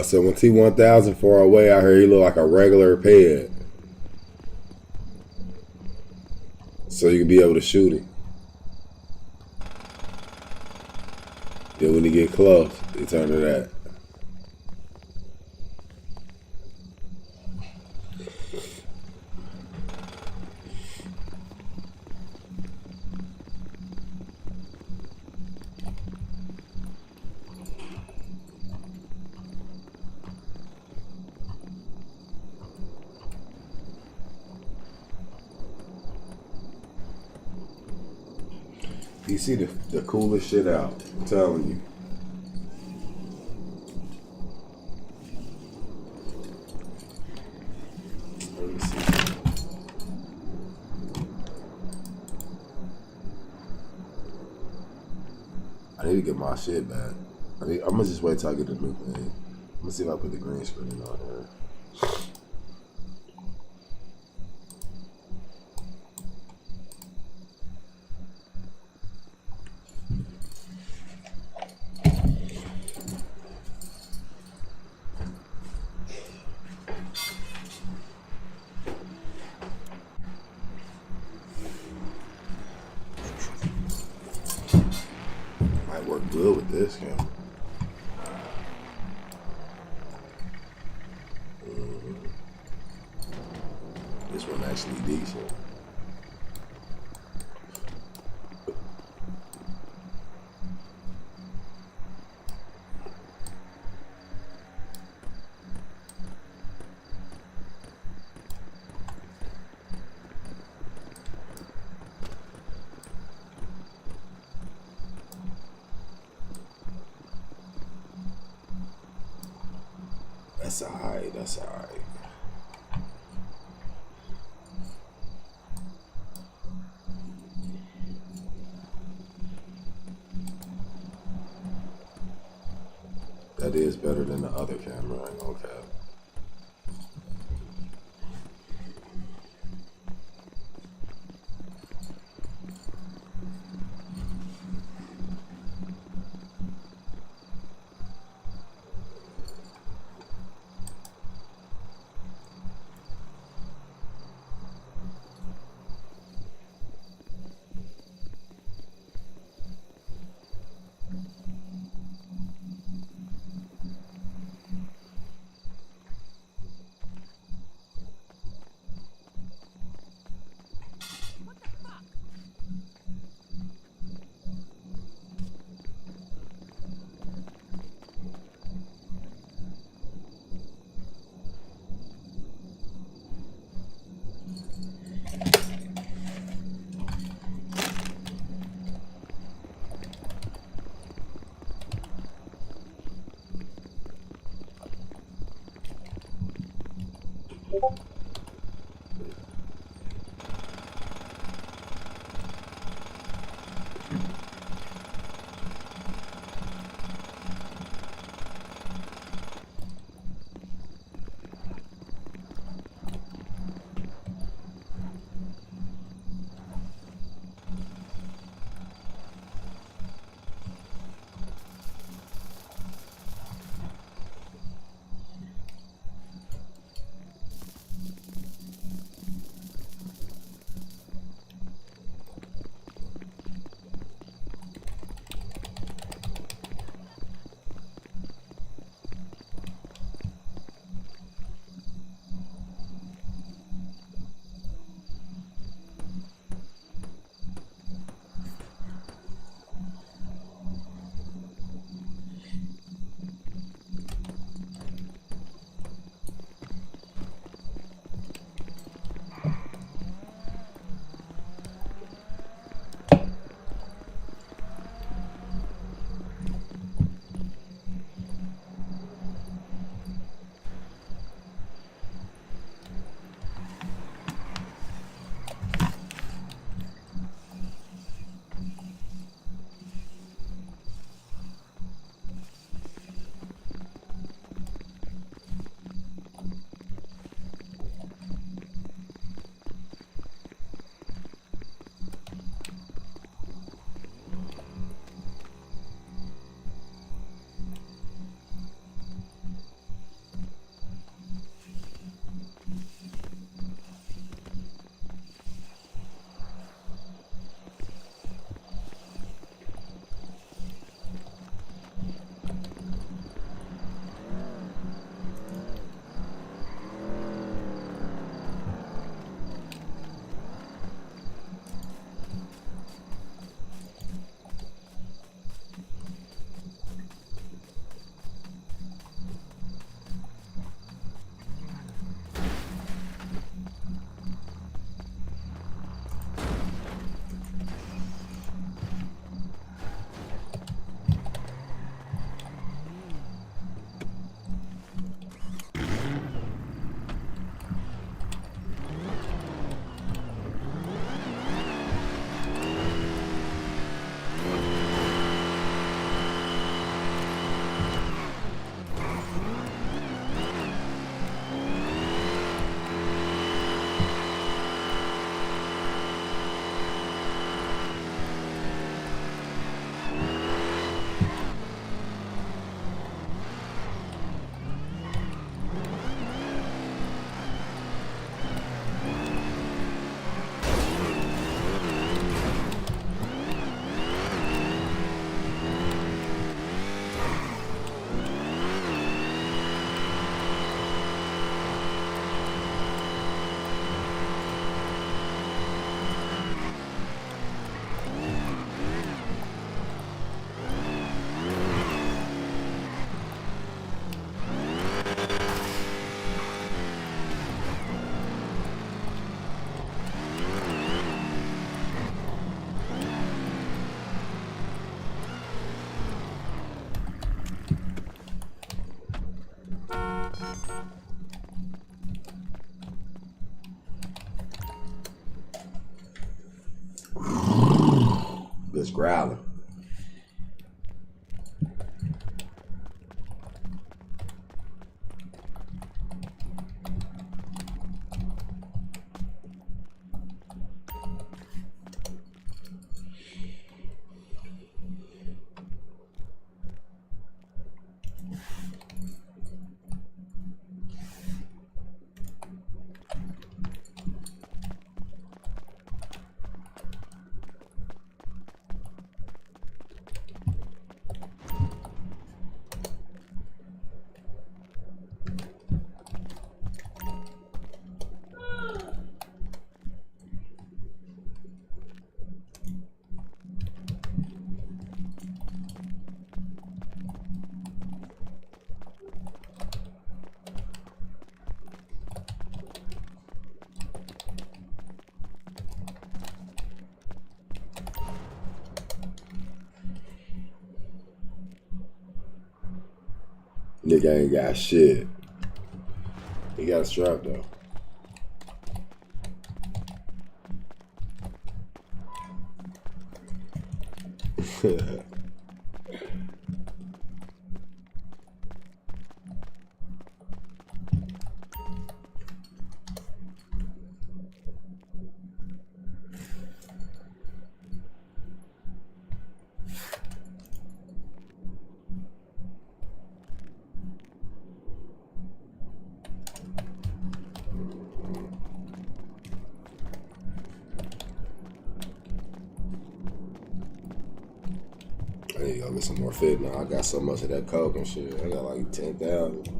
So when T1000 far away out here, he look like a regular ped. So you can be able to shoot him. Then when he get close, they turn to that. You see the coolest shit out. I'm telling you. Let me see. I need to get my shit back. I'm gonna just wait till I get the new thing. I'm gonna see if I put the green screen on here. Might work good with this camera. This one actually decent. That's alright, that's alright. That is better than the other camera, I ain't gonna cap. bitch growling. Nigga ain't got shit. He got a strap though. I need to go get some more fit now. I got so much of that coke and shit. I got like 10,000.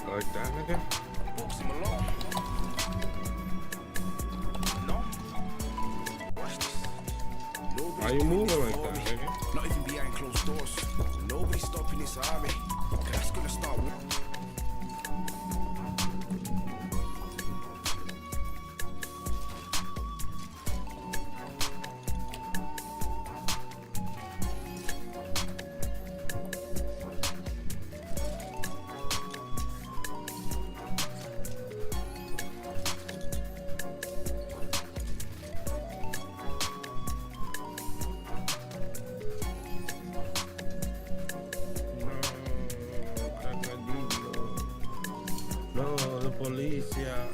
Like that, nigga? Box him along. No. Watch this. Why you moving like that, nigga? Not even behind closed doors. Nobody's stopping this army. That's gonna start. justicia.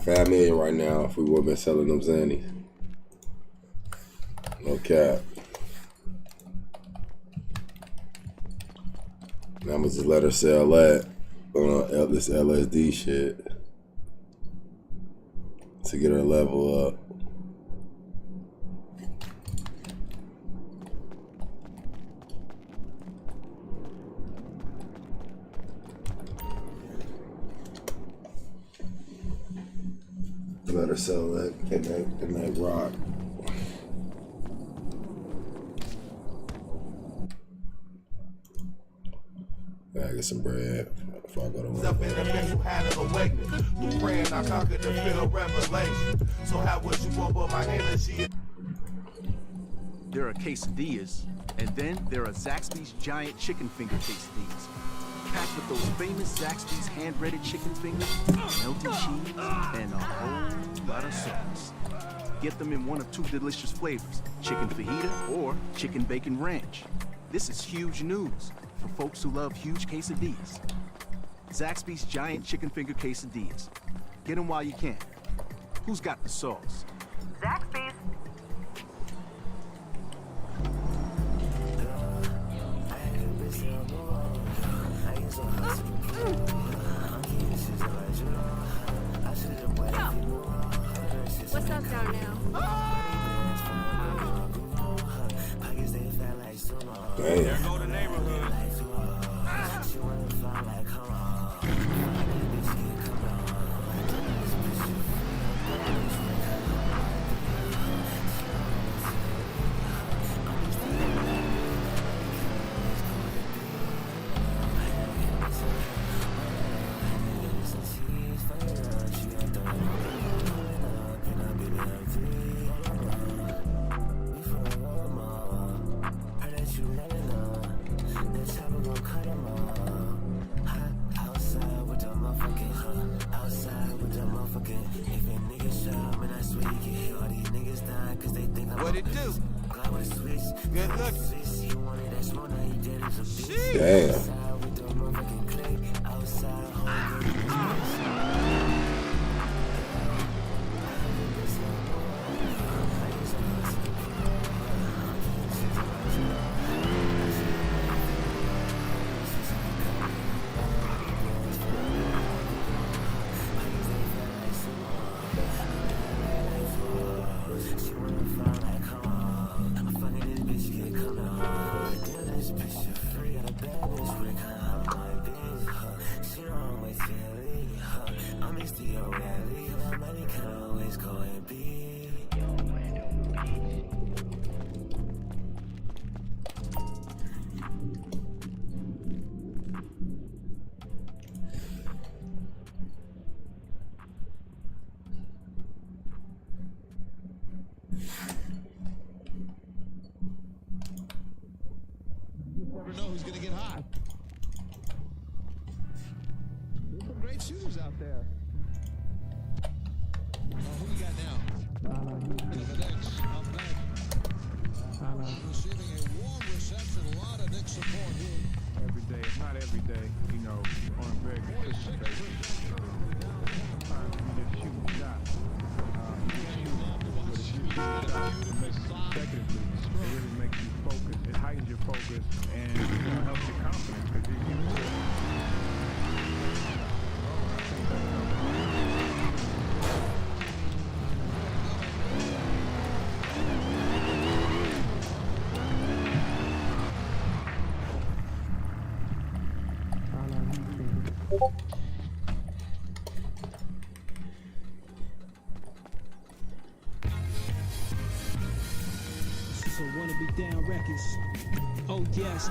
$5 million right now if we would have been selling them Zannies. No cap. Now I'm gonna just let her sell that on this LSD shit to get her level up. Let her sell that in that rock. I get some bread before I go to work. Self-intervention had an awakening. Through praying, I conquered the fear of revelation. So how would you want but my energy? There are quesadillas, and then there are Zaxby's giant chicken finger quesadillas. Packed with those famous Zaxby's hand-breaded chicken fingers, melted cheese, and a whole lot of sauce. Get them in one of two delicious flavors, chicken fajita or chicken bacon ranch. This is huge news for folks who love huge quesadillas. Zaxby's giant chicken finger quesadillas. Get them while you can. Who's got the sauce? Zaxby's. What's up down now? Damn. There go the neighborhood. What it do? Good looking. Damn. say, you know, on a very consistent basis. Sometimes you just shoot a shot. But if you shoot a shot that makes you consecutively, it really makes you focus. It heightens your focus and helps your confidence because you So wanna be down records. Oh yes,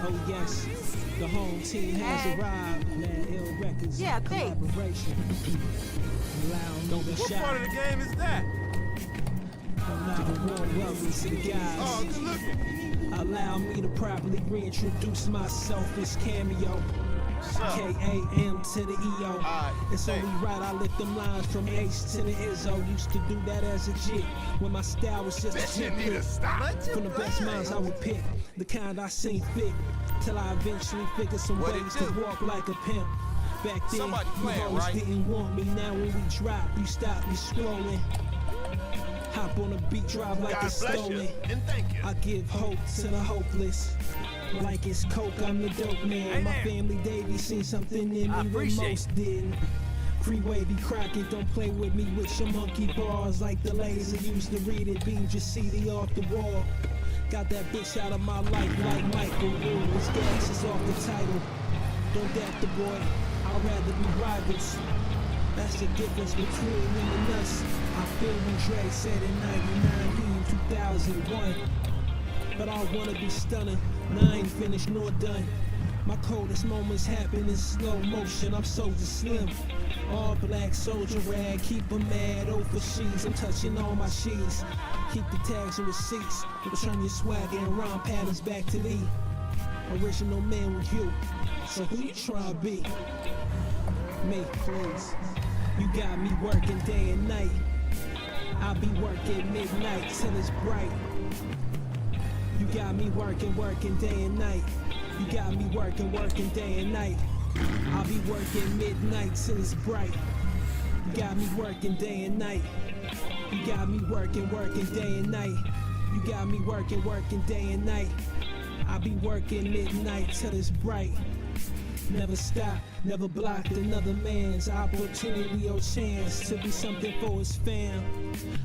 the home team has arrived. Mad Ill Records. Yeah, thanks. Collaboration. Don't be What shy. part of the game is that? Allow the warm welcome to the guys. Oh, good looking. Allow me to properly reintroduce myself as Cameo. K-A-M to the E-O. It's only right I lift them lines from H to the Izzo. Used to do that as a jit when my style was just a jit clip. From the best minds I would pick, the kind I seen fit, till I eventually figured some ways to walk like a pimp. Back then, you always didn't want me. Now when we drop, you stop, you scrolling. Hop on a beat, drive like it's stolen. I give hope to the hopeless. Like it's coke, I'm the dope man. My family Davey seen something in me that most didn't. Free wavy Crockett, don't play with me with your monkey bars. Like the laser used to read it, beam your CD off the wall. Got that bitch out of my life like Michael Rule. His gas is off the title. Don't doubt the boy, I'd rather be rivals. That's the difference between him and us. I feel when Dre said in 99, he in 2001. But I wanna be stunning, and I ain't finished nor done. My coldest moments happen in slow motion, I'm Soldier Slim. All black soldier rag, keep 'em mad over sheets. I'm touching all my sheets. Keep the tags and receipts. Return your swagger and rhyme patterns back to thee. Original man with you, so who you tryna be? Me, please. You got me working day and night. I'll be working midnight till it's bright. You got me working day and night. You got me working day and night. I'll be working midnight till it's bright. You got me working day and night. You got me working day and night. You got me working day and night. I'll be working midnight till it's bright. Never stop, never blocked another man's opportunity or chance to be something for his fam.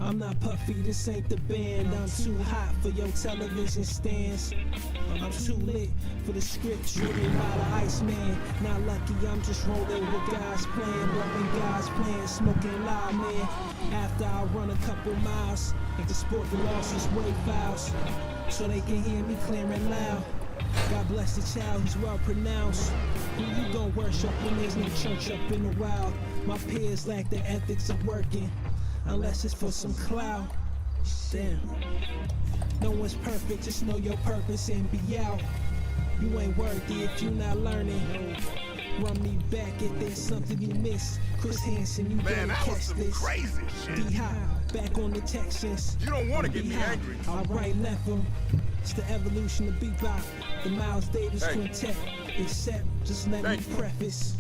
I'm not Puffy, this ain't the band. I'm too hot for your television stands. I'm too lit for the script driven by the Iceman. Not lucky, I'm just rolling with guys playing. But when guys playing, smoking loud, man. After I run a couple miles, the sport the losses way fouls, so they can hear me clearing loud. God bless the child who's well pronounced. Who you gon' worship when there's no church up in the wild? My peers lack the ethics of working, unless it's for some clout. Damn. No one's perfect, just know your purpose and be out. You ain't worthy if you not learning. Run me back if there's something you miss. Chris Hansen, you better catch this. Crazy shit. D-Hop, back on the Texans. You don't want to get me angry. I right left him. It's the evolution of bebop, the Miles Davis quintet. Except, just let me preface,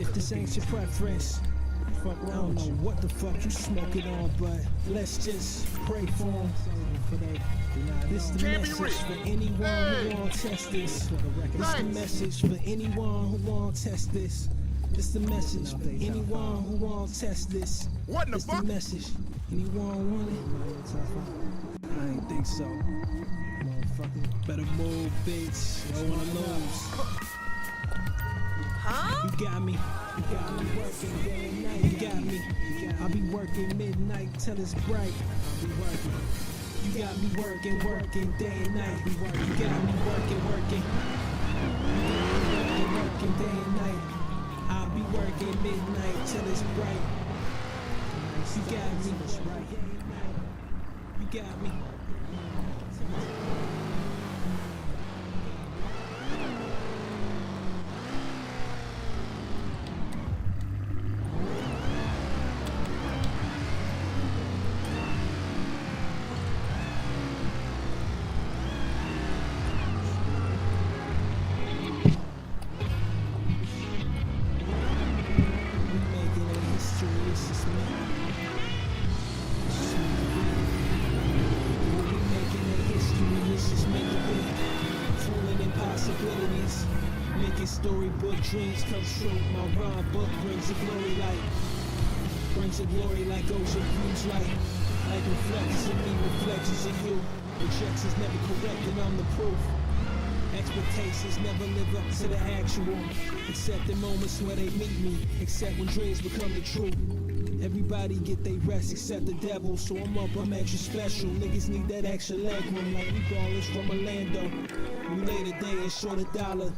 if this ain't your preference, fuck, I don't know what the fuck you smoking on, but let's just pray for him. This the message for anyone who won't test this. This the message for anyone who won't test this. This the message for anyone who won't test this. What in the fuck? This the message. Anyone want it? I ain't think so. Motherfucker. Better move, bitch. I don't wanna lose. Huh? You got me. You got me working day and night. You got me. I'll be working midnight till it's bright. I'll be working. You got me working day and night. You got me working. You got me working day and night. I'll be working midnight till it's bright. You got me. You got me. dreams come true. My rhyme book brings a glory light. Brings a glory like ocean views light. Like reflections in me, reflections in you. Rejections never correct and I'm the proof. Expectations never live up to the actual. Except in moments where they meet me. Except when dreams become the truth. Everybody get they rest except the devil. So I'm up, I'm extra special. Niggas need that extra leg room like we ballers from Orlando. We lay the day and short $1.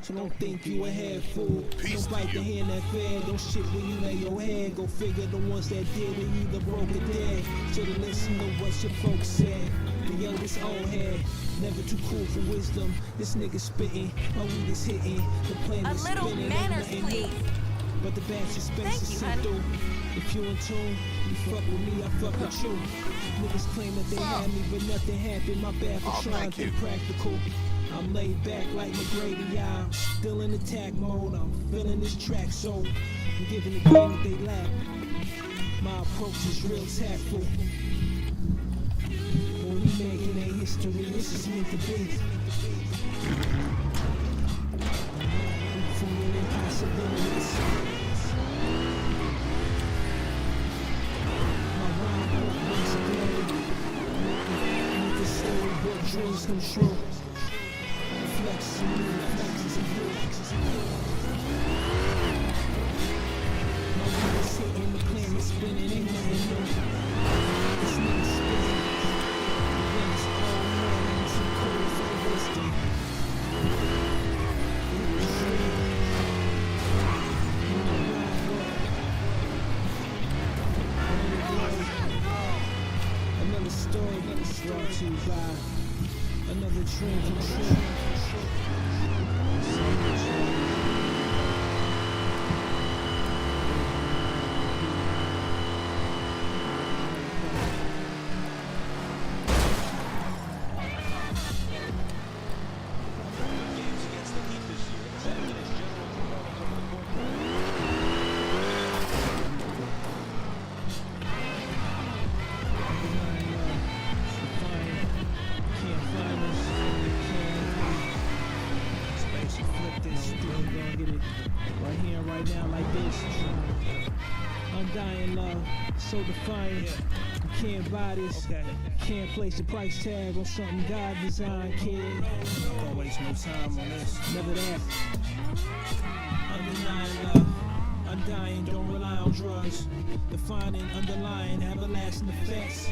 So don't think you a head fool. Don't bite the hand that fed. Don't shit when you lay your head. Go figure the ones that did it either broke or dead. Should've listened to what your folks said. The youngest old head, never too cool for wisdom. This nigga spitting, my weed is hitting. The planet is spinning, ain't nothing new. But the batch of space is sent through. If you in tune, you fuck with me, I fuck with you. Niggas claim that they had me, but nothing happened. My bad for trying to be practical. I'm laid back like McGrady, I'm still in attack mode. I'm feeling this track, so I'm giving the game what they lack. My approach is real tactful. When we making a history, this is meant to be. From an impossibilities. My rhyme book brings a glory. Make the storybook dreams come true. Reflections in me, reflections in you. My mind is hitting, the planet spinning, ain't nothing new. This nigga spinning. When it's all morning, too cool for the wisdom. Another story brought to you by another dream come true. Undying love, so defiant. You can't buy this. Can't place a price tag on something God designed, kid. Don't waste no time on this. Never that. Undenying love. Undying, don't rely on drugs. Defining, underlying, everlasting effects.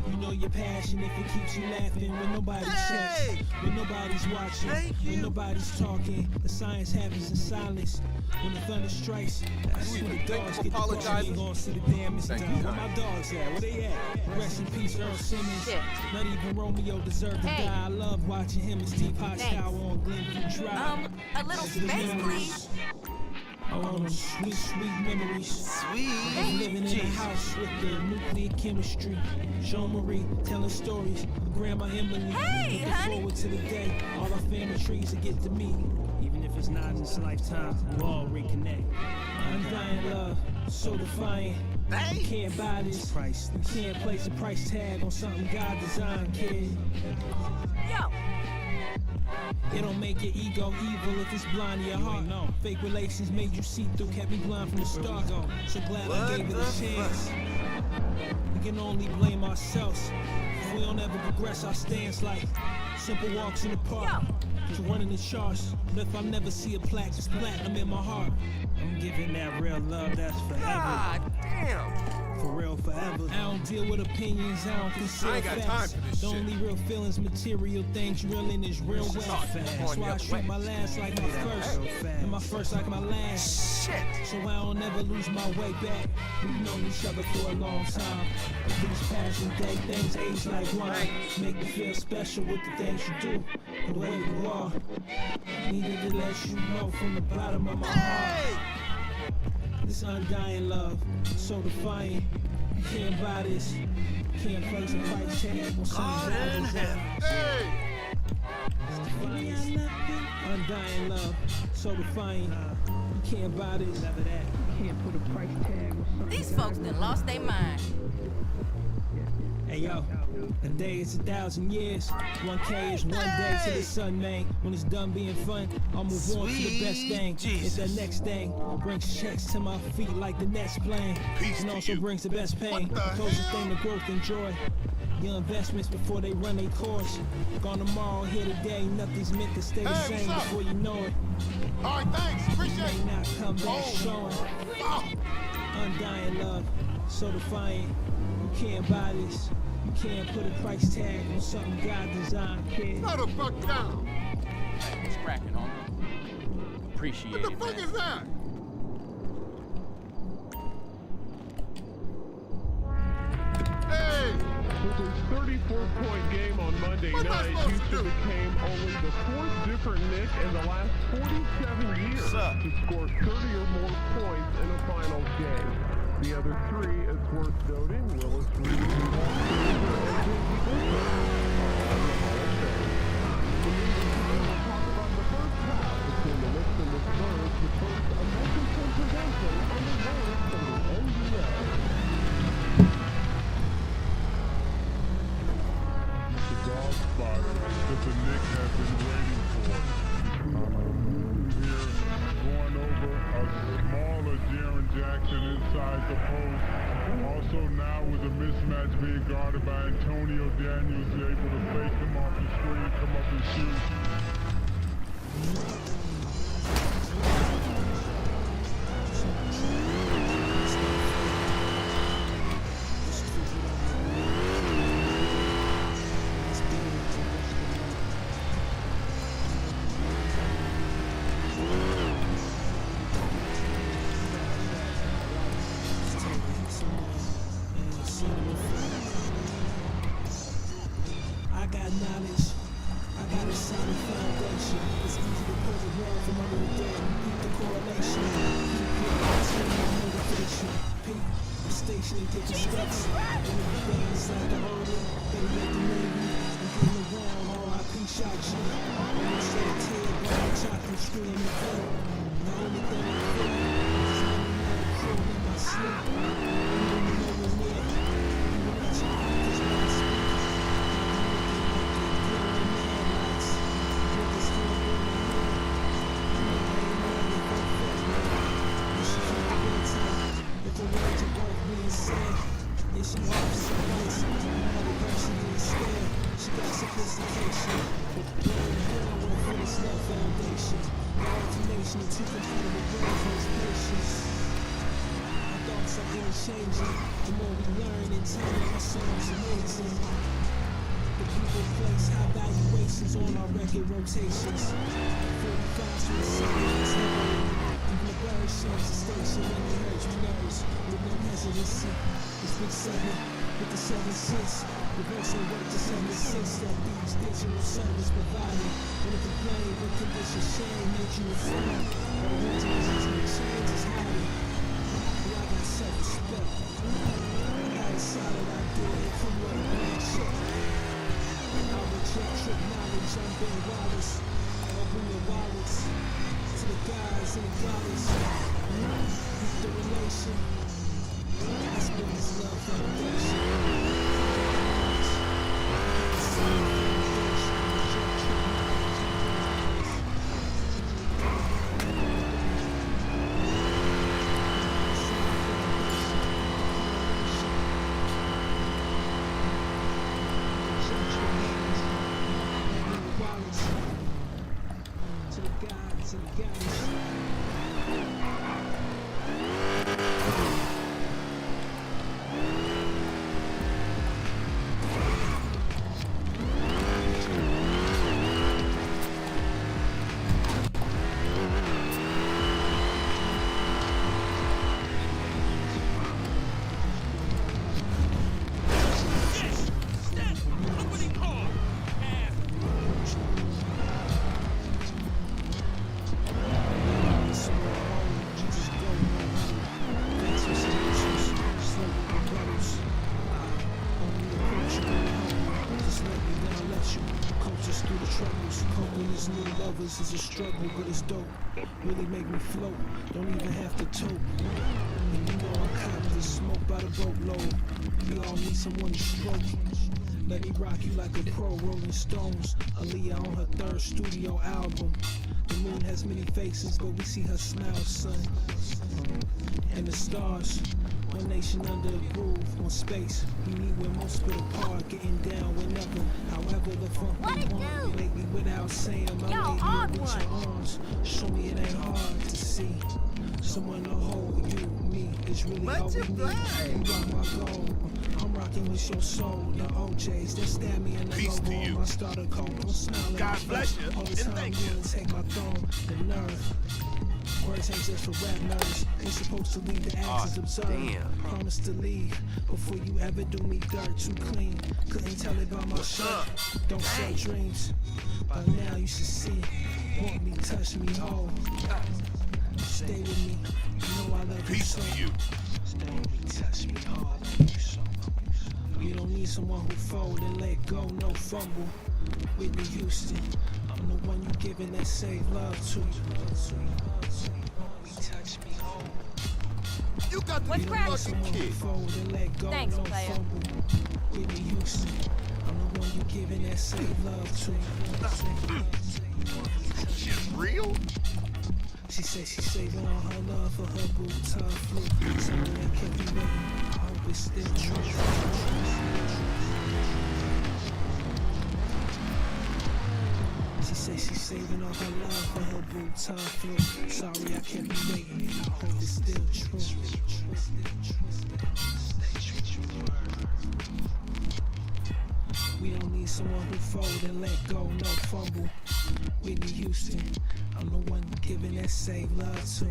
You know your passion if it keeps you laughing when nobody's checks, when nobody's watching, when nobody's talking. The science happens in silence. When the thunder strikes, that's when the dogs get the ball. You gon' see the damage done. Where my dogs at? Where they at? Rest in peace, Earl Simmons. Not even Romeo deserved to die. I love watching him and Steve Hostile on Glenview Drive. A little space, please. Oh, sweet, sweet memories. Sweet. Living in a house with the nuclear chemistry. Jean-Marie telling stories. Grandma Emily. Looking forward to the day all our family trees will get to meet. Even if it's not in this lifetime, we'll all reconnect. Undying love, so defiant. You can't buy this. You can't place a price tag on something God designed, kid. Yo. It don't make your ego evil if it's blind to your heart. Fake relations made you see through, kept me blind from the start. So glad I gave it a chance. We can only blame ourselves if we don't ever progress our stance like simple walks in the park. To running the charts, but if I never see a plaque, it's platinum in my heart. I'm giving that real love that's forever. God damn. For real forever. I don't deal with opinions, I don't consider I ain't got facts. time for this The shit. only real feelings, material things, real in is real wealth. That's why I treat my last like my first, and my first like my last. Shit. So I don't ever lose my way back. We've known each other for a long time. But these passion day things age like wine. Make me feel special with the things you do, the way you are. Needed to let you know from the bottom of my heart. This undying love, so defiant. You can't buy this. Can't place a price tag on something God designed. Undying love, so defiant. You can't buy this. Never that. Can't put a price tag on something. These folks done lost their mind. Hey yo, a day is 1,000 years. 1K is 1 day to the sun, man. When it's done being fun, I'll move on to the best thing. It's that next thing. Brings checks to my feet like the Nets playing. And also brings the best pain. The closest thing to growth and joy. Your investments before they run their course. Gone tomorrow, here today. Nothing's meant to stay the same before you know it. All right, thanks. Appreciate it. May not come back showing. Undying love, so defiant. You can't buy this. You can't put a price tag on something God designed, kid. Shut the fuck down. Hey, it's cracking, homie. Appreciate it, What the fuck is that? Hey! With a 34-point game on Monday night, Houston became only the 4th different Knick in the last 47 years to score 30 or more points in a finals game. The other 3, it's worth noting, Willis Reed, and J.P. Bishop are all in the Hall of Fame. The leaders today will talk about the first half between the Knicks and the Spurs, which hosts a Mexican credential on the road from the NBA. The dog spot that the Knicks have been waiting for. Here, going over a smaller Jaren Jackson inside the post. Also now with a mismatch being guarded by Antonio Daniels, able to fake him off the screen, come up and shoot. I got knowledge, I got a solid foundation. It's easy to pull the rug from under the dead. Keep the correlation, keep your attention and motivation. Peep, I'm stationed, taking steps. And if the things like the order, better let the Navy. I'm getting around, R.I.P. shot you. I'm gonna say a tear, blind chocolate, scream the hell. The only thing I feel is I'm not cold in my sleep. I'm nowhere near. I'm not your pockets when I speak. The words of both being said. Yeah, she walks so nice. Another person being scared. She got sophistication. But the brain girl went for this love foundation. The alternation of two compatible brains was patience. Our thoughts are interchanging. The more we learn in time, our soul's amazing. The people place high valuations on our record rotations. 45 to the silence, even the bird shows the station when they hurt your nerves with no hesitancy. It's big 7 with the 7-6. Reversing work to 7-6 that these digital service provided. When it complain, when conditions shame, make you refrain. But the reasons to change is hiding. But I got self-respect. I got a solid idea from what a blank check. I reject trick knowledge, I'm Ben Wallace. Open your wallets to the guys and the dollars. Keep the relation. That's been this love foundation. To the guys and the gals. Oh, but it's dope. Really make me float. Don't even have to tote. And you know I cop this smoke by the boatload. We all need someone to stroke. Let me rock you like a pro, Rolling Stones. Aaliyah on her 3rd studio album. The moon has many faces, but we see her smile, son. And the stars, one nation under a groove, on space. We meet where most split apart, getting down whenever, however the funk we want. Lately without saying my lady with your arms. Show me it ain't hard to see. Someone to hold you, me, is really all we need. You rock my goal. I'm rocking with your soul, the OJs that stab me in the logo. My starter coat, don't smile at me. Bless you. All the time you wanna take my throne, the nerve. Words ain't just for rap nerds. Ain't supposed to leave the actions observed. Promise to leave before you ever do me dirt. Too clean, couldn't tell it by my shirt. Don't sell dreams. By now you should see. Want me, touch me, hold. Stay with me. You know I love you so. Stay with me, touch me, hold. You don't need someone who fold and let go, no fumble. Whitney Houston, I'm the one you giving that save love to. Touch me home. You got the fucking kid. Thanks, player. Whitney Houston, I'm the one you giving that save love to. Shit real? She said she's saving all her love for her boo tough flu. Something that can't be waiting. I hope it's still true. She said she's saving all her love for her boo tough flu. Sorry, I can't be waiting. I hope it's still true. We don't need someone who fold and let go, no fumble. Whitney Houston, I'm the one giving that save love to.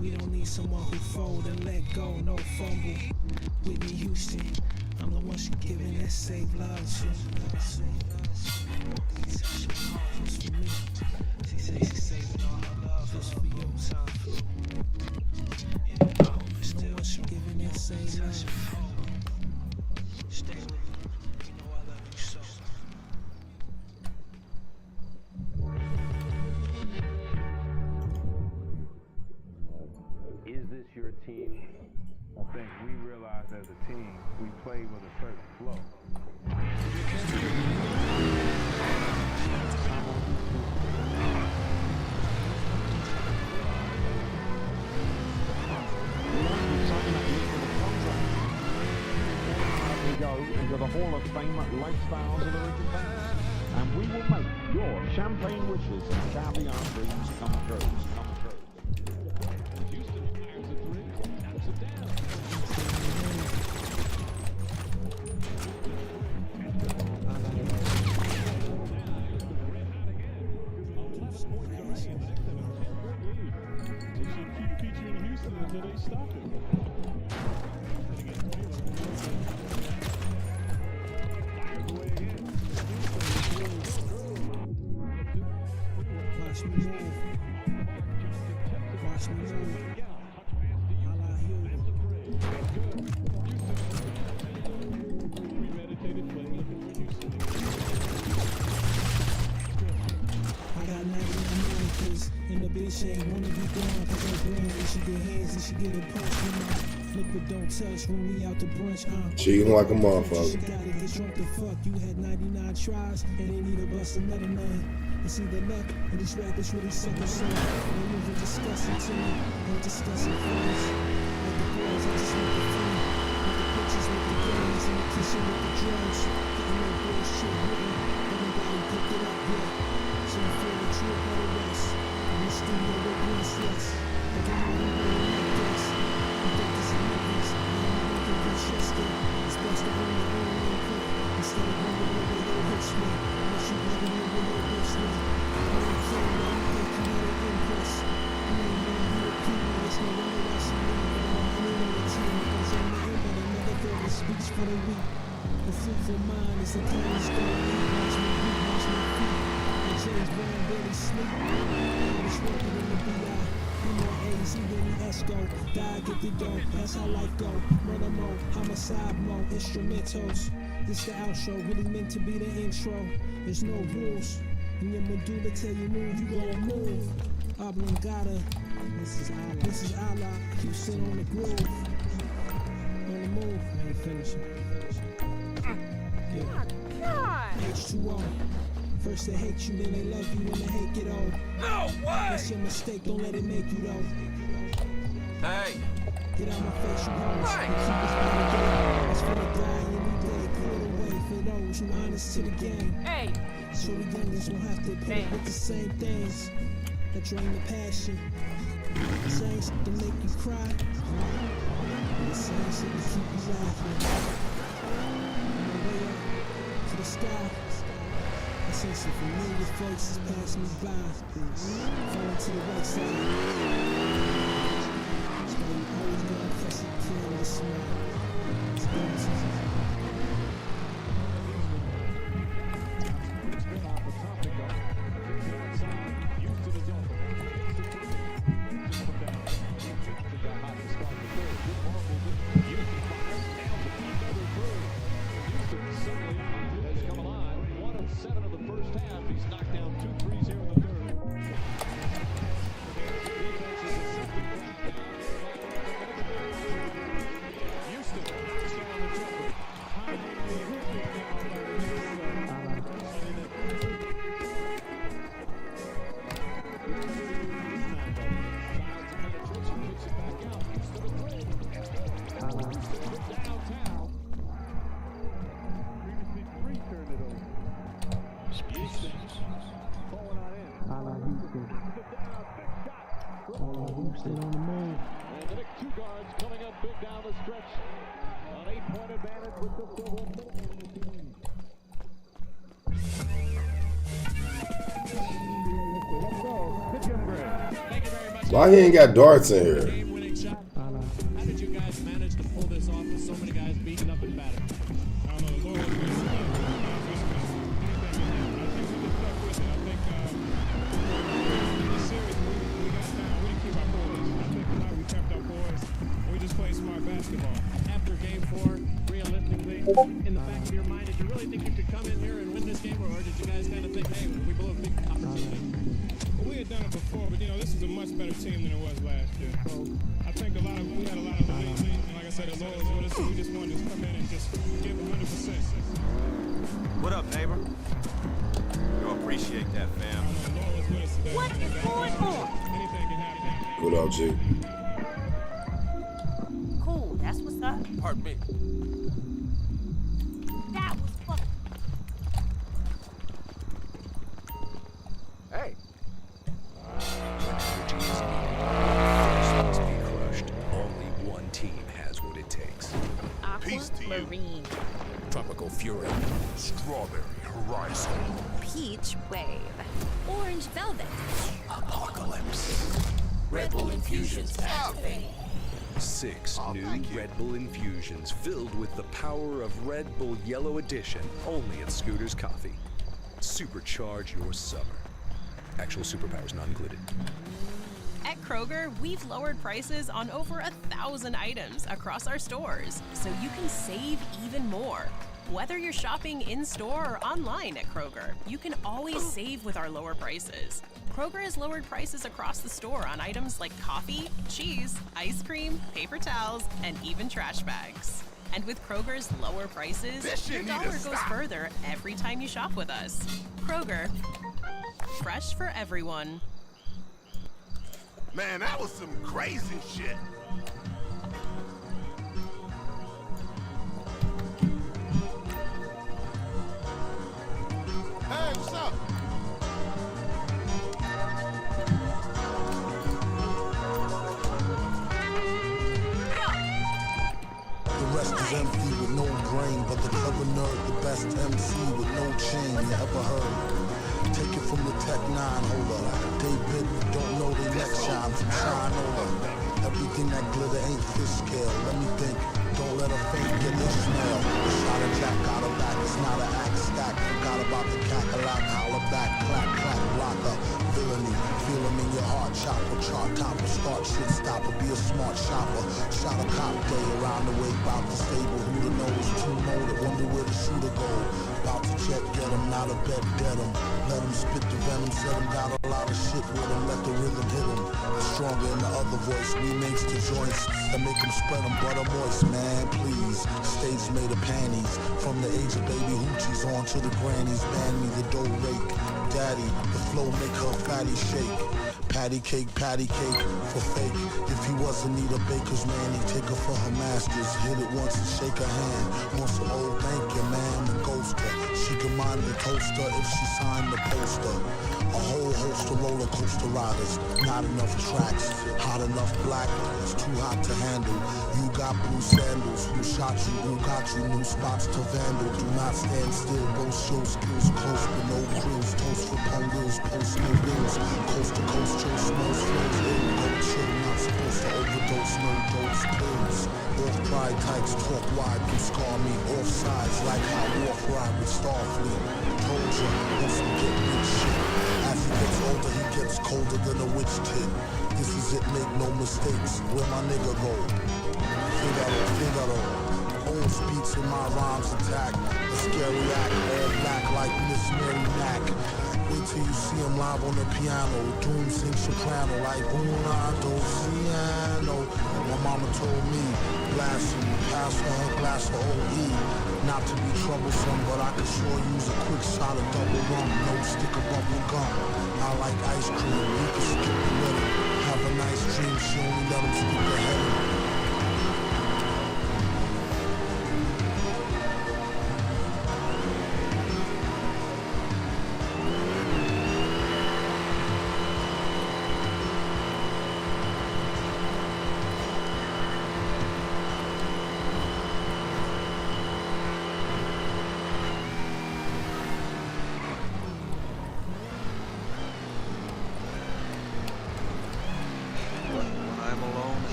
We don't need someone who fold and let go, no fumble. Whitney Houston, I'm the one she giving that save love to. Just for me. She says she's saving all her love just for you. And I hope it's the one she giving that save love. Stay with me. You know I love you so. Is this your team? I think we realized as a team, we play with a certain flow. We go into the Hall of Fame lifestyles of the Rican Fans, and we will make your champagne wishes and caviar dreams come true. Houston fires a three. Puts it down. Featuring Houston until they stop it. Watch me move. Watch me move. All I hear. I got 99 Americans in the bitch ain't wanna be gone. Cause her brand, she get hands and she get a punch. Look but don't touch when we out to brunch. Cheating like a motherfucker. You gotta get drunk to fuck. You had 99 tries and they need to bust another nine. It's either luck or this rap is really sucker son. They moving disgusting to me. I'm discussing friends. Like the girls, I just want the fun. With the pictures, with the guns, in the kitchen with the drugs. Getting no bullshit written. Everybody picked it up yet. So I feel the truth of the rest. In the studio with bracelets. But they know I'm really like this. I think this is movies. I'm not gonna get chested. It's best to run your own input. Instead of running over your hits me. Unless you running over your bitch me. I don't care what you think you had an impress. You ain't gonna be a people. It's no wonder why she leave. But I'm running on the team. Because I'm nothing but another girl that speaks for the weak. The fruitful mind is the cleanest girl. Watch me beat, watch me feet. And James Brown barely sleep. I was working in the BI. You know A's, he really Esco. Die, get the dough, that's how life go. Murder mode, homicide mode, instrumentals. This the outro, really meant to be the intro. There's no rules. When your medulla tell you move, you gon' move. Oblongata. This is Allah. Houston on the groove. On the move. I ain't finishing. Yeah. God. H2O. First they hate you, then they love you when the hate get old. No way! That's your mistake, don't let it make you though. Hey! Get out my face, you hoes. Right. Keep us by the game. That's for the guy every day. Clear the way for those who honest to the game. Hey! So the youngest won't have to pay with the same things that drain the passion. The same shit to make you cry. The same shit to keep you laughing. On the way up to the sky. I see some familiar faces pass me by. Falling to the right side. So you always gonna press it till the smile. Houston on the move. And the next two guards coming up big down the stretch. An 8-point advantage with just over a minute in the team. Let's go. Pitch and break. Thank you very much. Why he ain't got darts in here? Game-winning shot. How did you guys manage to pull this off with so many guys beaten up and battered? I don't know. The Lord was with us. Basketball. After game 4, realistically, in the back of your mind, did you really think you could come in here and win this game, or did you guys kind of think, hey, we blew a big opportunity? Well, we had done it before, but this is a much better team than it was last year. So I think we had a lot of belief, and like I said, the Lord was with us, so we just wanted to come in and just give 100%. What up, neighbor? You'll appreciate that, fam. What is going on? What up, G? Cool, that's what's up. Pardon me. That was fucking. Hey. Must be crushed. Only one team has what it takes. Peace to Marine. Tropical Fury. Strawberry Horizon. Peach Wave. Orange Velvet. Apocalypse. Red Bull Infusions activate. 6 new Red Bull infusions filled with the power of Red Bull Yellow Edition, only at Scooter's Coffee. Supercharge your summer. Actual superpowers not included. At Kroger, we've lowered prices on over 1,000 items across our stores, so you can save even more. Whether you're shopping in-store or online at Kroger, you can always save with our lower prices. Kroger has lowered prices across the store on items like coffee, cheese, ice cream, paper towels, and even trash bags. And with Kroger's lower prices, your dollar goes further every time you shop with us. Kroger, fresh for everyone. Man, that was some crazy shit. Hey, what's up? The rest is empty with no brain, but the clever nerd, the best MC with no chain you ever heard. Take it from the Tech 9 holder. David, don't know the next shine from Shine Over. Everything that glitter ain't fish scale. Let me think, don't let a fake get the smell. Shot a jack out of back, it's not an axe stack. Forgot about the cackalack, holler back, clack, clack, blocker. Villainy, feel 'em in your heart. hard chopper, chart topper, start shit stopper, be a smart shopper. Shot a cop day around the way, bout the stable. Who the knows, too molded, wonder where the shooter go. About to jet, get him, not a bet, dead him. Let him spit the venom, said him got a lot of shit with him, let the rhythm hit him. Stronger in the other voice, remakes the joints that make him spread them butter moist, man, please. Stage made of panties, from the age of baby hoochies on to the grannies. Man me the dough rake, daddy, the flow make her fatty shake. Patty cake for fake. If he wasn't need a baker's man, he'd take her for her masters. Hit it once and shake her hand. Want some old thank you, man, the ghoster. She can mind the toaster if she signed the poster. A whole host of roller coaster riders. Not enough tracks, hot enough black. It's too hot to handle. You got blue sandals. Who shot you? Who got you? New spots to vandal. Do not stand still. Both show skills close with no krills. Toast for pongos, post no bills. Coast to coast, chill smells flows. Ill go chill. Not supposed to overdose. No dose pills. Off pride types talk wide. Can scar me off sides like how walk ride with Starfleet. Told ya, once we get big shit. As he gets older, he gets colder than a witch tit. This is it, make no mistakes. Where my nigga go? Figaro. Old speeds in my rhymes attack. A scary act, all black like Miss Mary Mack. Wait till you see him live on the piano. Doom sing soprano like una dociano. My mama told me, blasphemy, pass on her glass of OE. Not to be troublesome, but I could sure use a quick shot of double rum. No stick of bubble gum. I like ice cream, you can skip the wedding. Have a nice dream, she only let him skip the heading.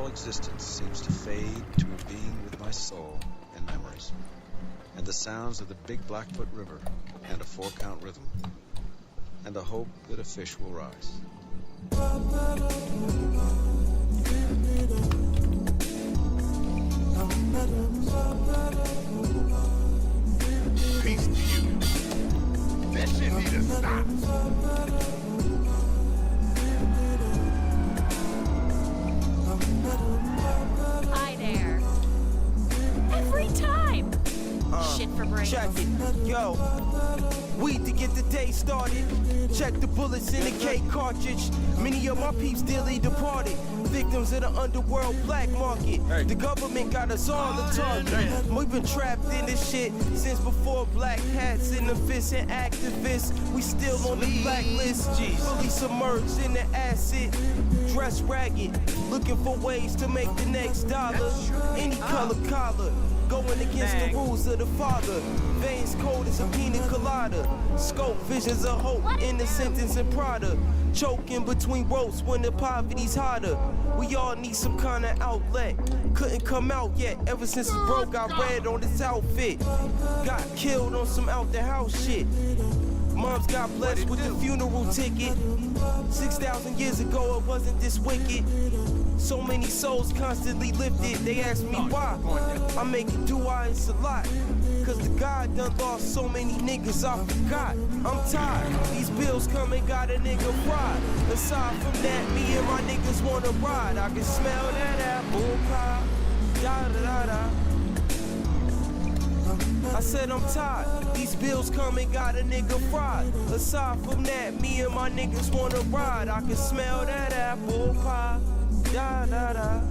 Existence seems to fade to a being with my soul and memories, and the sounds of the big Blackfoot River, and a 4-count rhythm, and the hope that a fish will rise. Peace to you. That shit need to stop. Hi there. Every time. Shit for brains. Check it, yo. Weed to get the day started. Check the bullets in the K cartridge. Many of my peeps dearly departed. Victims of the underworld black market. The government got us all the target. We've been trapped in this shit since before black hats in the fists and activists. We still on the blacklist. Fully submerged in the acid. Dressed ragged. Looking for ways to make the next dollar. Any color collar. Going against the rules of the father. Veins cold as a pina colada. Scope visions of hope, innocence and Prada. Choking between ropes when the poverty's harder. We all need some kind of outlet. Couldn't come out yet. Ever since it's broke, I read on this outfit. Got killed on some out the house shit. Moms got blessed with the funeral ticket. 6,000 years ago, it wasn't this wicked. So many souls constantly lifted. They ask me why. I make it do I, it's a lot. Cause the God done lost so many niggas I forgot. I'm tired. These bills come and got a nigga fried. Aside from that, me and my niggas wanna ride. I can smell that apple pie. Da da da da. I said I'm tired. These bills come and got a nigga fried. Aside from that, me and my niggas wanna ride. I can smell that apple pie. Da da da.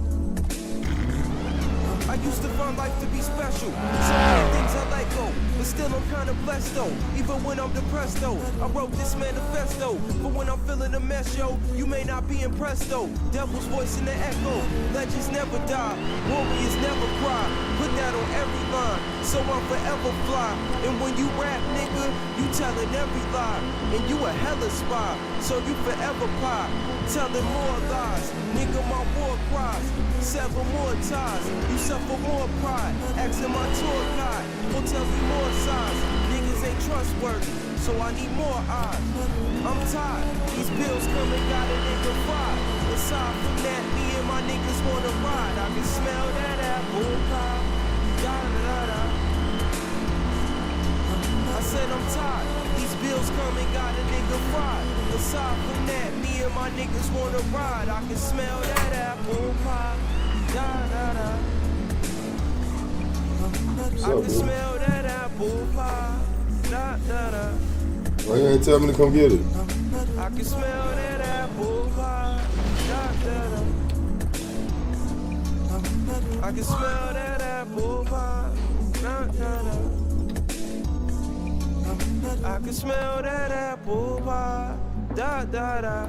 I used to find life to be special. So many things I let go, but still I'm kinda blessed though. Even when I'm depressed though, I wrote this manifesto. But when I'm feeling a mess, yo, you may not be impressed though. Devil's voice in the echo. Legends never die, warriors never cry. Put that on every line, so I'm forever fly. And when you rap, nigga, you telling every lie. And you a hella spy, so you forever pie. Telling more lies, nigga, my war cries. Sever more ties, you suffer more pride. Asking my tour guide, will tell me more size. Niggas ain't trustworthy, so I need more eyes. I'm tired, these bills coming, got a nigga fried. Aside from that, me and my niggas wanna ride. I can smell that apple pie. Da-da-da-da. I said I'm tired, these bills coming, got a nigga fried. Aside from that, me and my niggas wanna ride. I can smell that apple pie. Da-da-da. I can smell that apple pie. Da-da-da. Why you ain't tell me to come get it? I can smell that apple pie. Da-da-da. I can smell that apple pie. Da-da-da. I can smell that apple pie. Da-da-da.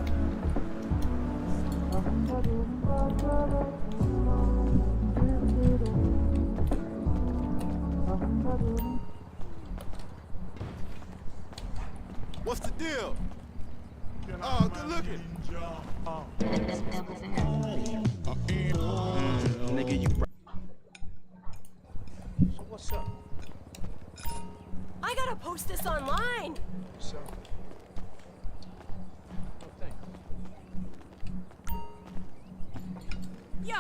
What's the deal? Oh, good looking. Nigga, you. So what's up? I gotta post this online. What's up? Oh, thanks. Yo,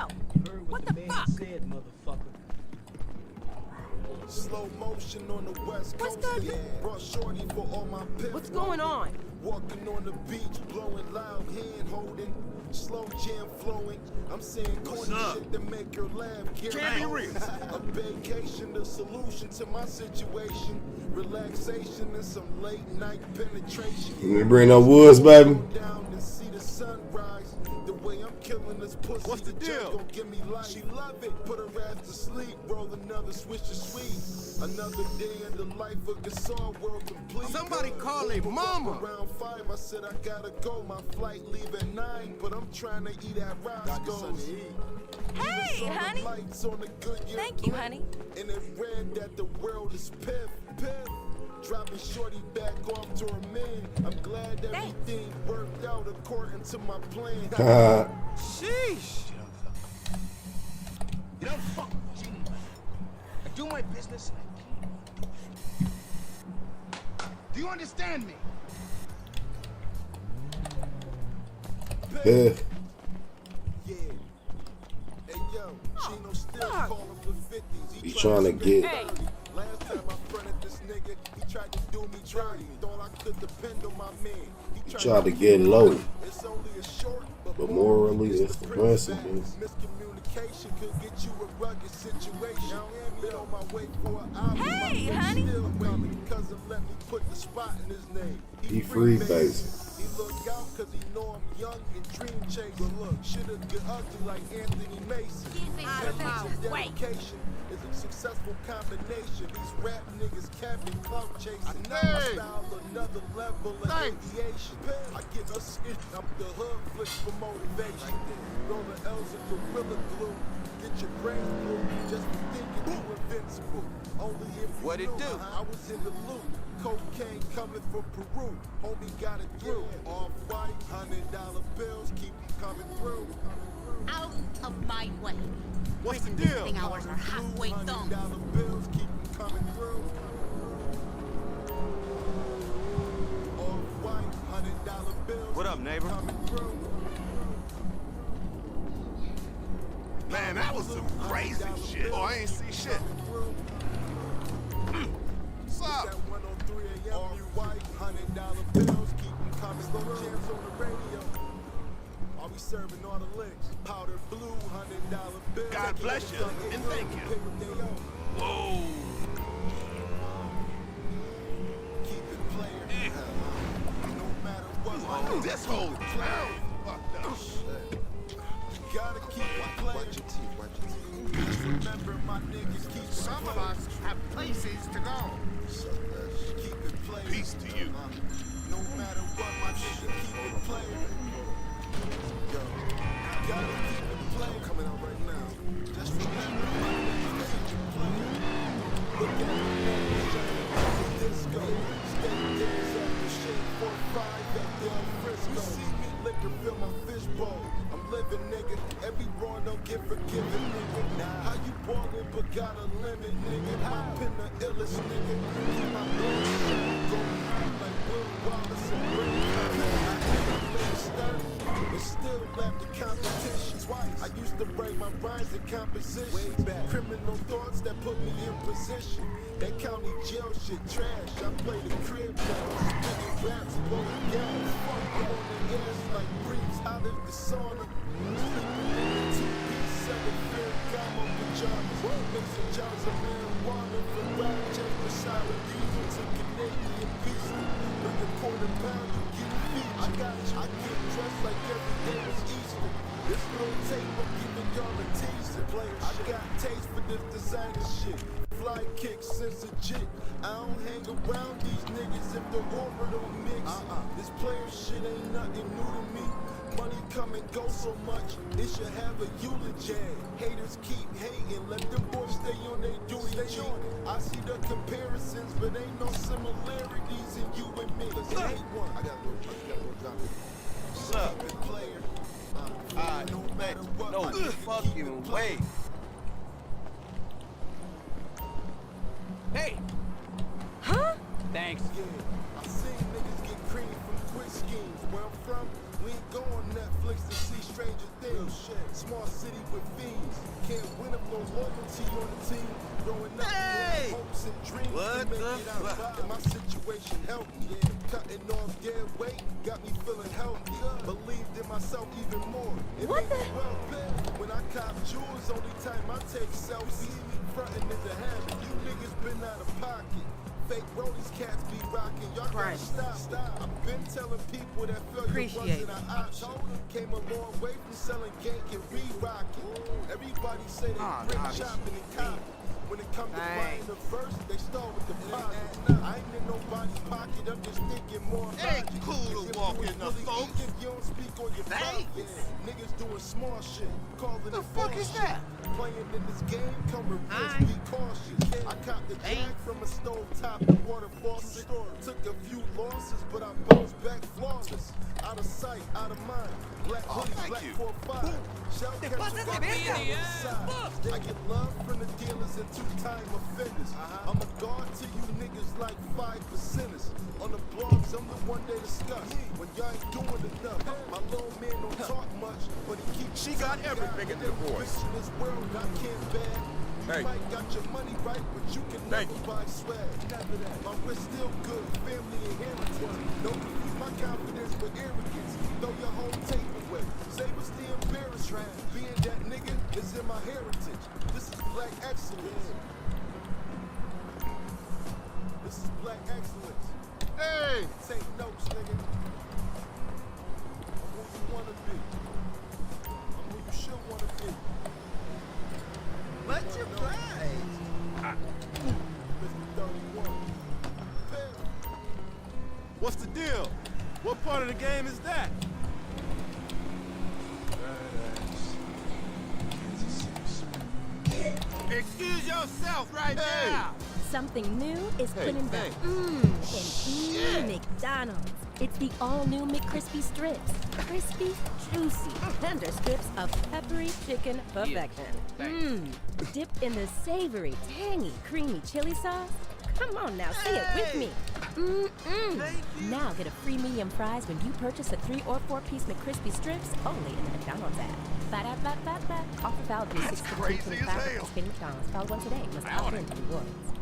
what the fuck? Said, motherfucker. Slow motion on the west coast. Brought shorty for all my piff. What's going on? Walking on the beach, blowing loud, hand holding, slow jam flowing. I'm saying corny shit to make her laugh. Can't be real. A vacation, the solution to my situation. Relaxation and some late night penetration. You bring no woods, baby. Down and see the sunrise. The way I'm killing this pussy. What's the deal? Gon' give me life. She love it. Put her ass to sleep. Roll another switch of sweet. Another day in the life of Gasol, world complete. Somebody call a mama. Around 5, I said I gotta go. My flight leave at 9, but I'm trying to eat at Roscoe's. Hey, honey. Thank you, honey. And it read that the world is piff, piff. Dropping shorty back off to her man. I'm glad everything worked out according to my plan. Sheesh. You don't fuck with me. I do my business. Do you understand me? Yeah. Yeah. Hey yo, Chino still calling for 50s. He trying to get. Last time I fronted this nigga, he tried to do me dirty. Thought I could depend on my man. He tried to get low. It's only a short, But morally, it's the principle. miscommunication could get you a rugged situation. Been on my way for an hour. Hey, honey. Still coming. Cousin let me put the spot in his name. He freebasing. He look out cause he know I'm young and dream chasing. Look, should've get ugly like Anthony Mason. Out of my way. Dedication is a successful combination. These rap niggas capping, clout chasing. Now I style another level of aviation. I get a skit, I'm the hood flick for motivation. Roll the L's in gorilla glue. Get your brain blue, just for thinking you invincible. Only if you What it knew do? I was in the loop. Cocaine coming from Peru, homie got it through. Off-white, $100 bills, keep them coming through. Out of my way. What's the Prison deal? visiting hours are halfway done. $100 bills, keep them coming through. Off-white, $100 bills. What up, neighbor? Coming through. Man, that was some crazy shit. Oh, I ain't see shit. What's up? Off-white, $100 bills, keep them coming. Slow jams on the radio. Are we serving all the licks? Powder blue, $100 bills. God bless you, and thank you. Whoa. Keep it playing. No matter what. Oh, this whole clown fucked up. You gotta keep it playing. Watch your teeth. Just remember my niggas keep it Some of us have places to go. Keep it playing. Peace to you. No matter what, my nigga, keep it playing. Yo, gotta keep it playing. Coming out right now. Just remember my niggas keep it playing. Look at the disco. Stay days after shit 4-5 at Del Frisco. See me liquor, fill my fishbowl. I'm living, nigga. Every wrong don't get forgiven, nigga. How you ballin' but got a limit, nigga? My pen the illest, nigga. Keep my blood my rhymes and composition. Way back. Criminal thoughts that put me in position. That county jail shit trash. I play the crib now. Spitting raps, blowing gas. I'm on the gas like breeze out of the sauna. Sleeping in the 2-piece, 7-fair combo pajamas. Mixing jars of marijuana for rap check for sour diesel to Canadian pizza. With a quarter pound, you get feet. I got you. I get dressed like every day was Easter. This little tape, I'm giving y'all a teaser. I got taste for this designer shit. Fly kicks since a jit. I don't hang around these niggas if the aura don't mix. This player shit ain't nothing new to me. Money come and go so much, it should have a eulogy. Haters keep hating, let them boys stay on their duty. I see the comparisons, but ain't no similarities in you and me. It ain't one. I got a little drop. What's up? Player. No fucking way. Hey! Huh? Thanks. Yeah, I seen niggas get cream from quick schemes. Where I'm from, we ain't go on Netflix to see Stranger Things. Small city with fiends. Can't win up no loyalty on the team. Growing up, hey! Hopes and dreams to make it out. And my situation helped me. Yeah. Cutting off dead weight got me feeling healthy. Believed in myself even more. It made me well better. When I cop jewels, only time I take selfies. Frontin' is a habit. You niggas been out of pocket. Fake rollies cats be rocking. Y'all gotta stop. I've been telling people that failure wasn't an option. Came a long way from selling gank and re-rocking. Everybody say they brick chopping and copping. When it comes to buying the verse, they start with the positive. I ain't in nobody's pocket, I'm just thinking more about it. Ain't cool to walk in the folks. If you don't speak on your profit, niggas doing small shit. Calling the fuck is that? Playing in this game, come with risk, be cautious. I copped the jag from a stove top and water faucet. Took a few losses, but I bounced back flawless. Out of sight, out of mind. Black hoodie, black 4-5. Shell catcher got me on the side. I get love from the dealers and two-time offenders. I'm a guard to you niggas like 5%ers. On the blogs, I'm the one they discuss. When y'all ain't doing enough, my little man don't talk much, but he keeps. She got everything in the voice. In this world, I can't bad. You might got your money right, but you can never buy swag. Never that. My wrist still good, family inheritance. Don't confuse my confidence with arrogance. Throw your whole tape away. Save us the embarrassment. Being that nigga is in my heritage. This is black excellence. This is black excellence. Hey! Take notes, nigga. I'm who you wanna be. I'm who you should wanna be. Let you play. What's the deal? What part of the game is that? Excuse yourself right now. Something new is putting the in McDonald's. It's the all-new McCrispy Strips. Crispy, juicy, tender strips of peppery chicken perfection. Dipped in the savory, tangy, creamy chili sauce. Come on now, say it with me. Now get a free medium fries when you purchase a 3 or 4-piece McCrispy Strips only in the McDonald's app. Ba-da-ba-ba-ba. Offer valid through 6/25 participating McDonald's. Call one today. Must opt in for rewards.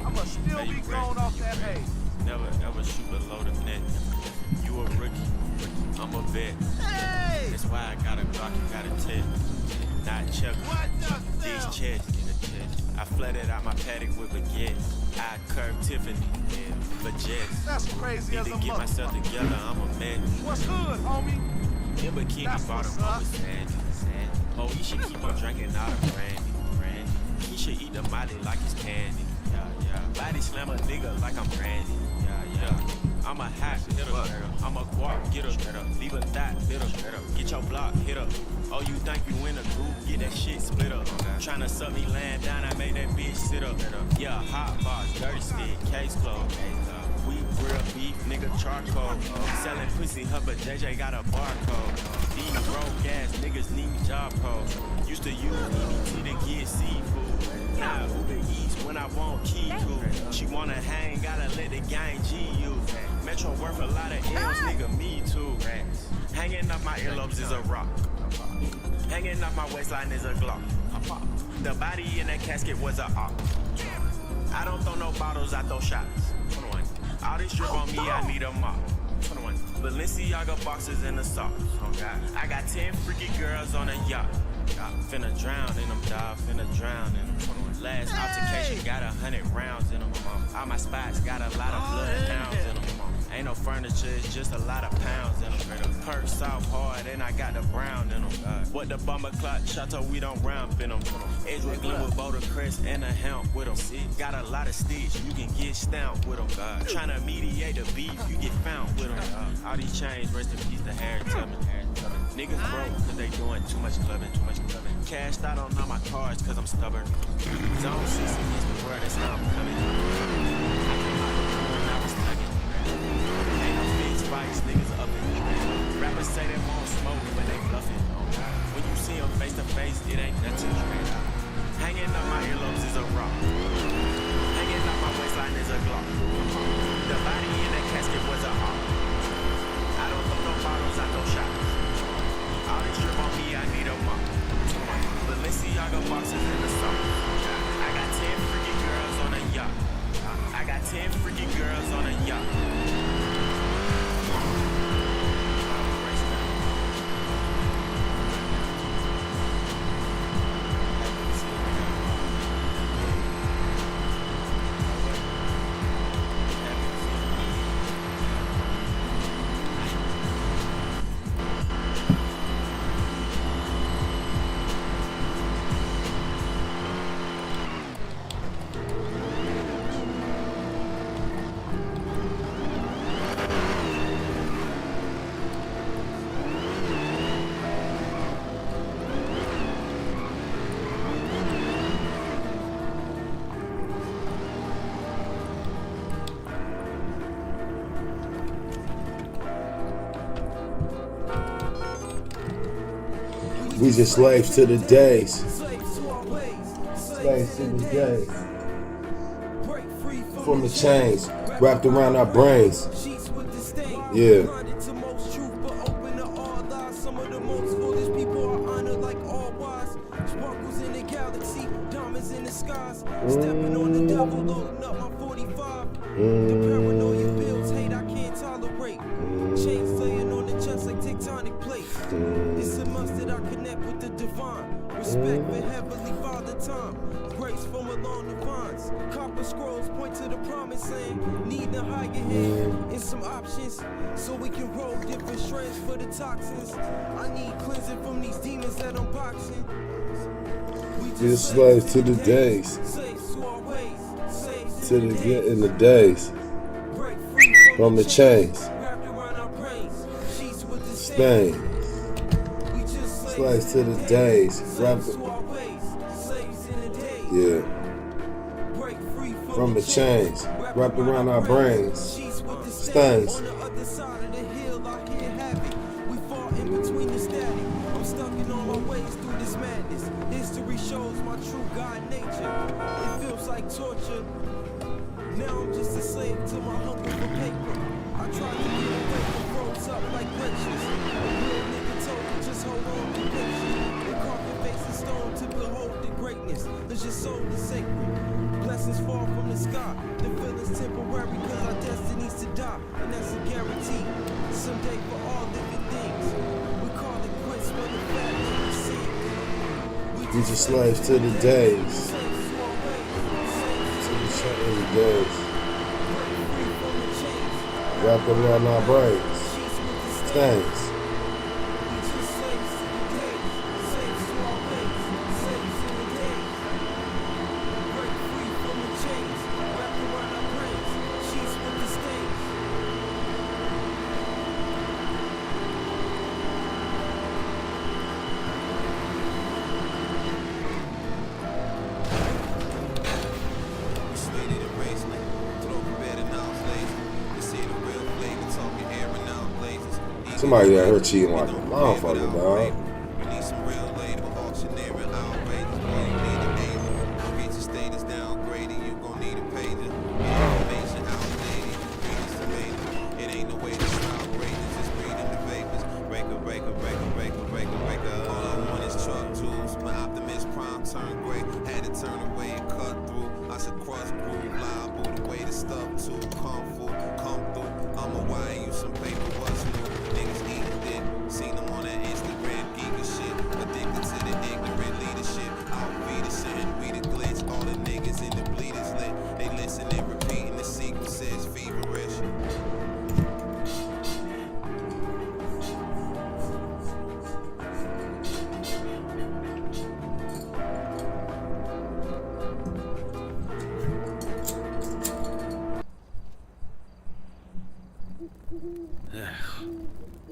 I'ma still be going off that hay. Never ever shoot below the net. You a rookie, I'm a vet. Hey! That's why I got a Glock and got a tip. Not check. These chest in the chest. I flooded out my paddock with baguettes. I curved Tiffany for jets. That's crazy. Need as to a get myself together, I'm a man. What's good, homie? In bikini bottom over sand. Oh, you should keep on drinking out of brandy. He should eat the molly like it's candy. Body slam a nigga like I'm Randy. I'm a hot hitter. I'm a guap getter. Leave a thot hitter. Get your block hit up. Oh, you think you in a group? Get that shit split up. Tryna suck me laying down, I made that bitch sit up. Yeah, hot box, dirty stick, case closed. We grill beef, nigga charcoal. Selling pussy, her but JJ got a barcode. These broke ass niggas need job codes. Used to use EBT to get seafood. Now Uber Eats when I want key to. She wanna hang, gotta let the gang G you. Metro worth a lot of L's, nigga, me too. Rats. Hanging up my earlobes is a rock. Hanging up my waistline is a Glock. The body in that casket was a op. I don't throw no bottles, I throw shots. 21. All this drip on me, I need a mop. 21. Balenciaga boxes in the socks. Oh God. I got 10 freaky girls on a yacht. Finna drown in them, dog. Finna drown in them. Last altercation got 100 rounds in them. All my spots got a lot of bloodhounds in them. Ain't no furniture, it's just a lot of pounds in them. Perk soft hard, and I got the brown in them. What the bomber clock, Chateau, we don't ramp in them. Edgewood Glen with Boulder Crest and a hemp with them. Got a lot of stitch, you can get stamped with them. Tryna mediate the beef, you get found with them. All these chains, rest in peace to Harry Tubman. Niggas broke cause they doing too much clubbing. Cashed out on all my cards cause I'm stubborn. Zone 6 against the world, that's how I'm coming. I came out the room and I was tugging. Ain't no big spikes, niggas up in the trend. Rappers say they won't smoke but they bluffing. When you see them face to face, it ain't nothing trend. Hanging up my earlobes is a rock. Hanging up my waistline is a Glock. The body in that casket was a hawk. I don't throw no bottles, I throw shots. All this drip on me, I need a mop. Balenciaga boxes in the socks. I got 10 freaky girls on a yacht. I got 10 freaky girls on a yacht. We just slaves to the days. Slaves to the days. From the chains wrapped around our brains. Yeah. Stepping on the devil, loading up my 45. The paranoia bills, hate I can't tolerate. Chains laying on the chest like tectonic plates. It's a must that I connect with the divine. Respect for Heavenly Father time. Grace from along the vines. Copper scrolls point to the promised land. Need a higher hand and some options so we can roll different strands for the toxins. I need cleansing from these demons that I'm boxing. We just slaves to the days. To the get in the days. From the chains. Spain. Slaves to the days. Yeah. From the chains. Wrapped around our brains. Stains. Shows my true God nature. It feels like torture. Now I'm just a slave to my hunger for paper. I try to get away from froze up like glitches. A real nigga told me just hold on, be patient. And carve your face in stone to behold the greatness. Cause your soul is sacred. Blessings fall from the sky. The feeling's temporary cause our destinies to die. And that's a guarantee. Someday for all living things. We call it quits when the fat nigga sings. We just slaves to the days. To the days. Wrapped around our brains. Stains. Somebody got her cheating like a motherfucker, dog. kung fu, come through. I'ma wire you some paper, what's new? Niggas eating dick, seen them on that Instagram geeky shit. Addicted to the ignorant leadership. I'll be the shit, we the glitz. All the niggas in the bleeders lit. They listen and repeating the sequences, feverish.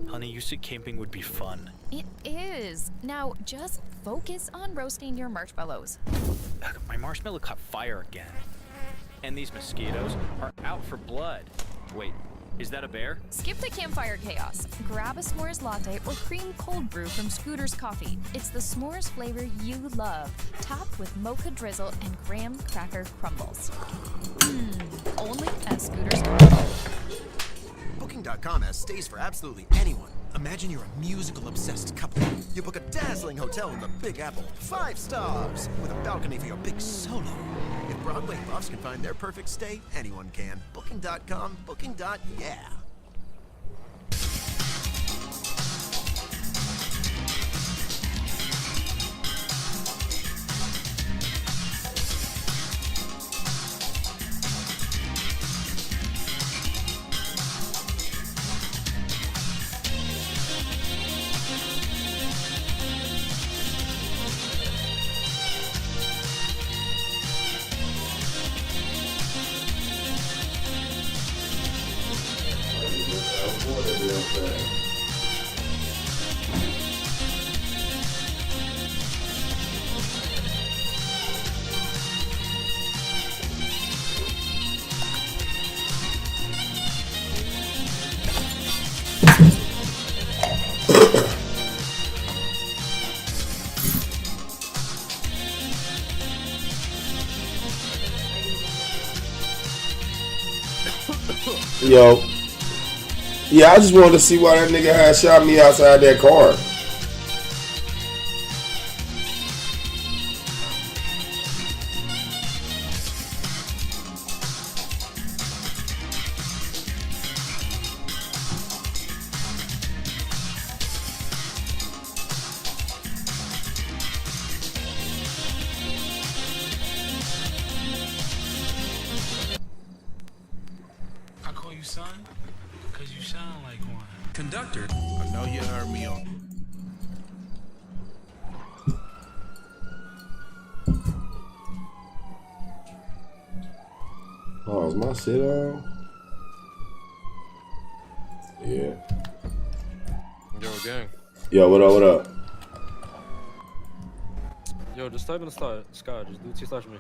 Honey, you said camping would be fun. It is. Now, just focus on roasting your marshmallows. My marshmallow caught fire again. And these mosquitoes are out for blood. Wait, is that a bear? Skip the campfire chaos. Grab a s'mores latte or cream cold brew from Scooter's Coffee. It's the s'mores flavor you love, topped with mocha drizzle and graham cracker crumbles. Only at Scooter's Coffee. Booking.com has stays for absolutely anyone. Imagine you're a musical-obsessed couple. You book a dazzling hotel in the Big Apple, 5 stars, with a balcony for your big solo. If Broadway buffs can find their perfect stay, anyone can. Booking.com, booking.yeah. Yo. Yeah, I just wanted to see why that nigga had shot me outside that car. I call you son because you sound like one. Conductor, I know you heard me on. Oh, is my shit on? Yeah. Yo, gang. Yo, what up, what up? Yo, just type in the sky. Just do T/me.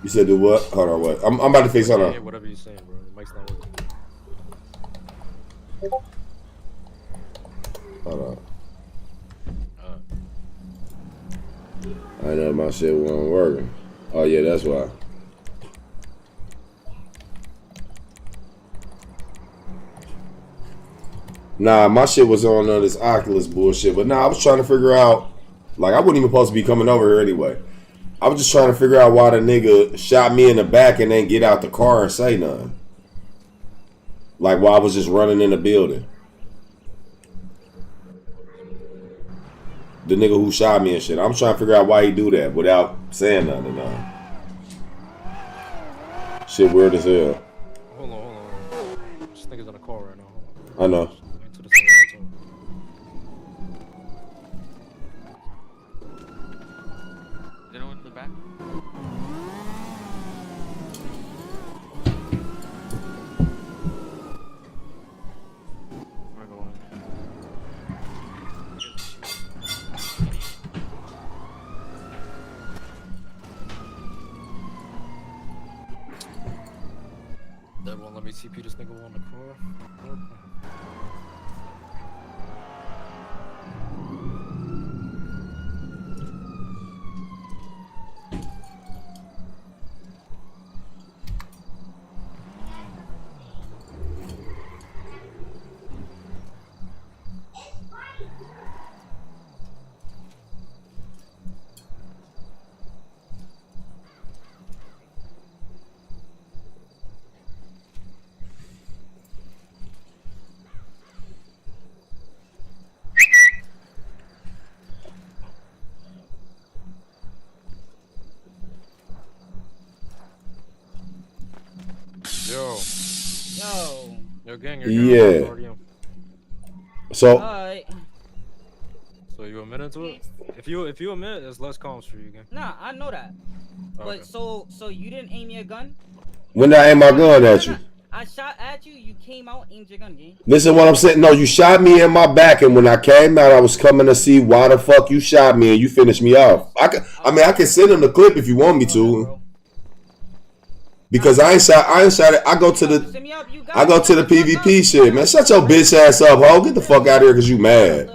You said do what? Hold on, what? I'm about to fix, hold Yeah, on. whatever you're saying, bro. The mic's not working. Hold on. I know my shit wasn't working. Oh yeah, that's why. Nah, my shit was on this Oculus bullshit. But nah, I was trying to figure out, like, I wasn't even supposed to be coming over here anyway. I was just trying to figure out why the nigga shot me in the back and then get out the car and say nothing. Like, while I was just running in the building. The nigga who shot me and shit. I'm trying to figure out why he do that without saying nothing. Shit weird as hell. Hold on. This nigga's in a car right now. I know. To the side of the door. Is anyone in the back? We're going. That won't let me TP this nigga on the car. Yo. Yo. Yo, gang, Yeah. So. Alright. So you admit to it? If you admit, it's less comms for you, gang. Nah, I know that. Okay. But so you didn't aim your gun? When did I aim my gun at you? I shot at you. You came out, aimed your gun, gang. Listen, what I'm saying. No, you shot me in my back, and when I came out, I was coming to see why the fuck you shot me, and you finished me off. I can send him the clip if you want me to. Because I ain't shot it. I go to the PvP shit, man. Shut your bitch ass up, ho. Get the fuck out of here, cause you mad.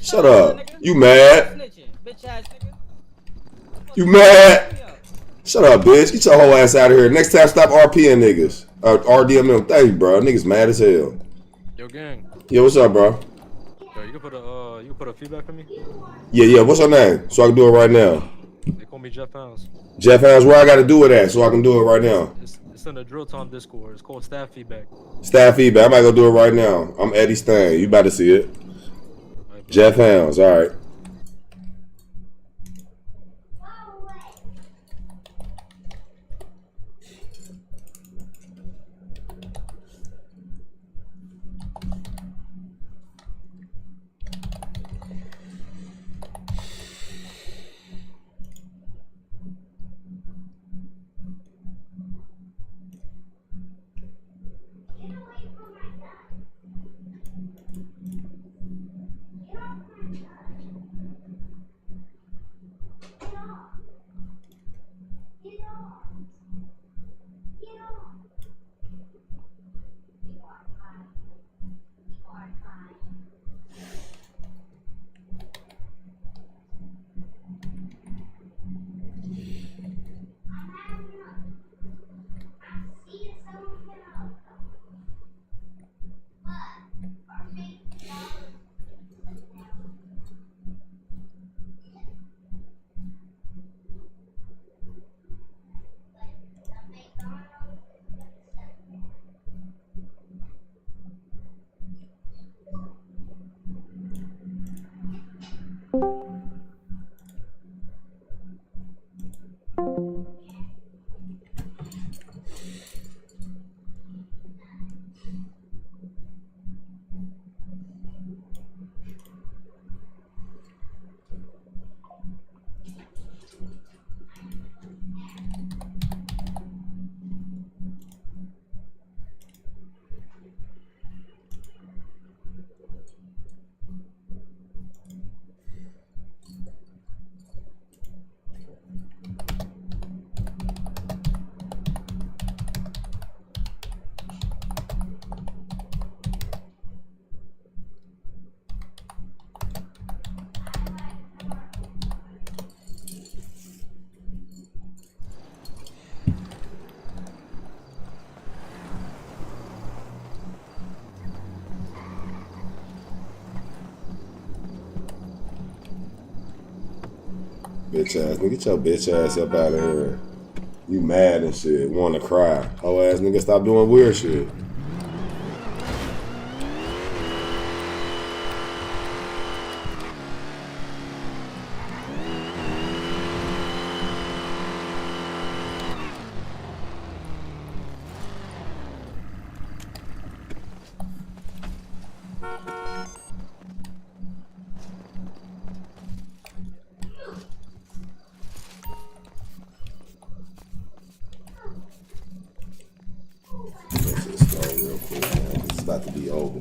Shut up. You mad? You mad? Shut up, bitch. Get your whole ass out of here. Next time, stop RPing niggas. RDMM. Thank you, bro. Niggas mad as hell. Yo, gang. Yo, what's up, bro? Yo, you can put a feedback for me? Yeah. What's your name? So I can do it right now. They call me Jeff Hounds. Jeff Hounds, where I got to do it at so I can do it right now? It's in the Drill Time Discord. It's called Staff Feedback. Staff feedback. I might go do it right now. I'm Eddie Stain. You about to see it. Jeff Hounds. All right. Bitch ass nigga, get your bitch ass up out of here. You mad and shit, wanna cry. Whole ass nigga, stop doing weird shit. It's about to be over.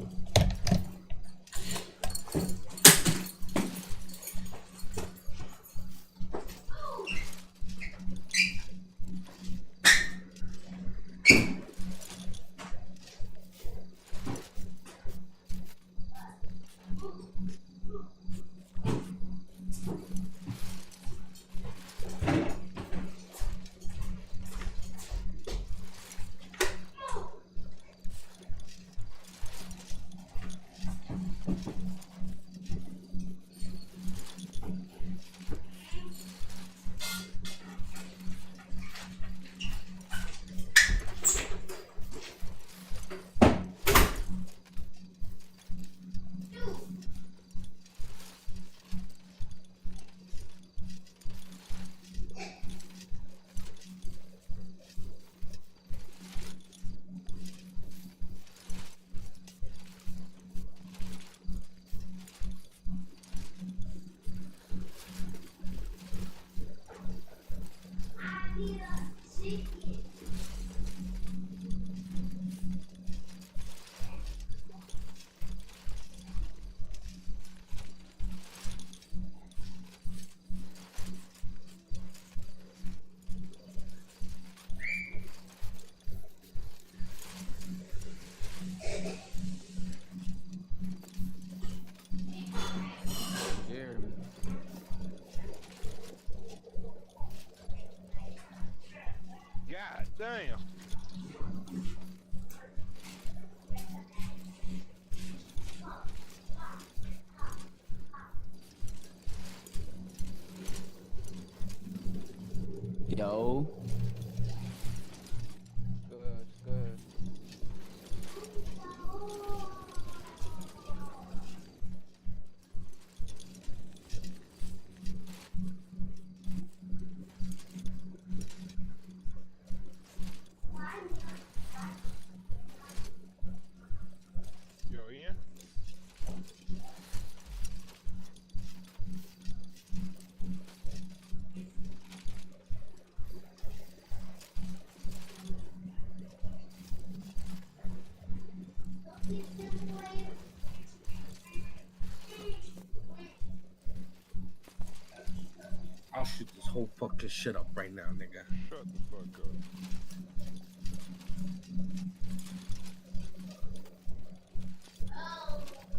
fucking shit up right now, nigga. Shut the fuck up.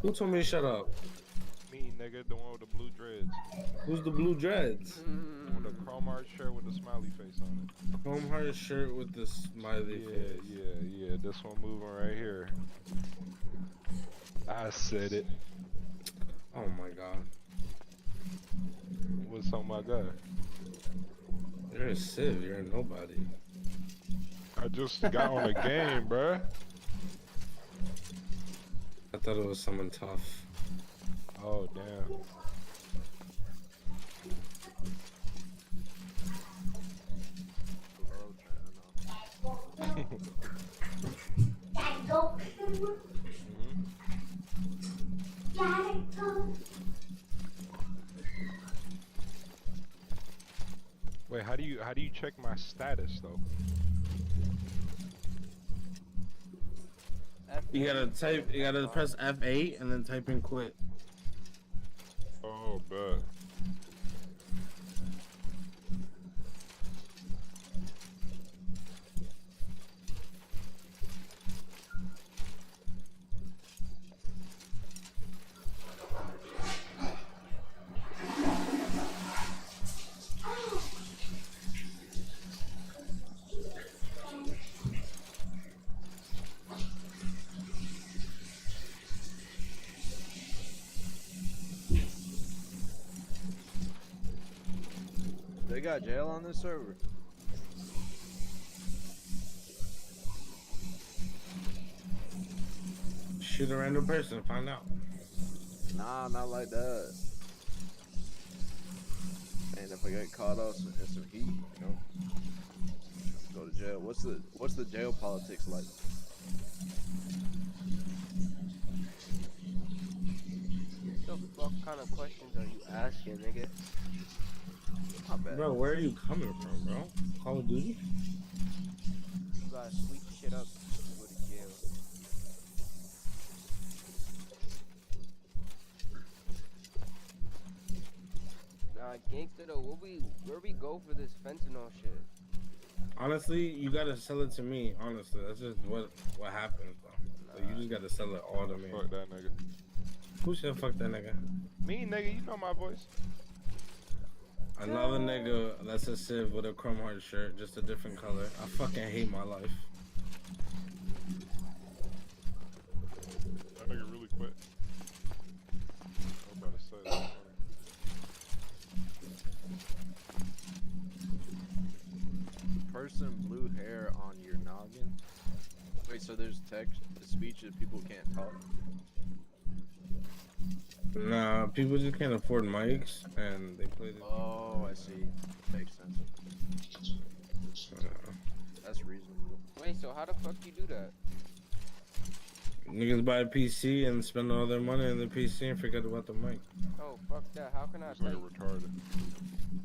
Who told me to shut up? Me, nigga, the one with the blue dreads. Who's the blue dreads? With the chrome heart shirt with the smiley face on it. Chrome heart shirt with the smiley face. Yeah. This one moving right here. I said it. Oh my god. What's on my guy? You're a civ. You're a nobody. I just got on the game, bruh. I thought it was someone tough. Oh, damn. Wait, how do you check my status though? You gotta press F8 and then type in quit. Oh, bet. They got jail on this server. Shoot a random person, find out. Nah, not like that. And if I get caught up in some heat, you know, go to jail. What's the jail politics like? What the fuck kind of questions are you asking, nigga? Bro, where are you coming from, bro? Call of Duty? You gotta sweep shit up to go to jail. Nah, gangster though, where we go for this fentanyl shit? Honestly, you gotta sell it to me. Honestly, that's just what happens, bro. So you just gotta sell it all to me. Fuck that nigga. Who said fuck that nigga? Me, nigga, you know my voice. Another nigga that's a civ with a chrome heart shirt, just a different color. I fucking hate my life. That nigga really quit. I'm about to say that. Person blue hair on your noggin. Wait, so there's text to speech that people can't talk? Nah, people just can't afford mics, and they play this. Oh, I see. Makes sense. That's reasonable. Wait, so how the fuck you do that? Niggas buy a PC and spend all their money on the PC and forget about the mic. Oh, fuck that. How can I It's like retarded.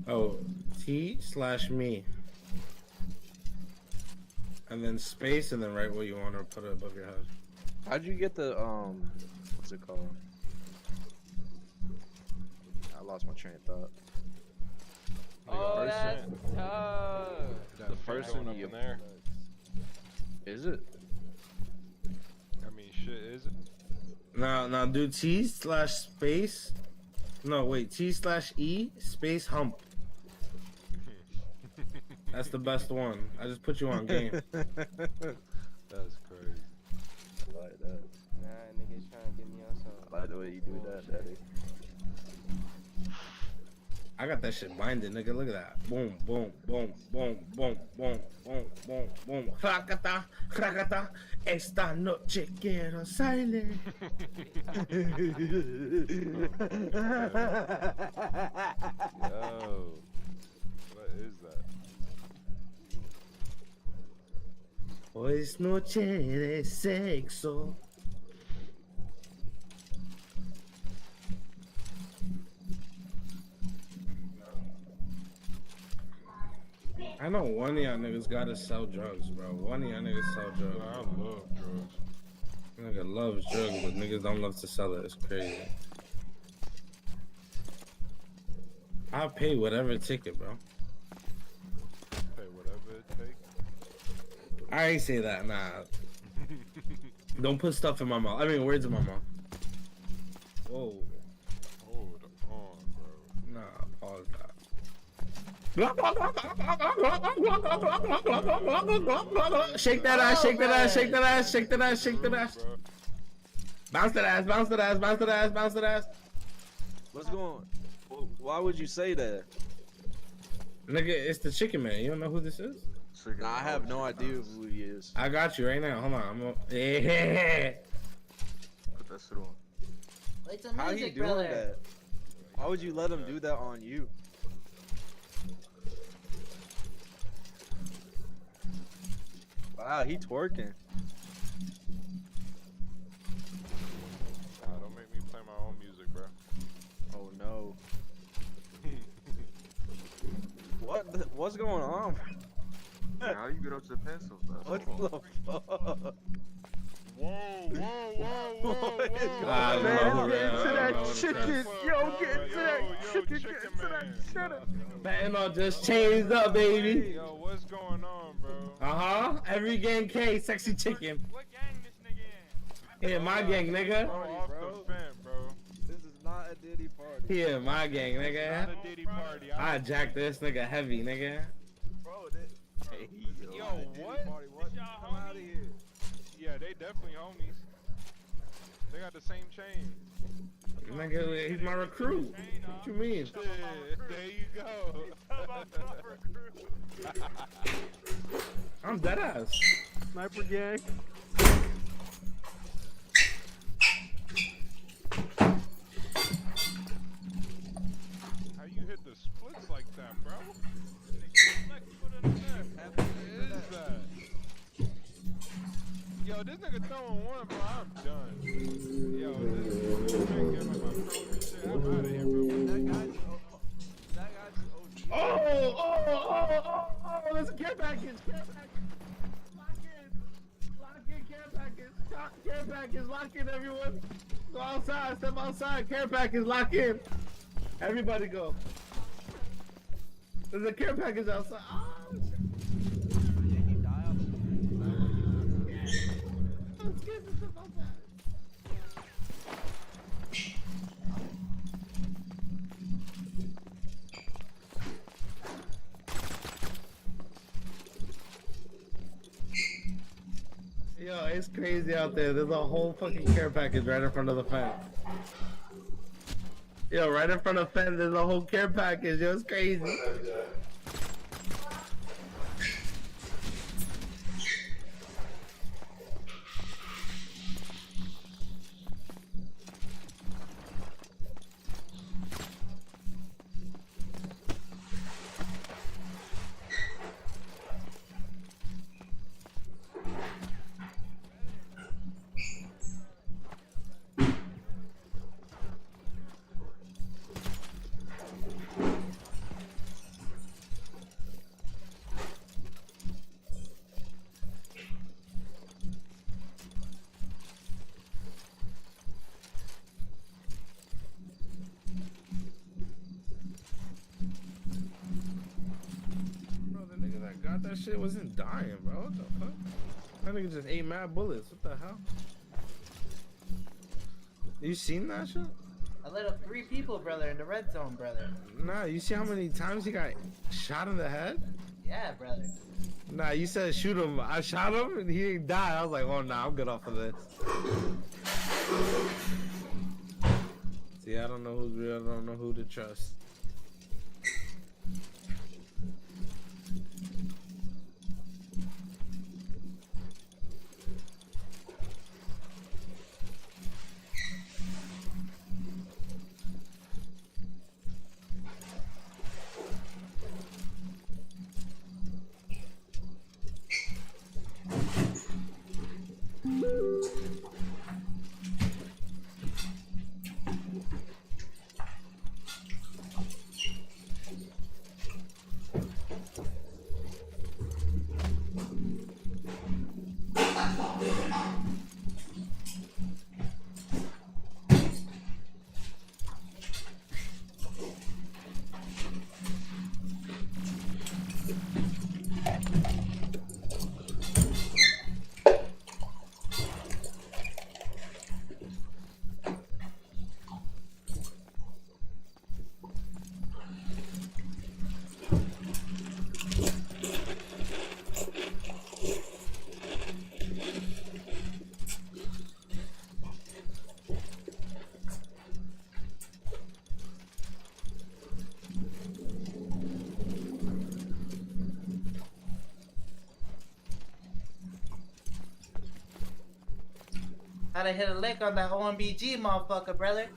Oh, T/me. And then space, and then write what you want or put it above your head. How'd you get the, what's it called? I lost my train of thought. Oh, that's tough. The person you... there. Is it? I mean, shit, is it? Now do T/space. No, wait, T/E space hump. That's the best one. I just put you on game. That's crazy. I like that. Nah, niggas trying to get me on something. I like the way you do that, daddy. I got that shit binded, nigga. Look at that. Boom, boom, boom, boom, boom, boom, boom, boom, boom. Rakata, rakata. Esta noche quiero salir. Yo, what is that? Hoy es noche de sexo. I know one of y'all niggas gotta sell drugs, bro. One of y'all niggas sell drugs. I love drugs. Nigga loves drugs, but niggas don't love to sell it. It's crazy. I'll pay whatever ticket, bro. I ain't say that. Nah. Don't put stuff in my mouth. I mean, words in my mouth. Whoa. Hold on, bro. Nah, pause that. Shake that ass, shake that ass, shake that ass, shake that ass, shake that ass. Bounce that ass, bounce that ass, bounce that ass, bounce that ass. What's going on? Why would you say that? Nigga, it's the chicken man. You don't know who this is? Nah, I have no idea who he is. I got you right now. Hold on. Yeah. Put that shit on. Play some How he music, doing brother. that? Why would you let him do that on you? Wow, he twerking. Nah, don't make me play my own music, bro. Oh no. What's going on? How you get up to the pencil? What the fuck? Whoa, whoa. Man, get into that chicken. Yo, get Yo, into that chicken. Get chicken into that man. cheddar. Fentanyl just changed up, baby. Yo, what's going on, bro? Every gang K, sexy chicken. What gang this nigga in? Yeah, my gang, nigga. Off the fence, bro. This is not a Diddy party. Yeah, my gang, nigga. Not a Diddy party. I jacked this nigga heavy, nigga. Bro, yo, what? Party. What? Come out of here. Yeah, they definitely homies. They got the same chain. Nigga, he's my recruit. What you mean? There you go. I'm dead ass. Sniper gang. How you hit the splits like that, bro? What is that? Yo, this nigga throwing one, bro. I'm done. Yo, this man giving my pro and shit. I'm out of here, bro. Oh, there's a care package. Care package. Lock in, care package. Care package, lock in, everyone. Go outside, step outside. Care package, lock in. Everybody go. There's a care package outside. Oh, shit. Let's get this stuff outside. Yo, it's crazy out there. There's a whole fucking care package right in front of the fence. Yo, right in front of the fence, there's a whole care package. Yo, it's crazy. That shit wasn't dying, bro. What the fuck? That nigga just ate mad bullets. What the hell? You seen that shit? I lit up 3 people, brother, in the red zone, brother. Nah, you see how many times he got shot in the head? Yeah, brother. Nah, you said shoot him. I shot him and he didn't die. I was like, oh nah, I'm good off of this. See, I don't know who's real. I don't know who to trust. Had to hit a lick on that OMBG motherfucker, brother.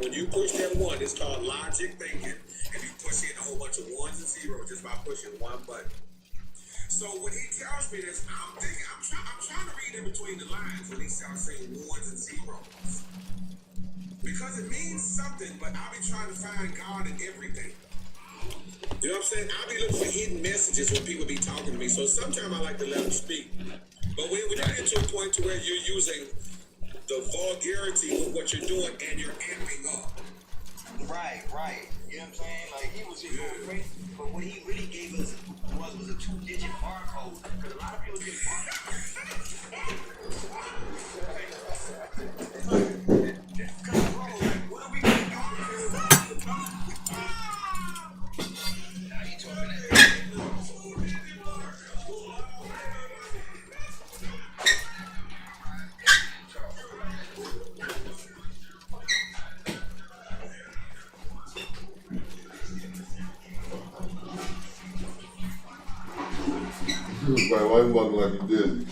When you push that one, it's called logic thinking, and you push in a whole bunch of ones and zeros just by pushing one button. So when he tells me this, I'm thinking, I'm trying to read in between the lines when he starts saying ones and zeros, because it means something. But I'll be trying to find God in everything. You know what I'm saying? I'll be looking for hidden messages when people be talking to me. So sometimes I like to let them speak. But when you get to a point to where you're using the vulgarity of what you're doing and you're amping up. Right. You know what I'm saying? Like, he was just going crazy, but what he really gave us was a 2-digit barcode. Because a lot of people get Why you walking like you dizzy?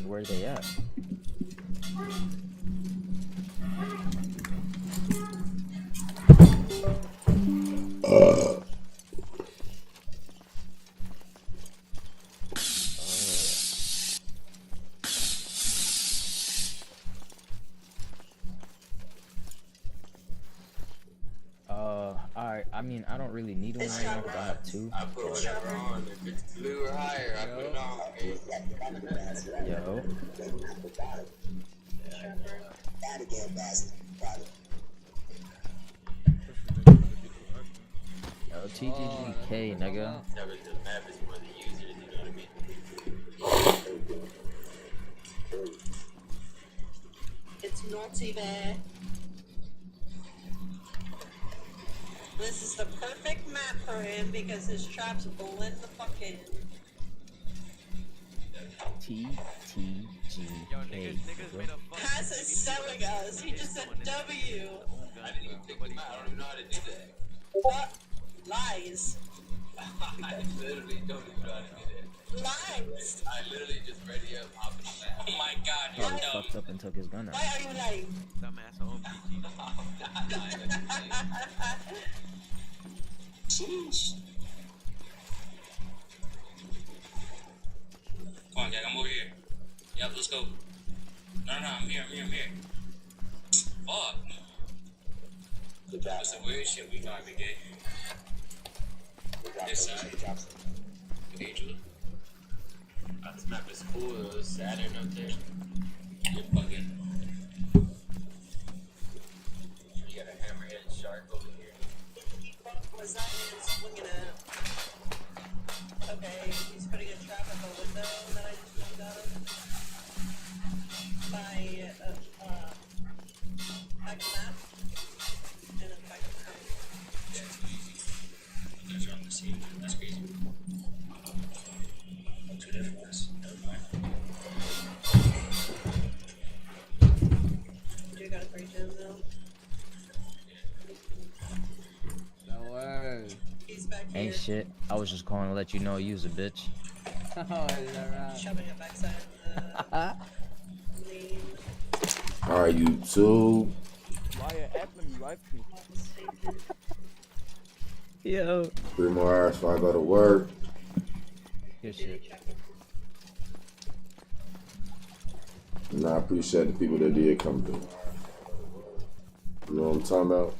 Where are they at? Alright, I mean, I don't really need one right now because I have two. I put whatever on. If it's blue or higher, I put it on. Yo. Yo, TGGK, nigga. It's naughty there. This is the perfect map for him because his trap's blend the fuck in. TTGK. Has is selling us. He just said W. I didn't even pick them out. I don't even know how to do that. What? Lies. I literally don't even know how to do that. Lies. I literally just ready up, hopping on that. Oh my god, you're Probably dumb. fucked up and took his gun out. Why are you lying? Dumbass OMG. Sheesh. Come on, gang, I'm over here. Yep, let's go. No, I'm here. Fuck. What's the weird shit we got, big gay? This side. Angel. This map is cool. Saturn up there. You're bugging. You got a hammerhead shark over here. Was that man swinging at? Okay, he's putting a trap at the window that I just jumped out of. By, back map. And then back map. That's easy. That's on the scene. That's crazy. Two different ones. Never mind. You got a free gem though. No way. He's back here. Ain't shit. I was just calling to let you know you's a bitch. Oh, is that right? Shoving it backside of the lane. Alright, YouTube. Yo. 3 more hours before I go to work. Good shit. And I appreciate the people that did come through. You know what I'm talking about?